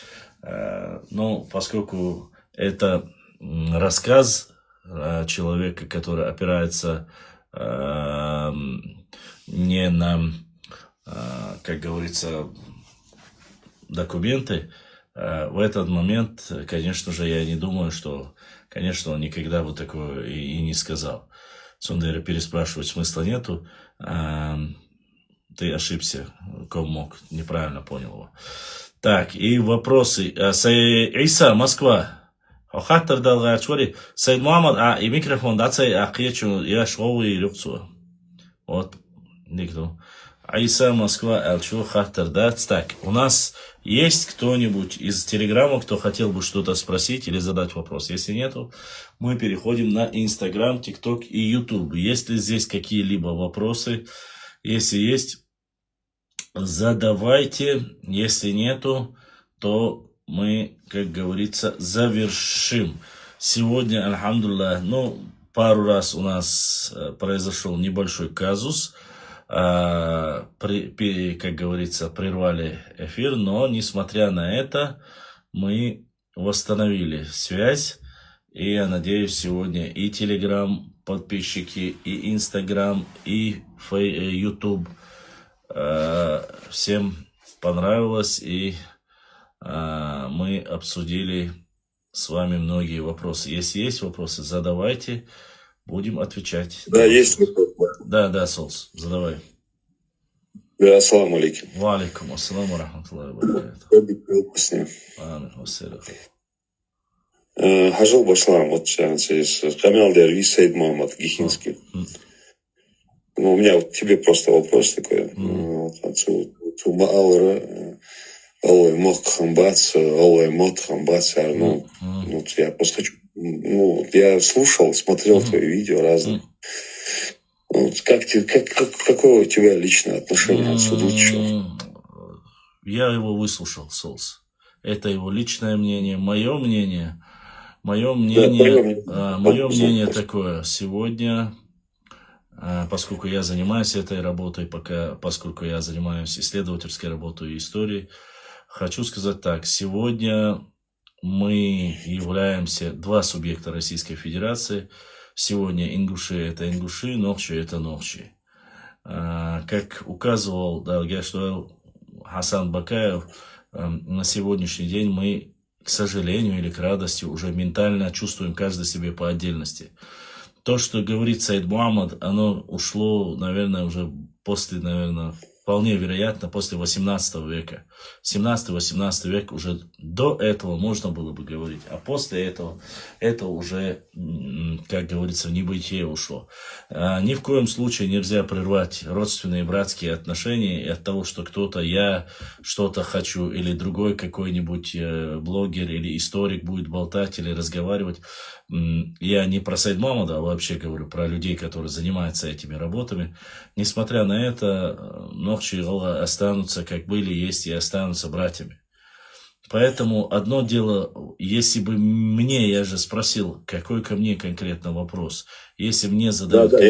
Но поскольку это рассказ человека, который опирается не на, как говорится, документы, в этот момент, конечно же, я не думаю, что, конечно, он никогда бы такое и не сказал. Сундера переспрашивать смысла нету. Ты ошибся, ком мог, неправильно понял его. Так, и вопросы. Иса, Москва. Хаттар Далгачвари. Сайд Мухаммад, и микрофон, да, цей ахьечу, я шоу и люкцу. Вот, никто. Иса, Москва, Алчу, Хаттар, да. Так, у нас есть кто-нибудь из Телеграма, кто хотел бы что-то спросить или задать вопрос? Если нету, мы переходим на Инстаграм, ТикТок и Ютуб. Есть ли здесь какие-либо вопросы? Если есть, задавайте. Если нету, то мы, как говорится, завершим. Сегодня, альхамдулилlah, пару раз у нас произошел небольшой казус. Как говорится, прервали эфир, но, несмотря на это, мы восстановили связь. И я надеюсь, сегодня и Телеграм подписчики, и Инстаграм, и Ютуб всем понравилось, и мы обсудили с вами многие вопросы. Если есть вопросы, задавайте, будем отвечать. Да, есть вопрос. Да, Солс, задавай. Да, ассаламу алейкум. Ва алейкум ассаламу рахматуллахи ва баракатуху. Амин, вассалам. Хажал башлам, вот Камил Дерви, Сейд Мухаммад Гихинский. У меня вот тебе просто вопрос такой. Тума Алра, Аллай Мох Хамбац, Аллай Мот Хамбац, я просто хочу, я слушал, смотрел твои видео разные. Какое у тебя личное отношение отсюда? Я его выслушал, Солс. Это его личное мнение. Мое мнение такое. Сегодня, поскольку я занимаюсь этой работой, поскольку я занимаюсь исследовательской работой и историей, хочу сказать так. Сегодня мы являемся два субъекта Российской Федерации. Сегодня ингуши – это ингуши, нохчи – это нохчи. Как указывал Хасан Бакаев, на сегодняшний день мы, к сожалению или к радости, уже ментально чувствуем каждый себе по отдельности. То, что говорит Сайд Мухаммад, оно ушло, наверное, уже после, вполне вероятно, после 18 века. 17-18 век уже до этого можно было бы говорить, а после этого это уже, как говорится, в небытие ушло. Ни в коем случае нельзя прервать родственные братские отношения от того, что кто-то, я что-то хочу, или другой какой-нибудь блогер или историк будет болтать или разговаривать. Я не про Сайд Мухаммада, а вообще говорю про людей, которые занимаются этими работами. Несмотря на это, нохчи и Алла останутся, как были, есть и останутся братьями. Поэтому одно дело, если бы мне, я же спросил, какой ко мне конкретно вопрос. Если мне задают... Да,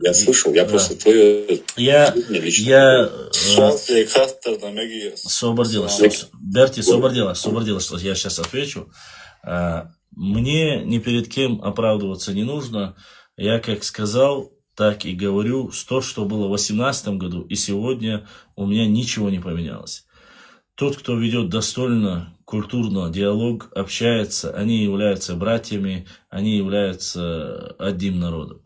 я слышал, я просто твое... Собор что я сейчас отвечу. Мне ни перед кем оправдываться не нужно. Я как сказал, так и говорю. То, что было в 2018 году и сегодня, у меня ничего не поменялось. Тот, кто ведет достойно, культурно диалог, общается, они являются братьями, они являются одним народом.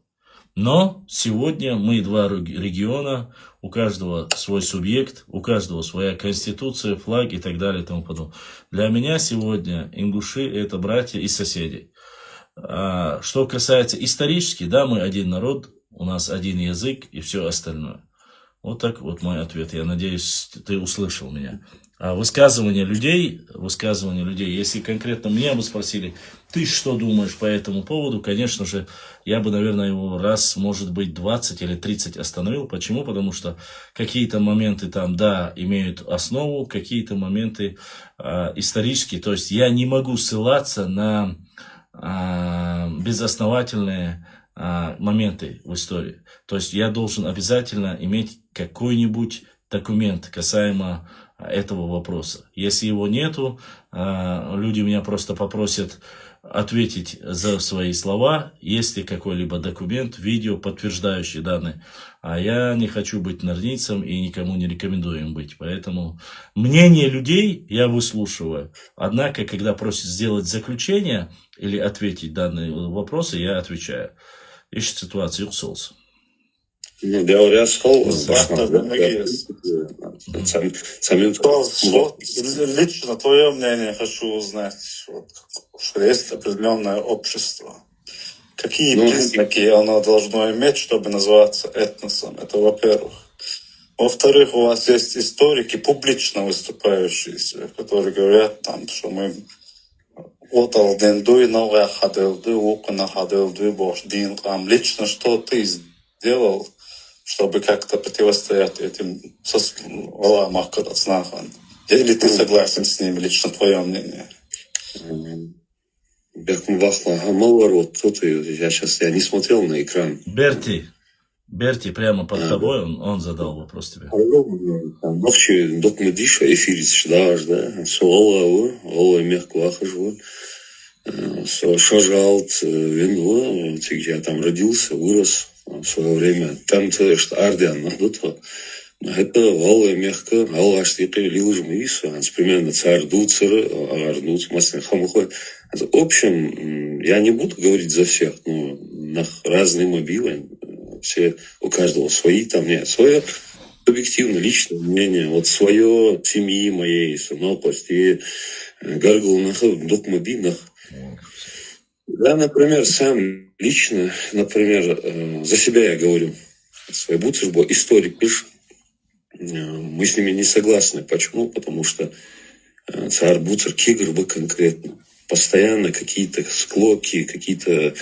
Но сегодня мы два региона, у каждого свой субъект, у каждого своя конституция, флаг и так далее и тому подобное. Для меня сегодня ингуши – это братья и соседи. Что касается исторически, да, мы один народ, у нас один язык и все остальное. Вот так вот мой ответ. Я надеюсь, ты услышал меня. Высказывания людей, если конкретно меня бы спросили, ты что думаешь по этому поводу, конечно же, я бы, наверное, его раз, может быть, 20 или 30 остановил. Почему? Потому что какие-то моменты там, да, имеют основу, какие-то моменты исторические. То есть я не могу ссылаться на безосновательные моменты в истории. То есть я должен обязательно иметь какой-нибудь документ касаемо этого вопроса. Если его нету, люди меня просто попросят ответить за свои слова, есть ли какой-либо документ, видео, подтверждающий данные. А я не хочу быть норницем и никому не рекомендую им быть. Поэтому мнение людей я выслушиваю. Однако, когда просят сделать заключение или ответить данные вопросы, я отвечаю. Ищет ситуацию, усолс. Ну, говоря сол, лично твое мнение хочу узнать. Вот, что есть определенное общество. Какие признаки оно должно иметь, чтобы называться этносом? Это во-первых. Во-вторых, у вас есть историки, публично выступающие, которые говорят, там, что мы лично что ты сделал, чтобы как-то противостоять этим валамах, или ты согласен с ними, лично твое мнение? Я не смотрел на экран. Берти прямо под тобой, он задал вопрос тебе. Вообще, документиша эфирис, да, Олай мягко ахажу. Шажалт, вино, я там родился, вырос в свое время. Там то, что Ардиан, это Олай мягко, Олай штипы лилжмы виса, примерно царь Дуцер, Ардуц, Масин Хамухой. В общем, я не буду говорить за всех, но разные мобилы, все, у каждого свои, там нет, свое субъективное, личное мнение, вот свое семьи моей, сынопости, гаргулнах, докмобинах. Я, например, сам лично, например, за себя я говорю, свой Буцербо, историк пишет, мы с ними не согласны. Почему? Потому что царь Буцер Кигрба конкретно, постоянно какие-то склоки, какие-то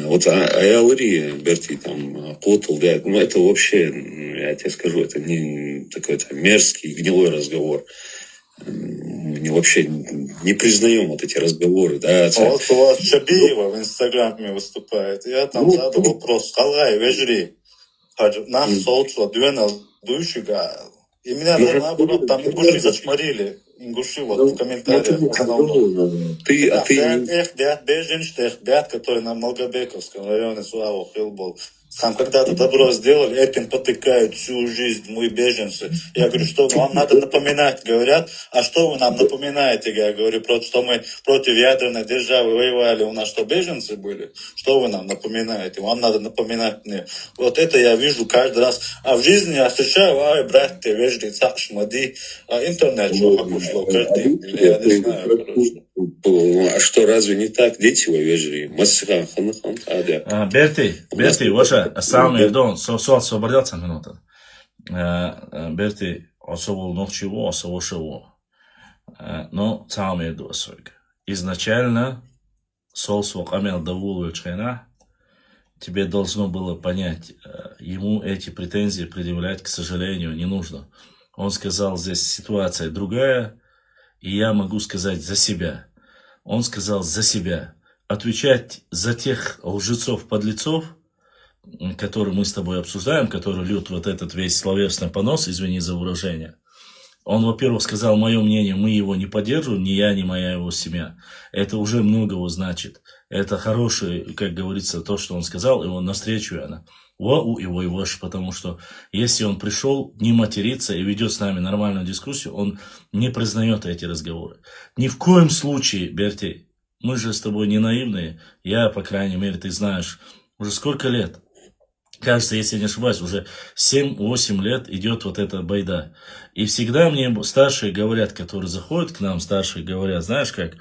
вот Аялри, Берти, там, Котл, да, ну это вообще, я тебе скажу, это не такой-то мерзкий, гнилой разговор. Мы вообще не признаем вот эти разговоры, да. Вот у вас Шабиева в Инстаграме выступает, я там задал вопрос, Халгай, вежри, наш соучла, дуэнал, дующига, и меня наоборот, там ингуши зачморили. Ингуши вот в комментариях в основном. Ты который на Малгобековском районе Суаву Хилбол. Там когда-то добро сделали, этим потыкают всю жизнь, мы беженцы. Я говорю, что вам надо напоминать, говорят, а что вы нам напоминаете? Я говорю, что мы против ядерной державы воевали, у нас что, беженцы были? Что вы нам напоминаете? Вам надо напоминать мне. Вот это я вижу каждый раз. А в жизни я встречаю, ай, братья, вежди, цашмади, интернет, что ушло, картин, я не знаю, короче. А что, разве не так? Дети вы вежри. Берти, ваша, сам Эрдон, соал свободятся минута. Берти, особо ночего, особо шего. Но сам Эрдон сойк. Изначально, сол свок амел давулу чайна, тебе должно было понять, ему эти претензии предъявлять, к сожалению, не нужно. Он сказал, здесь ситуация другая, и я могу сказать за себя. Он сказал за себя. Отвечать за тех лжецов-подлецов, которые мы с тобой обсуждаем, которые льют вот этот весь словесный понос, извини за выражение. Он, во-первых, сказал мое мнение, мы его не поддерживаем, ни я, ни моя его семья. Это уже многого значит. Это хорошее, как говорится, то, что он сказал, и он навстречу она. Потому что если он пришел не материться и ведет с нами нормальную дискуссию, он не признает эти разговоры. Ни в коем случае, Берти, мы же с тобой не наивные. Я, по крайней мере, ты знаешь, уже сколько лет? кажется, если не ошибаюсь, уже 7-8 лет идет вот эта байда. И всегда мне старшие говорят, которые заходят к нам, старшие говорят, знаешь как,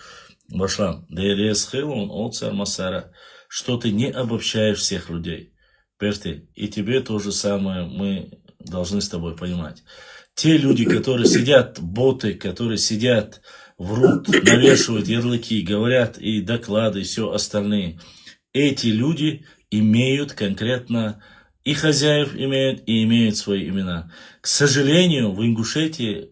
Башлам, что ты не обобщаешь всех людей. Перти, и тебе то же самое мы должны с тобой понимать. Те люди, которые сидят, боты, которые сидят, врут, навешивают ярлыки, говорят и доклады, и все остальные. Эти люди имеют конкретно, и хозяев имеют, и имеют свои имена. К сожалению, в Ингушетии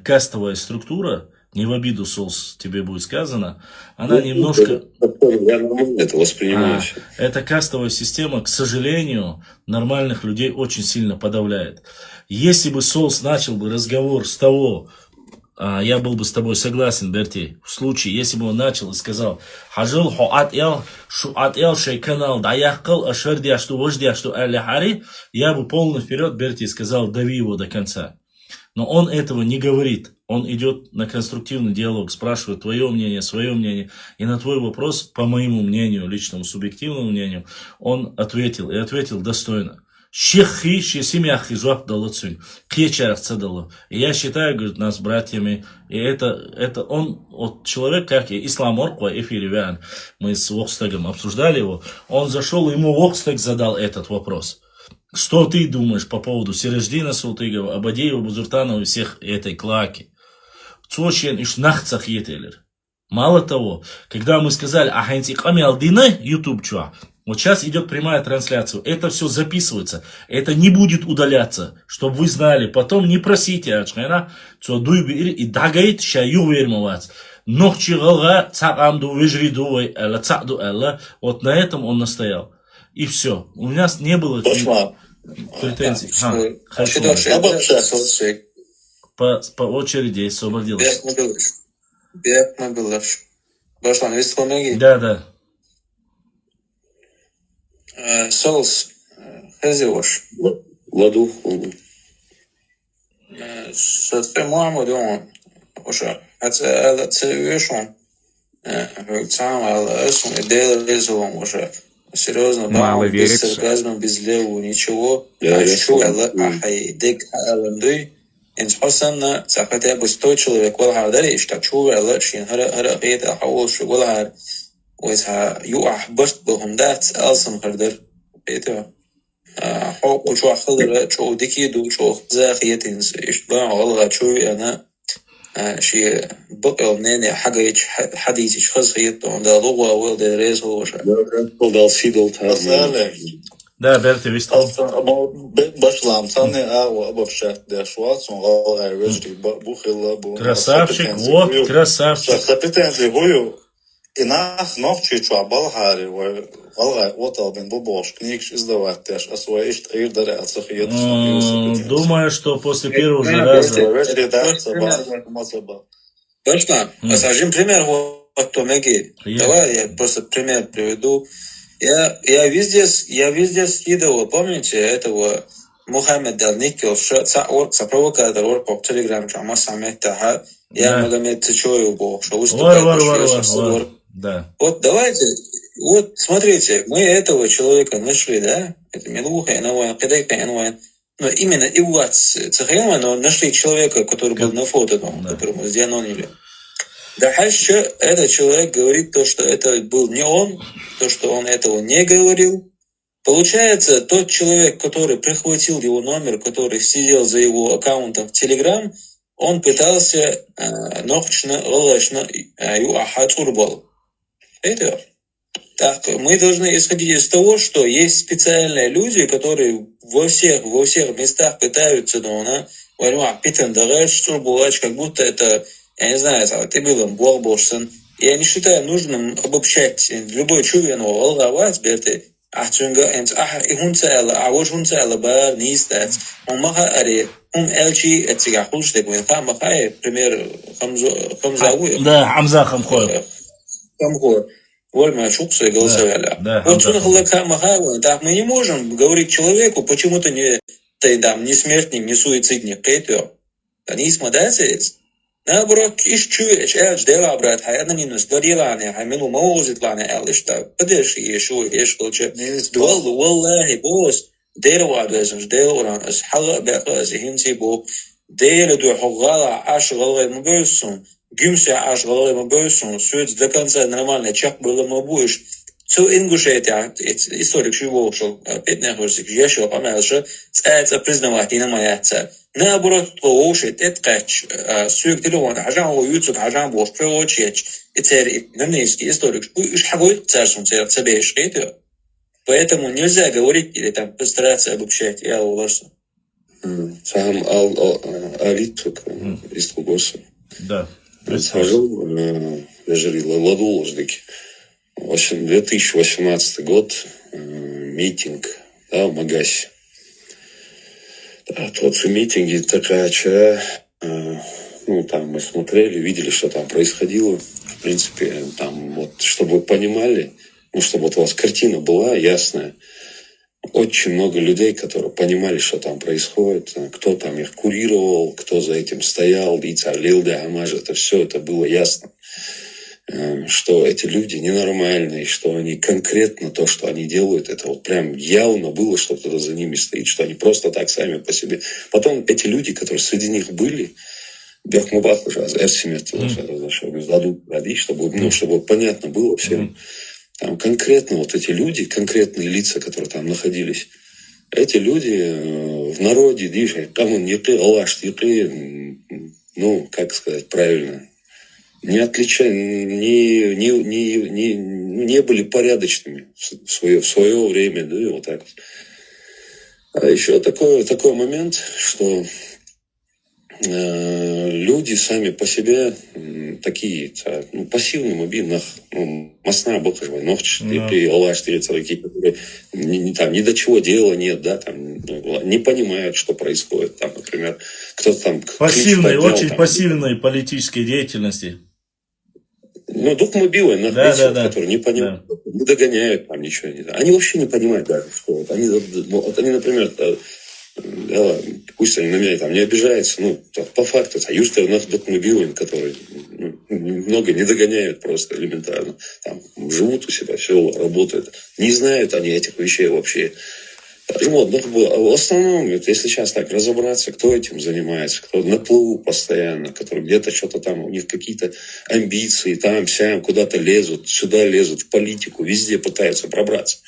кастовая структура, не в обиду, Солс, тебе будет сказано, она немножко... Я нормально это воспринимаю. Эта кастовая система, к сожалению, нормальных людей очень сильно подавляет. Если бы Солс начал бы разговор с того, я был бы с тобой согласен, Берти, в случае, если бы он начал и сказал, «Хажил хуат эл, шуат эл шейканал, даяхкал, ашардиашту, вождиашту, аль-хари», я бы полный вперед, Берти, сказал, дави его до конца. Но он этого не говорит. Он идет на конструктивный диалог, спрашивает твое мнение, свое мнение. И на твой вопрос, по моему мнению, личному, субъективному мнению, он ответил. И ответил достойно. Шехи, шесимяхи, жуап далацунь. Кечарах цадало. И я считаю, говорит, нас братьями. И это он, вот человек, как и Ислам Орква, эфире, мы с Вокстагом обсуждали его. Он зашел, ему Вокстаг задал этот вопрос. Что ты думаешь по поводу Сереждина Султыгова, Абадеева, Бузуртанова и всех этой клаки? Мало того, когда мы сказали YouTube, вот сейчас идет прямая трансляция, это все записывается, это не будет удаляться, чтобы вы знали, потом не просите, и дагает шаю вермовать. Вот на этом он настоял. И все. У нас не было претензий. По очереди освободилось. Да. Солс, хазивош. Ладу. Шатфе Муаммаду, Оша, это цивишон. Там Эсун и Дейл Резовым уже. Серьезно, мало без верится. сарказма, без левого, ничего. Ащу, дик, аландуй. Инспасанна, хотя бы 100 человек, والله داري اشتكوا على شيء هرا قيد حوش والله ويسها يوح برت بهم دات ألسم خردر بيته حق وشو خضر شو دكيدو شو زاخيتين اشتباع والله شو أنا شيء بقى منين حديث خاص خيطه ده لغة ولد رئيس هو شو Dal Sidol Tazman. Да, Берти, ви сте. Башлам, цаны обобщать дешуат, он галай вежди бухила бу. Красавчик, вот, красавчик. Сапитензи гою, инах ногчи чуабал хари, галай отал бен бубош, книгш издавать теж, а свой ишт ир даре ацахиет. Думаю, что после первого же раза... Точно? Скажем пример вот Томеги. Давай я просто пример приведу. Я везде скидывал, помните, этого Мухаммед Далников, сопровокатор по телеграмму, а самих таха, я Магомед Цичоев был, что выступает. Да. Вот давайте, вот смотрите, мы этого человека нашли, да? Это Милуха, Инауэн, Кадайка, Инауэн. Но именно Ивац Цахаева, но нашли человека, который был на фото, который мы сдианонили. Дальше этот человек говорит то, что это был не он, то, что он этого не говорил. Получается, тот человек, который прихватил его номер, который сидел за его аккаунтом в Telegram, он пытался Так, мы должны исходить из того, что есть специальные люди, которые во всех местах пытаются, как будто это, я не знаю, ты был Болбошсон. Я не считаю нужным обобщать любой чувен волговать, берты. Пример Хамзауи. Да, Хамза Хамхоев. Вольма Шукса и голосовали. Вот так мы не можем говорить человеку, почему ты не смертник, не суицидник. Не смотрите. Наоборот, чуешь, дела, брат, это не делание, минул мозит лане, что подержи еще колче. والله بوس دير وادز دير وران اس حلق بقاس هنتي بو دير دو حغالا عاش غلغي مبوسون جمسي عاش غلغي مبوسون سويت دكانسا нормально чак было мобуш. Цо ингушетя, историк шивок шо, пятнахурсик, ешо памелша, это признавать и на маяца. Наоборот, лошадь, это кач, сюк телефон, ажан уютсут, ажан бош, прочеч, это нанейский историк, уж хагой царством тебе шкетё. Поэтому нельзя говорить или там постараться обобщать. Я улажу. Сам алиток из Лугоса. Да. Схожу, лежали ладуложники. В общем, 2018 год, митинг, да, в Магасе. Да, тот в митинге такая чая, ну, там мы смотрели, видели, что там происходило. В принципе, там вот, чтобы вы понимали, ну, чтобы вот у вас картина была ясная. Очень много людей, которые понимали, что там происходит, кто там их курировал, кто за этим стоял, и царлил, амаж, это все, это было ясно. Что эти люди ненормальные, что они конкретно то, что они делают, это вот прям явно было, что кто-то за ними стоит, что они просто так сами по себе. Потом эти люди, которые среди них были, Бехмубах уже, чтобы понятно было всем. Там конкретно вот эти люди, конкретные лица, которые там находились, эти люди в народе, там он ну, как сказать правильно, не были порядочными в свое время, да, и вот так вот. А еще такой момент, что люди сами по себе такие, ну, пассивные, мобильные, масна бокажвай, ногч, и алаш, которые ни до чего дела нет, да, там, не понимают, что происходит, там, например, кто-то там... Пассивной, очень пассивной политической деятельности. Ну, дух мобилы, которые не понимают, не догоняют, там ничего не... Они вообще не понимают даже, что вот они, например, пусть они на меня там не обижаются, ну, по факту, южты у нас дух мобилы, которые много не догоняют просто элементарно. Там живут у себя, все работают. Не знают они этих вещей вообще. Вот, в основном, если сейчас так разобраться, кто этим занимается, кто на плаву постоянно, который где-то что-то там, у них какие-то амбиции, там, сям, куда-то лезут, сюда лезут, в политику, везде пытаются пробраться.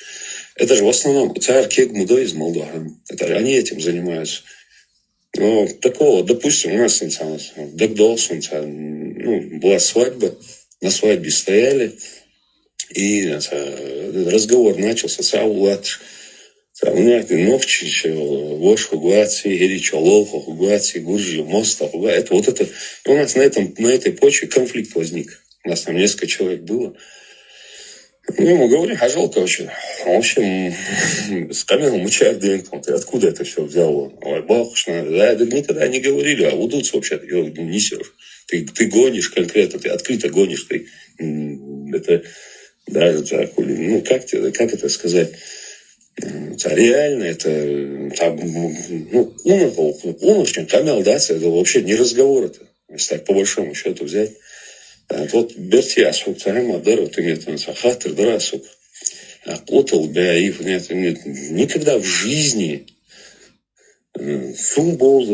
Это же в основном царь Кег Мудой из Молдовы. Это же они этим занимаются. Ну, такого, допустим, у нас была свадьба, на свадьбе стояли, и разговор начался, у меня ногчи, вош хугуаци, геричо лолхо хугуаци, гуржи, моста хугуаци. Это вот это. У нас на этой почве конфликт возник. У нас там несколько человек было. Ну, ему говорю, жалко очень. В общем, с камером мучает, ты откуда это все взял? Ой, бахушно. Да, никогда не говорили, а удутся вообще, ты несешь. Ты гонишь конкретно, ты открыто гонишь. Ты, это, да, ну, как это сказать? Реально это там, ну, умочный камел, да, это вообще не разговор это, если так по большому счету взять. Вот берти асук царема дару ты мне там сахатер дарасук, отл бяив нет никогда в жизни сумбол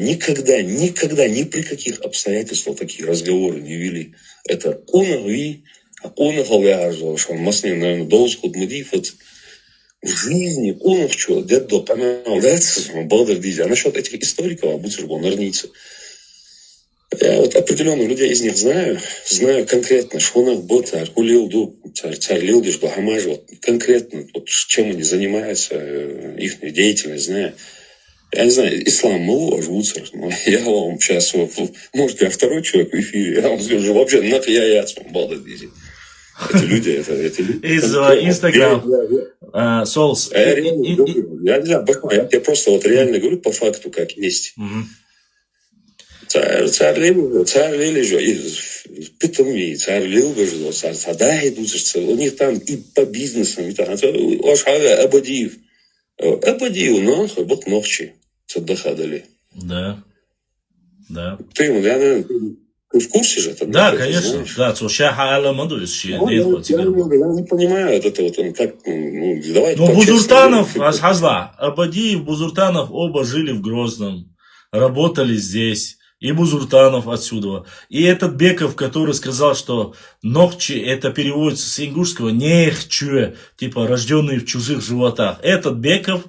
никогда ни при каких обстоятельствах такие разговоры не вели. Это унави. Он говорил, что он масне, наверное, должен худмудифать в жизни. Он что, где-то канал, да, а насчет этих историков, будь был норница. Я вот определенно людей из них знаю конкретно, что он был царь Лилдиш, Бахамаж, вот конкретно, вот, чем они занимаются, их деятельность, знаю. Я не знаю, ислам мало живутся, но я вам сейчас, может, я второй человек в эфире, я вам скажу, вообще, нахуй я яцом, балдадизи. Эти люди, это люди. Из Инстаграм. Солс. Я не знаю, я просто вот реально говорю по факту, как есть. Царь Лилиш, питомі, царь Лилиш, царь Садай, у них там и по бизнесам, и там, Абадиев, нахуй, бог ногчи, цаддаха дали. Да. Да. Ты в курсе же? Там, Да, конечно. Да, я не понимаю, это вот он как, давайте. Но Бузуртанов, Хазла, Абадиев, Бузуртанов оба жили в Грозном, работали здесь. И Бузуртанов отсюда. И этот Беков, который сказал, что Нохчи, это переводится с ингушского нехчуэ, типа рожденные в чужих животах. Этот Беков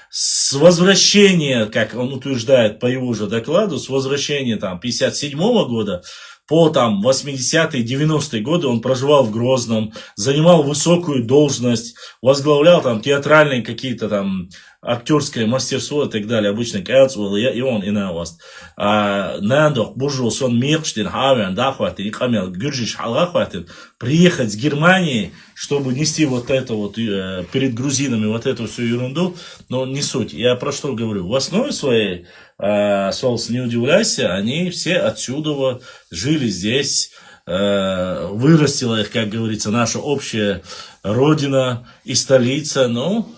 с возвращения, как он утверждает по его же докладу, с возвращения там 57-го года по там 80-е, 90-е годы он проживал в Грозном, занимал высокую должность, возглавлял там театральные какие-то там актерское мастерство и так далее. Обычно Кэцуэлл и он и на вас. Нандох, Бужу, Сон Мирштин, Хавен, Дахватин, Камел, Гюржиш, Халахватин, приехать с Германии, чтобы нести вот это вот перед грузинами вот эту всю ерунду, но не суть. Я про что говорю? В основе своей, Солс, не удивляйся, они все отсюда жили здесь, вырастила их, как говорится, наша общая родина и столица, ну,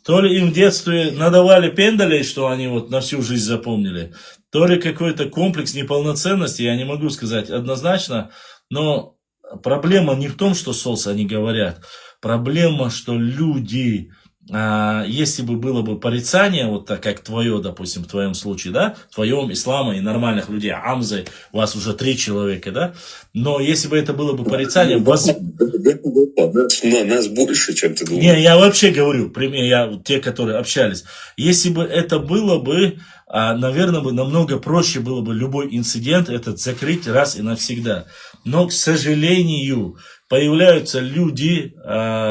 то ли им в детстве надавали пендалей, что они вот на всю жизнь запомнили, то ли какой-то комплекс неполноценности, я не могу сказать однозначно, но проблема не в том, что Солс они говорят, проблема, что люди, если бы было бы порицание, вот так как твое, допустим, в твоем случае, да, в твоем ислама и нормальных людей, Амзы, у вас уже 3 человека, да, но если бы это было бы порицание, нас больше, чем ты думаешь. Не, я вообще говорю, те, которые общались, если бы это было бы, наверное, бы намного проще было бы любой инцидент этот закрыть раз и навсегда. Но, к сожалению, появляются люди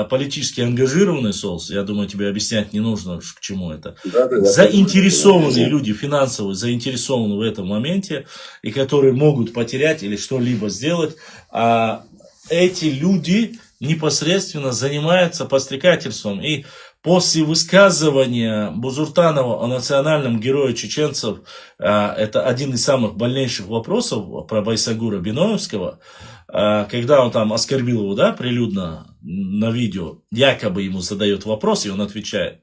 политически ангажированные, Солс, я думаю, тебе объяснять не нужно, к чему это. Заинтересованные люди, финансово заинтересованы в этом моменте, и которые могут потерять или что-либо сделать. А эти люди непосредственно занимаются подстрекательством. И после высказывания Бузуртанова о национальном герое чеченцев, это один из самых больнейших вопросов про Байсагура Биноевского, когда он там оскорбил его, да, прилюдно на видео, якобы ему задает вопрос, и он отвечает.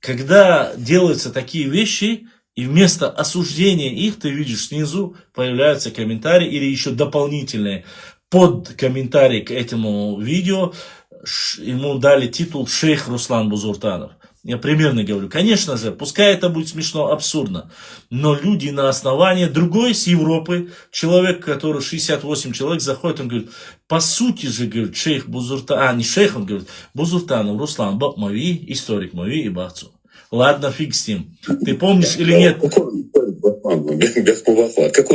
Когда делаются такие вещи, и вместо осуждения их, ты видишь снизу, появляются комментарии или еще дополнительные под комментарий к этому видео, ему дали титул «Шейх Руслан Бузуртанов». Я примерно говорю, конечно же, пускай это будет смешно, абсурдно, но люди на основании, другой с Европы, человек, который 68 человек заходит, он говорит, по сути же, говорит, шейх Бузуртанов, не шейх, он говорит, Бузуртанов Руслан Бакмави, историк Мави и Бахцу. Ладно, фиг с ним. Ты помнишь или нет? Какой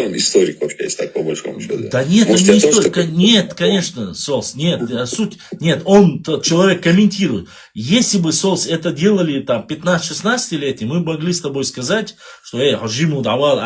он историк вообще, если так по большому счету? Да нет, он не историк. Нет, конечно, Солс, нет, суть, нет, он, тот человек комментирует. Если бы, Солс, это делали там 15-16-летние, мы могли с тобой сказать, что, Хаджиму давал,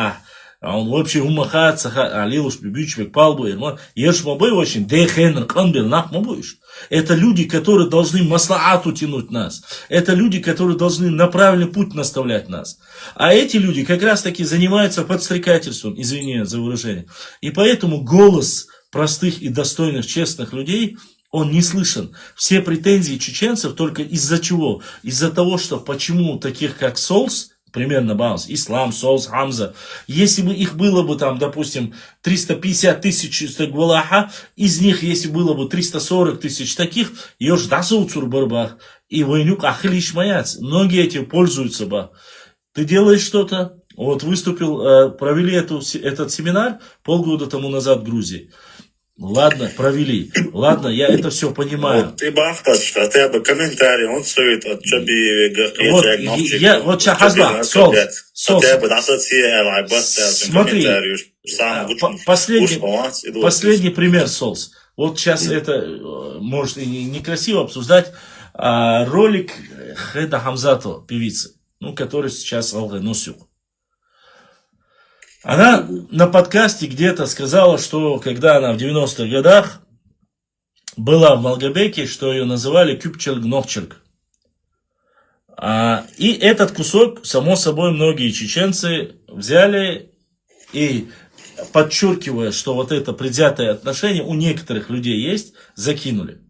он вообще умахаться, алилуш бибичбек палбу, ешь мабы очень, дехенр канбел нах мабуешь. Это люди, которые должны маслаату тянуть нас. Это люди, которые должны на правильный путь наставлять нас. А эти люди как раз таки занимаются подстрекательством, извини за выражение. И поэтому голос простых и достойных, честных людей, он не слышен. Все претензии чеченцев только из-за чего? Из-за того, что почему таких как Солс, примерно баланс, Ислам, Солс, Хамза, если бы их было бы там, допустим, 350 тысяч Гвалаха, из них, если было бы 340 тысяч таких, ее ж дасуцур барбах, и войнюк ахлиш маяц, многие этим пользуются бы. Ты делаешь что-то, вот выступил, провели этот семинар полгода тому назад в Грузии. Ладно, провели. Ладно, я это все понимаю. Ты бахташ, хотя бы комментарий, он стоит от Чаби. Вот сейчас Хазба, Солс. Смотри, последний пример, Солс. Вот сейчас это, может, и некрасиво обсуждать, ролик Хеда Хамзато, певицы, который сейчас Алгенусюк. Она на подкасте где-то сказала, что когда она в 90-х годах была в Малгобеке, что ее называли Кюпчелг-Нохчелг. И этот кусок, само собой, многие чеченцы взяли и, подчеркивая, что вот это предвзятое отношение у некоторых людей есть, закинули.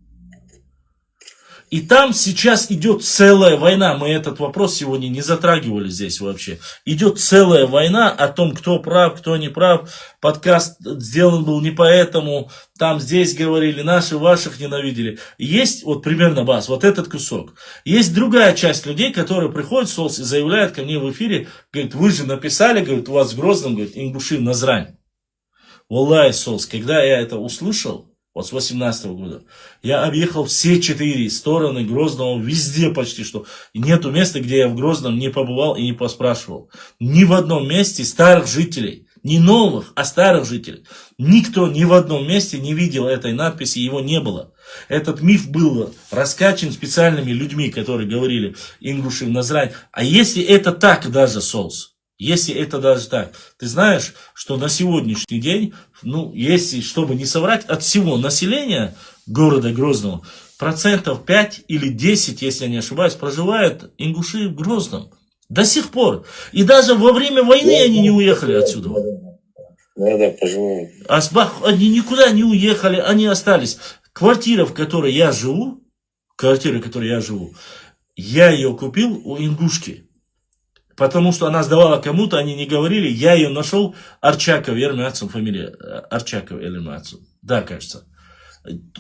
И там сейчас идет целая война. Мы этот вопрос сегодня не затрагивали здесь вообще. Идет целая война о том, кто прав, кто не прав. Подкаст сделан был не поэтому. Там здесь говорили, наши ваших ненавидели. Есть вот примерно бас, вот этот кусок. Есть другая часть людей, которые приходят в Солс и заявляют ко мне в эфире, говорит, вы же написали, говорит, у вас в Грозном, говорит, ингуши Назрань. Валлахи, Солс, когда я это услышал, вот с 18 года, я объехал все 4 стороны Грозного, везде почти что. И нету места, где я в Грозном не побывал и не поспрашивал. Ни в одном месте старых жителей, не новых, а старых жителей. Никто ни в одном месте не видел этой надписи, его не было. Этот миф был раскачан специальными людьми, которые говорили ингуши в Назрань. А если это так даже, Солс, если это даже так, ты знаешь, что на сегодняшний день, ну, если, чтобы не соврать, от всего населения города Грозного, 5% или 10%, если я не ошибаюсь, проживают ингуши в Грозном. До сих пор. И даже во время войны они не уехали отсюда. Да, пожалуй. Они никуда не уехали, они остались. Квартира, в которой я живу, я ее купил у ингушки. Потому что она сдавала кому-то, они не говорили, я ее нашел, Арчаков, Ермяцин, фамилия Арчаков, Ермяцин. Да, кажется.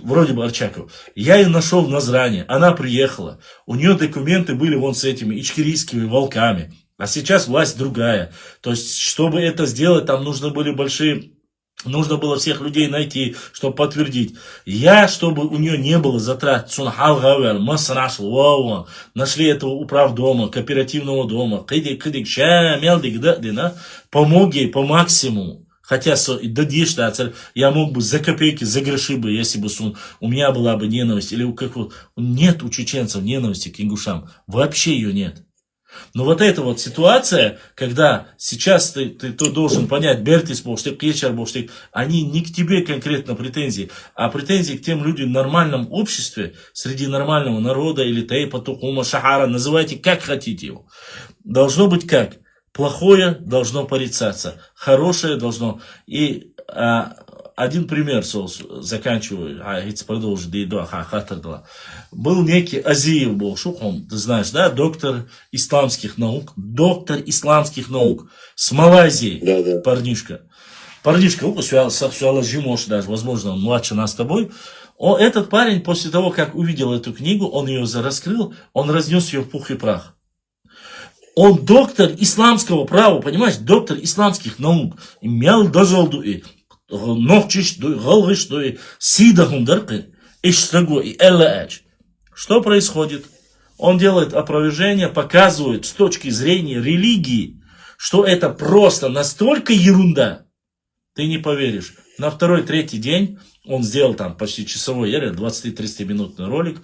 Вроде бы Арчаков. Я ее нашел в Назране, она приехала. У нее документы были вон с этими ичкерийскими волками. А сейчас власть другая. То есть, чтобы это сделать, там нужно было всех людей найти, чтобы подтвердить. Чтобы у нее не было затрат, нашли этого управдома, кооперативного дома, помог ей по максимуму. Хотя я мог бы за копейки, за гроши бы, если бы у меня была бы ненависть. Или нет у чеченцев ненависти к ингушам. Вообще ее нет. Но вот эта вот ситуация, когда сейчас ты должен понять, Бертис Боштик, Кечар Боштик, они не к тебе конкретно претензии, а претензии к тем людям в нормальном обществе, среди нормального народа, или Тейпа, Тухума, Шахара, называйте как хотите его. Должно быть как? Плохое должно порицаться, хорошее должно. И один пример, заканчиваю, продолжу, был некий Азиев был, ты знаешь, да, доктор исламских наук, с Малайзии, да. парнишка, может даже, возможно, он младше нас с тобой. Этот парень, после того, как увидел эту книгу, он ее раскрыл, он разнес ее в пух и прах. Он доктор исламского права, понимаешь, доктор исламских наук. Имел дозолду и что происходит? Он делает опровержение, показывает с точки зрения религии, что это просто настолько ерунда, ты не поверишь. На 2-3 день он сделал там почти часовой, 20-30 минутный ролик.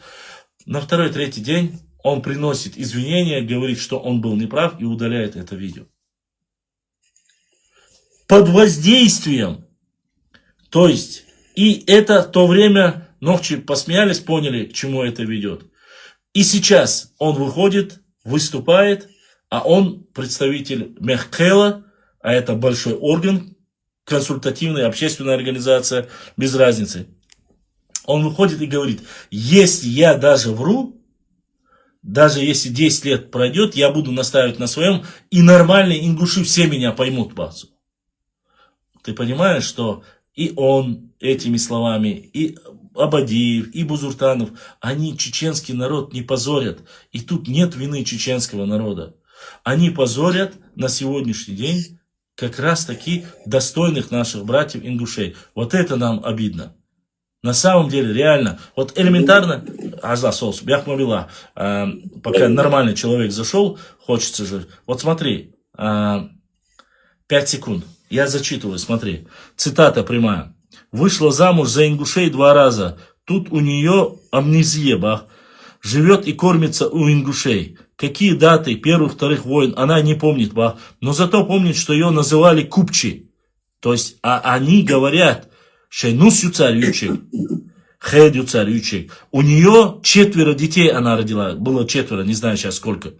На 2-3 день он приносит извинения, говорит, что он был неправ и удаляет это видео. Под воздействием. То есть, и это то время, ногчи посмеялись, поняли, к чему это ведет. И сейчас он выходит, выступает, а он представитель Мехкела, а это большой орган, консультативная общественная организация, без разницы. Он выходит и говорит, если я даже вру, даже если 10 лет пройдет, я буду настаивать на своем, и нормальные ингуши все меня поймут, бацу. Ты понимаешь, что и он этими словами, и Абадиев, и Бузуртанов, они чеченский народ не позорят. И тут нет вины чеченского народа. Они позорят на сегодняшний день как раз таки достойных наших братьев ингушей. Вот это нам обидно. На самом деле, реально, вот элементарно, пока нормальный человек зашел, хочется же, вот смотри, 5 секунд. Я зачитываю, смотри. Цитата прямая. Вышла замуж за ингушей 2 раза. Тут у нее амнезия, бах. Живет и кормится у ингушей. Какие даты первых-вторых войн она не помнит, бах. Но зато помнит, что ее называли Купчи. То есть, они говорят, Шейнусю царючек, Хедю царючек. У нее 4 детей она родила. Было 4, не знаю сейчас сколько.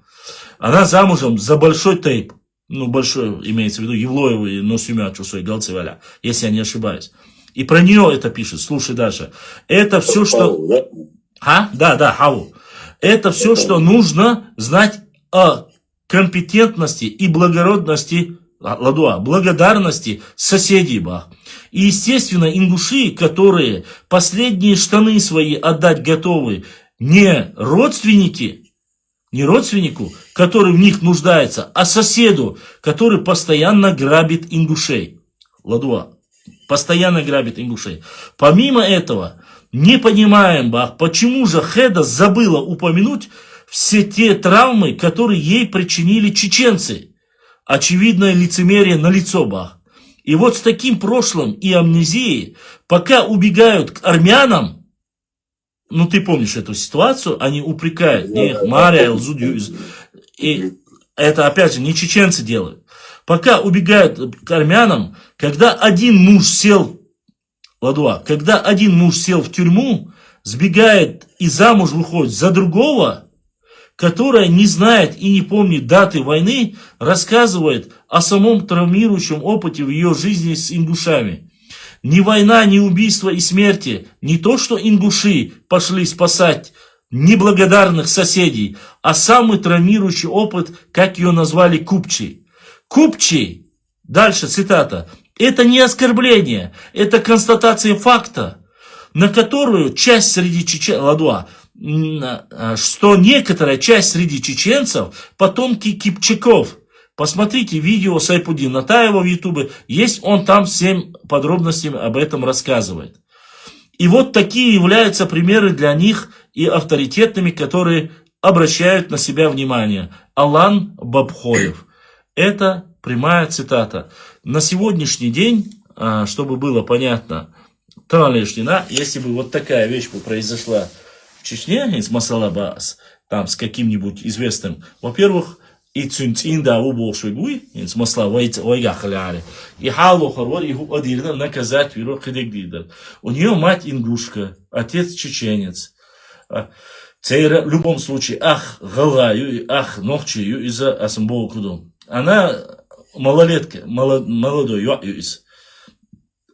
Она замужем за большой тейп. Ну, большой, имеется в виду, Евлоеву и Носюмячу свой Галцеваля, если я не ошибаюсь. И про нее это пишет. Слушай дальше. Это все, что... Да, хаву. Это все, что нужно знать о компетентности и благородности, благодарности соседей, бах. И, естественно, ингуши, которые последние штаны свои отдать готовы не родственнику, который в них нуждается, а соседу, который постоянно грабит ингушей. Ладуа. Постоянно грабит ингушей. Помимо этого, не понимаем, бах, почему же Хеда забыла упомянуть все те травмы, которые ей причинили чеченцы. Очевидное лицемерие налицо, бах. И вот с таким прошлым и амнезией, пока убегают к армянам, ну ты помнишь эту ситуацию, они упрекают, и это опять же не чеченцы делают. Пока убегают к армянам, когда один муж сел в тюрьму, сбегает и замуж выходит за другого, которая не знает и не помнит даты войны, рассказывает о самом травмирующем опыте в ее жизни с ингушами. Ни война, ни убийство и смерти, не то что ингуши пошли спасать неблагодарных соседей, а самый травмирующий опыт, как ее назвали, купчи. Купчи, дальше цитата, это не оскорбление, это констатация факта, на которую часть среди чеченцев, что некоторая часть среди чеченцев потомки кипчаков. Посмотрите видео Сайпудина Натаева в ютубе, есть, он там всем подробностями об этом рассказывает. И вот такие являются примеры для них и авторитетными, которые обращают на себя внимание. Алан Бабхоев. Это прямая цитата. На сегодняшний день, чтобы было понятно, если бы вот такая вещь бы произошла в Чечне, из Масалабас, там с каким-нибудь известным, во-первых, и цунцинда уболшигуй, из масла вайгахляли, и халу хорвар, и адирна наказать виру хидегдидер. У нее мать ингушка, отец чеченец. В любом случае, галаю, нохчию из-за асамбоукудом. Она малолетка, молодой,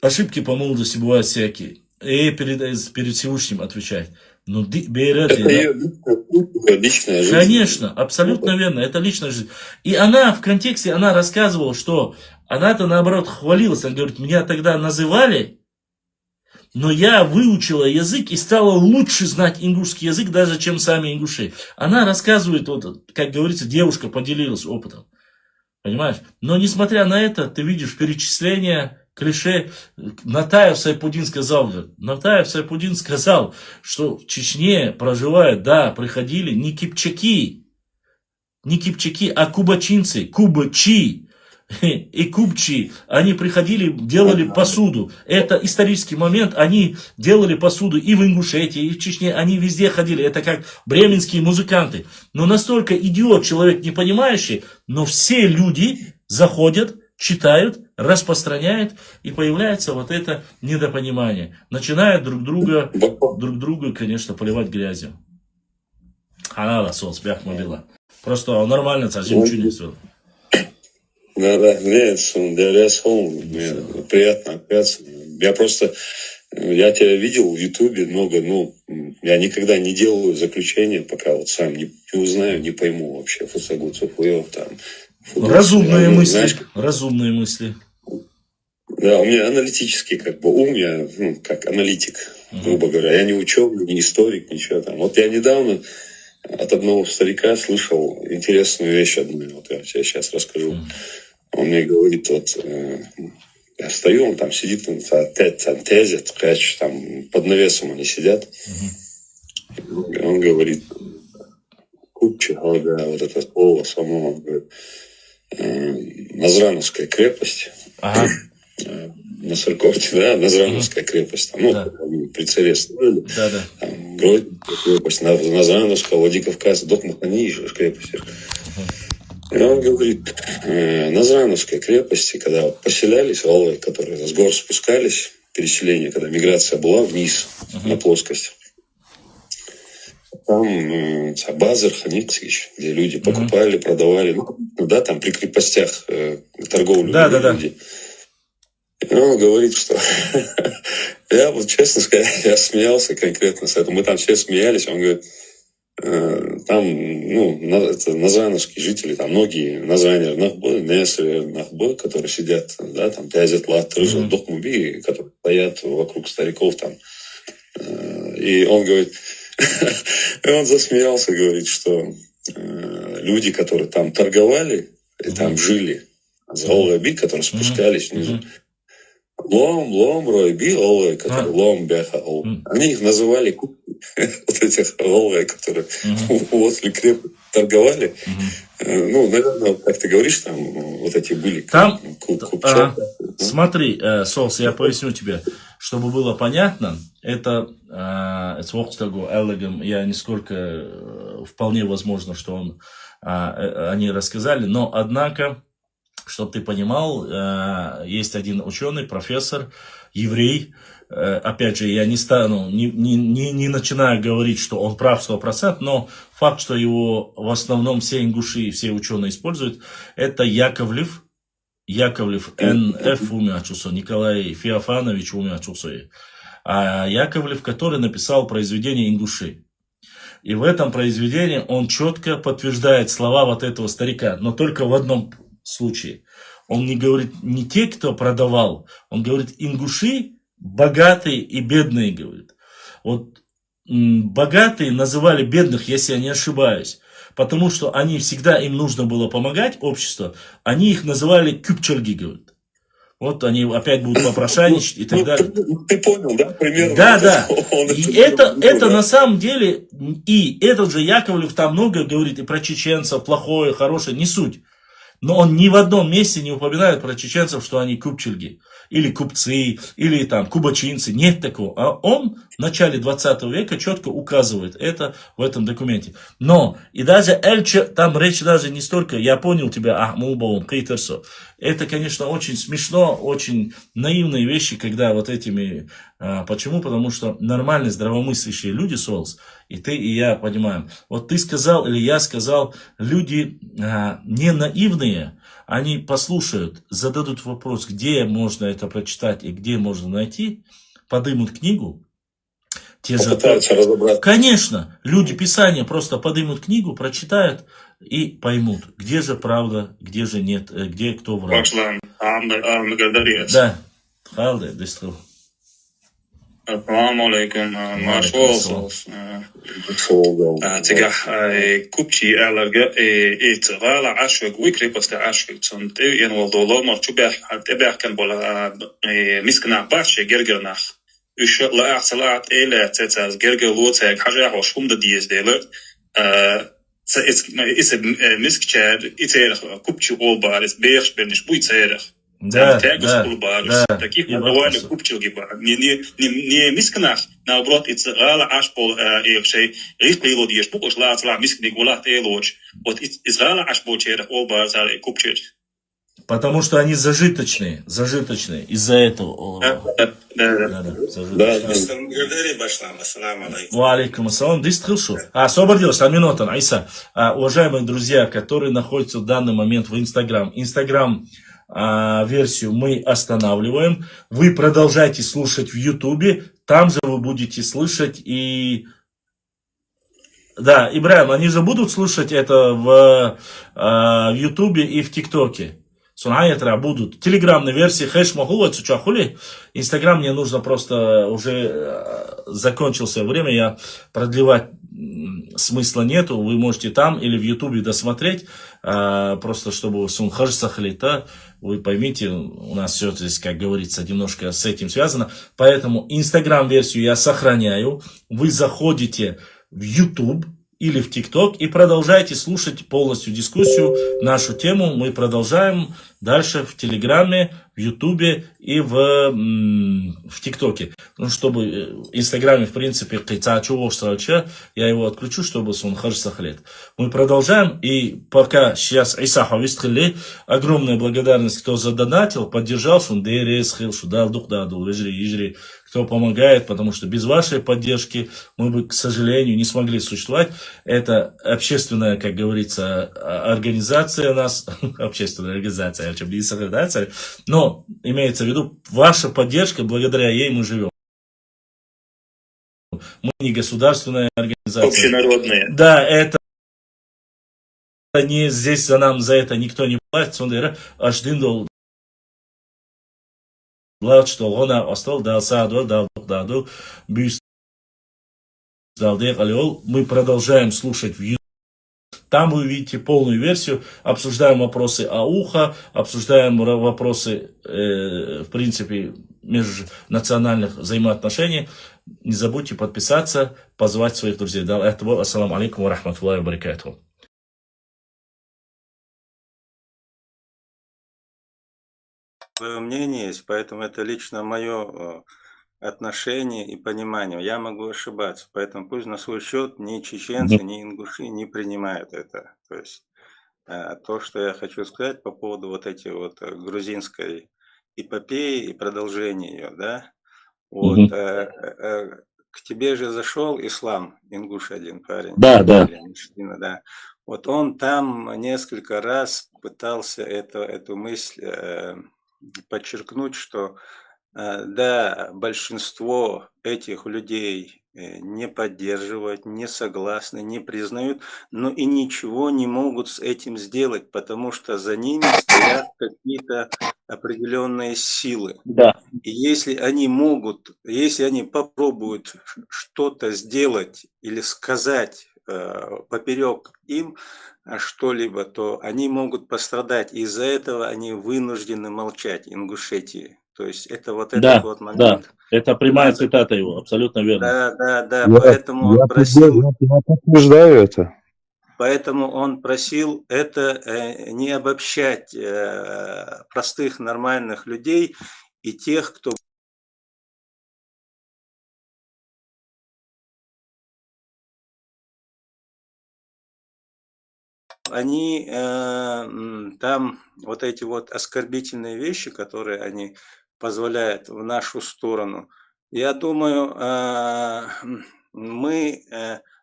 ошибки по молодости бывают всякие. И перед Всевышним отвечать. Но это ее личная жизнь. Конечно, абсолютно верно, это личная жизнь. И она в контексте, она рассказывала, что она-то наоборот хвалилась. Она говорит, меня тогда называли, но я выучила язык и стала лучше знать ингушский язык, даже чем сами ингуши. Она рассказывает, вот, как говорится, девушка поделилась опытом. Понимаешь? Но несмотря на это, ты видишь перечисление клише. Натаев Сайпудин сказал, что в Чечне проживают, приходили не кипчаки, а кубачинцы, кубачи и купчи. Они приходили, делали посуду. Это исторический момент, они делали посуду и в Ингушетии, и в Чечне, они везде ходили. Это как бременские музыканты. Но настолько идиот, человек не понимающий, но все люди заходят, читают, распространяют, и появляется вот это недопонимание. Начинают друг друга, конечно, поливать грязью. Ханала, соус, бях мобила. Просто нормально, царжим чудес. Да, нет, мне приятно общаться. Я тебя видел в Ютубе много, я никогда не делаю заключения, пока вот сам не узнаю, не пойму вообще. Разумные мысли. Да, у меня аналитический ум, я как аналитик, грубо говоря. Я не ученый, не историк, ничего там. Вот я недавно от одного старика слышал интересную вещь одну, вот я тебе сейчас расскажу. Он мне говорит, я стою, он там сидит, там тезит, там под навесом они сидят. Он говорит, купчи, вот это слово само, он говорит, Назрановская крепость. На Сырковке, Назрановская крепость. При царе строили. Грозная крепость, Назрановская, Владикавказ, Докмахани, крепость. И он говорит, Назрановской крепости, когда поселялись валы, которые с гор спускались, переселение, когда миграция была вниз, на плоскость. Там базар Ханицкич, где люди покупали, продавали, там при крепостях торговлю люди. И он говорит, что я вот честно сказать, я смеялся конкретно с этим. Мы там все смеялись. Он говорит, там, это назановские жители, там многие назанер нахбой, несер нахбой, которые сидят, да, там 5 лет, которые стоят вокруг стариков там. И он говорит, и он засмеялся, говорит, что люди, которые там торговали и там жили, золоби, которые спускались ниже, лом, ройби, олы, которые лом, бяха, ол. Они их называли купи. Вот этих олы, которые возле крепости торговали. Наверное, как ты говоришь, там вот эти были. Там, смотри, Солс, я поясню тебе, чтобы было понятно. Это я нисколько вполне возможно, что они рассказали, но однако, чтобы ты понимал, есть один ученый, профессор, еврей. Опять же, я не стану, не начинаю говорить, что он прав 100%, но факт, что его в основном все ингуши и все ученые используют, это Яковлев Н.Ф. умячуса, Николай Феофанович умячуса. А Яковлев, который написал произведение «Ингуши». И в этом произведении он четко подтверждает слова вот этого старика, но только в одном случае. Он не говорит не те, кто продавал, он говорит ингуши, богатые и бедные, говорит. Вот богатые называли бедных, если я не ошибаюсь, потому что они всегда, им нужно было помогать обществу, они их называли кюпчерги, говорит. Вот они опять будут попрошайничать и так далее. Ты понял, да? Примерно. Да. И это на самом деле, и этот же Яковлев там много говорит и про чеченцев, плохое, хорошее, не суть. Но он ни в одном месте не упоминает про чеченцев, что они купчерги, или купцы, или там кубачинцы. Нет такого. А он в начале 20 века четко указывает это в этом документе. Но, и даже Эльче, там речь даже не столько, я понял тебя, Ахмулбаум, Кейтерсо. Это, конечно, очень смешно, очень наивные вещи, когда вот этими... Почему? Потому что нормальные, здравомыслящие люди, Солс, и ты, и я понимаем. Вот ты сказал, или я сказал, люди не наивные, они послушают, зададут вопрос, где можно это прочитать и где можно найти, подымут книгу. Попытаются разобраться. Конечно, люди Писания просто подымут книгу, прочитают и поймут, где же правда, где же нет, где кто враг. Да, халде, дестру. Assalamu alaikum, Marshals. Tega kupci alarga itgala ashweg wikripasta ashweg sunt en wal dolo mar chubah tabah kan bola miskna bache gergernach üsh la ahsalat ila tsats gergelot haja hoshum da dies deler is miskchad itzer kupci olbar is beers ben is buitzer. Да. Таких называли купчилги. Не мискнах, наоборот, это гала ашпол иршей, рихлило диеш, пукош лацла мискник улат элоч. Вот из гала ашпол черех олба зали купчилги. Потому что они зажиточные, из-за этого. Валейкум ассалам, освободилась, минута, Айса. Уважаемые друзья, которые находятся в данный момент в Инстаграм, версию мы останавливаем. Вы продолжайте слушать в Ютубе. Там же вы будете слышать и... Да, Ибраим, они же будут слушать это в Ютубе и в ТикТоке. Будут. Телеграмные версии хэш махула цучахули. Инстаграм мне нужно просто уже закончился время. Я продлевать смысла нету. Вы можете там или в Ютубе досмотреть. Просто чтобы сунхаш сахлита. Вы поймите, у нас все здесь, как говорится, немножко с этим связано. Поэтому Инстаграм-версию я сохраняю. Вы заходите в YouTube или в ТикТок и продолжайте слушать полностью дискуссию, нашу тему. Мы продолжаем дальше в Телеграме, в Ютубе и в ТикТоке. Ну, чтобы в Инстаграме, в принципе, я его отключу, чтобы он сахлет. Мы продолжаем, и пока сейчас Исаха вистрели, огромная благодарность, кто задонатил, поддержал, кто помогает, потому что без вашей поддержки мы бы, к сожалению, не смогли существовать. Это общественная, как говорится, организация у нас, общественная организация, Но имеется в виду, ваша поддержка, благодаря ей мы живем. Мы не государственная организация. Общенародные. Да, это не здесь за это никто не платит. Что он остал, дал саду, дал даду, мы продолжаем слушать в YouTube. Там вы увидите полную версию. Обсуждаем вопросы ауха, обсуждаем вопросы, в принципе, межнациональных взаимоотношений. Не забудьте подписаться, позвать своих друзей. Ассаламу алейкум ва рахматуллахи ва баракатуху. Свое мнение есть, поэтому это лично мое отношение и понимание. Я могу ошибаться, поэтому пусть на свой счет ни чеченцы, ни ингуши не принимают это. То есть то, что я хочу сказать по поводу вот этой вот грузинской эпопеи и продолжения ее, да, вот, к тебе же зашел ислам, ингуш один парень. Да, да. Мужчина, да. Вот он там несколько раз пытался эту мысль подчеркнуть, что да, большинство этих людей не поддерживают, не согласны, не признают, но и ничего не могут с этим сделать, потому что за ними стоят какие-то определенные силы. Да. И если они попробуют что-то сделать или сказать поперек им что-либо, то они могут пострадать. Из-за этого они вынуждены молчать, Ингушетии. То есть это вот этот вот момент. Да, это прямая цитата его, абсолютно верно. Да, поэтому он просил. Я подтверждаю это. Поэтому он просил это не обобщать простых нормальных людей и тех, кто они там вот эти вот оскорбительные вещи, которые они позволяют в нашу сторону, я думаю, мы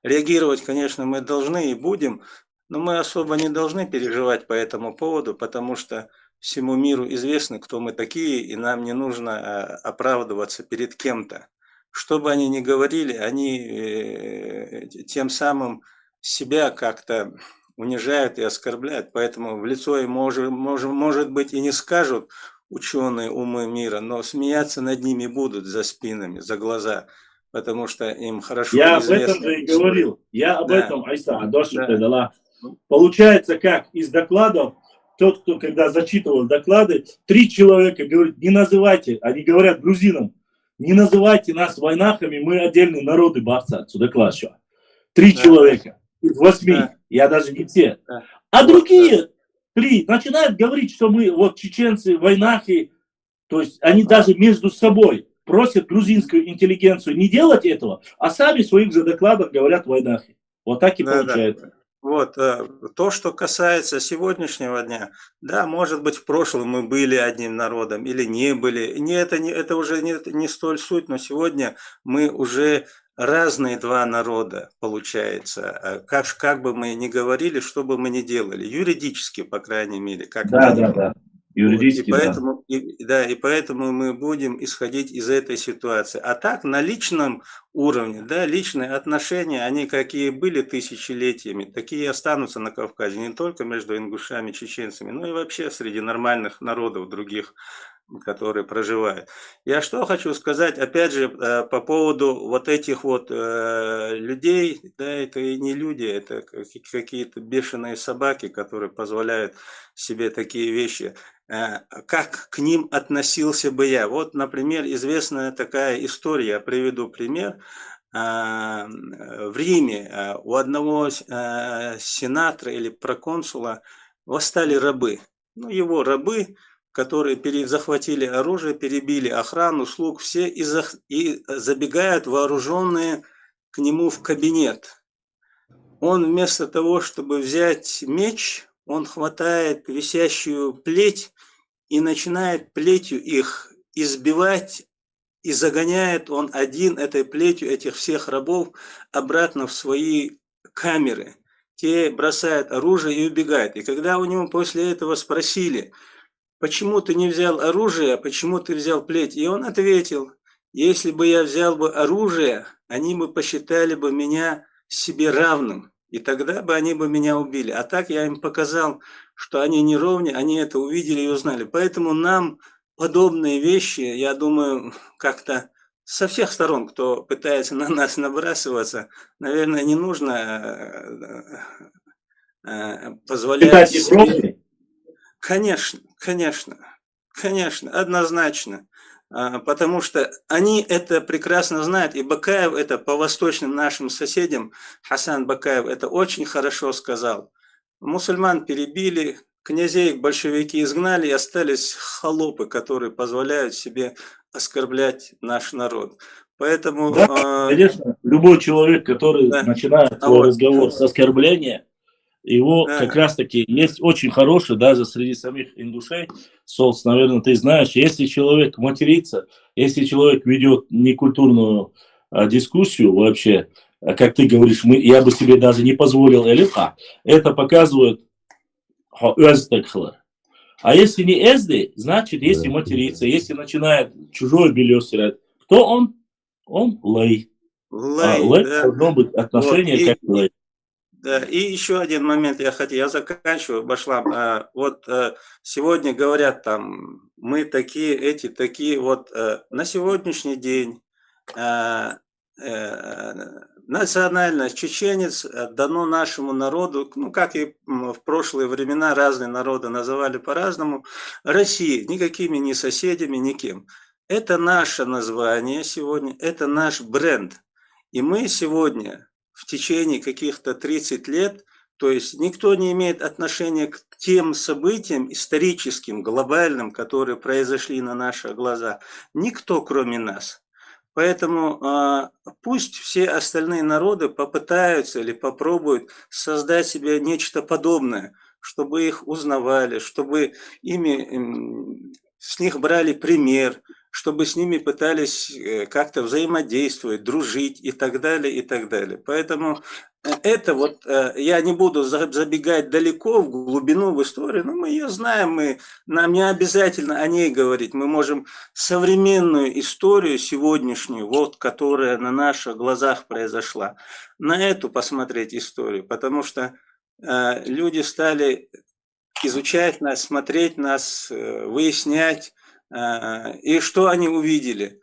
реагировать, конечно, мы должны и будем, но мы особо не должны переживать по этому поводу, потому что всему миру известно, кто мы такие, и нам не нужно оправдываться перед кем-то. Что бы они ни говорили, они тем самым себя как-то унижают и оскорбляют, поэтому в лицо им, может быть, и не скажут ученые умы мира, но смеяться над ними будут за спинами, за глаза, потому что им хорошо я известно. Я об этом же и говорил. Я об этом, да. Получается, как из докладов, тот, кто когда зачитывал доклады, 3 человека говорят, не называйте, они говорят грузинам, не называйте нас войнахами, мы отдельные народы бахца отсюда класса. 3 человека из 8, я даже не все. А другие 3 начинают говорить, что мы вот чеченцы, войнахи, то есть они даже между собой просят грузинскую интеллигенцию не делать этого, а сами в своих же докладах говорят войнахи. Вот так и получается. Вот, то, что касается сегодняшнего дня, да, может быть, в прошлом мы были одним народом или не были, это уже не столь суть, но сегодня мы уже разные 2 народа, получается, как бы мы ни говорили, что бы мы ни делали, юридически, по крайней мере, как минимум. Да. Юридически, и поэтому мы будем исходить из этой ситуации. А так, на личном уровне, да, личные отношения, они какие были тысячелетиями, такие и останутся на Кавказе, не только между ингушами, чеченцами, но и вообще среди нормальных народов других, которые проживают. Я что хочу сказать, опять же, по поводу вот этих вот людей, да, это и не люди, это какие-то бешеные собаки, которые позволяют себе такие вещи. Как к ним относился бы я? Вот, например, известная такая история, я приведу пример. В Риме у одного сенатора или проконсула восстали рабы. Ну, его рабы, которые захватили оружие, перебили охрану, слуг, все и забегают вооруженные к нему в кабинет. Он вместо того, чтобы взять меч, он хватает висящую плеть и начинает плетью их избивать, и загоняет он один этой плетью этих всех рабов обратно в свои камеры. Те бросают оружие и убегают. И когда у него после этого спросили, почему ты не взял оружие, а почему ты взял плеть? И он ответил, если бы я взял бы оружие, они бы посчитали бы меня себе равным, и тогда бы они бы меня убили. А так я им показал, что они не ровни, они это увидели и узнали. Поэтому нам подобные вещи, я думаю, как-то со всех сторон, кто пытается на нас набрасываться, наверное, не нужно позволять себе... Конечно, конечно, конечно, однозначно. Потому что они это прекрасно знают, и Бакаев это по восточным нашим соседям, Хасан Бакаев это очень хорошо сказал. Мусульман перебили, князей большевики изгнали, и остались холопы, которые позволяют себе оскорблять наш народ. Поэтому... Да, конечно, любой человек, который начинает свой разговор с оскорбления, его как раз-таки есть очень хороший, даже среди самих ингушей, Солс, наверное, ты знаешь, если человек матерится, если человек ведет некультурную дискуссию вообще, как ты говоришь, я бы себе даже не позволил элифа, это показывает а если не эзды, значит, если матерится, если начинает чужое белье стирать, кто он? Он лей. Лей должно быть отношение вот, как лей. Да, и еще один момент я заканчиваю, Башлам. Вот сегодня говорят там, мы такие, эти такие, вот на сегодняшний день национальность чеченец дано нашему народу, ну как и в прошлые времена разные народы называли по-разному, России, никакими не соседями, никем. Это наше название сегодня, это наш бренд. И мы сегодня... в течение каких-то 30 лет, то есть никто не имеет отношения к тем событиям историческим, глобальным, которые произошли на наших глазах. Никто, кроме нас. Поэтому пусть все остальные народы попытаются или попробуют создать себе нечто подобное, чтобы их узнавали, чтобы с них брали пример, чтобы с ними пытались как-то взаимодействовать, дружить и так далее, и так далее. Поэтому это вот, я не буду забегать далеко в глубину, в историю, но мы ее знаем, нам не обязательно о ней говорить. Мы можем современную историю сегодняшнюю, вот, которая на наших глазах произошла, на эту посмотреть историю, потому что люди стали изучать нас, смотреть нас, выяснять. И что они увидели?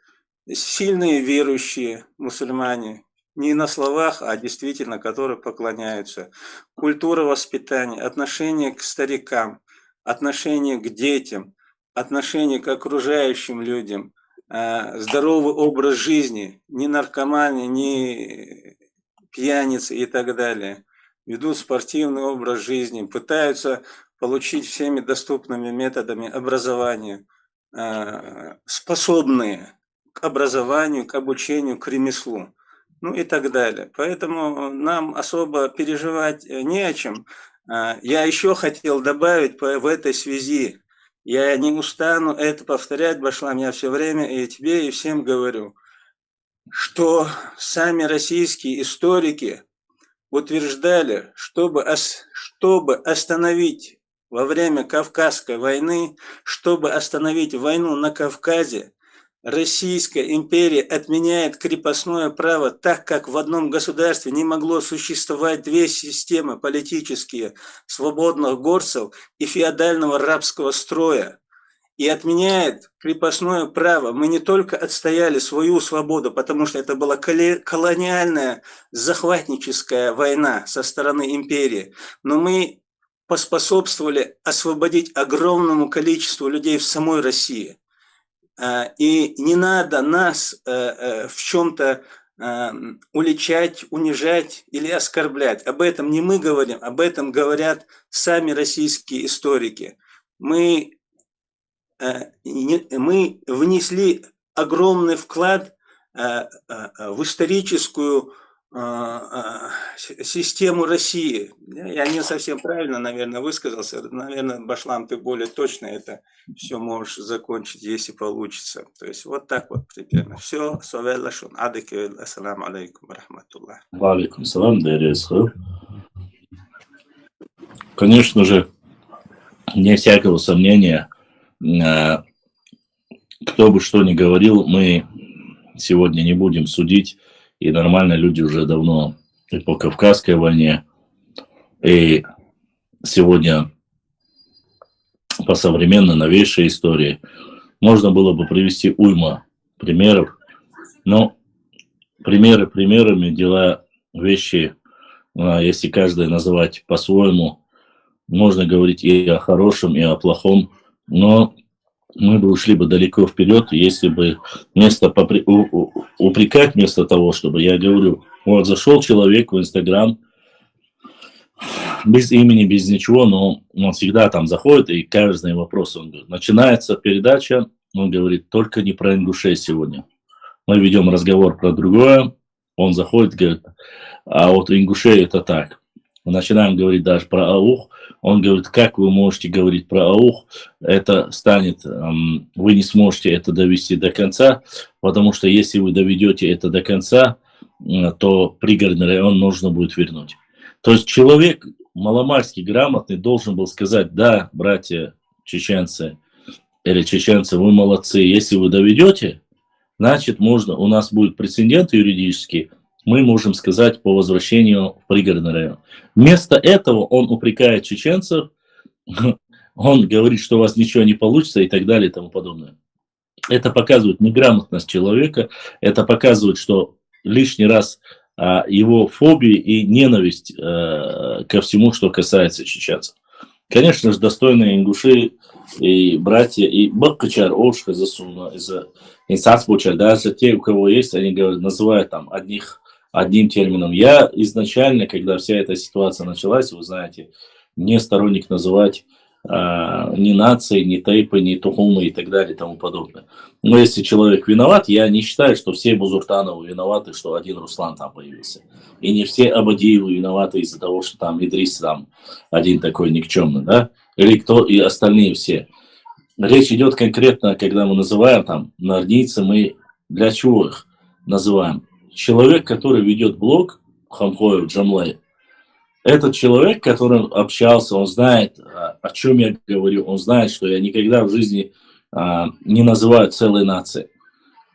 Сильные верующие мусульмане, не на словах, а действительно, которые поклоняются. Культура воспитания, отношение к старикам, отношение к детям, отношение к окружающим людям, здоровый образ жизни, ни наркоманы, ни пьяницы и так далее. Ведут спортивный образ жизни, пытаются получить всеми доступными методами образования. Способные к образованию, к обучению, к ремеслу, ну и так далее. Поэтому нам особо переживать не о чем. Я еще хотел добавить в этой связи, я не устану это повторять, Башлам, я все время и тебе, и всем говорю, что сами российские историки утверждали, чтобы остановить во время Кавказской войны, чтобы остановить войну на Кавказе, Российская империя отменяет крепостное право, так как в одном государстве не могло существовать две системы политические, свободных горцев и феодального рабского строя. И отменяет крепостное право. Мы не только отстояли свою свободу, потому что это была колониальная захватническая война со стороны империи, но мы поспособствовали освободить огромному количеству людей в самой России. И не надо нас в чем-то уличать, унижать или оскорблять. Об этом не мы говорим, об этом говорят сами российские историки. Мы внесли огромный вклад в историческую систему России. Я не совсем правильно, наверное, высказался. Наверное, Башлам, ты более точно это все можешь закончить, если получится. То есть вот так вот примерно. Все. Ассаламу алейкум ва рахматуллах. Ва алейкум салам, конечно же, не всякого сомнения, Кто бы что ни говорил, мы сегодня не будем судить, и нормально люди уже давно и по Кавказской войне, и сегодня по современной новейшей истории. Можно было бы привести уйма примеров, но примеры примерами, дела, вещи, если каждый называть по-своему, можно говорить и о хорошем, и о плохом, но мы бы ушли бы далеко вперед, если бы вместо упрекать, вместо того, чтобы я говорю, вот зашел человек в Инстаграм, без имени, без ничего, но он всегда там заходит, и каждый вопрос, он говорит, начинается передача, он говорит, только не про ингушей сегодня. Мы ведем разговор про другое, он заходит, говорит, а вот ингушей это так. Мы начинаем говорить даже про аух, он говорит, как вы можете говорить про аух, это станет, вы не сможете это довести до конца, потому что если вы доведете это до конца, то пригородный район нужно будет вернуть. То есть человек маломальски грамотный должен был сказать, да, братья чеченцы или чеченцы, вы молодцы, если вы доведете, значит можно, у нас будет прецедент юридический, мы можем сказать по возвращению в пригородный район. Вместо этого он упрекает чеченцев, он говорит, что у вас ничего не получится и так далее и тому подобное. Это показывает неграмотность человека, это показывает, что лишний раз его фобии и ненависть ко всему, что касается чеченцев. Конечно же, достойные ингуши и братья, и Баккачар, Ошха, Засуна, Инсацбучар, даже те, у кого есть, они говорят, называют там одним термином. Я изначально, когда вся эта ситуация началась, вы знаете, не сторонник называть ни нации, ни тайпы, ни тухумы и так далее и тому подобное. Но если человек виноват, я не считаю, что все Бузуртановы виноваты, что один Руслан там появился. И не все Абадиевы виноваты из-за того, что там Идрис там один такой никчемный, да? Или кто и остальные все. Речь идет конкретно, когда мы называем там нордийцы, мы для чего их называем? Человек, который ведет блог Хамхоев Джамлей, этот человек, который общался, он знает, о чем я говорю, он знает, что я никогда в жизни не называю целой нации.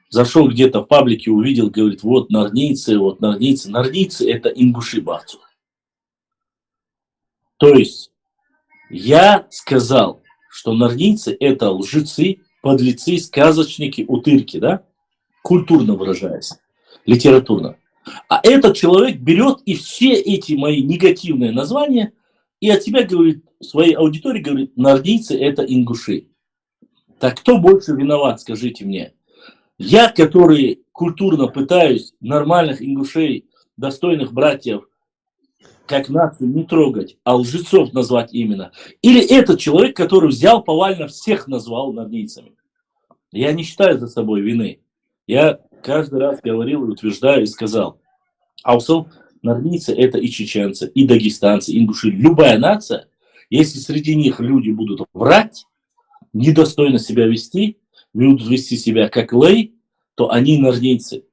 Зашел где-то в паблике, увидел, говорит, вот нордийцы, вот нордийцы. Нордийцы это ингуши бахцу. То есть я сказал, что нордийцы это лжецы, подлецы, сказочники, утырки, да? Культурно выражаясь, литературно. А этот человек берет и все эти мои негативные названия и от тебя говорит, своей аудитории говорит, нордийцы это ингуши. Так кто больше виноват, скажите мне? Я, который культурно пытаюсь нормальных ингушей, достойных братьев, как нацию не трогать, а лжецов назвать именно. Или этот человек, который взял повально всех назвал нордийцами. Я не считаю за собой вины. Я каждый раз говорил и утверждаю и сказал, аусал, нордийцы это и чеченцы, и дагестанцы, и ингуши. Любая нация, если среди них люди будут врать, недостойно себя вести, будут вести себя как лей, то они нордийцы.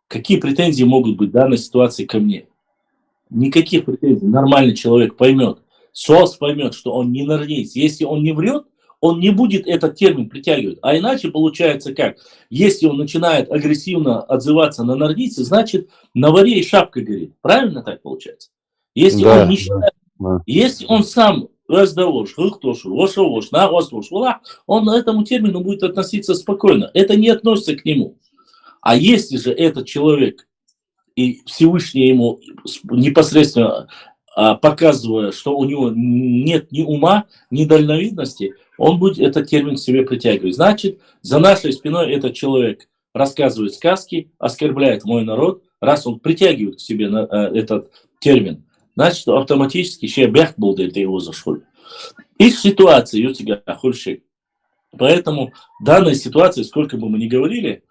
Какие претензии могут быть в данной ситуации ко мне? Никаких претензий. Нормальный человек поймет, СОС поймет, что он не нордиец. Если он не врет, он не будет этот термин притягивать. А иначе получается как? Если он начинает агрессивно отзываться на нордийца, значит на варе и шапка горит. Правильно так получается? Если он не считает, если он сам раздавош, он к этому термину будет относиться спокойно. Это не относится к нему. А если же этот человек и Всевышний ему непосредственно показывая, что у него нет ни ума, ни дальновидности, он будет этот термин к себе притягивать. Значит, за нашей спиной этот человек рассказывает сказки, оскорбляет мой народ, раз он притягивает к себе этот термин, значит, автоматически шебях будет его зашел. Их ситуация, Ютига Хульшик. Поэтому в данной ситуации, сколько бы мы ни говорили,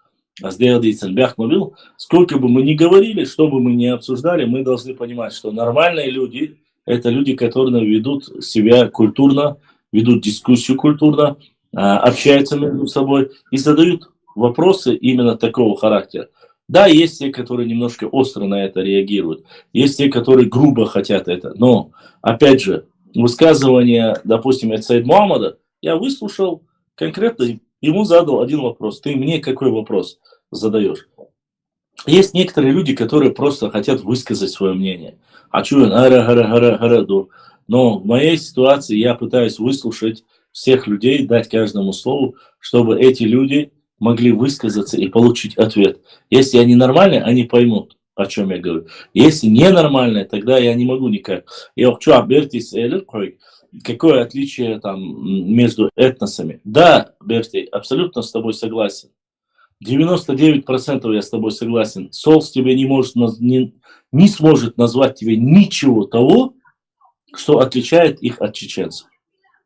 сколько бы мы ни говорили, что бы мы ни обсуждали, мы должны понимать, что нормальные люди – это люди, которые ведут себя культурно, ведут дискуссию культурно, общаются между собой и задают вопросы именно такого характера. Да, есть те, которые немножко остро на это реагируют, есть те, которые грубо хотят это, но, опять же, высказывание, допустим, от Саид Мухаммада я выслушал, конкретно ему задал один вопрос. Ты мне какой вопрос задаешь? Есть некоторые люди, которые просто хотят высказать свое мнение. А что но в моей ситуации я пытаюсь выслушать всех людей, дать каждому слову, чтобы эти люди могли высказаться и получить ответ. Если они нормальные, они поймут, о чем я говорю. Если ненормальные, тогда я не могу никак. Какое отличие там между этносами? Да, Берти, абсолютно с тобой согласен. 99% я с тобой согласен. Солс тебе не сможет назвать тебе ничего того, что отличает их от чеченцев.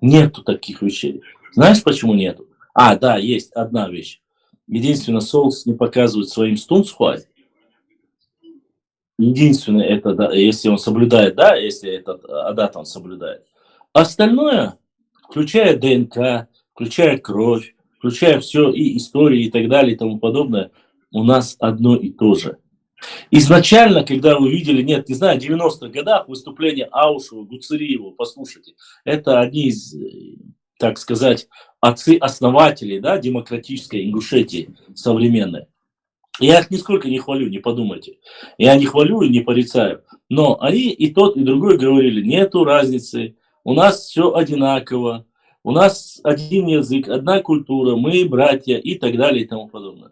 Нету таких вещей. Знаешь, почему нету? Да, есть одна вещь. Единственное, Солс не показывает своим стунсхуай. Единственное, это да, если он соблюдает, да, если этот адат он соблюдает. Остальное, включая ДНК, включая кровь, включая все и истории и так далее и тому подобное, у нас одно и то же. Изначально, когда вы видели, нет, не знаю, в 90-х годах выступление Аушева, Гуцериева, послушайте, это одни из, так сказать, отцы-основателей, да, демократической Ингушетии современной. Я их нисколько не хвалю, не подумайте. Я не хвалю и не порицаю. Но они и тот, и другой говорили, нету разницы, у нас все одинаково, у нас один язык, одна культура, мы братья и так далее и тому подобное.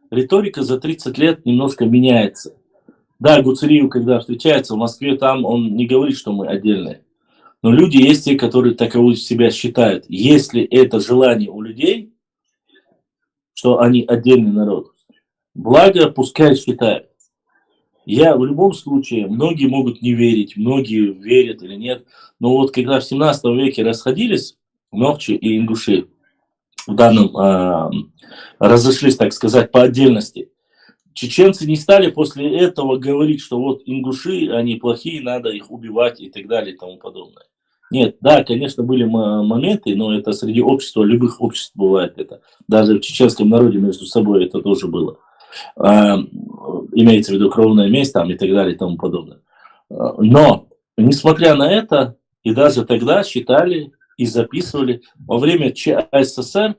Риторика за 30 лет немножко меняется. Да, Гуцериев, когда встречается в Москве, там он не говорит, что мы отдельные. Но люди есть те, которые таковы себя считают. Если это желание у людей, что они отдельный народ, благо пускай считают. Я в любом случае, многие могут не верить, многие верят или нет. Но вот когда в 17 веке расходились Нохчи и ингуши, в данном разошлись, так сказать, по отдельности, чеченцы не стали после этого говорить, что вот ингуши, они плохие, надо их убивать и так далее и тому подобное. Нет, да, конечно, были моменты, но это среди общества, любых обществ бывает это. Даже в чеченском народе между собой это тоже было. Имеется в виду кровная месть там и так далее и тому подобное. Но, несмотря на это, и даже тогда считали и записывали, во время ЧССР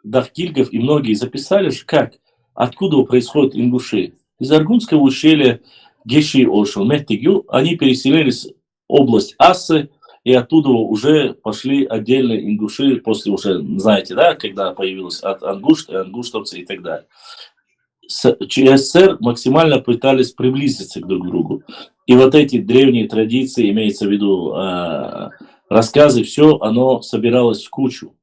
Дахкильгов и многие записали, как, откуда происходят ингуши. Из Аргунского ущелья Геши Ошел, Мехтигю, они переселились в область Ассы, и оттуда уже пошли отдельные ингуши, после уже, знаете, да, когда появилась ангушт, ангуштовцы и так далее. ЧССР максимально пытались приблизиться друг к другу. И вот эти древние традиции, имеется в виду рассказы, все, оно собиралось в кучу.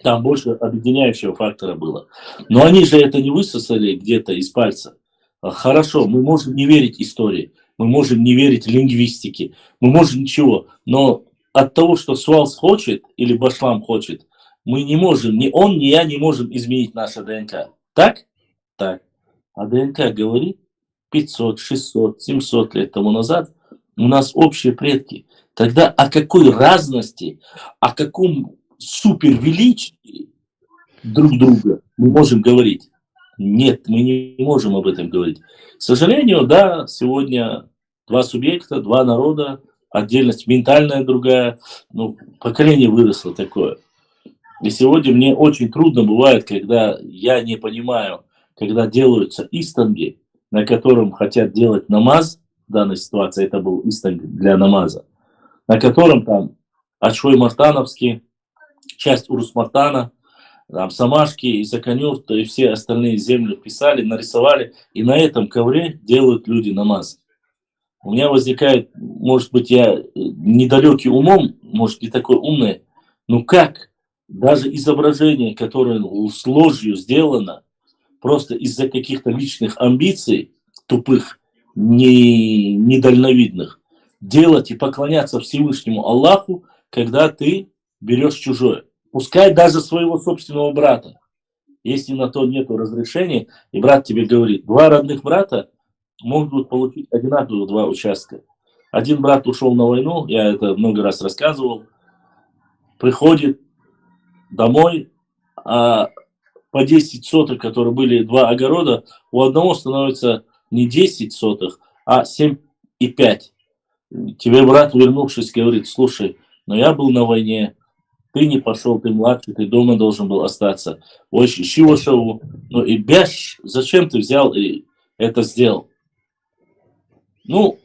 Там больше объединяющего фактора было. Но они же это не высосали где-то из пальца. Хорошо, мы можем не верить истории, мы можем не верить лингвистике, мы можем ничего. Но от того, что Суалс хочет или Башлам хочет, мы не можем, ни он, ни я не можем изменить наше ДНК. Так? Так. А ДНК говорит, 500, 600, 700 лет тому назад у нас общие предки. Тогда о какой разности, о каком супервеличии друг друга мы можем говорить? Нет, мы не можем об этом говорить. К сожалению, да, сегодня два субъекта, два народа, отдельность ментальная другая, ну, поколение выросло такое. И сегодня мне очень трудно бывает, когда я не понимаю, когда делаются истанги, на котором хотят делать намаз, в данной ситуации это был истанг для намаза, на котором там Ачхой Мартановский, часть Урус-Мартана, там Самашки, Исаканев, и все остальные земли вписали, нарисовали, и на этом ковре делают люди намаз. У меня возникает, может быть, я недалекий умом, может, не такой умный, но как даже изображение, которое с ложью сделано, просто из-за каких-то личных амбиций, тупых, недальновидных, делать и поклоняться Всевышнему Аллаху, когда ты берешь чужое. Пускай даже своего собственного брата. Если на то нет разрешения, и брат тебе говорит, два родных брата могут получить одинаковые два участка. Один брат ушел на войну, я это много раз рассказывал, приходит домой, а по 10 соток, которые были два огорода, у одного становится не 10 сотых, а 7,5. Тебе брат, вернувшись, говорит, слушай, но я был на войне, ты не пошел, ты младший, ты дома должен был остаться. Ой, Шивашову, ну и бяш, зачем ты взял и это сделал? Ну,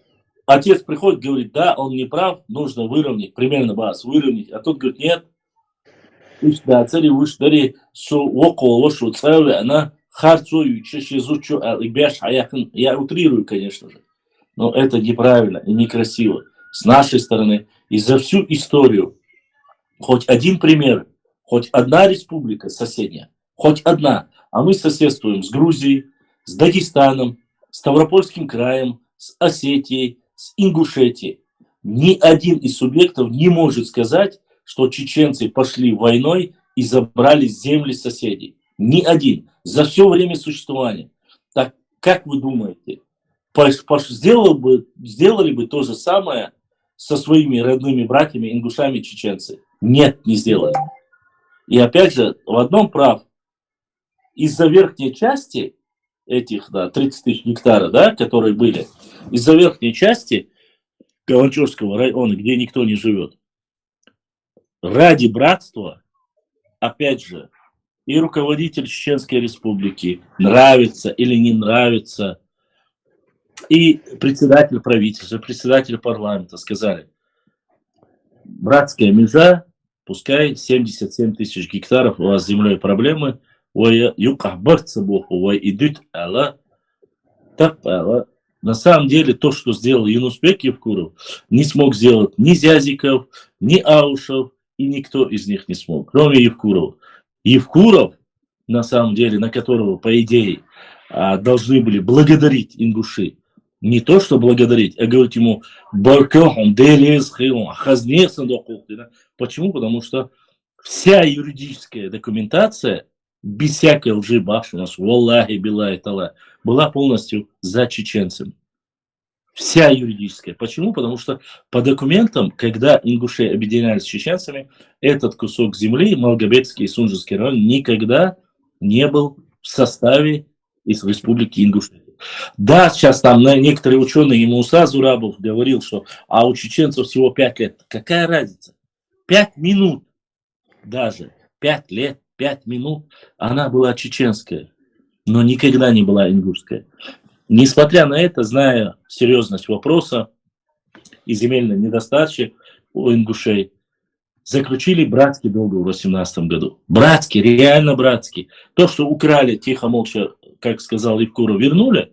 отец приходит, говорит, да, он не прав, нужно выровнять, примерно вас выровнять. А тот говорит, нет, да, цари вышдари, что около, что целая, она харцую, чешезучу, бяш, я утрирую, конечно же. Но это неправильно и некрасиво. С нашей стороны, и за всю историю, хоть один пример, хоть одна республика соседняя, хоть одна, а мы соседствуем с Грузией, с Дагестаном, с Ставропольским краем, с Осетией, с Ингушетией. Ни один из субъектов не может сказать, что чеченцы пошли войной и забрали земли соседей. Ни один. За все время существования. Так как вы думаете, сделали бы то же самое со своими родными братьями, ингушами, чеченцы? Нет, не сделали. И опять же, в одном прав. Из-за верхней части этих 30 тысяч гектаров, которые были, из-за верхней части Каланчевского района, где никто не живет, ради братства, опять же, и руководитель Чеченской Республики, нравится или не нравится, и председатель правительства, председатель парламента сказали, братская межа, пускай 77 тысяч гектаров, у вас с землей проблемы, на самом деле то, что сделал Юнусбек Евкуров, не смог сделать ни Зязиков, ни Аушев, и никто из них не смог, кроме Евкурова. Евкуров, на самом деле, на которого, по идее, должны были благодарить ингуши, не то, что благодарить, а говорить ему почему? Потому что вся юридическая документация, без всякой лжи, у нас, валлахи, билай, тала, была полностью за чеченцем. Вся юридическая. Почему? Потому что по документам, когда ингуши объединялись с чеченцами, этот кусок земли, Малгобекский и Сунжинский район, никогда не был в составе из республики Ингушетия. Да, сейчас там некоторые ученые, ему Муса Зурабов говорил, что у чеченцев всего 5 лет. Какая разница? 5 минут даже. 5 лет, 5 минут она была чеченская, но никогда не была ингушская. Несмотря на это, зная серьезность вопроса и земельной недостачи у ингушей, заключили братский договор в 18 году. Братский, реально братский. То, что украли, тихо, молча, как сказал Евкуров, вернули,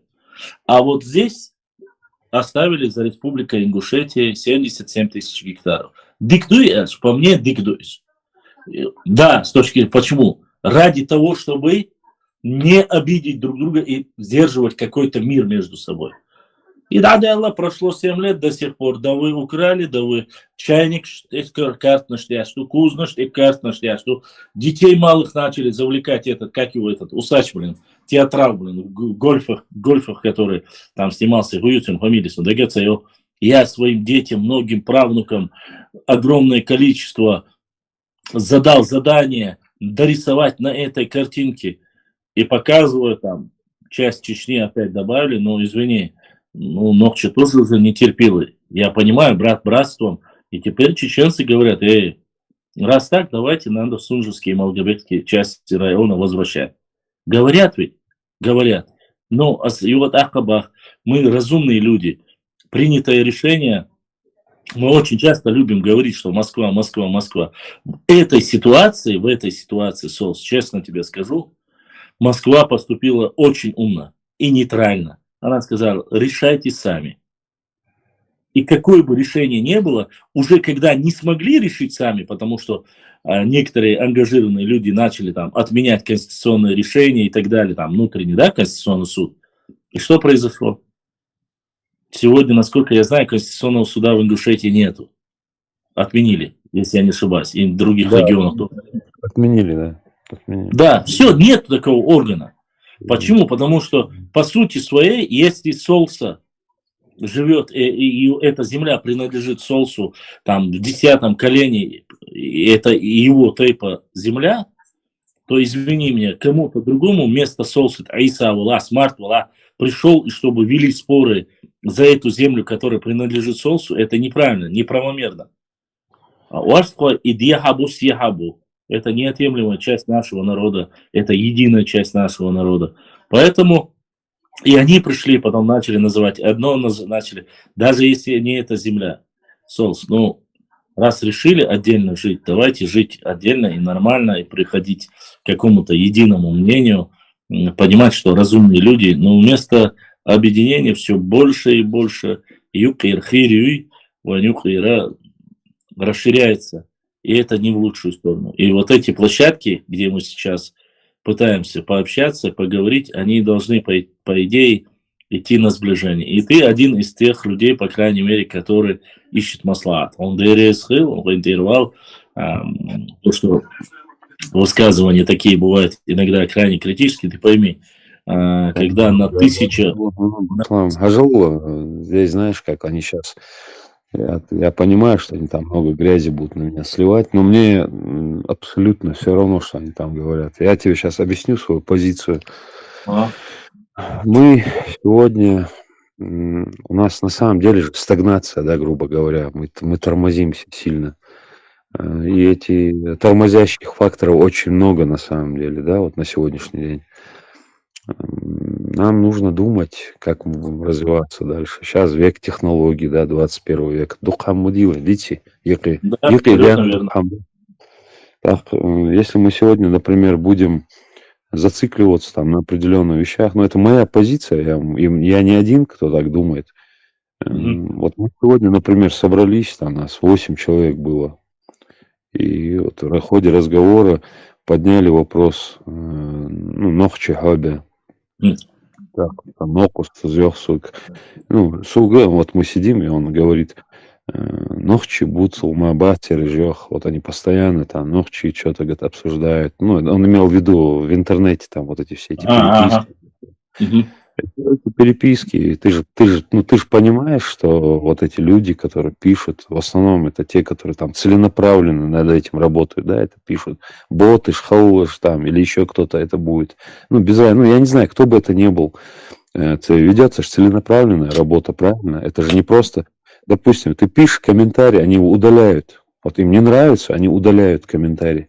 а вот здесь оставили за республикой Ингушетия 77 тысяч гектаров. Диктуешь, по мне, диктуешь. Да, с точки зрения, почему? Ради того, чтобы не обидеть друг друга и сдерживать какой-то мир между собой. И да, прошло 7 лет до сих пор, да вы украли, да вы чайник, карт наштяшту, куз карт наштяшту, детей малых начали завлекать усач, театрал, в гольфах, который там снимался, Гуютин, фамилия, я своим детям, многим правнукам огромное количество задал задание дорисовать на этой картинке и показываю там, часть Чечни опять добавили, но извини, Нокчи тоже уже не терпилы. Я понимаю, брат братством, и теперь чеченцы говорят, раз так, давайте надо Сунжинские и Малгобекские части района возвращать. Говорят ведь? Говорят. Но и вот Ахабах, мы разумные люди, принятое решение. Мы очень часто любим говорить, что Москва, Москва, Москва. В этой ситуации, Солс, честно тебе скажу, Москва поступила очень умно и нейтрально. Она сказала, решайте сами. И какое бы решение ни было, уже когда не смогли решить сами, потому что некоторые ангажированные люди начали там отменять конституционные решения и так далее, там внутренний, Конституционный суд. И что произошло? Сегодня, насколько я знаю, Конституционного суда в Ингушетии нету. Отменили, если я не ошибаюсь. И в других регионах тоже. Отменили, да. Отменили. Да, все, нет такого органа. Почему? Потому что, по сути своей, если Солса живет, и эта земля принадлежит Солсу, там, в 10-м колене, это его тейпа земля, то, извини меня, кому-то другому вместо Солса, Аиса Вала, Смарт Вала, пришел, и чтобы вели споры за эту землю, которая принадлежит Солсу, это неправильно, неправомерно. Уарское и дьяхабу сьяхабу. Это неотъемлемая часть нашего народа, это единая часть нашего народа. Поэтому и они пришли, потом начали называть одно, начали, даже если не эта земля. Солс, ну, раз решили отдельно жить, давайте жить отдельно и нормально, и приходить к какому-то единому мнению, понимать, что разумные люди, но вместо объединения все больше и больше расширяется, и это не в лучшую сторону. И вот эти площадки, где мы сейчас пытаемся пообщаться, поговорить, они должны, по идее, идти на сближение. И ты один из тех людей, по крайней мере, который ищет маслахат. Он интервал, то, что высказывания такие бывают иногда крайне критические, ты пойми, когда на тысячу... Здесь знаешь, как они сейчас... Я понимаю, что они там много грязи будут на меня сливать, но мне абсолютно все равно, что они там говорят. Я тебе сейчас объясню свою позицию. Мы сегодня... У нас на самом деле же стагнация, да, грубо говоря. Мы тормозимся сильно. И эти тормозящих факторов очень много на самом деле, да, вот на сегодняшний день. Нам нужно думать, как развиваться дальше. Сейчас век технологий, да, 21 век. Духаммудила, видите? Так, если мы сегодня, например, будем зацикливаться там на определенных вещах, но это моя позиция, я не один, кто так думает. Вот мы сегодня, например, собрались, там нас 8 человек было, и вот в ходе разговора подняли вопрос, ну, нохчи хабе. Так, нокус, зёхсук. Ну, суга, вот мы сидим, и он говорит, нохчи буцл, мабатер, жёх. Вот они постоянно там нохчи что-то, говорит, обсуждают. Ну, он имел в виду в интернете там вот эти все эти переписки. Эти переписки, ты же понимаешь, что вот эти люди, которые пишут, в основном это те, которые там целенаправленно над этим работают, да, это пишут боты, шхаулыш там, или еще кто-то это будет. Ну, я не знаю, кто бы это ни был. Это ведется же целенаправленная работа, правильно? Это же не просто, допустим, ты пишешь комментарий, они его удаляют. Вот им не нравится, они удаляют комментарий.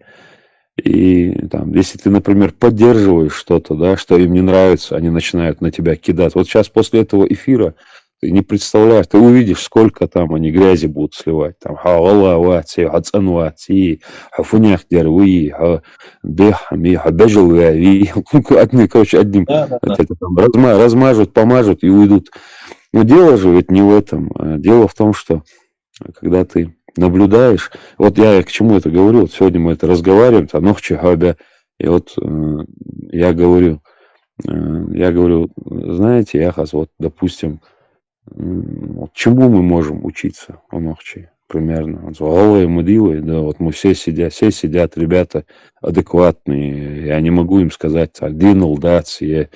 И там, если ты, например, поддерживаешь что-то, да, что им не нравится, они начинают на тебя кидать. Вот сейчас после этого эфира ты не представляешь, ты увидишь, сколько там они грязи будут сливать. Там одним размажут, помажут и уйдут. Но дело же ведь не в этом. Дело в том, что когда ты наблюдаешь, вот я к чему это говорю, вот сегодня мы это разговариваем, и вот я говорю, знаете, Яхас, вот, допустим, вот, чему мы можем учиться у Нохчи примерно? Да, вот мы все сидят, ребята адекватные, я не могу им сказать, какие-то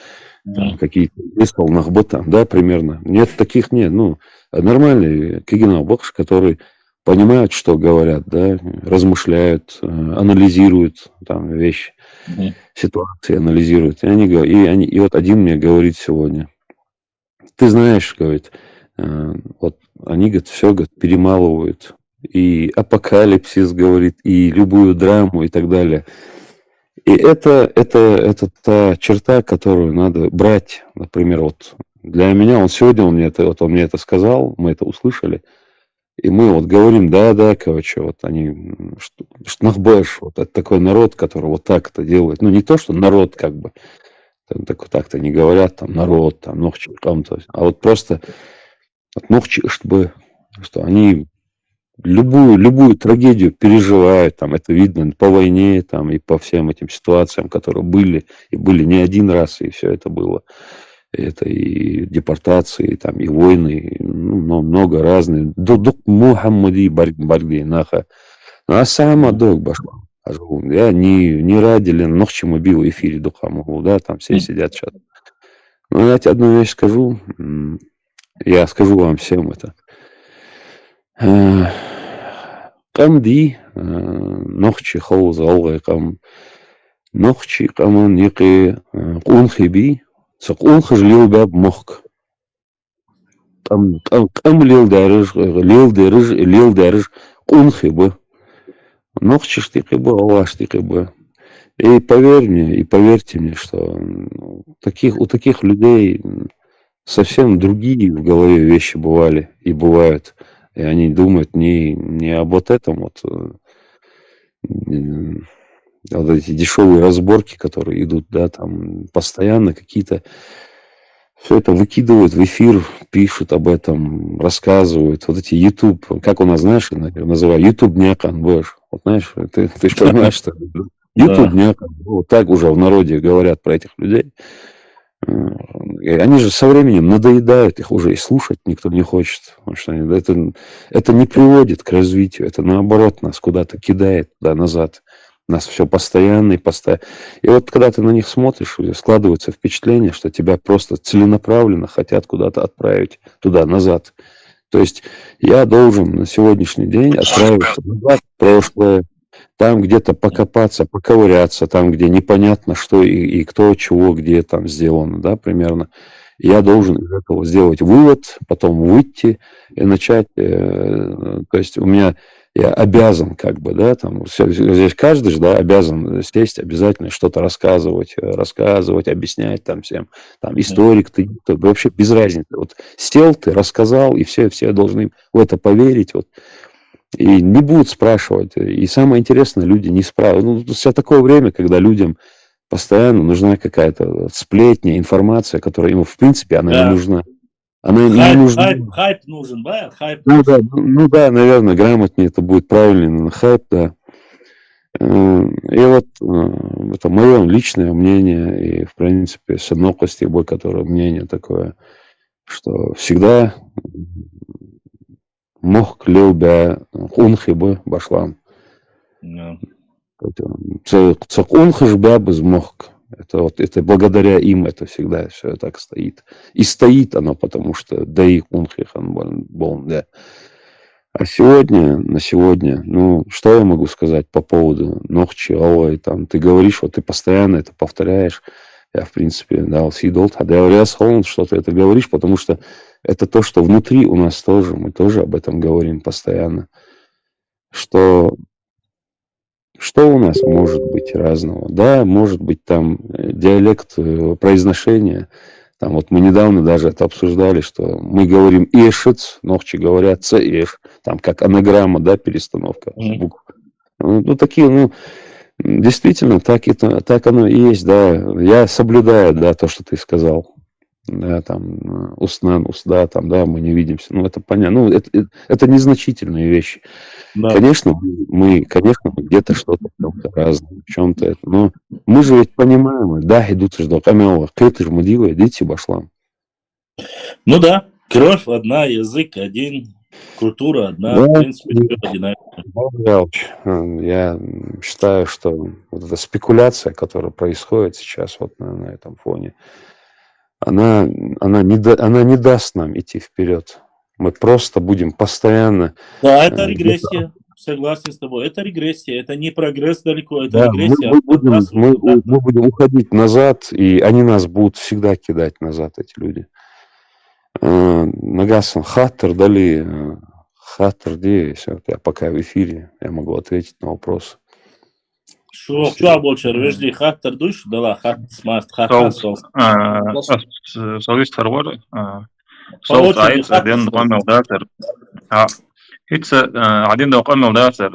да, примерно. Нет, таких нет, ну, нормальные кигинал-бокш, которые понимают, что говорят, да, размышляют, анализируют там вещи, ситуации анализируют. И вот один мне говорит сегодня, ты знаешь, говорит, вот они, говорит, все, говорит, перемалывают. И апокалипсис, говорит, и любую драму и так далее. И это та черта, которую надо брать, например, вот для меня, он мне это сказал, мы это услышали. И мы вот говорим, да, короче, вот они, Шнахбэш, вот это такой народ, который вот так это делает. Ну, не то, что народ как бы, так-то не говорят, там, народ, там, нохчи, там-то, а вот просто от нохчи, что они любую трагедию переживают, там, это видно по войне, там, и по всем этим ситуациям, которые были, и были не один раз, и все это было. Это и депортации, там, и войны, ну, много разных. Дук Мухаммади Барги Наха. А сама док башла. Я не ради нохчи мобил в эфире Духаму, да, там все сидят сейчас. Но я тебе одну вещь скажу. Я скажу вам всем это. Камди нохчи хауза алгайкам. Нохчи каман яки кунхиби. Сакун хажлил баб мохк. Кам лил держ кун хибы. Нохчи штык бы, Аллах штык бы. И поверь мне, и поверьте мне, что у таких людей совсем другие в голове вещи бывали и бывают. И они думают не об вот этом вот эти дешевые разборки, которые идут, да, там постоянно какие-то все это выкидывают в эфир, пишут об этом, рассказывают. Вот эти YouTube, как у нас, знаешь, называют, YouTube днякан, будешь. Вот знаешь, ты же понимаешь, что YouTube днякан. Вот так уже в народе говорят про этих людей. И они же со временем надоедают, их уже и слушать никто не хочет. Потому что это не приводит к развитию, это наоборот нас куда-то кидает назад. Нас все постоянно и постоянно. И вот когда ты на них смотришь, складывается впечатление, что тебя просто целенаправленно хотят куда-то отправить туда, назад. То есть я должен на сегодняшний день отправиться назад в прошлое, там где-то покопаться, поковыряться, там, где непонятно, что и кто, чего, где там сделано, да, примерно. Я должен из этого сделать вывод, потом выйти и начать. То есть я обязан, как бы, да, там, здесь каждый же, да, обязан сесть, обязательно что-то рассказывать, объяснять там всем, там, историк ты, вообще без разницы. Вот сел ты, рассказал, и все должны в это поверить, вот, и не будут спрашивать. И самое интересное, люди не спрашивают. Ну, сейчас такое время, когда людям постоянно нужна какая-то сплетня, информация, которая ему, в принципе, она не нужна. Она не нужна. Хайп нужен, да? Хайп Ну да, наверное, грамотнее это будет правильно, хайп, да. И вот это мое личное мнение, и, в принципе, с однокости, которое мнение такое, что всегда мог любя унхибы башлам. Унхиш без мог. Это благодаря им это всегда все так стоит. И стоит оно, потому что да и унхихан был, да. А на сегодня, ну, что я могу сказать по поводу Нохчи, Аллай, там, ты говоришь, вот ты постоянно это повторяешь. Я, в принципе, дал сидол, а я что ты это говоришь, потому что это то, что внутри у нас тоже, мы тоже об этом говорим постоянно. Что у нас может быть разного? Да, может быть там диалект произношения. Там вот мы недавно даже это обсуждали, что мы говорим эшец, нохчи говорят цэш, там как анаграмма, да, перестановка букв. Ну, такие, действительно, так оно и есть, да. Я соблюдаю, да, то, что ты сказал. Да, там, устна, да, там, да, мы не видимся. Ну, это понятно. Ну, это незначительные вещи. Да. Конечно, мы где-то что-то в чем-то разное, в чем-то это. Но мы же ведь понимаем, да, идут ждать. Амела, ты же мудила, идите башлам. Ну да, кровь одна, язык один, культура одна, да, в принципе, все одинаково. Я считаю, что вот эта спекуляция, которая происходит сейчас вот на этом фоне, она не даст нам идти вперед. Мы просто будем постоянно... Да, это регрессия. Согласен с тобой. Это регрессия. Это не прогресс далеко, это регрессия. Мы будем уходить назад, и они нас будут всегда кидать назад, эти люди. Нагасан хаттер дали... Хаттер, где я пока в эфире, я могу ответить на вопрос. Что больше? Рвежди хаттер душ? Да, хаттер смарт, хаттер солс. Солвист фарвар. صوت عيد بعدين قام وداسر it's عادين ده قام وداسر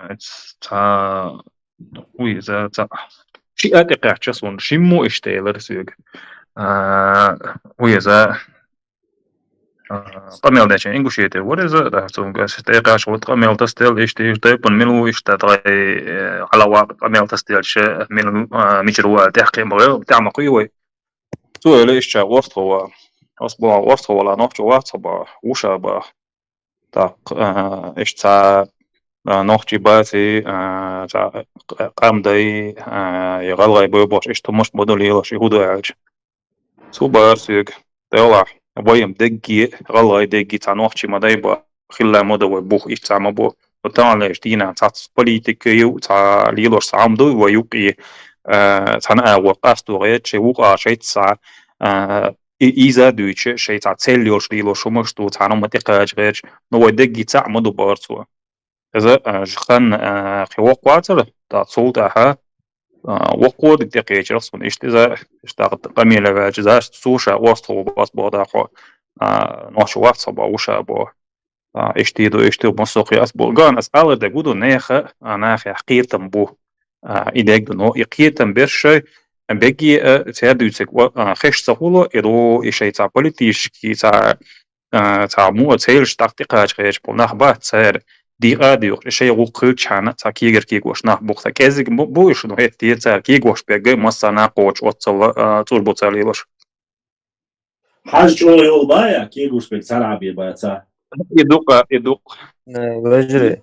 it's وي ذا شيء أتقع جسون شيمو إشتغل رسيق وي ذا قام وداسر إنجوشية ورزة ده سون قاس تقع شو قام وداسر إشتغل طيب منو إشتغل على واقع قام وداسر شيء من مشروع تحقيق مغير تعمل قوي سؤال إيش وصل هو أصبح وصل ولا نوع وصل وشابه تاق إيش تا نوع باتي تا قام داي يغلى بيبوش إيش تمش بدل يلاش يهودا عاج سوبر سيج تلا ويم دقي غلى دقي تا نوع ما دايبا خلا مدة وبوخ إيش تا مبو وتعالى إيش دينا تا بوليتيكيو تا ليلاش عمدو ويوقي تنا وقاست وغيت شيء وقع شيء تا إذا دوتش شيء تعتليوش ليلو شو مش تو تعنا ما تقاج غير نو دقي تعمدو بارتوا إذا جخن خوق واتر تصوت أها وقود دقيقة رسم إذا اشتغلت قميلة بجزاش سوشا وصلوا بس بوضع خو نوش واتساب وشا بو اشتيدو مسوقي أسبوع جان أسأل ده جودو نيخ حقيقة بو إيدك دنو يقيتم برشة بيجي تهدوتك خش سهولة إدو إشي تا بوليتيشكي تا مو تسيرش تقطيقاج خيش بو نخبات سير دي قاديو إشي غوقل چانا تا كيغر كيغوش نخبوخ تا كيزيك بو إشنو هيت دي تا كيغوش بيجي مصانا قوش وطل توربو تاليلوش حاج شو يول بايا كيغوش بيك تلعبي بايا تا يدوق Vecri,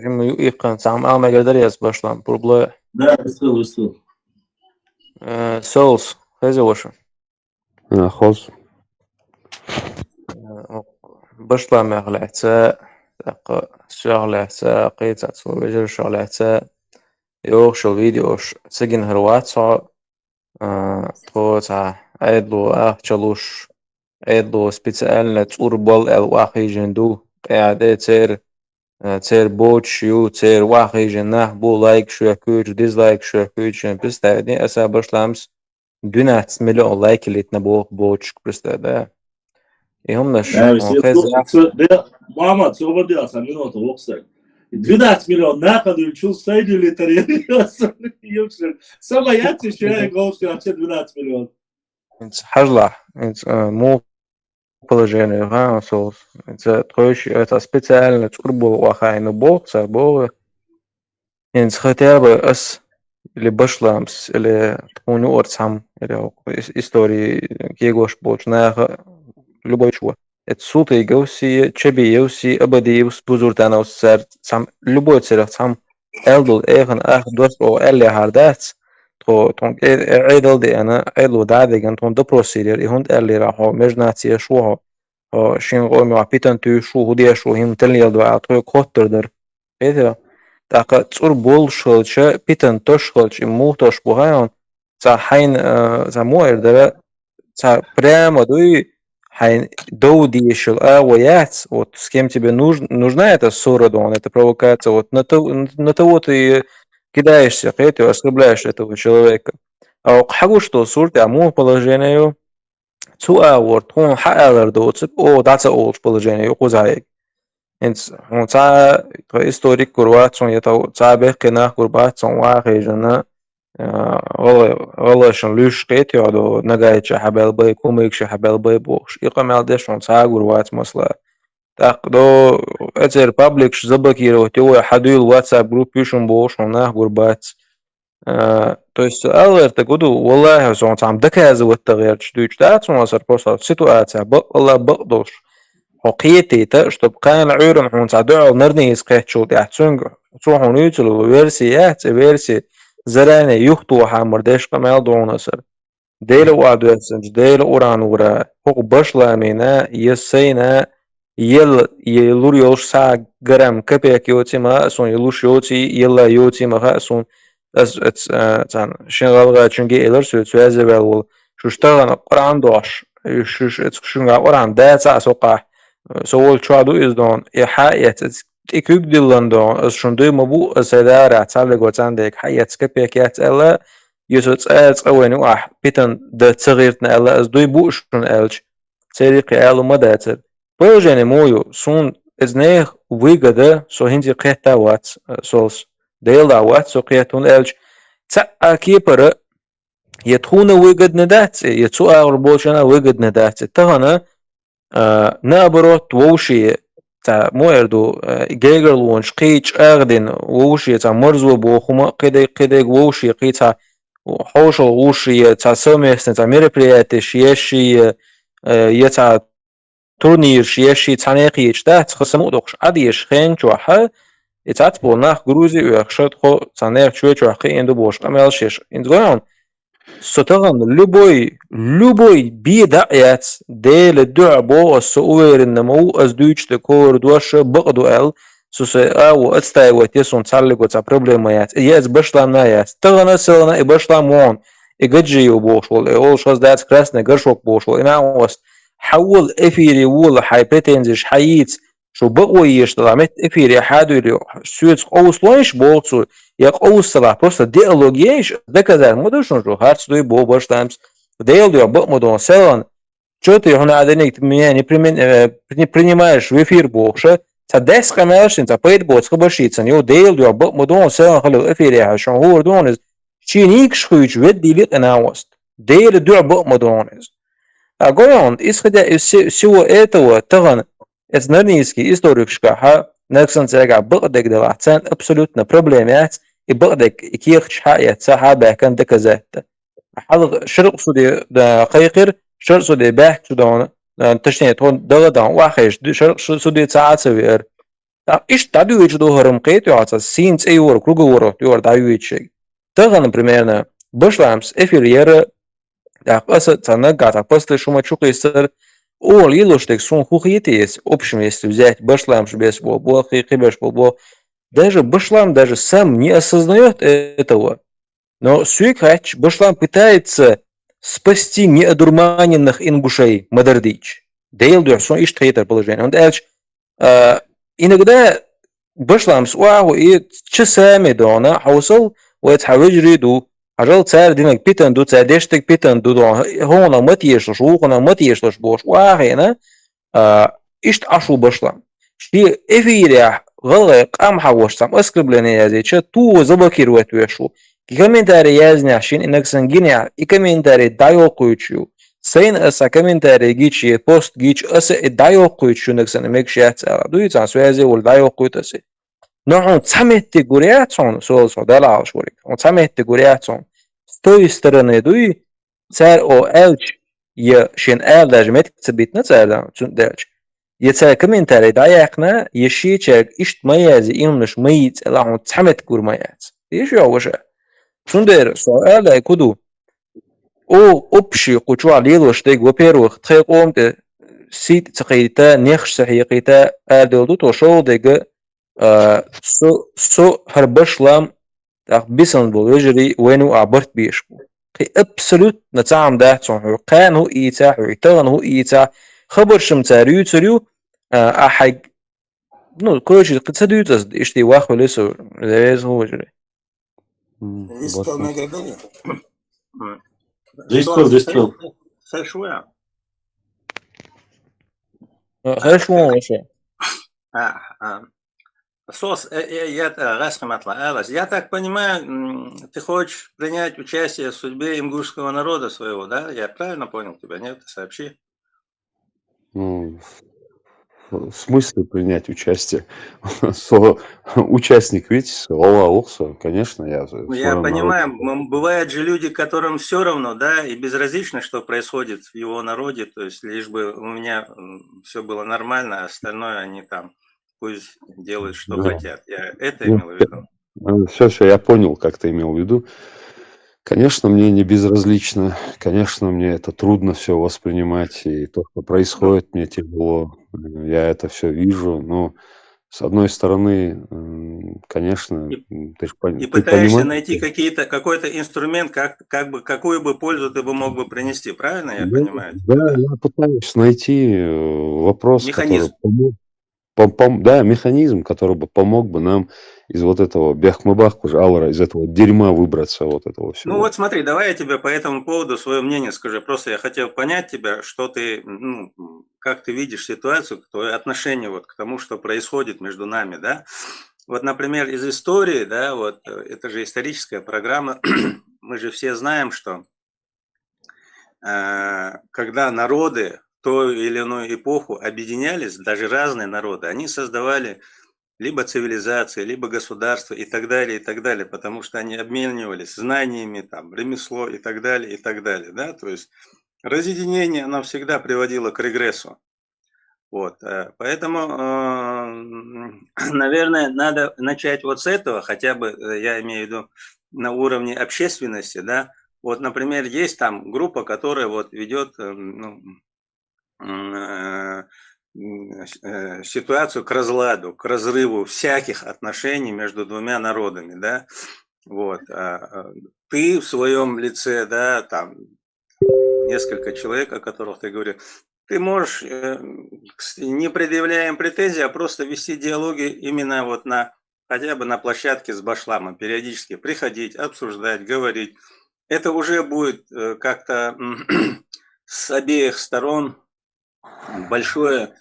şimdi yıkan sam alma gönderiyoruz başlan. Problem. Да, استو Souls, heze hoşun. خلاص Başlan mağlahta, şağlahta, qeytat so vecri şağlahta. Yok şu videoş, sigin herwat so طوتا عيدلو تشالوش عيدلو سبيتسألنا توربال الواقي جندو قاعدة تير بوتش يو تير واقي جناح بو لايك شو كوج ديزلايك شو كوج بس تاني أسا باشلامس دونات مليون لايك اللي تنبوه بوتش بس ده يهم نش ماما تقول دي أصلا منو توقسك 12 مليون ناقد شو سيد اللي تري يمشي سما ياتي شيء غوش عشان 12 مليون انت حجلة انت مو положение ها صوص انت تخش это специально تقربو واخاين بوق سابو انت ختابة اس اللي بشلامس اللي تكونوا ورسام اللي истории كيغوش بوچناخ любой чего это суты гауси чеби юси абади ус бузуртана усар сам любой церах сам элдул эхан дос о элли хардат то عيدل دي أنا عيدلو دادي كان تون دبروسيدير يهند اللي راحوا مجناتي شوها شين قومي وعبيتن تو شو هدي شو هم تلني يلدو عطوي كوتر در إيه تاقا تصور بول شلشة بيتن تشخلش موتوش بوهايون تا حين تا موير در تا прямо دوي حين دودي شل ويات вот с кем тебе нужна эта ссора, эта провокация, вот на того ты кидаешься, ты оскорбляешь этого человека. А حاجة что صورتي عمو положению вот он حقر دوت о that's all положение قزايق انت هون تا историк курват сон я та бехке на курбат сон واقعي جنا والله شن ليش قيت يعدو نجايتش حبال باي كوميكش حبال باي بوش يقام على شون تا كوربات مثلا تاخدو اتر بابليكش زبكيرو تو حدو الواتساب جروب يشون بوش وناه كوربات то есть алерта году والله сон там доказывать التغيير чдуч да сон صار просто ситуация والله بقدوش حقيقتي تا чтобы كان عيرم هون تعدو نرني يسقيت شو تحسون تروحون يوتلو فيرسيات فيرسي زرانه يخطو حمر داش قمال دونسر ديل وعدو سنج ديل اوران ورا حق باشلامينا يسينا يلور يوش سا جرام كبيك يوتي ما سون يلوش يوتي يلا يوتي ما سون تان شنغالغا چونگي الر سوتوازه ول شوشتاغن قران دوش شوش شنغا قران داتا سوقا سوول چادو ازدون حقيقه تكوك ديلاندون از شوندو مبو اسدار تعال گوتان ديك حيات كبيكات الا يسوت اوين واح بيتن د تغيرتنا الا از دوي بوشن الج سريق الو مدات بوجن مويو سون ازنه ويغده سو هندي قيتا وات سولس ديلا وات سو قيتون الج تا كيبر يتخون ويغد ندات يتسو اغربوشنا ويغد ندات تغنا نابروت ووشي تا موردو جيجر لونش قيتش اغدن ووشي تا مرزو بوخما قدي ووشي قيتا حوشو ووشي تا سوميسن تا ميربرياتي شيشي يتا تورنير شيشي تانيقيش تات خسمو دوخش عديش خين جوحا اتات بولناخ جروزي ويخشد خو تانيق جوحي اندو بوش قمال شيش اندوان ستغن لبوي بيدعيات ديل الدعبو السؤير النمو از دوش تكور دوش بقدو ال سوسي او اتستاي واتيسون تسالك وتا بروبليمايات ياز بشلانايات تغن سلنا بشلامون اججيو بوشول اول شوز دات كراسنا غرشوك بوشول انا وس حول افيري وول هايبرتنزش حييت شو بقوا يشتغل إفيري حادو سويت أوسلونش بوصل يا أوصل просто диалогиеш доказать модно что харцдой бо баштамс диалог бо модон селан что ты هنا عدنيك меня не принимаешь в эфир бокша تدس قماشين تبيت بوت خبشيت نيو диалог бо модон селан خلو إفيري عشان هو دونز شينيكش خويج ودي ليت أنا وست диалог бо модонز أقولون إسخدا سوى этого تغن этнический историкшка نكسن ترجع بقدك دلعتان абсолютно проблемات بقدك كيخش حقيقة صحابة كان دكزات حلق شرق سودي دا قيقر شرق سودي باح سودان تشني تون دغدان واخيش شرق سودي ساعات سوير إيش تعدو يجدو هرم قيت يعطى سينس أي ورق لغو ورق يور دعيو يتشي تغن примерно بشلامس إفيرير قصة تنقع قصة شو ما تشوق يصير Ол илоштек сон хухиетес, общем, если взять башлам без бо, хибеш бо, даже башлам даже сам не осознает этого. Но Сюикач башлам пытается спасти неодурманенных ингушей Мадардич. Дейл дуэрсон ишь трейдер положение. Он дальше иногда башлам суаху и часами дона хаусал ويتحوج ريدو عجل تسار دينك بيتن دو تسادشتك بيتن دو هونا ما تيشلش وهونا ما تيشلش بوش واخينا إشت عشو بشلام شي إفيريح غلق أم حوش سام أسكربلني يازي شا تو زبكير واتوشو كمنتاري يازني عشان إنك سنجيني كمنتاري دايو قويتشو سين أسا كمنتاري جيتشي بوست جيتش أسا دايو قويتشو إنك سنميك شيات سالا دو يتسان سوازي والدايو قويتسي Но самые гурятся, солнце дала шурик. Он самые гурятся. С той стороны дуй, царь о элч, я шин эл даже мет цебит на царь да, дальше. Я царь комментарий даяхна, ещё человек ишт маязи имнуш маиц, ла он самые гурмаяц. Ещё уже. Сундер, со эл да куду. О общий кучу лило штег, во-первых, тхэком те сит цахита, нехш сахита, элдолду то шоу дега سو هربشلام بيسن بولجري وينو عبرت بيشكو قي ابسولوت نتعم ده صنحو قان هو ايتا ويتغن هو ايتا خبر شمتاريو تريو احق نو كوشي قد سديو تصد اشتي واخو لسو لازم هو جري ديستو خشوة وشي Сос, я так понимаю, ты хочешь принять участие в судьбе ингушского народа своего, да? Я правильно понял тебя, нет? Сообщи. Ну, в смысле принять участие? Участник, видите, Олса, конечно, я. Я понимаю, бывают же люди, которым все равно, да, и безразлично, что происходит в его народе, то есть лишь бы у меня все было нормально, а остальное они там пусть делают, что хотят. Я это имел в виду. Все, я понял, как ты имел в виду. Конечно, мне не безразлично. Конечно, мне это трудно все воспринимать. И то, что происходит, мне тяжело. Я это все вижу. Но, с одной стороны, конечно, ты пытаешься найти какой-то инструмент, какую бы пользу ты бы мог бы принести. Правильно я понимаю? Да, я пытаюсь найти вопрос, механизм. Механизм, который бы помог бы нам из вот этого бяхмабахку жалора, из этого дерьма выбраться, вот этого всего. Ну вот смотри, давай я тебе по этому поводу свое мнение скажу. Просто я хотел понять тебя, что ты, как ты видишь ситуацию, твое отношение вот к тому, что происходит между нами, да. Вот, например, из истории, да, вот это же историческая программа, мы же все знаем, что когда народы в ту или иную эпоху объединялись, даже разные народы, они создавали либо цивилизации, либо государства и так далее, потому что они обменивались знаниями, там, ремесло и так далее, да, то есть разъединение, оно всегда приводило к регрессу. Вот, поэтому, наверное, надо начать вот с этого, хотя бы, я имею в виду, на уровне общественности, да, вот, например, есть там группа, которая вот ведет, ситуацию к разладу, к разрыву всяких отношений между двумя народами, да, вот, ты в своем лице, да, там, несколько человек, о которых ты говорил, ты можешь, не предъявляя им претензий, а просто вести диалоги именно вот хотя бы на площадке с башламом, периодически приходить, обсуждать, говорить. Это уже будет как-то с обеих сторон большое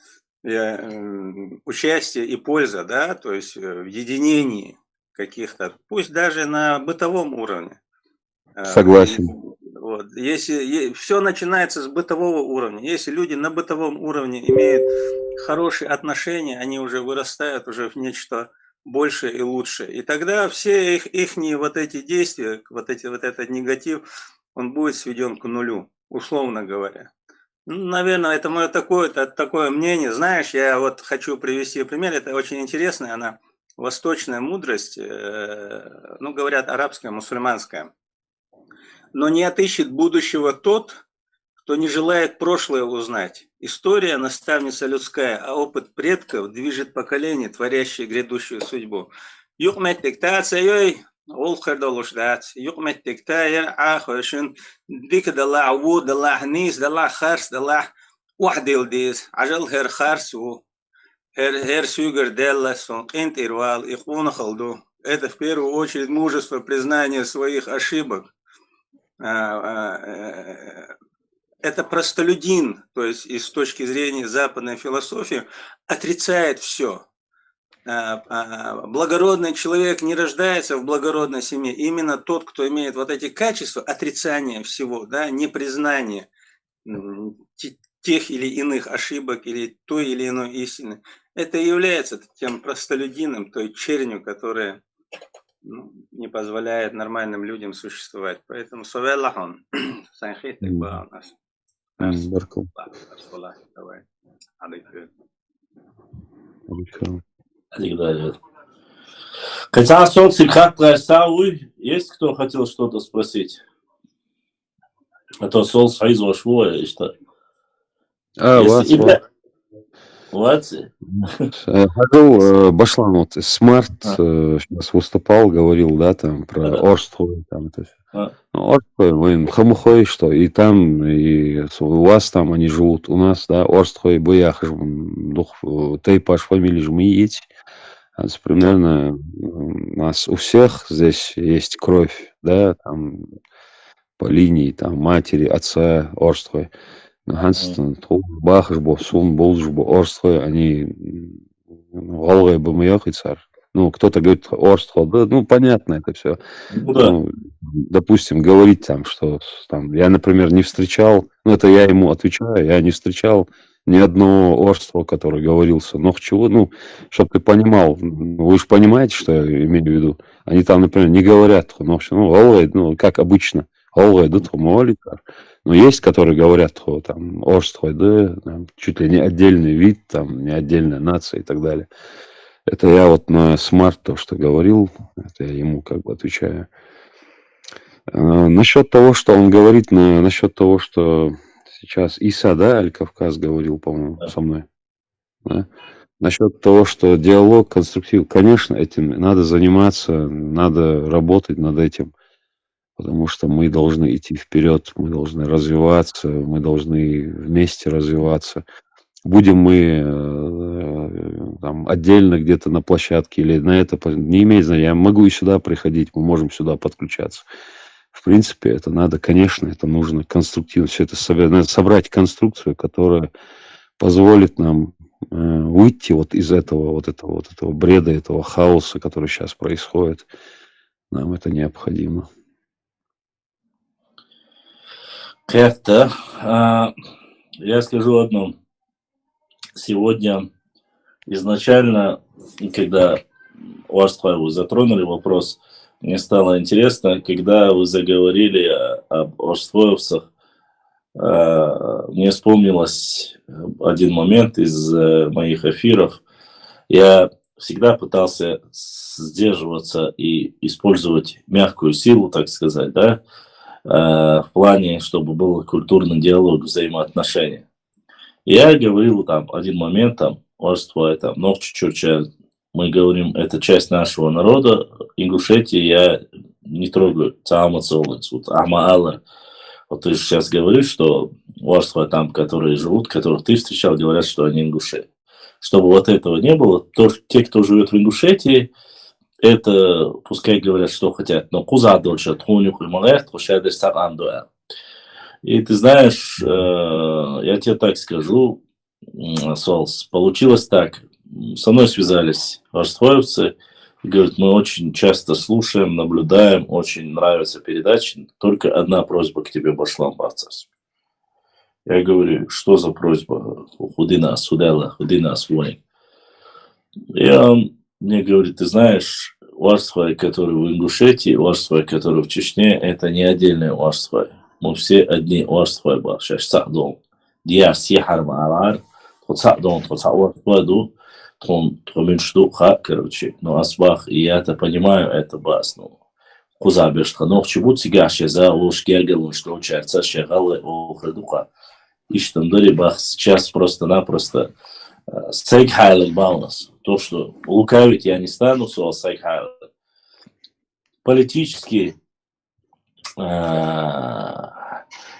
участие и польза, да, то есть в единении каких-то, пусть даже на бытовом уровне. Согласен. Вот. Если все начинается с бытового уровня, если люди на бытовом уровне имеют хорошие отношения, они уже вырастают уже в нечто большее и лучшее. И тогда все ихние вот эти действия, вот этот негатив, он будет сведен к нулю, условно говоря. Ну, наверное, это мое такое мнение. Знаешь, я вот хочу привести пример, это очень интересная, она восточная мудрость, ну, говорят, арабская, мусульманская. Но не отыщет будущего тот, кто не желает прошлое узнать. История – наставница людская, а опыт предков движет поколение, творящее грядущую судьбу. Юкмет диктация, олхер долушдат, юкмет диктая, ахошин, дик дала аву, дала хниз, дала харс, дала ухдил диз, ажал хер харсу, хер сюгер делла, сон кинт ирвал, ихуна халду. Это в первую очередь мужество признания своих ошибок. Это простолюдин, то есть и с точки зрения западной философии, отрицает все. Благородный человек не рождается в благородной семье. Именно тот, кто имеет вот эти качества, отрицание всего, да, непризнание тех или иных ошибок или той или иной истины, это и является тем простолюдином, той чернью, которая не позволяет нормальным людям существовать. Поэтому совелахон, санхитик ба нас. Баркал. Давай. Хотя солнце как Сауи, есть кто хотел что-то спросить? А то солнце хайзо швоя, что? Ходил Башлан, вот Смарт сейчас выступал, говорил, да, там про Орстрой, там это все. Орстрой, Хамухой, что и там, и у вас там они живут, у нас, да, Орстрой, Боях, Тейпаш, фамилии жмиить. Примерно у нас у всех здесь есть кровь, да, там по линии там матери, отца, Орстрой. Бахаш был, Сун был, Орстрой, они голые бы царь. Ну, кто-то говорит Орстрой, да, ну, понятно это все. Ну, допустим, говорить там, что там, я, например, не встречал, ну, это я ему отвечаю, я не встречал ни одного Орстрова, который говорился, но чего, ну, чтобы ты понимал, вы же понимаете, что я имею в виду. Они там, например, не говорят, ну, голые, ну, как обычно, голые, да, молитва. Но есть, которые говорят, что там Орстрой, да, там, чуть ли не отдельный вид, там, не отдельная нация и так далее. Это я вот на Смарт то, что говорил, это я ему как бы отвечаю. Насчет того, что он говорит, насчет того, что сейчас Иса, да, Аль-Кавказ говорил, по-моему, со мной. Да? Насчет того, что диалог конструктив, конечно, этим надо заниматься, надо работать над этим. Потому что мы должны идти вперед, мы должны развиваться, мы должны вместе развиваться. Будем мы там, отдельно где-то на площадке или на это, не имеет значения. Я могу и сюда приходить, мы можем сюда подключаться. В принципе, это надо, конечно, это нужно конструктивно. Все это надо собрать конструкцию, которая позволит нам выйти вот из этого бреда, этого хаоса, который сейчас происходит. Нам это необходимо. Как-то. Я скажу одно. Сегодня изначально, когда у Орстрой вы затронули вопрос, мне стало интересно, когда вы заговорили об орстроевцах, мне вспомнилось один момент из моих эфиров. Я всегда пытался сдерживаться и использовать мягкую силу, так сказать, да, в плане, чтобы был культурный диалог, взаимоотношения. Я говорил там один момент, там, Орстрой, там, чуть-чуть, мы говорим, это часть нашего народа, Ингушетии я не трогаю, Цаамацолец, вот Амаала, Вот ты же сейчас говоришь, что Орства там, которые живут, которых ты встречал, говорят, что они ингуши. Чтобы вот этого не было, то те, кто живет в Ингушетии, это пускай говорят, что хотят, но куза дольше, тхунюх и малех, тхушадеш сарандуэ. И ты знаешь, я тебе так скажу, Солс, получилось так. Со мной связались орствоевцы, и говорят, мы очень часто слушаем, наблюдаем, очень нравятся передачи. Только одна просьба к тебе, Башлам Бацас. Я говорю, что за просьба? Худина судела, худина свой. И он мне говорит, ты знаешь, Орства, который в Ингушетии, Орства, который в Чечне, это не отдельные Орства. Мы все одни Орства, Башаш Сахдон. Диар Сихар Маарар, Тхуцахдон, Тхуцаорстваду, Тхуминштуха, короче. Но Асбах, и я это понимаю, это бас, ну. Кузабешха, но в чему тягаше за уж гергелун, что учается, шегалы, охредуха. И что бах сейчас просто-напросто сейкхайлен баунас. То, что лукавить я не стану, сол сейкхайлен. Политически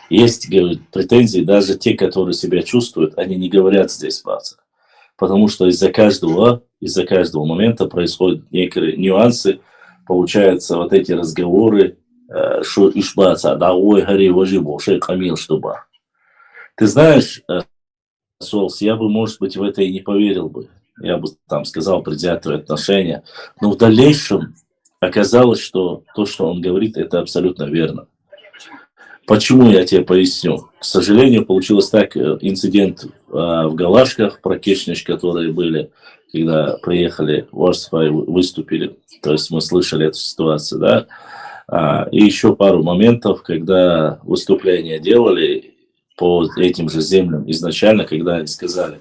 есть, говорит, претензии, даже те, которые себя чувствуют, они не говорят здесь баца. Потому что из-за каждого момента происходят некие нюансы, получаются вот эти разговоры, что ишбаца, да ой, гори, вожи, боши, камил, что ба. Ты знаешь, Солс, я бы, может быть, в это и не поверил бы. Я бы там сказал предвзятые отношения. Но в дальнейшем оказалось, что то, что он говорит, это абсолютно верно. Почему, я тебе поясню. К сожалению, получилось так, инцидент в Галашках, про Кешнич, которые были, когда приехали в Орсфа и выступили. То есть мы слышали эту ситуацию, да. И еще пару моментов, когда выступления делали по этим же землям изначально, когда они сказали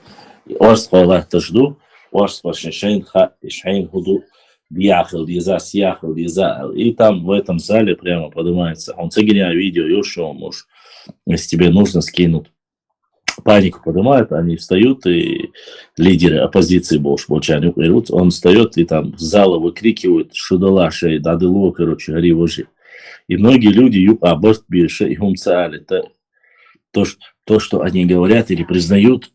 «Орсфа Аллах тажду, Орсфа шешейн ха ишейн худу». И там в этом зале прямо поднимается. Он цегиня видео, еще муж. Если тебе нужно, скинут. Панику поднимают, они встают, и лидеры оппозиции больше молчанию берут. Он встает, и там с зала выкрикивают «Шудала шей, дадыло, короче, гори вожи». И многие люди аборт бирше и умцали. То, что они говорят или признают,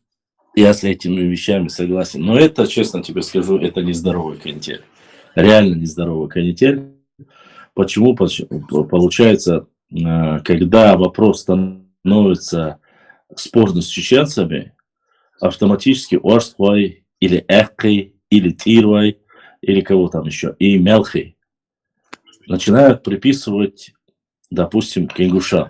я с этими вещами согласен. Но это, честно тебе скажу, это нездоровый канитель. Реально нездоровый канитель. Почему? Получается, когда вопрос становится спорным с чеченцами, автоматически Орствай или Эхкой, или Тирвай, или кого там еще, и Мелхой начинают приписывать, допустим, к ингушам,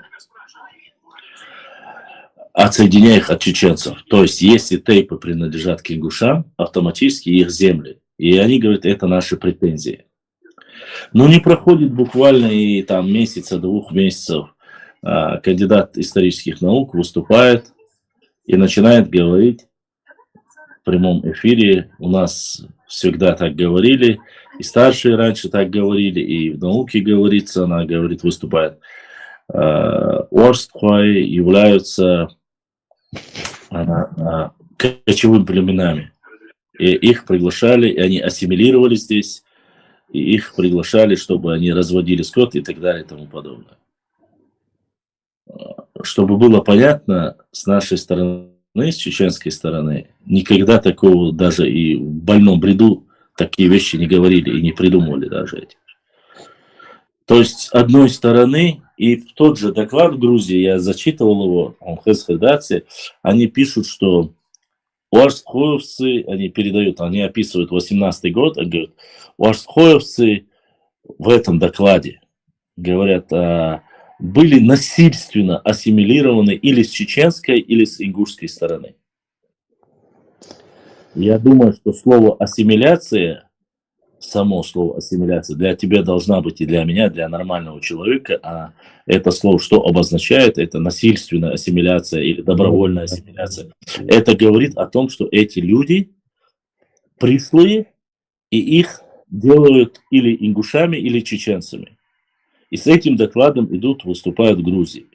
отсоединяя их от чеченцев. То есть, если тейпы принадлежат к ингушам, автоматически их земли. И они говорят, это наши претензии. Но не проходит буквально и там месяца, 2 месяцев, кандидат исторических наук выступает и начинает говорить в прямом эфире. У нас всегда так говорили, и старшие раньше так говорили, и в науке говорится, она говорит, выступает. Орстхой являются кочевыми племенами. И их приглашали, и они ассимилировали здесь, и их приглашали, чтобы они разводили скот и так далее и тому подобное. Чтобы было понятно, с нашей стороны, с чеченской стороны, никогда такого даже и в больном бреду такие вещи не говорили и не придумывали даже эти. То есть, с одной стороны, и в тот же доклад в Грузии, я зачитывал его, они пишут, что орстхоевцы, они передают, они описывают 18-й год, они говорят, орстхоевцы в этом докладе, говорят, были насильственно ассимилированы или с чеченской, или с ингушской стороны. Я думаю, что слово ассимиляция, само слово ассимиляция для тебя должна быть и для меня, для нормального человека, а это слово что обозначает? Это насильственная ассимиляция или добровольная ассимиляция. Это говорит о том, что эти люди пришлые, и их делают или ингушами, или чеченцами. И с этим докладом идут, выступают в Грузии.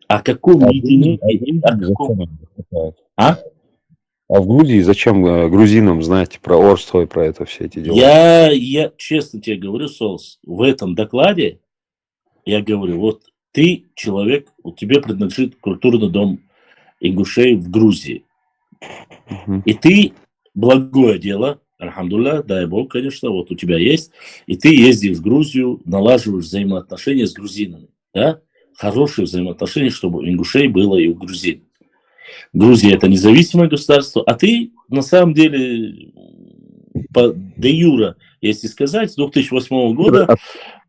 О каком единении? А в Грузии зачем грузинам знать про Орство и про это все эти дела? Я честно тебе говорю, Солс, в этом докладе, я говорю, вот Ты человек, тебе принадлежит культурный дом ингушей в Грузии. И ты благое дело, альхамдулилля, дай Бог, конечно, вот у тебя есть, и ты ездишь в Грузию, налаживаешь взаимоотношения с грузинами, да? Хорошие взаимоотношения, чтобы у ингушей было и у грузин. Грузия — это независимое государство, а ты, на самом деле, по де юре, если сказать, с 2008 года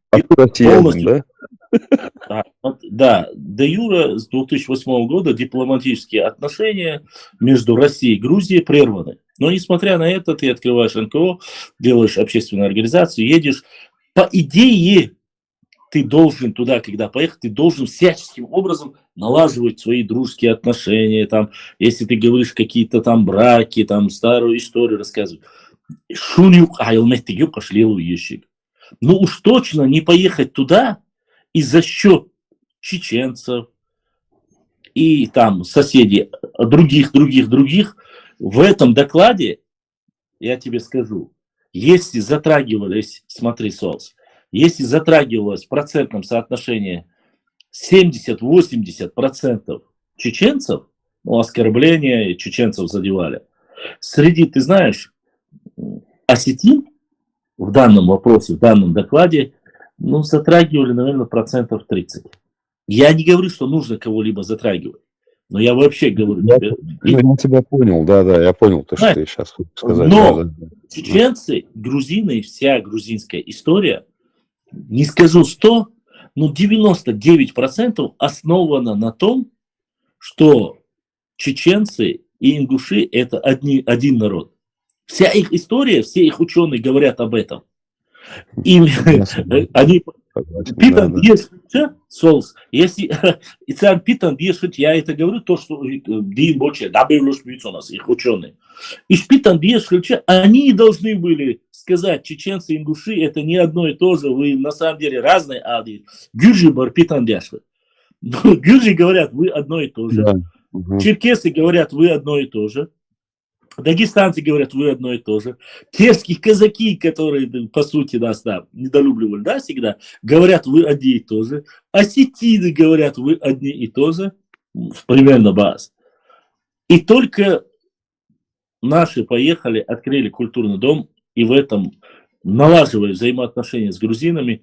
полностью... Да, де юре с 2008 года дипломатические отношения между Россией и Грузией прерваны. Но несмотря на это, ты открываешь НКО, делаешь общественную организацию, едешь. По идее, ты должен туда, когда поехать, ты должен всяческим образом налаживать свои дружеские отношения. Там, если ты говоришь какие-то там браки, там старую историю рассказывать. Ну уж точно не поехать туда и за счет чеченцев и там соседей других. В этом докладе, я тебе скажу, если затрагивались, смотри, Солс, если затрагивалось в процентном соотношении 70-80% чеченцев, ну, оскорбления чеченцев задевали, среди, ты знаешь, осетин в данном вопросе, в данном докладе, ну, затрагивали, наверное, 30%. Я не говорю, что нужно кого-либо затрагивать, но я вообще говорю тебе... Я тебя понял, да, я понял то, что ты сейчас хочешь сказать. Но чеченцы, грузины, вся грузинская история, не скажу 100, но 99% основана на том, что чеченцы и ингуши — это один народ. Вся их история, все их ученые говорят об этом. И они питан дешет, Солс, если ицан питан дешет, я это говорю, то, что Дин Боче, добавилось у нас, их ученые. И питан дешет, они должны были сказать, чеченцы и ингуши — это не одно и то же, вы на самом деле разные, а гюржи бар питан дешет. Гюржи говорят, вы одно и то же. Черкесы говорят, вы одно и то же. Дагестанцы говорят, вы одно и то же. Терские казаки, которые, по сути, нас недолюбливали, да, всегда, говорят, вы одни и то же. Осетины говорят, вы одни и то же. Примерно баз. И только наши поехали, открыли культурный дом, и в этом, налаживая взаимоотношения с грузинами,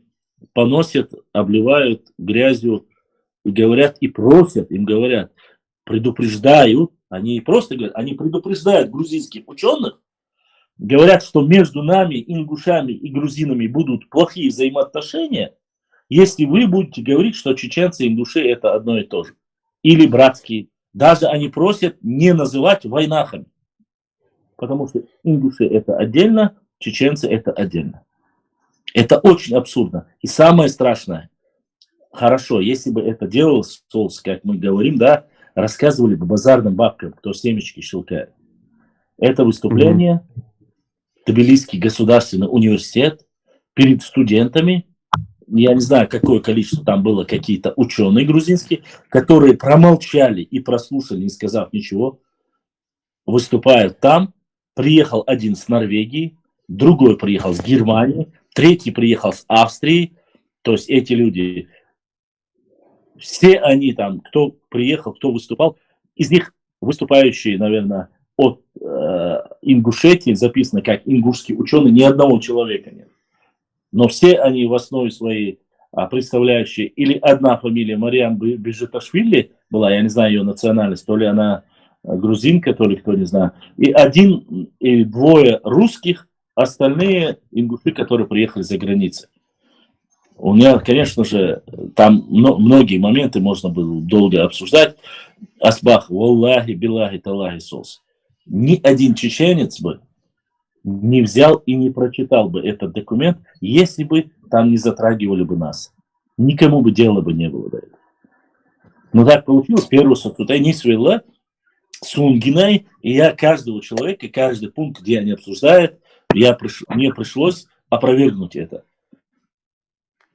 поносят, обливают грязью, и говорят, и просят, им говорят, предупреждают, они не просто говорят, они предупреждают грузинских ученых, говорят, что между нами, ингушами и грузинами будут плохие взаимоотношения, если вы будете говорить, что чеченцы и ингуши — это одно и то же. Или братские. Даже они просят не называть войнахами. Потому что ингуши — это отдельно, чеченцы — это отдельно. Это очень абсурдно. И самое страшное, хорошо, если бы это делалось, как мы говорим, да, рассказывали бы базарным бабкам, кто семечки щелкает. Это выступление, Тбилисский государственный университет перед студентами, я не знаю, какое количество там было, какие-то ученые грузинские, которые промолчали и прослушали, не сказав ничего, выступают там. Приехал один с Норвегии, другой приехал с Германии, третий приехал с Австрии. То есть эти люди... Все они там, кто приехал, кто выступал, из них выступающие, наверное, от Ингушетии, записано как ингушский ученый, ни одного человека нет. Но все они в основе своей представляющие, или одна фамилия Мариам Бежиташвили была, я не знаю ее национальность, то ли она грузинка, то ли кто, не знаю, и один или двое русских, остальные ингуши, которые приехали за границей. У меня, конечно же, там многие моменты можно было долго обсуждать. Асбах, валлахи, билахи, талахи, сос. Ни один чеченец бы не взял и не прочитал бы этот документ, если бы там не затрагивали бы нас. Никому бы дела бы не было до этого. Но так получилось. Первый сутутай не свела Сунгинай, и я каждого человека, каждый пункт, где они обсуждают, мне пришлось опровергнуть это.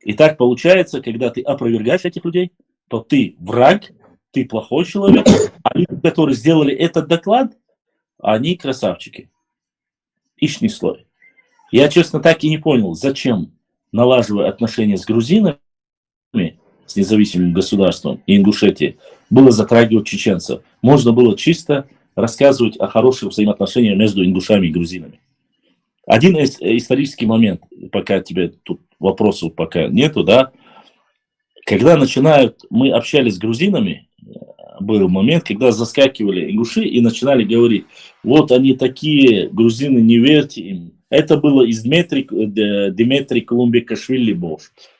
И так получается, когда ты опровергаешь этих людей, то ты враг, ты плохой человек, а люди, которые сделали этот доклад, они красавчики. Ишний слой. Я, честно, так и не понял, зачем, налаживая отношения с грузинами, с независимым государством и Ингушетией, было затрагивать чеченцев. Можно было чисто рассказывать о хороших взаимоотношениях между ингушами и грузинами. Один исторический момент, пока тебе тут вопросов пока нету, да, когда мы общались с грузинами, был момент, когда заскакивали ингуши и начинали говорить, вот они такие, грузины, не верьте им. Это было из Дмитрий Колумбикашвили был.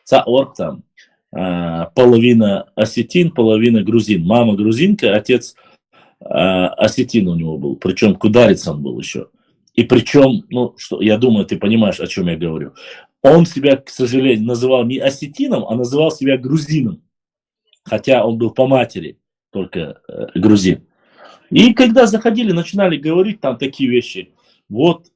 Там половина осетин, половина грузин. Мама грузинка, отец осетин у него был, причем кударец он был еще. И причем, я думаю, ты понимаешь, о чем я говорю. Он себя, к сожалению, называл не осетином, а называл себя грузином. Хотя он был по матери только грузин. И когда заходили, начинали говорить там такие вещи. Вот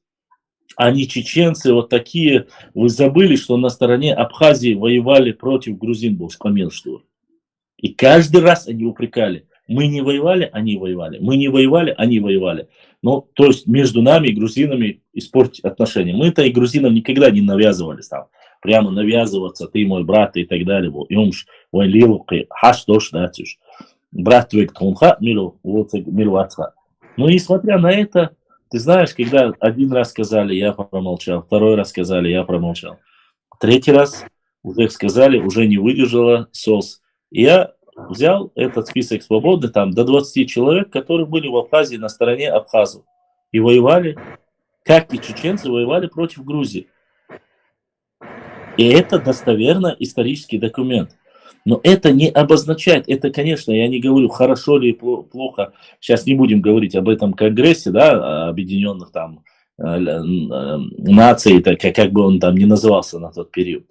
они чеченцы, вот такие. Вы забыли, что на стороне Абхазии воевали против грузин, был Шкамил, что ли. И каждый раз они упрекали. Мы не воевали, они воевали. Мы не воевали, они воевали. Ну, то есть между нами и грузинами испортить отношения. Мы-то и грузинам никогда не навязывались там. Прямо навязываться, ты мой брат и так далее. Брат твой ктунха, милватха. Ну, несмотря на это, ты знаешь, когда один раз сказали, я промолчал. Второй раз сказали, я промолчал. Третий раз уже сказали, уже не выдержала СОС. И я взял этот список свободы, там до 20 человек, которые были в Абхазии на стороне абхазов. И воевали, как и чеченцы, воевали против Грузии. И это достоверно исторический документ. Но это не обозначает, это, конечно, я не говорю, хорошо ли плохо. Сейчас не будем говорить об этом конгрессе, да, объединенных там наций, как бы он там ни назывался на тот период.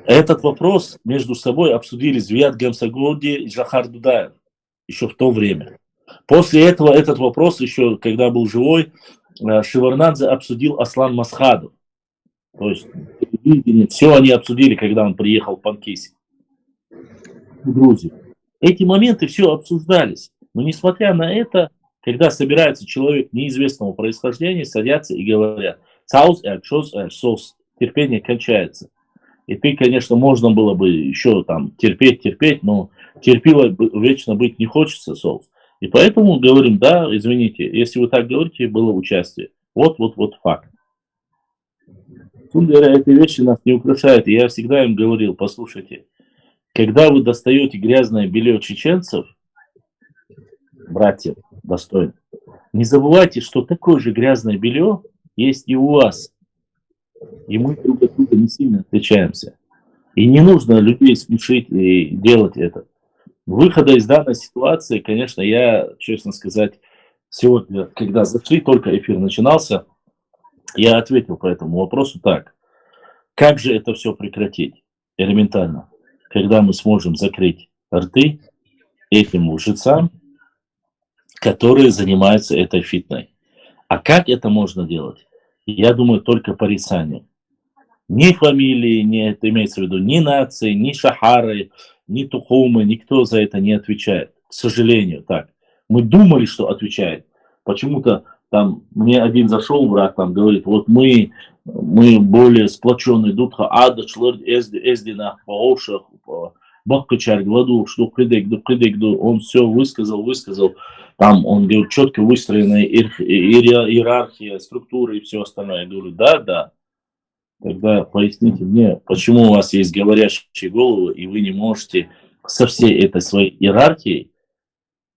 Этот вопрос между собой обсудили Звият Гамсагоди и Жахар Дудаев еще в то время. После этого этот вопрос еще, когда был живой, Шеварнадзе обсудил Аслан Масхадов. То есть все они обсудили, когда он приехал в Панкиси, в Грузию. Эти моменты все обсуждались. Но несмотря на это, когда собирается человек неизвестного происхождения, садятся и говорят, терпение кончается. И ты, конечно, можно было бы еще там терпеть, но терпило вечно быть не хочется, соус. И поэтому говорим, да, извините, если вы так говорите, было участие. Вот факт. Эти вещи нас не украшают. И я всегда им говорил, послушайте, когда вы достаете грязное белье чеченцев, братья достойны, не забывайте, что такое же грязное белье есть и у вас. И мы друг от друга не сильно отличаемся. И не нужно людей смешить и делать это. Выхода из данной ситуации, конечно, я, честно сказать, сегодня, когда зашли, только эфир начинался, я ответил по этому вопросу так. Как же это все прекратить? Элементарно. Когда мы сможем закрыть рты этим лжецам, которые занимаются этой фитной. А как это можно делать? Я думаю, только порицанием. Ни фамилии, это имеется в виду ни нации, ни шахары, ни тухумы, никто за это не отвечает. К сожалению, так. Мы думали, что отвечает. Почему-то там мне один зашел, брат, там говорит, вот мы более сплоченный дутха, адачлар эздина по ошах, баккачар, гладу, что кидек, он все высказал. Там он говорит, четко выстроенная иерархия, структура и все остальное. Я говорю, да. Тогда поясните мне, почему у вас есть говорящие головы, и вы не можете со всей этой своей иерархией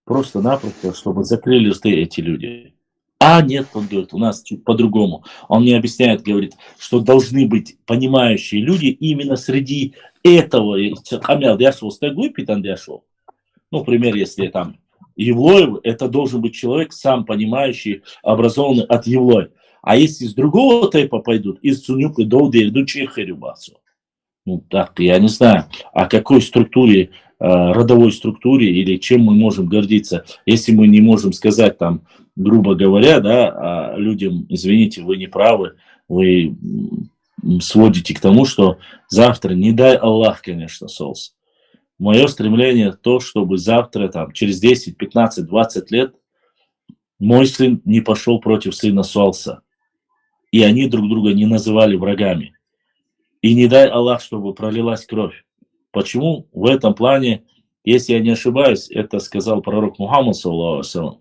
просто-напросто, чтобы закрыли рты эти люди. А нет, он говорит, у нас чуть по-другому. Он мне объясняет, говорит, что должны быть понимающие люди именно среди этого. Ну, например, если там Евлоев, это должен быть человек, сам понимающий, образованный от Евлоев. А если с другого типа пойдут, из Цунюка до Чехарюбасу. Ну, так, я не знаю, о какой структуре, родовой структуре или чем мы можем гордиться, если мы не можем сказать там, грубо говоря, да, людям, извините, вы не правы, вы сводите к тому, что завтра, не дай Аллах, конечно, соус. Мое стремление то, чтобы завтра, там, через 10, 15, 20 лет мой сын не пошел против сына Солса. И они друг друга не называли врагами. И не дай Аллах, чтобы пролилась кровь. Почему? В этом плане, если я не ошибаюсь, это сказал пророк Мухаммад, саллаллаху алейхи ва саллям,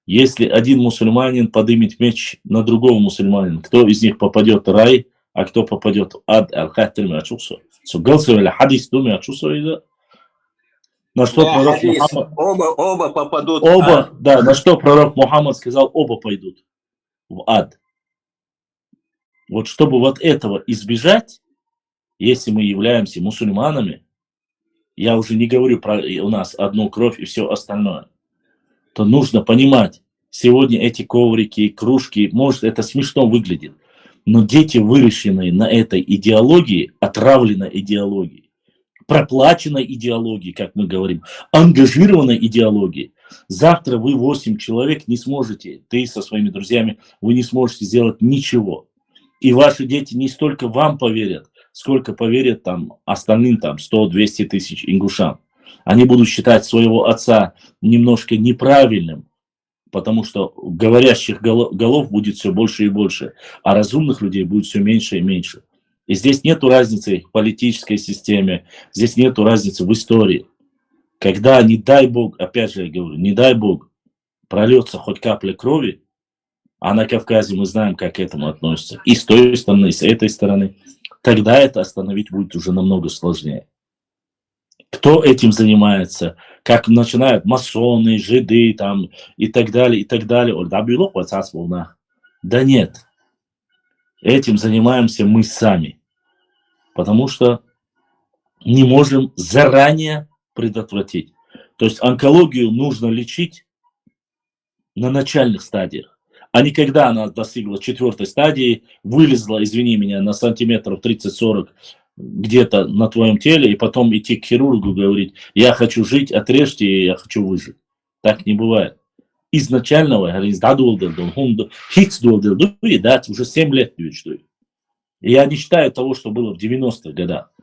если один мусульманин поднимет меч на другого мусульманина, кто из них попадет в рай, а кто попадет в ад, на что пророк Мухаммад... Оба попадут Оба, в ад. да, на что пророк Мухаммад сказал, оба пойдут в ад. Вот чтобы вот этого избежать, если мы являемся мусульманами, я уже не говорю про у нас одну кровь и все остальное, то нужно понимать, сегодня эти коврики, кружки, может это смешно выглядит, но дети, выращенные на этой идеологии, отравленной идеологией, проплаченной идеологией, как мы говорим, ангажированной идеологией, завтра вы 8 человек не сможете, ты со своими друзьями, вы не сможете сделать ничего. И ваши дети не столько вам поверят, сколько поверят там остальным там 100-200 тысяч ингушам. Они будут считать своего отца немножко неправильным, потому что говорящих голов будет все больше и больше, а разумных людей будет все меньше и меньше. И здесь нету разницы в политической системе, здесь нету разницы в истории. Когда, не дай бог, опять же я говорю, не дай бог, прольется хоть капля крови, а на Кавказе мы знаем, как к этому относятся, и с той стороны, и с этой стороны, тогда это остановить будет уже намного сложнее. Кто этим занимается, как начинают масоны, жиды там, и так далее, и так далее. Да нет, этим занимаемся мы сами, потому что не можем заранее предотвратить. То есть онкологию нужно лечить на начальных стадиях, а не когда она достигла 4-й стадии, вылезла, извини меня, на сантиметров 30-40 где-то на твоем теле, и потом идти к хирургу говорить, я хочу жить, отрежьте, и я хочу выжить. Так не бывает. Изначально, уже 7 лет. И я не считаю того, что было в 90-х годах.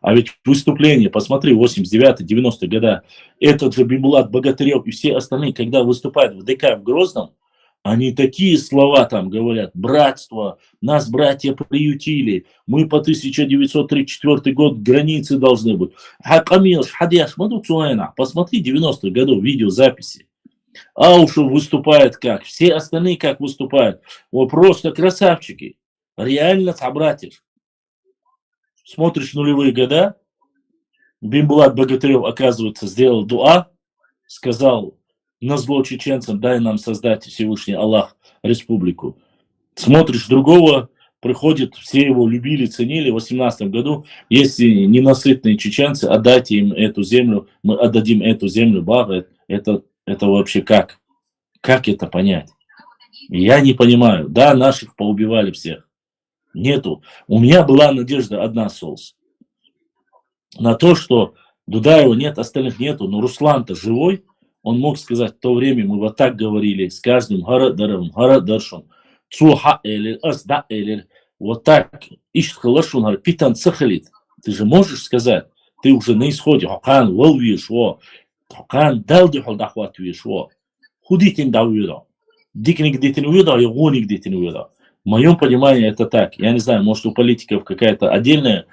А ведь выступление, посмотри, 89-90-е года, этот же Бимбулат Богатырев и все остальные, когда выступают в ДК в Грозном, они такие слова там говорят, братство, нас братья приютили, мы по 1934 год границы должны быть. Посмотри 90-х годов видеозаписи. Аушев выступает как, все остальные как выступают. Вот просто красавчики, реально собратьев. Смотришь нулевые года, Бимбулат Богатырев, оказывается, сделал дуа, сказал, назло чеченцам, дай нам создать Всевышний Аллах республику. Смотришь другого, приходит, все его любили, ценили в 18 году, если ненасытные чеченцы, отдайте им эту землю, мы отдадим эту землю, бага, это вообще как? Как это понять? Я не понимаю. Да, наших поубивали всех. Нету. У меня была надежда одна, Солс. На то, что Дудаева нет, остальных нету, но Руслан-то живой, он мог сказать, в то время мы вот так говорили, с каждым харадаршон, цуха элер, асда элер, вот так, ишхалашун, питан цахалит. Ты же можешь сказать, ты уже на исходе, хакан волвиш, хакан далдихол дахватвиш, худитин дауюда, дикник дитин уюда, ягоник дитин уюда. В моем понимании это так. Я не знаю, может у политиков какая-то отдельная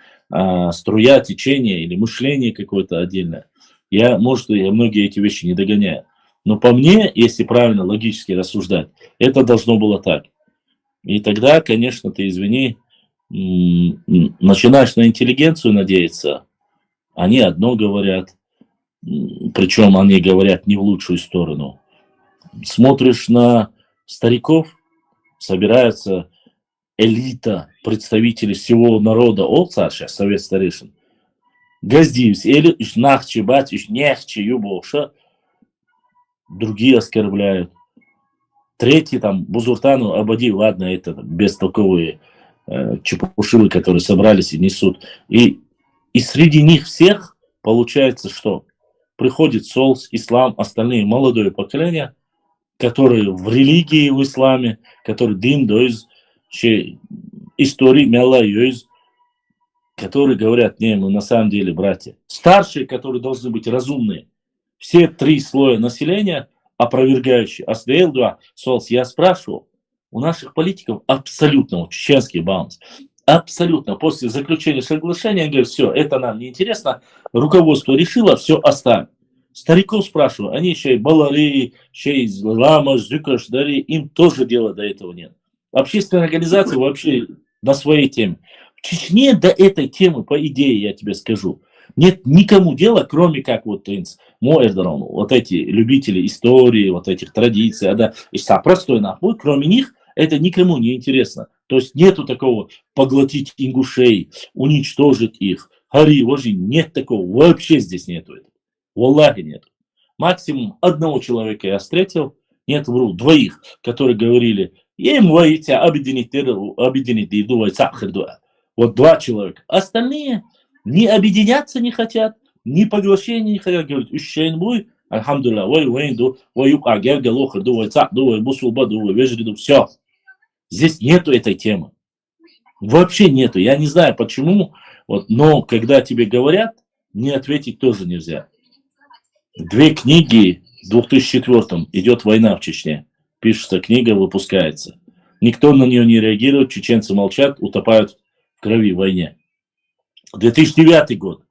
струя, течение или мышление какое-то отдельное. Я многие эти вещи не догоняю. Но по мне, если правильно логически рассуждать, это должно было так. И тогда, конечно, ты, извини, начинаешь на интеллигенцию надеяться. Они одно говорят, причем они говорят не в лучшую сторону. Смотришь на стариков, собирается элита, представители всего народа, сейчас совет старейшин. Газдивс, или нахчи, батиш, нехчи, юбоша. Другие оскорбляют. Третий, там, Бузуртану, Абади, ладно, это бестолковые чепушилы, которые собрались и несут. И среди них всех получается, что приходит Солс, ислам, остальные молодое поколение, которые в религии в исламе, которые дин доиз, истории мяла юиз, которые говорят, не, мы на самом деле братья. Старшие, которые должны быть разумные. Все 3 слоя населения опровергающие. Солс, я спрашивал, у наших политиков абсолютно чеченский баланс. Абсолютно. После заключения соглашения, они говорят, все, это нам не интересно, руководство решило, все оставим. Стариков спрашиваю, они еще и Балари, еще и Ламаш, Зюкаш, Дари, им тоже дела до этого нет. Общественные организации вообще на своей теме. В Чечне до этой темы, по идее, я тебе скажу, нет никому дела, кроме как вот Моэрдерон, вот эти любители истории, вот этих традиций, да, и простой нахуй, кроме них, это никому не интересно. То есть нету такого поглотить ингушей, уничтожить их. Хари, вожи, нет такого, вообще здесь нету этого. Валлахи нету. Максимум одного человека я встретил, нет, вру, двоих, которые говорили, им воите объединить еду, вот два человека. Остальные ни объединяться не хотят, ни поглощения не хотят. Говорят, ущен буй, альхамдулилля, все. Здесь нету этой темы. Вообще нету. Я не знаю почему, вот, но когда тебе говорят, не ответить тоже нельзя. 2 книги в 2004 идет война в Чечне. Пишется книга, выпускается. Никто на нее не реагирует, чеченцы молчат, утопают в крови в войне. 2009 год.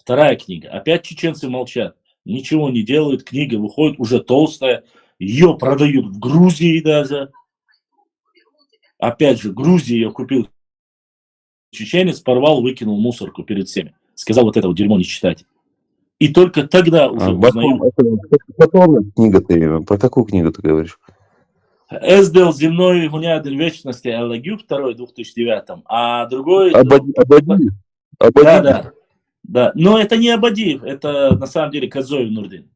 2 книга. Опять чеченцы молчат. Ничего не делают. Книга выходит уже толстая. Ее продают в Грузии даже. Опять же, Грузии ее купил чеченец, порвал, выкинул мусорку перед всеми. Сказал, вот это вот дерьмо не читать. И только тогда уже узнаю. Книга ты, про какую книгу ты говоришь? Эздел земной гунядин вечности Аллагю, 2 в 2009, а другой... Абадиев. Да. Но это не Абадиев, это на самом деле Кадзоев Нурдин.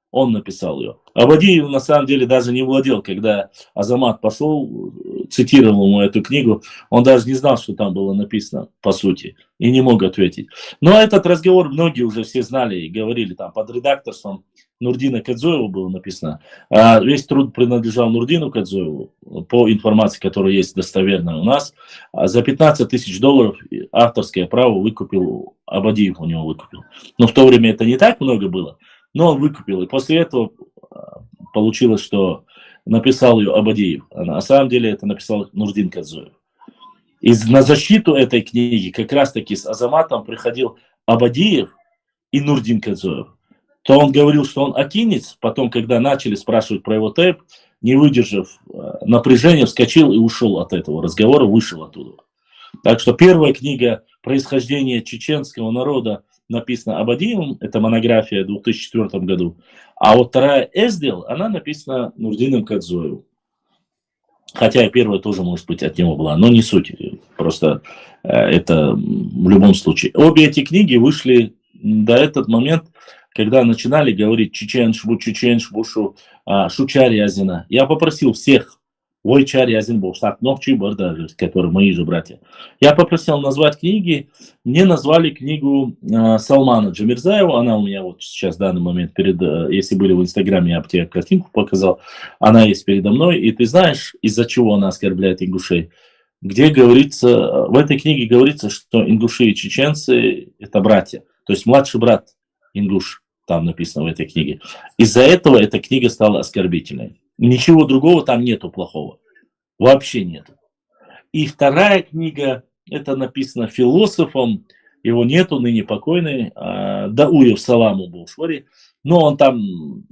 Он написал ее. Абадиев на самом деле даже не владел, когда Азамат пошел, цитировал ему эту книгу, он даже не знал, что там было написано, по сути, и не мог ответить. Но этот разговор многие уже все знали и говорили, там под редакторством Нурдина Кадзоева было написано. А весь труд принадлежал Нурдину Кадзоеву, по информации, которая есть достоверная у нас. За $15 тысяч авторское право выкупил, Абадиев у него выкупил. Но в то время это не так много было. Но он выкупил, и после этого получилось, что написал ее Абадиев. А на самом деле это написал Нурдин Кадзоев. И на защиту этой книги как раз-таки с Азаматом приходил Абадиев и Нурдин Кадзоев. То он говорил, что он акинец, потом, когда начали спрашивать про его тейп, не выдержав напряжения, вскочил и ушел от этого разговора, вышел оттуда. Так что первая книга «Происхождение чеченского народа» написана Абадиевым, это монография в 2004 году, а вот 2 «Эздел», она написана Нурдином Кадзоевым. Хотя и первая тоже, может быть, от него была, но не суть, просто это в любом случае. Обе эти книги вышли до этот момент, когда начинали говорить чеченшбу, шучар язина. Я попросил всех, Войчар Язин был, которые мои же братья. Я попросил назвать книги, мне назвали книгу Салмана Джамирзаева, она у меня вот сейчас в данный момент, если были в Инстаграме, я бы тебе картинку показал, она есть передо мной, и ты знаешь, из-за чего она оскорбляет ингушей? Где говорится, в этой книге говорится, что ингуши и чеченцы это братья, то есть младший брат ингуш, там написано в этой книге. Из-за этого эта книга стала оскорбительной. Ничего другого там нету плохого. Вообще нету. И 2 книга, это написано философом, его нету, ныне покойный, Дауев Саламу Булшвари. Но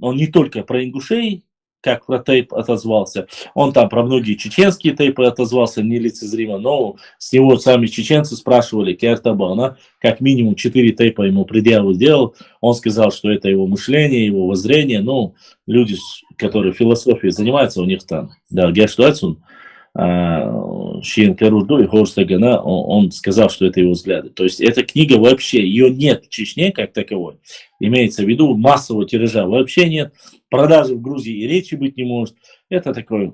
он не только про ингушей, как про тейп отозвался, он там про многие чеченские тейпы отозвался нелицезримо, но с него сами чеченцы спрашивали, Кертабана, как минимум 4 тейпа ему предъяву сделал, он сказал, что это его мышление, его воззрение, ну, люди, которые философией занимаются, у них там, да, Герштуацун, Шиенкаруду и Хорстагана, он сказал, что это его взгляды. То есть эта книга вообще, ее нет в Чечне как таковой. Имеется в виду массового тиража вообще нет. Продажи в Грузии и речи быть не может. Это такое.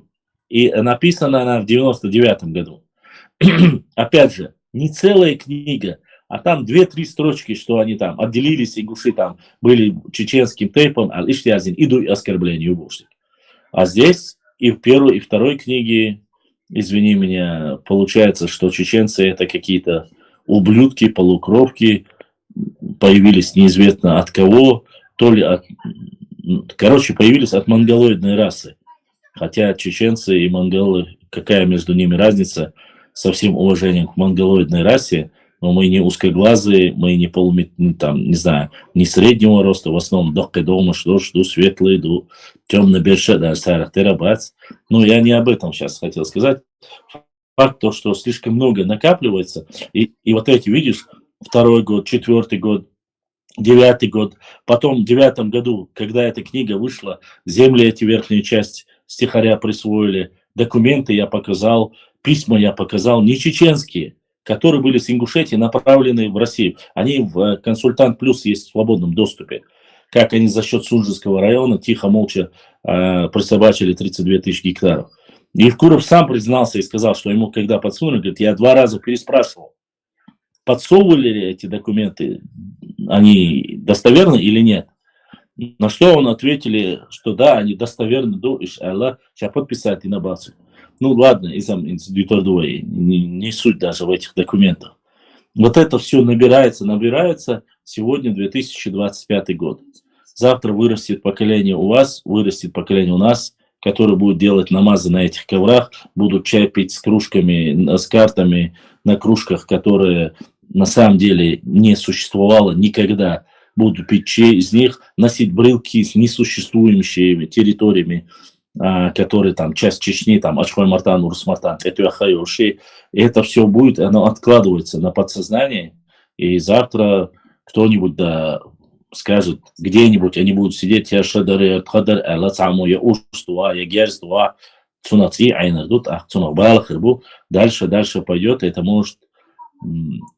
И написана она в 99 году. Опять же, не целая книга, а там 2-3 строчки, что они там отделились, ингуши там были чеченским тейпом, а Иштязин, иду и оскорбление убушек. А здесь и в первой, и второй книге, извини меня, получается, что чеченцы это какие-то ублюдки, полукровки, появились неизвестно от кого, то ли от... Короче, появились от монголоидной расы. Хотя чеченцы и монголы, какая между ними разница, со всем уважением к монголоидной расе, но мы не узкоглазые, мы не там, не знаю, не среднего роста, в основном дома, что светлые, темно-берше, даже старых терабац. Ну, я не об этом сейчас хотел сказать. Факт то, что слишком много накапливается, и вот эти, видишь, 2-й год, 4-й год, 9-й год, потом в 9-м году, когда эта книга вышла, земли эти верхнюю часть стихаря присвоили, документы я показал, письма я показал, не чеченские, которые были с Ингушетии, направлены в Россию. Они в «Консультант Плюс» есть в свободном доступе. Как они за счет Сунжского района тихо-молча присобачили 32 тысячи гектаров. Евкуров сам признался и сказал, что ему когда подсунули, говорит, я 2 раза переспрашивал, подсовывали ли эти документы, они достоверны или нет. На что он ответили, что да, они достоверны, сейчас подписать и на базу. Ну ладно, не суть даже в этих документах. Вот это все набирается, сегодня 2025 год. Завтра вырастет поколение у вас, вырастет поколение у нас, которые будут делать намазы на этих коврах, будут чай пить с кружками, с картами на кружках, которые на самом деле не существовало никогда. Будут пить чай из них, носить брелки с несуществующими территориями, которые там часть Чечни, там Ачхой-Мартан, Урус-Мартан, это все будет, оно откладывается на подсознание, и завтра кто-нибудь скажет, где-нибудь они будут сидеть, я шадар, тхадар, алла цаму, я уштуа, я герстуа, цунаци, айнардут, дальше пойдет, и это может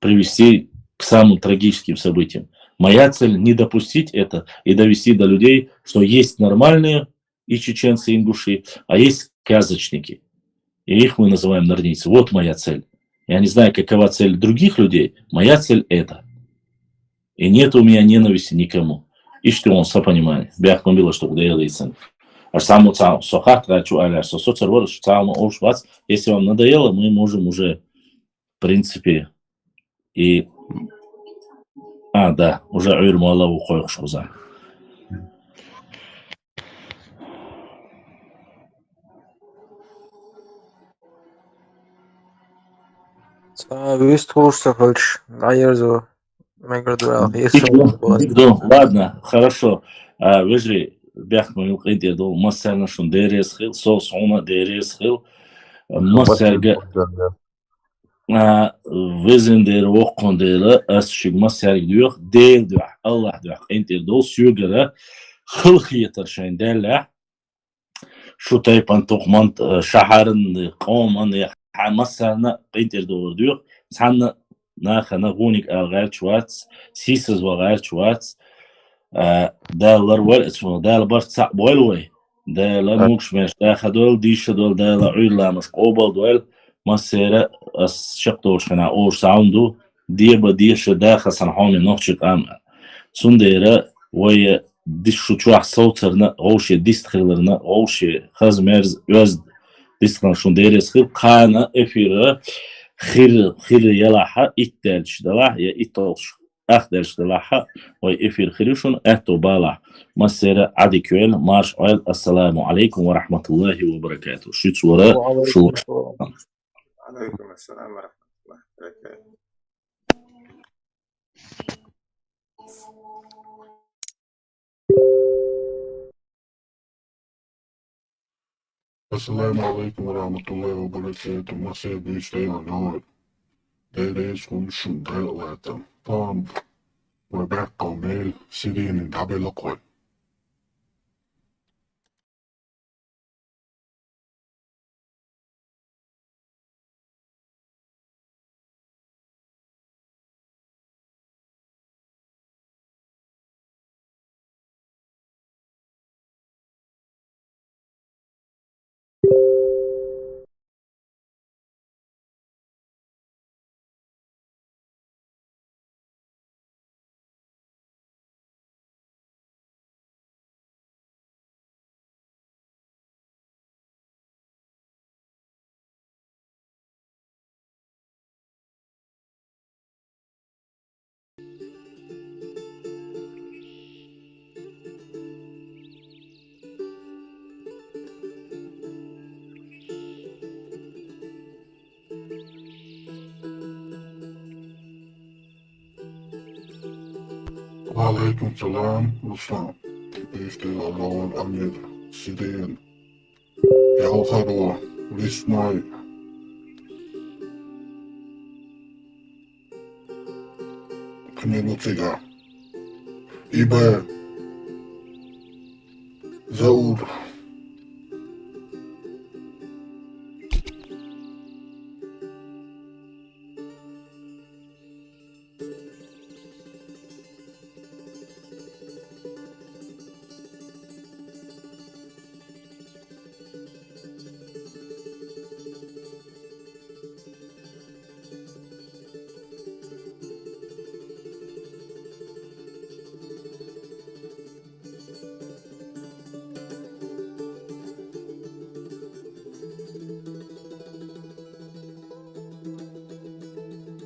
привести к самым трагическим событиям. Моя цель не допустить это и довести до людей, что есть нормальные и чеченцы, и ингуши, а есть сказочники. И их мы называем норнийцы. Вот моя цель. Я не знаю, какова цель других людей. Моя цель это. И нет у меня ненависти никому. И что он сам понимает. Бях мобила, что делается. Если вам надоело, мы можем уже, в принципе, и... да, уже уйрму Аллаху койх шуза. Ладно, хорошо. Вежри, бях мобил кайде дол, массарна шун дерес хил, соуна дерес хил, массарга... Везендер оқондера аз шигма сәргдуяқ дел дуақ Allah дуақ энтердол сүйгера хылхиетер шайн дәлә шу тайпан тоқман шахарын қоман масарна энтердол дуяқ санна нахана гуник алгар чуац сисыз вагар чуац дәллар вәл дәл бар цақ бойлвай дәл мукшмеш дәхадол дишадол дәл уйламыш қобал дуэл مسيرة الشقطوش خنا أور ساوندو دي بديش داخل سنحومي نوخشك سنديرة وي ديشو تشوح صوترنا غوشي ديستخلرنا غوشي خزمرز يوز ديستخلرنا شنديرة خير قانا إفيرة خير يلاحا إتدالش دلاح يا إتالش أخدالش دلاحا وي إفير خيرشون أهتو بالاح مسيرة عدي كويل مارش عيل السلام عليكم ورحمة الله وبركاته شو تصورة شو عليكم السلام ورحمة الله وبركاته. Assalamu alaikum warahmatullahi wabarakatuh. Masih bisa menolak dari sumsum dalawatan. Pam, we're mail sitting in Tabelakot. Walaikum salam, Ruslan. İşte Allah'ın amir, Sidiyen. Yaltarwa, Lismay. Kınelutiga. İbe. Zaur.